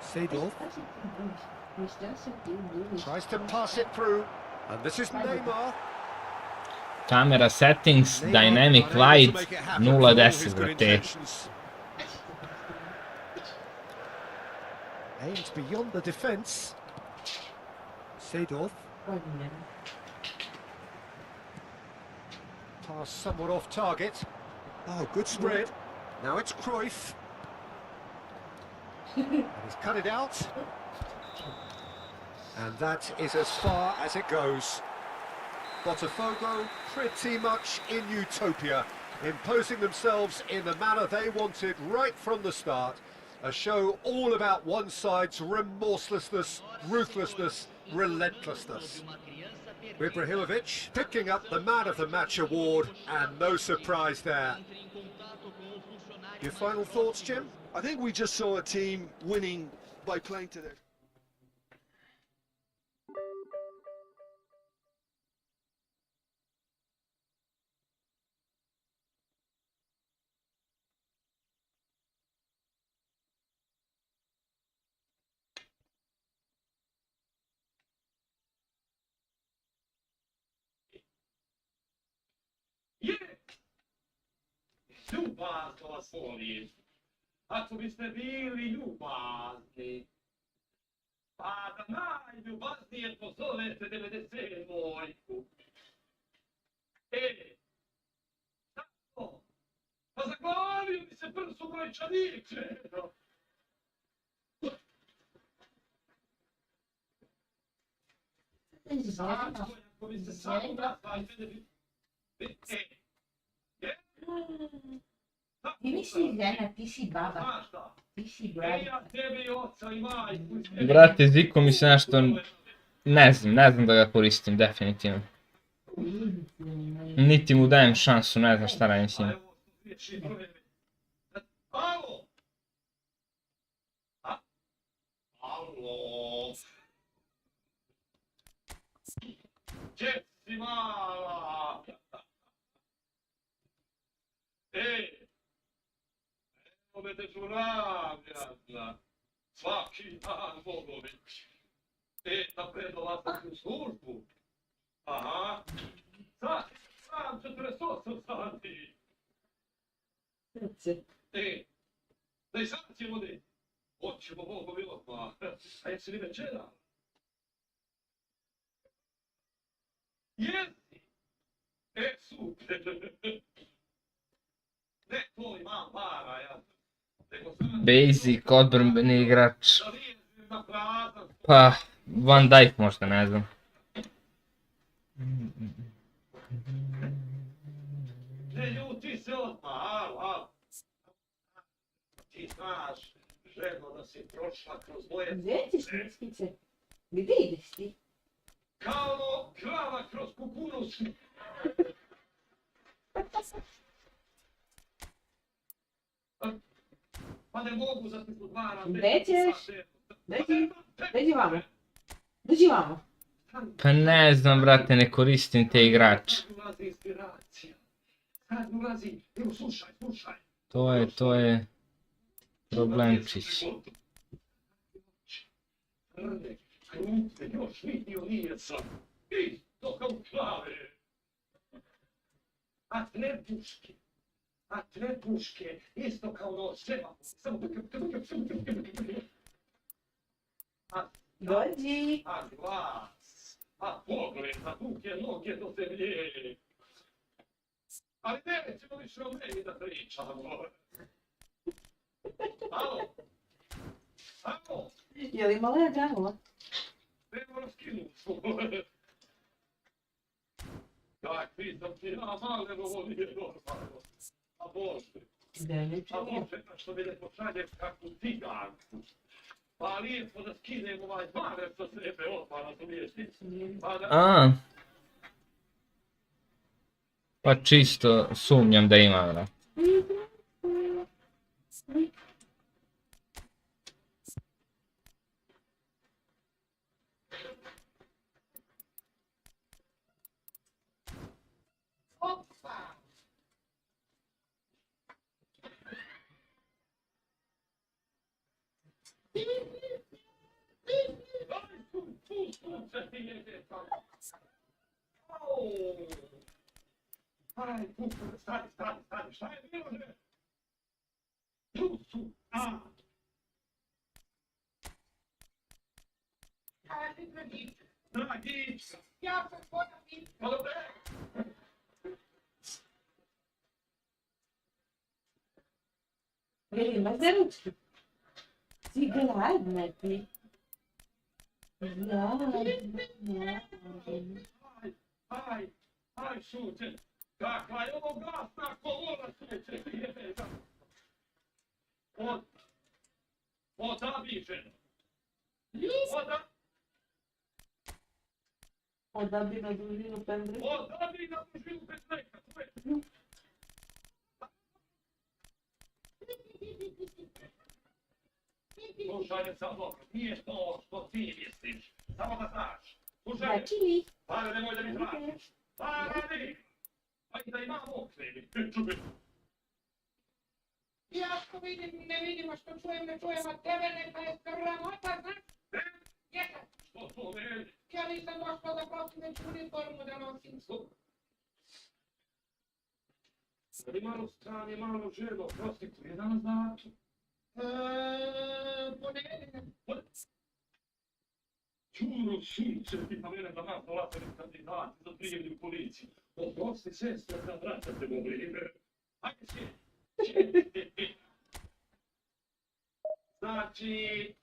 Seedorf tries to pass it through. And this is Neymar. Camera settings, dynamic light, 0:10 brate. Aims beyond the defence. Seedorf. Pass somewhat off target. Oh, good spread. Now it's Cruyff. And he's cut it out. And that is as far as it goes. Botafogo pretty much in utopia, imposing themselves in the manner they wanted right from the start. A show all about one side's remorselessness, ruthlessness, relentlessness. Ibrahimovic picking up the Man of the Match award, and no surprise there. Your final thoughts, Jim? I think we just saw a team winning by playing to their... Ljubazni vas volim. Ako biste bili ljubazni, pa da najljubaznije pozovete 97-ojku. Tako, pa zaglavio mi se prsu brojčaniče. Znači, ako bi se samo nazvajte da bi... Ti nisi žena, ti si baba. Ti si brada. Brate, Zico mi se nešto... Ne znam da ga koristim, definitivno. Niti mu dajem šansu, ne znam šta radim s njim. Alo! Alo! Gdje si mala? Evo me dežuravljatna. Svaki dan, Bogović. Da predolazak u službu. Aha. Sam 48 sati. Da i sad ćemo ne. Hoćemo Bogovi odmah. A jesi li večera? Jesi? Super. Ne, to imam para, ja. Basic, odbrambeni igrač. Pa, Van Dijk možda, ne znam. Ne ljuti se odmah, ti znaš, ženo da si prošla kroz moje... Gdje ćeš miskice? Gdje ideš ti? Kao krava kroz kukuruz. Pa ne mogu za ti podvara. Gdje ćeš? Dođi vamo. Dođi vamo. Pa ne znam, brate, ne koristim te igrače. To je problemčić. Još vidio nije sam. Isto kao klave. A tre puške, isto kao noževa. Samo Dođi. A glas, a pogled, a duge noge do zemlje. Ali nećemo više o meni da pričamo. Alo? Alo? Je li malo ja granula? Nemo raskinu smo. Daj, pitam ti, male ovo nije normalno. A Bože. A Bože, što mi ne pošaljem kakvu ciganku. Pa lijepo da skinem ovaj baner sa sebe odmah, razumiješ ti? Pa čisto sumnjam da ima, vrat. Aj, stani, šta je bilo, ne? Tu su, Kaj ti Dragička? Dragička? Ja sam tvoja Vitka. Pa dobro. Veli, ma za ručku? Si gladna ti. Aj, šuće, kakva je ovo glasna kolona, šuće, odabiženo. Odabi na dužinu pendreka. Odabi na dužinu pendreka, Slušaj me sad dobro, nije to što ti misliš, samo da znaš. Slušaj me, pare nemoj da mi tražiš, pare! Ajde da imamo okrevi, čubi. Ja što vidim, ne vidimo, što čujem, ne čujem, a tebe neka je sramota, znaš? Jesam. Što to ne? Ja nisam došla da prosim već uniformu da nosim. Ali malo strane, malo želo, prosti, koji je danas datum? Ponedeljak. Čuro, sunce, ti na mene da nas dolazili kandidati za prijemni u policiju. Oprosti, sestra, da vraćate mu vrijeme. Ajde se. Znači,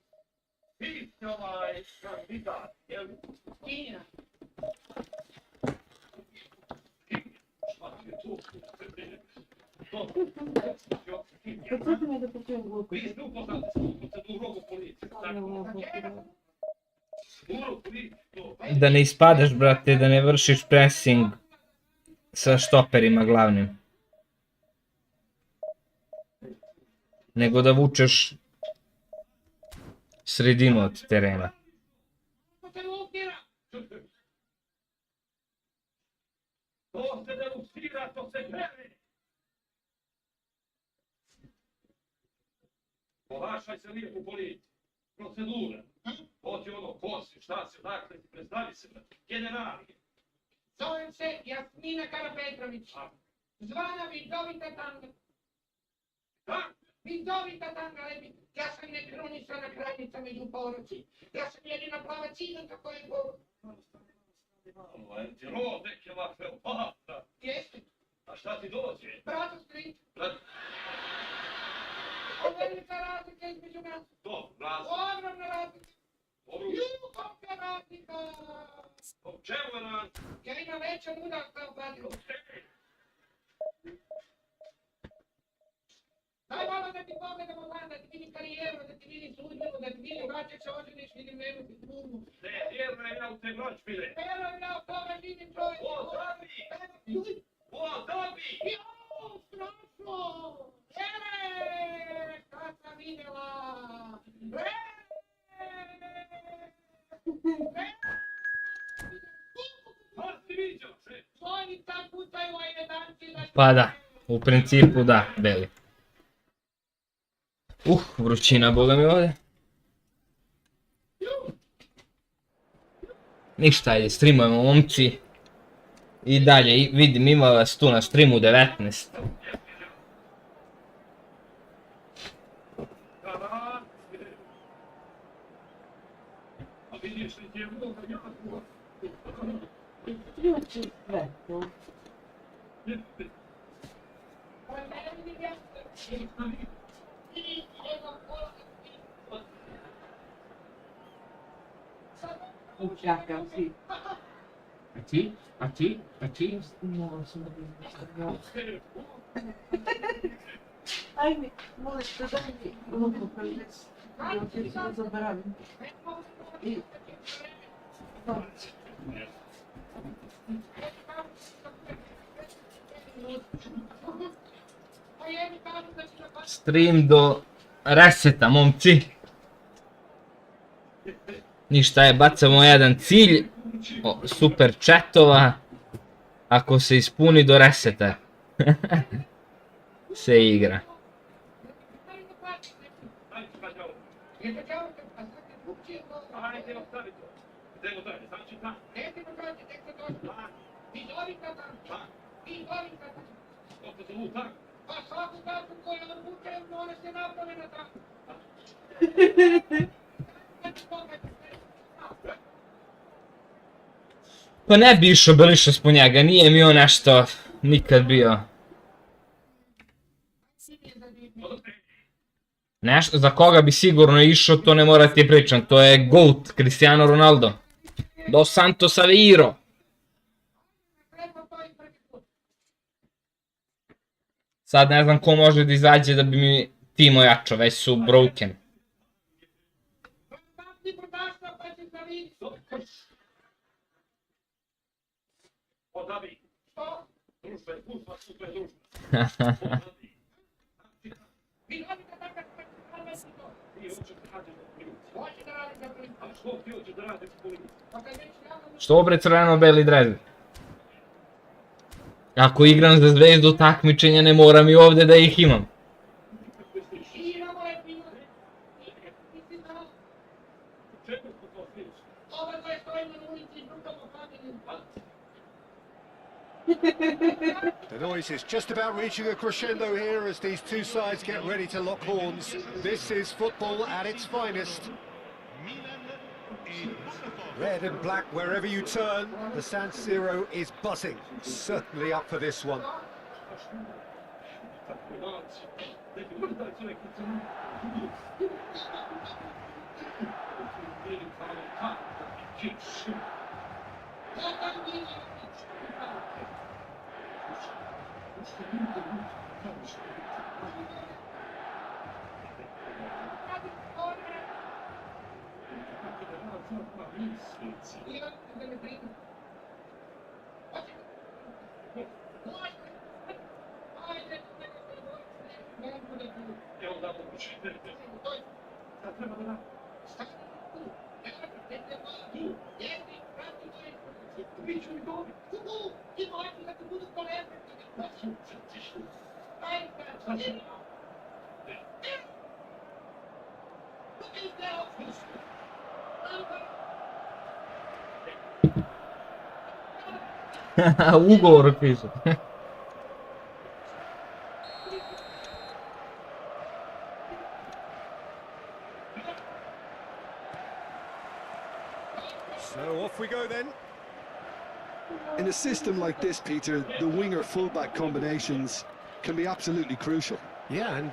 ti si ovaj kandidat, jel? Ina. Šta ti je to? Podsjeti me da počujem glupo. Vi ste upoznati s procedurom u policiji, tako? Da ne ispadaš, brate, da ne vršiš pressing sa štoperima glavnim. Nego da vučeš sredinu od terena. To se deluksira, to se gleda. Ponašaj se lijepo u policiji. Procedura. Oti ono, ko si, šta si, dakle, predstavi se, generali. Zovem se Jasmina Karapetrović. Zvana Vidovita Tanga. Da? Vidovita Tanga, ja sam nekronisana kraljica među poroci. Ja sam jedina plava ciganka koja je govor. Malo, ti rod neke ovakve opata. Jeste. A šta ti dođe? Brato Street. Velika razlika između nas. Dobro, razlika. Ogromna razlika. Ljubavka razlika. O čemu je razlika? Ja imam veća luda kao Badilo. Daj malo da ti pogledamo van, da ti vidim karijeru, da ti vidim sudbinu, da ti vidim vraćat se oženiš, vidim ne nosi službu. Ne, vjerno je ja u te noćbile. Evo ja u tome vidim čovjek. O, dobi! O, dobi! Jo, strašno! Pele! Šta sam vidjela? Pa da, u principu da, Beli. Vrućina, boga mi ovdje. Ništa, ajde, streamujemo momci. I dalje, vidim, ima vas tu na streamu 19. Ključi svetlo. Kakav si. A ti? A ti? A ti? Moram sam da vidim nešto. Ajme, molim te daj mi ruku prvis. Ja ti se zaboravim. I... Stream do reseta, momci. Ništa je, bacamo jedan cilj. Super chatova. Ako se ispuni do reseta. Se igra. Pa svaku kartu koju odvučem, mora se naprave na tako. Pa ne bi išao Belišas po njega, nije mi on nešto nikad bio. Za koga bi sigurno išao, to ne mora ti pričam. To je GOAT, Cristiano Ronaldo. Dos Santos Aveiro. Sad ne znam ko može da izađe da bi mi tim ojačao, već su broken. Što bre crveno-beli dres? Ako igram za Zvezdu takmičenja ne moram i ovde da ih imam. The noise is just about reaching a crescendo here as these two sides get ready to lock horns. This is football at its finest. Red and black wherever you turn, the San Siro is buzzing. Certainly up for this one. Ugovor piše. So off we go then. In a system like this, Peter, the winger-fullback combinations can be absolutely crucial. Yeah, and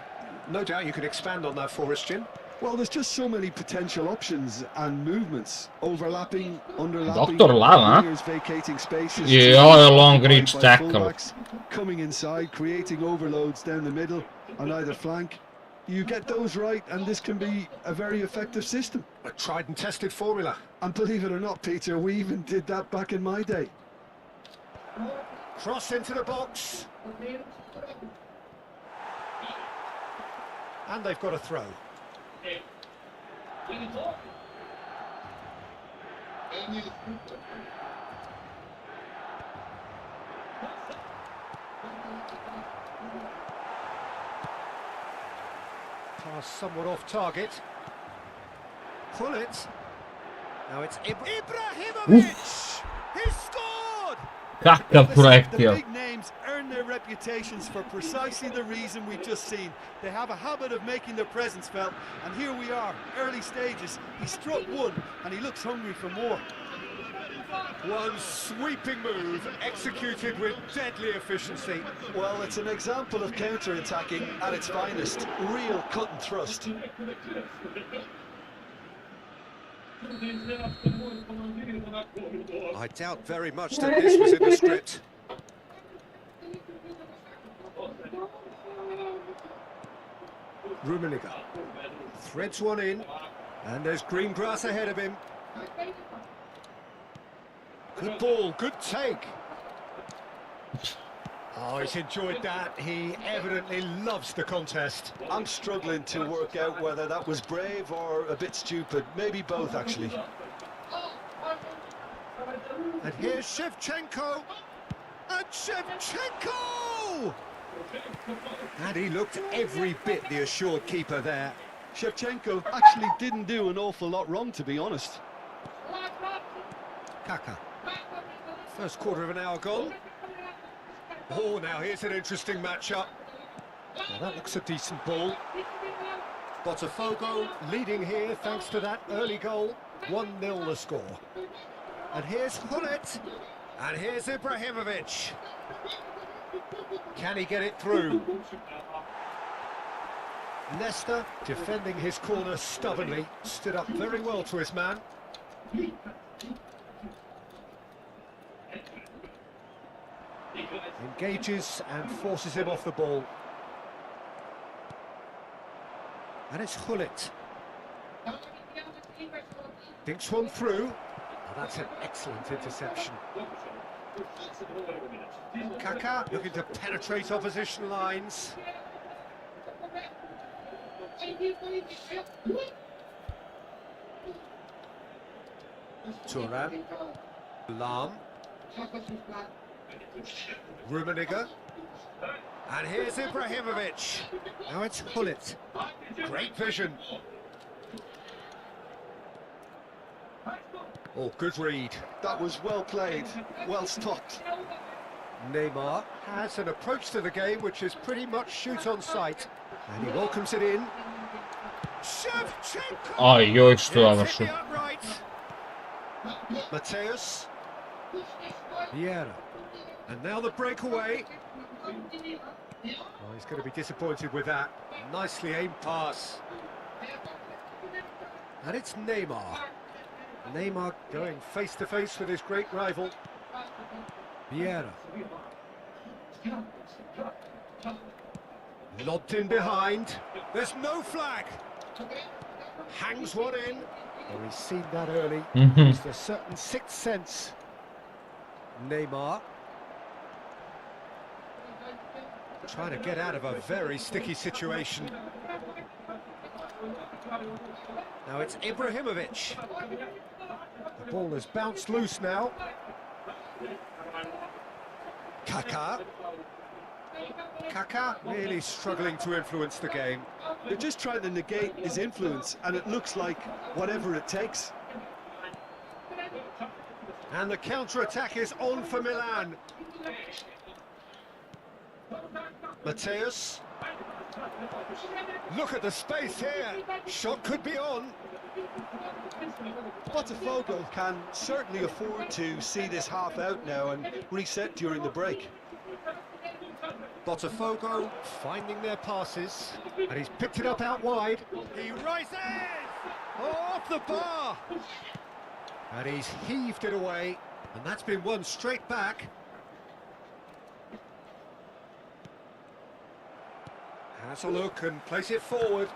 no doubt you can expand on that for us, Jim. Well, there's just so many potential options and movements. Overlapping, underlapping, Dr. Lava, wingers vacating spaces. Yeah, a long reach tackle. Coming inside, creating overloads down the middle on either flank. You get those right, and this can be a very effective system. A tried and tested formula. And believe it or not, Peter, we even did that back in my day. Cross into the box. And they've got a throw. Pass somewhat off target. Pull it. Now it's Ibrahimovic. He scored. Kakav projektil. The big names earn their reputations for precisely the reason we've just seen. They have a habit of making their presence felt, and here we are, early stages. He struck one, and he looks hungry for more. One sweeping move, executed with deadly efficiency. Well, it's an example of counter-attacking at its finest. Real cut and thrust. I doubt very much that this was in the script. Rummenigge threads one in, and there's green grass ahead of him. Good ball, good take. Oh, he's enjoyed that. He evidently loves the contest. I'm struggling to work out whether that was brave or a bit stupid. Maybe both, actually. And here's Shevchenko. And Shevchenko! And he looked every bit the assured keeper there. Shevchenko actually didn't do an awful lot wrong, to be honest. Kaka. First quarter of an hour gone. Oh, now here's an interesting matchup. Now that looks a decent ball. Botafogo leading here thanks to that early goal. 1-0 the score. And here's Hullet. And here's Ibrahimovic. Can he get it through? Leicester defending his corner stubbornly, stood up very well to his man. Engages and forces him off the ball. And it's Gullit. Thinks one through. Oh, that's an excellent interception. Kaká looking to penetrate opposition lines. Thuram. Lahm. Rummenigge. And here's Ibrahimovic. Now it's Gullit. Great vision. Oh, good read. That was well played, well stopped. Neymar has an approach to the game which is pretty much shoot on sight. And he welcomes it in. Shevchenko! Aj, joj, što ja Hits vršu. it the upright. Mateus. Vieira. And now the breakaway. Oh, he's going to be disappointed with that. Nicely aimed pass. And it's Neymar. Neymar going face to face with his great rival. Vieira. Lobbed in behind. There's no flag. Hangs one in. Oh, he's seen that early. It's a certain sixth sense. Neymar. Trying to get out of a very sticky situation. Now it's Ibrahimovic. The ball has bounced loose now. Kaká. Kaká really struggling to influence the game. They're just trying to negate his influence, and it looks like whatever it takes. And the counter-attack is on for Milan. Mateus. Look at the space here. Shot could be on. Botafogo can certainly afford to see this half out now and reset during the break. Botafogo finding their passes, and he's picked it up out wide. He rises! Oh, off the bar! And he's heaved it away, and that's been won straight back. Has a look and place it forward.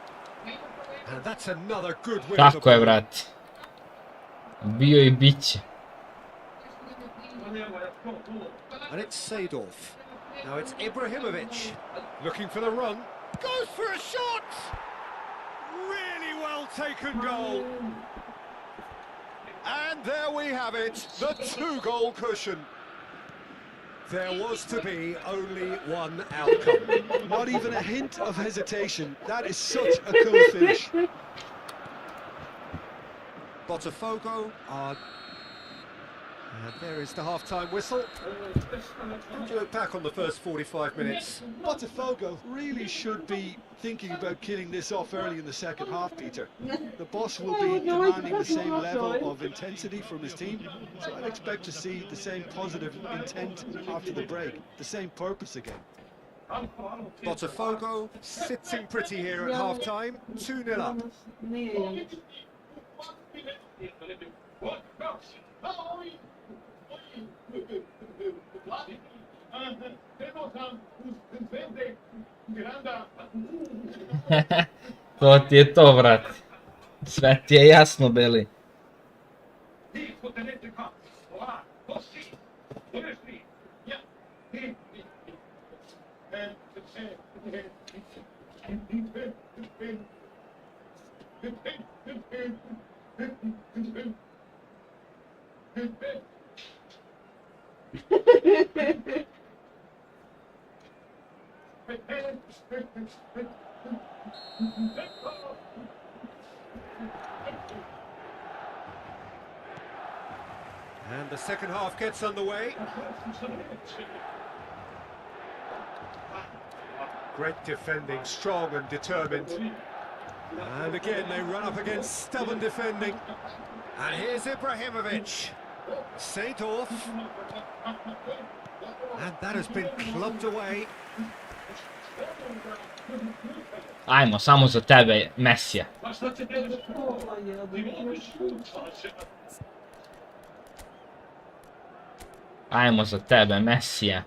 And that's another good win. Tako je, brat. Bio I bit će. And it's Seedorf. Now it's Ibrahimovic. Looking for the run. Goes for a shot! Really well taken goal. And there we have it, the two-goal cushion. There was to be only one outcome. Not even a hint of hesitation. That is such a cool finish. Botafogo are... And there is the half-time whistle. How do you look back on the first 45 minutes? Botafogo really should be thinking about killing this off early in the second half, Peter. The boss will be demanding the same level of intensity from his team, so I'd expect to see the same positive intent after the break, the same purpose again. Botafogo sitting pretty here at half-time, 2-0 up. To ti je to, brat. Sve ti je jasno, Beli. And the second half gets underway. Great defending, strong and determined. And again they run up against stubborn defending. And here's Ibrahimovic. Seedorf. And that has been clubbed away. Ajmo, samo za tebe, Mesija. Ajmo za tebe, Mesija.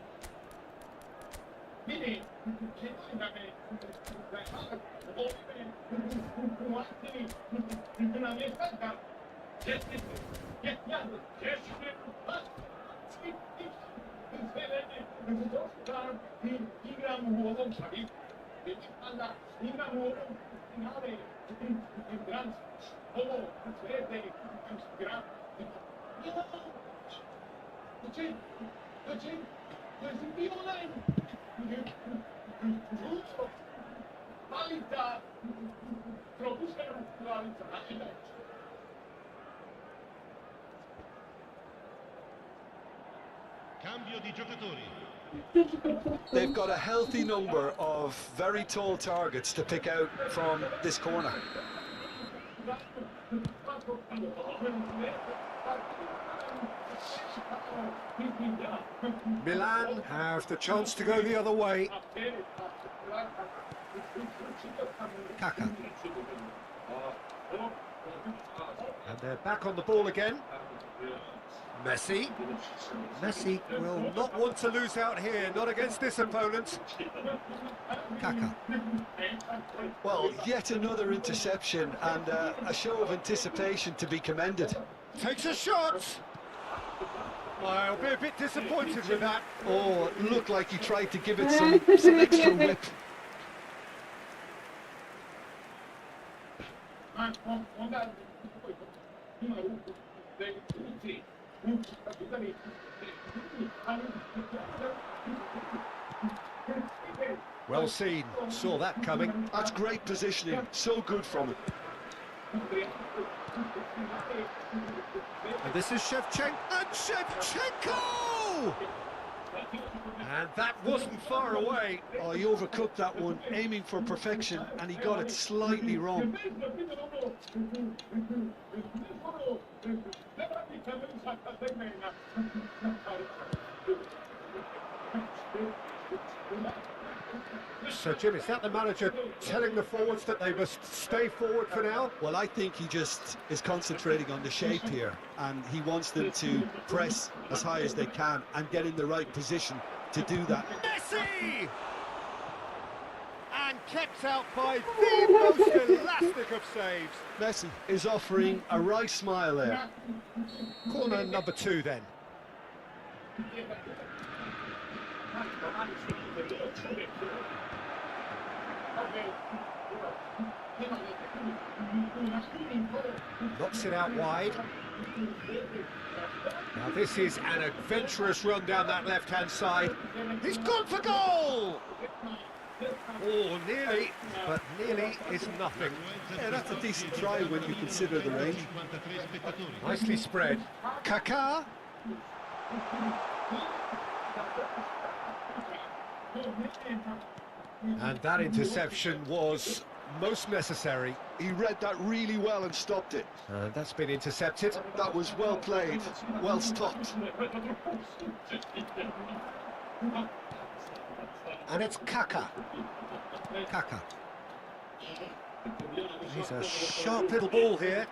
Cambio di giocatori. They've got a healthy number of very tall targets to pick out from this corner. Milan have the chance to go the other way. Kaka. And they're back on the ball again. Messi. Messi will not want to lose out here, not against this opponent. Kaka. Well, yet another interception and a show of anticipation to be commended. Takes a shot. I'll be a bit disappointed with that. Oh, it looked like he tried to give it some extra whip. Well seen, saw that coming. That's great positioning, so good from him. And this is Shevchenko, and Shevchenko! And that wasn't far away. Oh, he overcooked that one, aiming for perfection, and he got it slightly wrong. So, Jim, is that the manager telling the forwards that they must stay forward for now? Well, I think he just is concentrating on the shape here, and he wants them to press as high as they can and get in the right position to do that. Messi! And kept out by the most elastic of saves. Messi is offering a right smile there. Corner number 2 then. Knocks it out wide. Now this is an adventurous run down that left-hand side. He's gone for goal! Oh, nearly, but nearly is nothing. Yeah, that's a decent try when you consider the range. Nicely spread. Kaká. And that interception was most necessary. He read that really well and stopped it. That's been intercepted. That was well played, well stopped. And it's Kaka. Kaka. He's a sharp little ball here.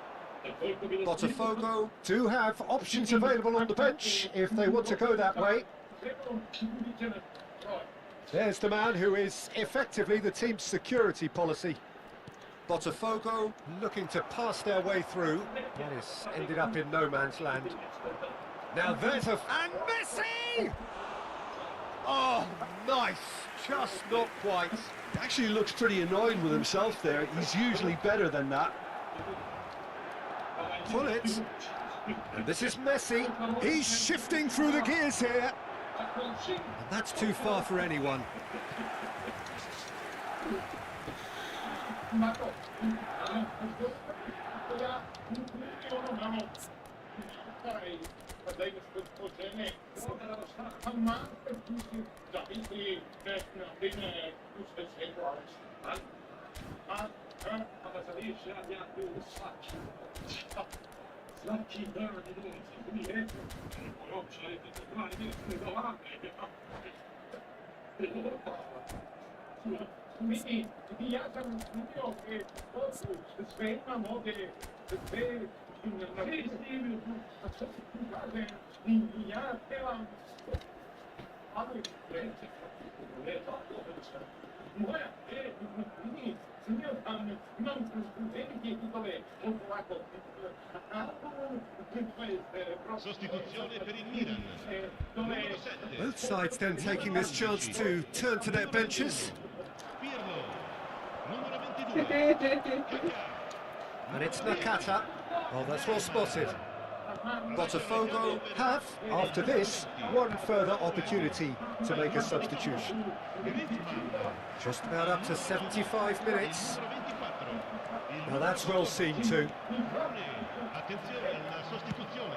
Botafogo do have options available on the bench if they want to go that way. There's the man who is effectively the team's security policy. Botafogo looking to pass their way through. That has ended up in no man's land. Now there's a... And Messi! Oh, nice. Just not quite. He actually looks pretty annoyed with himself there. He's usually better than that. Pull it. And this is Messi. He's shifting through the gears here. And that's too far for anyone. Quindi ja sam vidio che sve imamo che sve ja pevam ali moja imam velike hitove ovako Sostituzione per il Milan. Numero 7. Both sides then taking this chance to turn to their benches. Pirlo. Numero 22. And it's Nakata. Oh, that's well spotted. Botafogo have, after this, one further opportunity to make a substitution. Just about up to 75 minutes. Now that's well seen too. Attenzione alla sostituzione.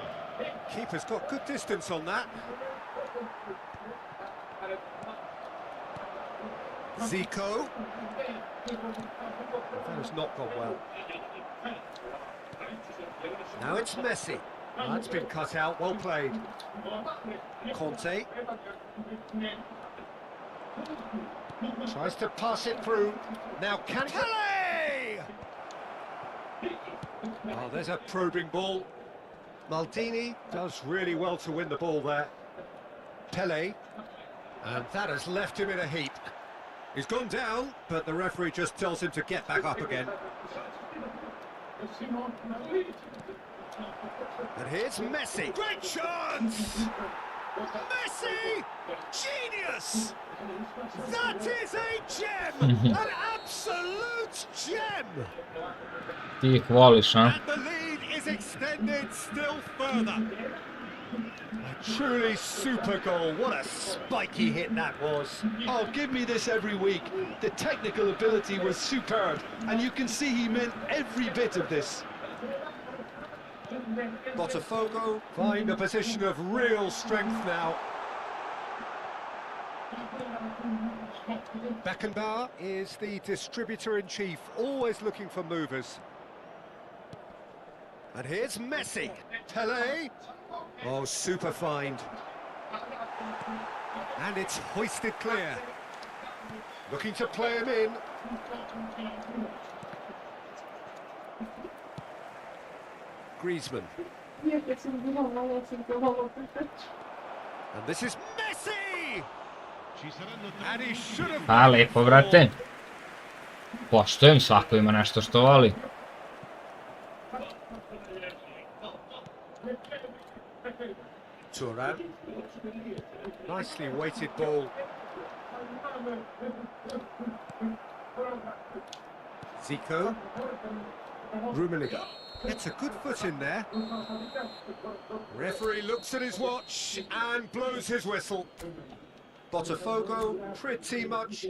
Keeper's got good distance on that. Zico. That has not gone well. Now it's Messi. That's been cut out, well played. Conte. Tries to pass it through. Now can Pele! Oh, there's a probing ball. Maldini does really well to win the ball there. Pele. And that has left him in a heap. He's gone down, but the referee just tells him to get back up again. And here's Messi. Great chance! Messi! Genius! That is a gem! An absolute gem! Ti ih voliš, a? And the lead is extended still further. A truly super goal. What a spiky hit that was. Oh, give me this every week. The technical ability was superb, and you can see he meant every bit of this. Botafogo find a position of real strength now. Beckenbauer is the distributor-in-chief, always looking for movers. And here's Messi. Pele. Oh, super find. And it's hoisted clear. Looking to play him in. Griezmann. And this is Messi! And he should have... A, lepo, brate. Poštujem, svako ima nešto što voli. Turan. Nicely weighted ball. Zico. Rummenigge. Gets a good foot in there. Referee looks at his watch and blows his whistle. Botafogo pretty much...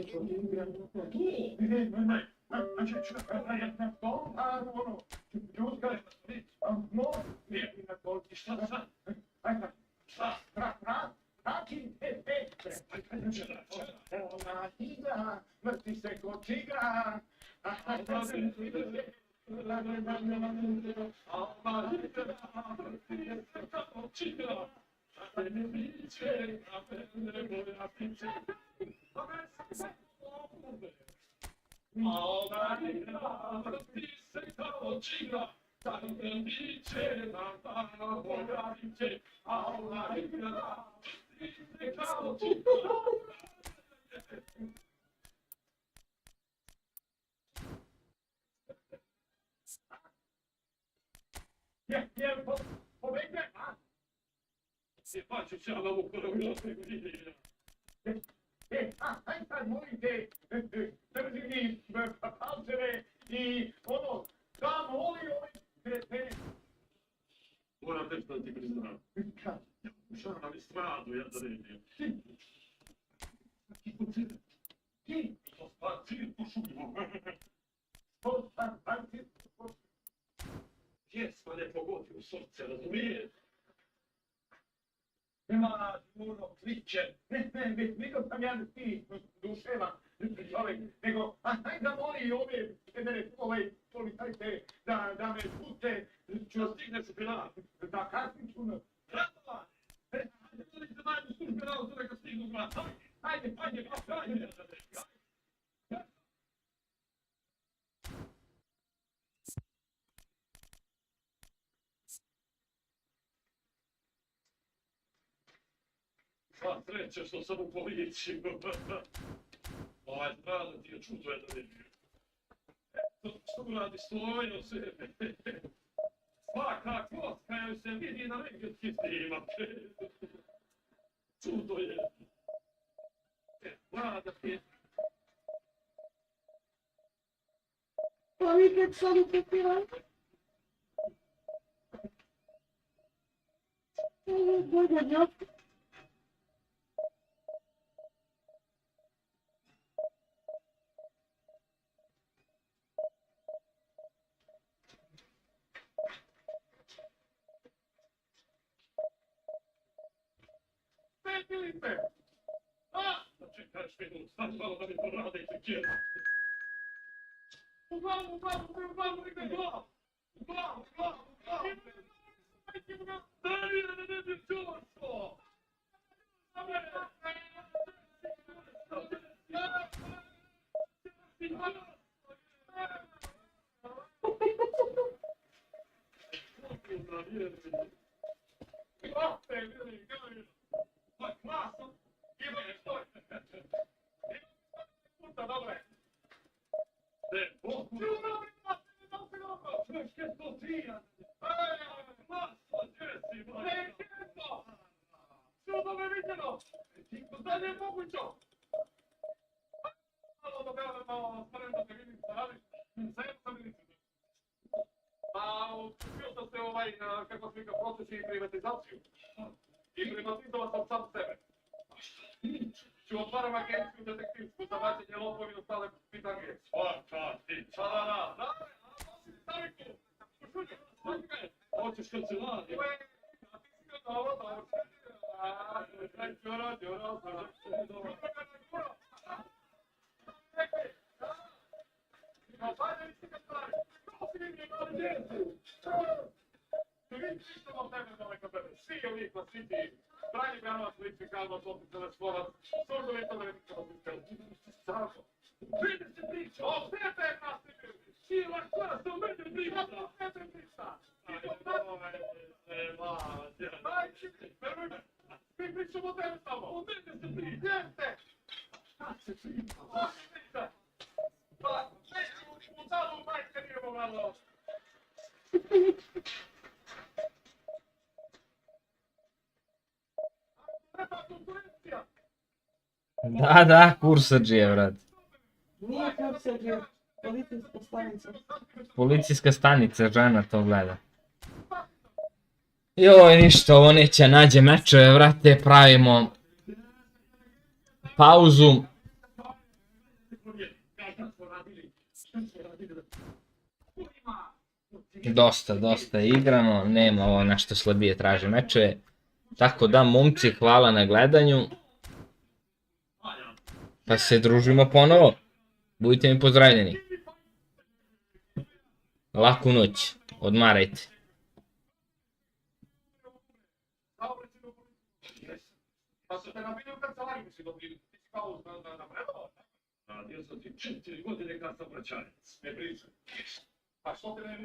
Sva sreća što sam u policiju. Ovaj strana ti je čudno da ne bio. Što radi stojao se. Svaka koska joj se vidi na rentgenski snimak. Čudo je. Vlada ti. Pa vi kad sam kupila? Godinja. Filipe! Čekaš minut, stani malo da mi porade i tekira. U glavu, ide glavu! U glavu! Ne bi čuvaško! Kako slika proces i privatizaciju. I privatizova sam sam sebe. Ću otvaram agenciju detektivsku za vađenje lopovi i ostale pitanije. Svaka ti. Da. Stavi tu. Hoćeš kancelariju? A ti si ga dobro. Đuro. Svi ovi klasiti, brani brano kvalifikavno sotice skoro, sordovi to ne Sako, vidi se priča, o sve te nastavio, sila koja se u mene priča, o sve te priča. Mi pričamo o tebe samo, o mene se priča, jeste. Šta se priča? O se priča. Pa, nećemo u calu majke nijemo malo. Da, kursadžije, vrat. Nije kursadžije, policijska stanica. Policijska stanica, žena to gleda. Joj, ništa, ovo neće nađe mečeve, vrate, pravimo pauzu. Dosta je igrano, nema ovo nešto slabije traže mečeve. Tako da, momci, hvala na gledanju. Pa se družimo ponovo. Budite mi pozdravljeni. Laku noć. Odmarajte. Pa su te nabili u kancelariju, si dobili, ti si kao na predao. Radio sam ti 4 godine kad sam vraćanec, ne pričam. Pa što te ne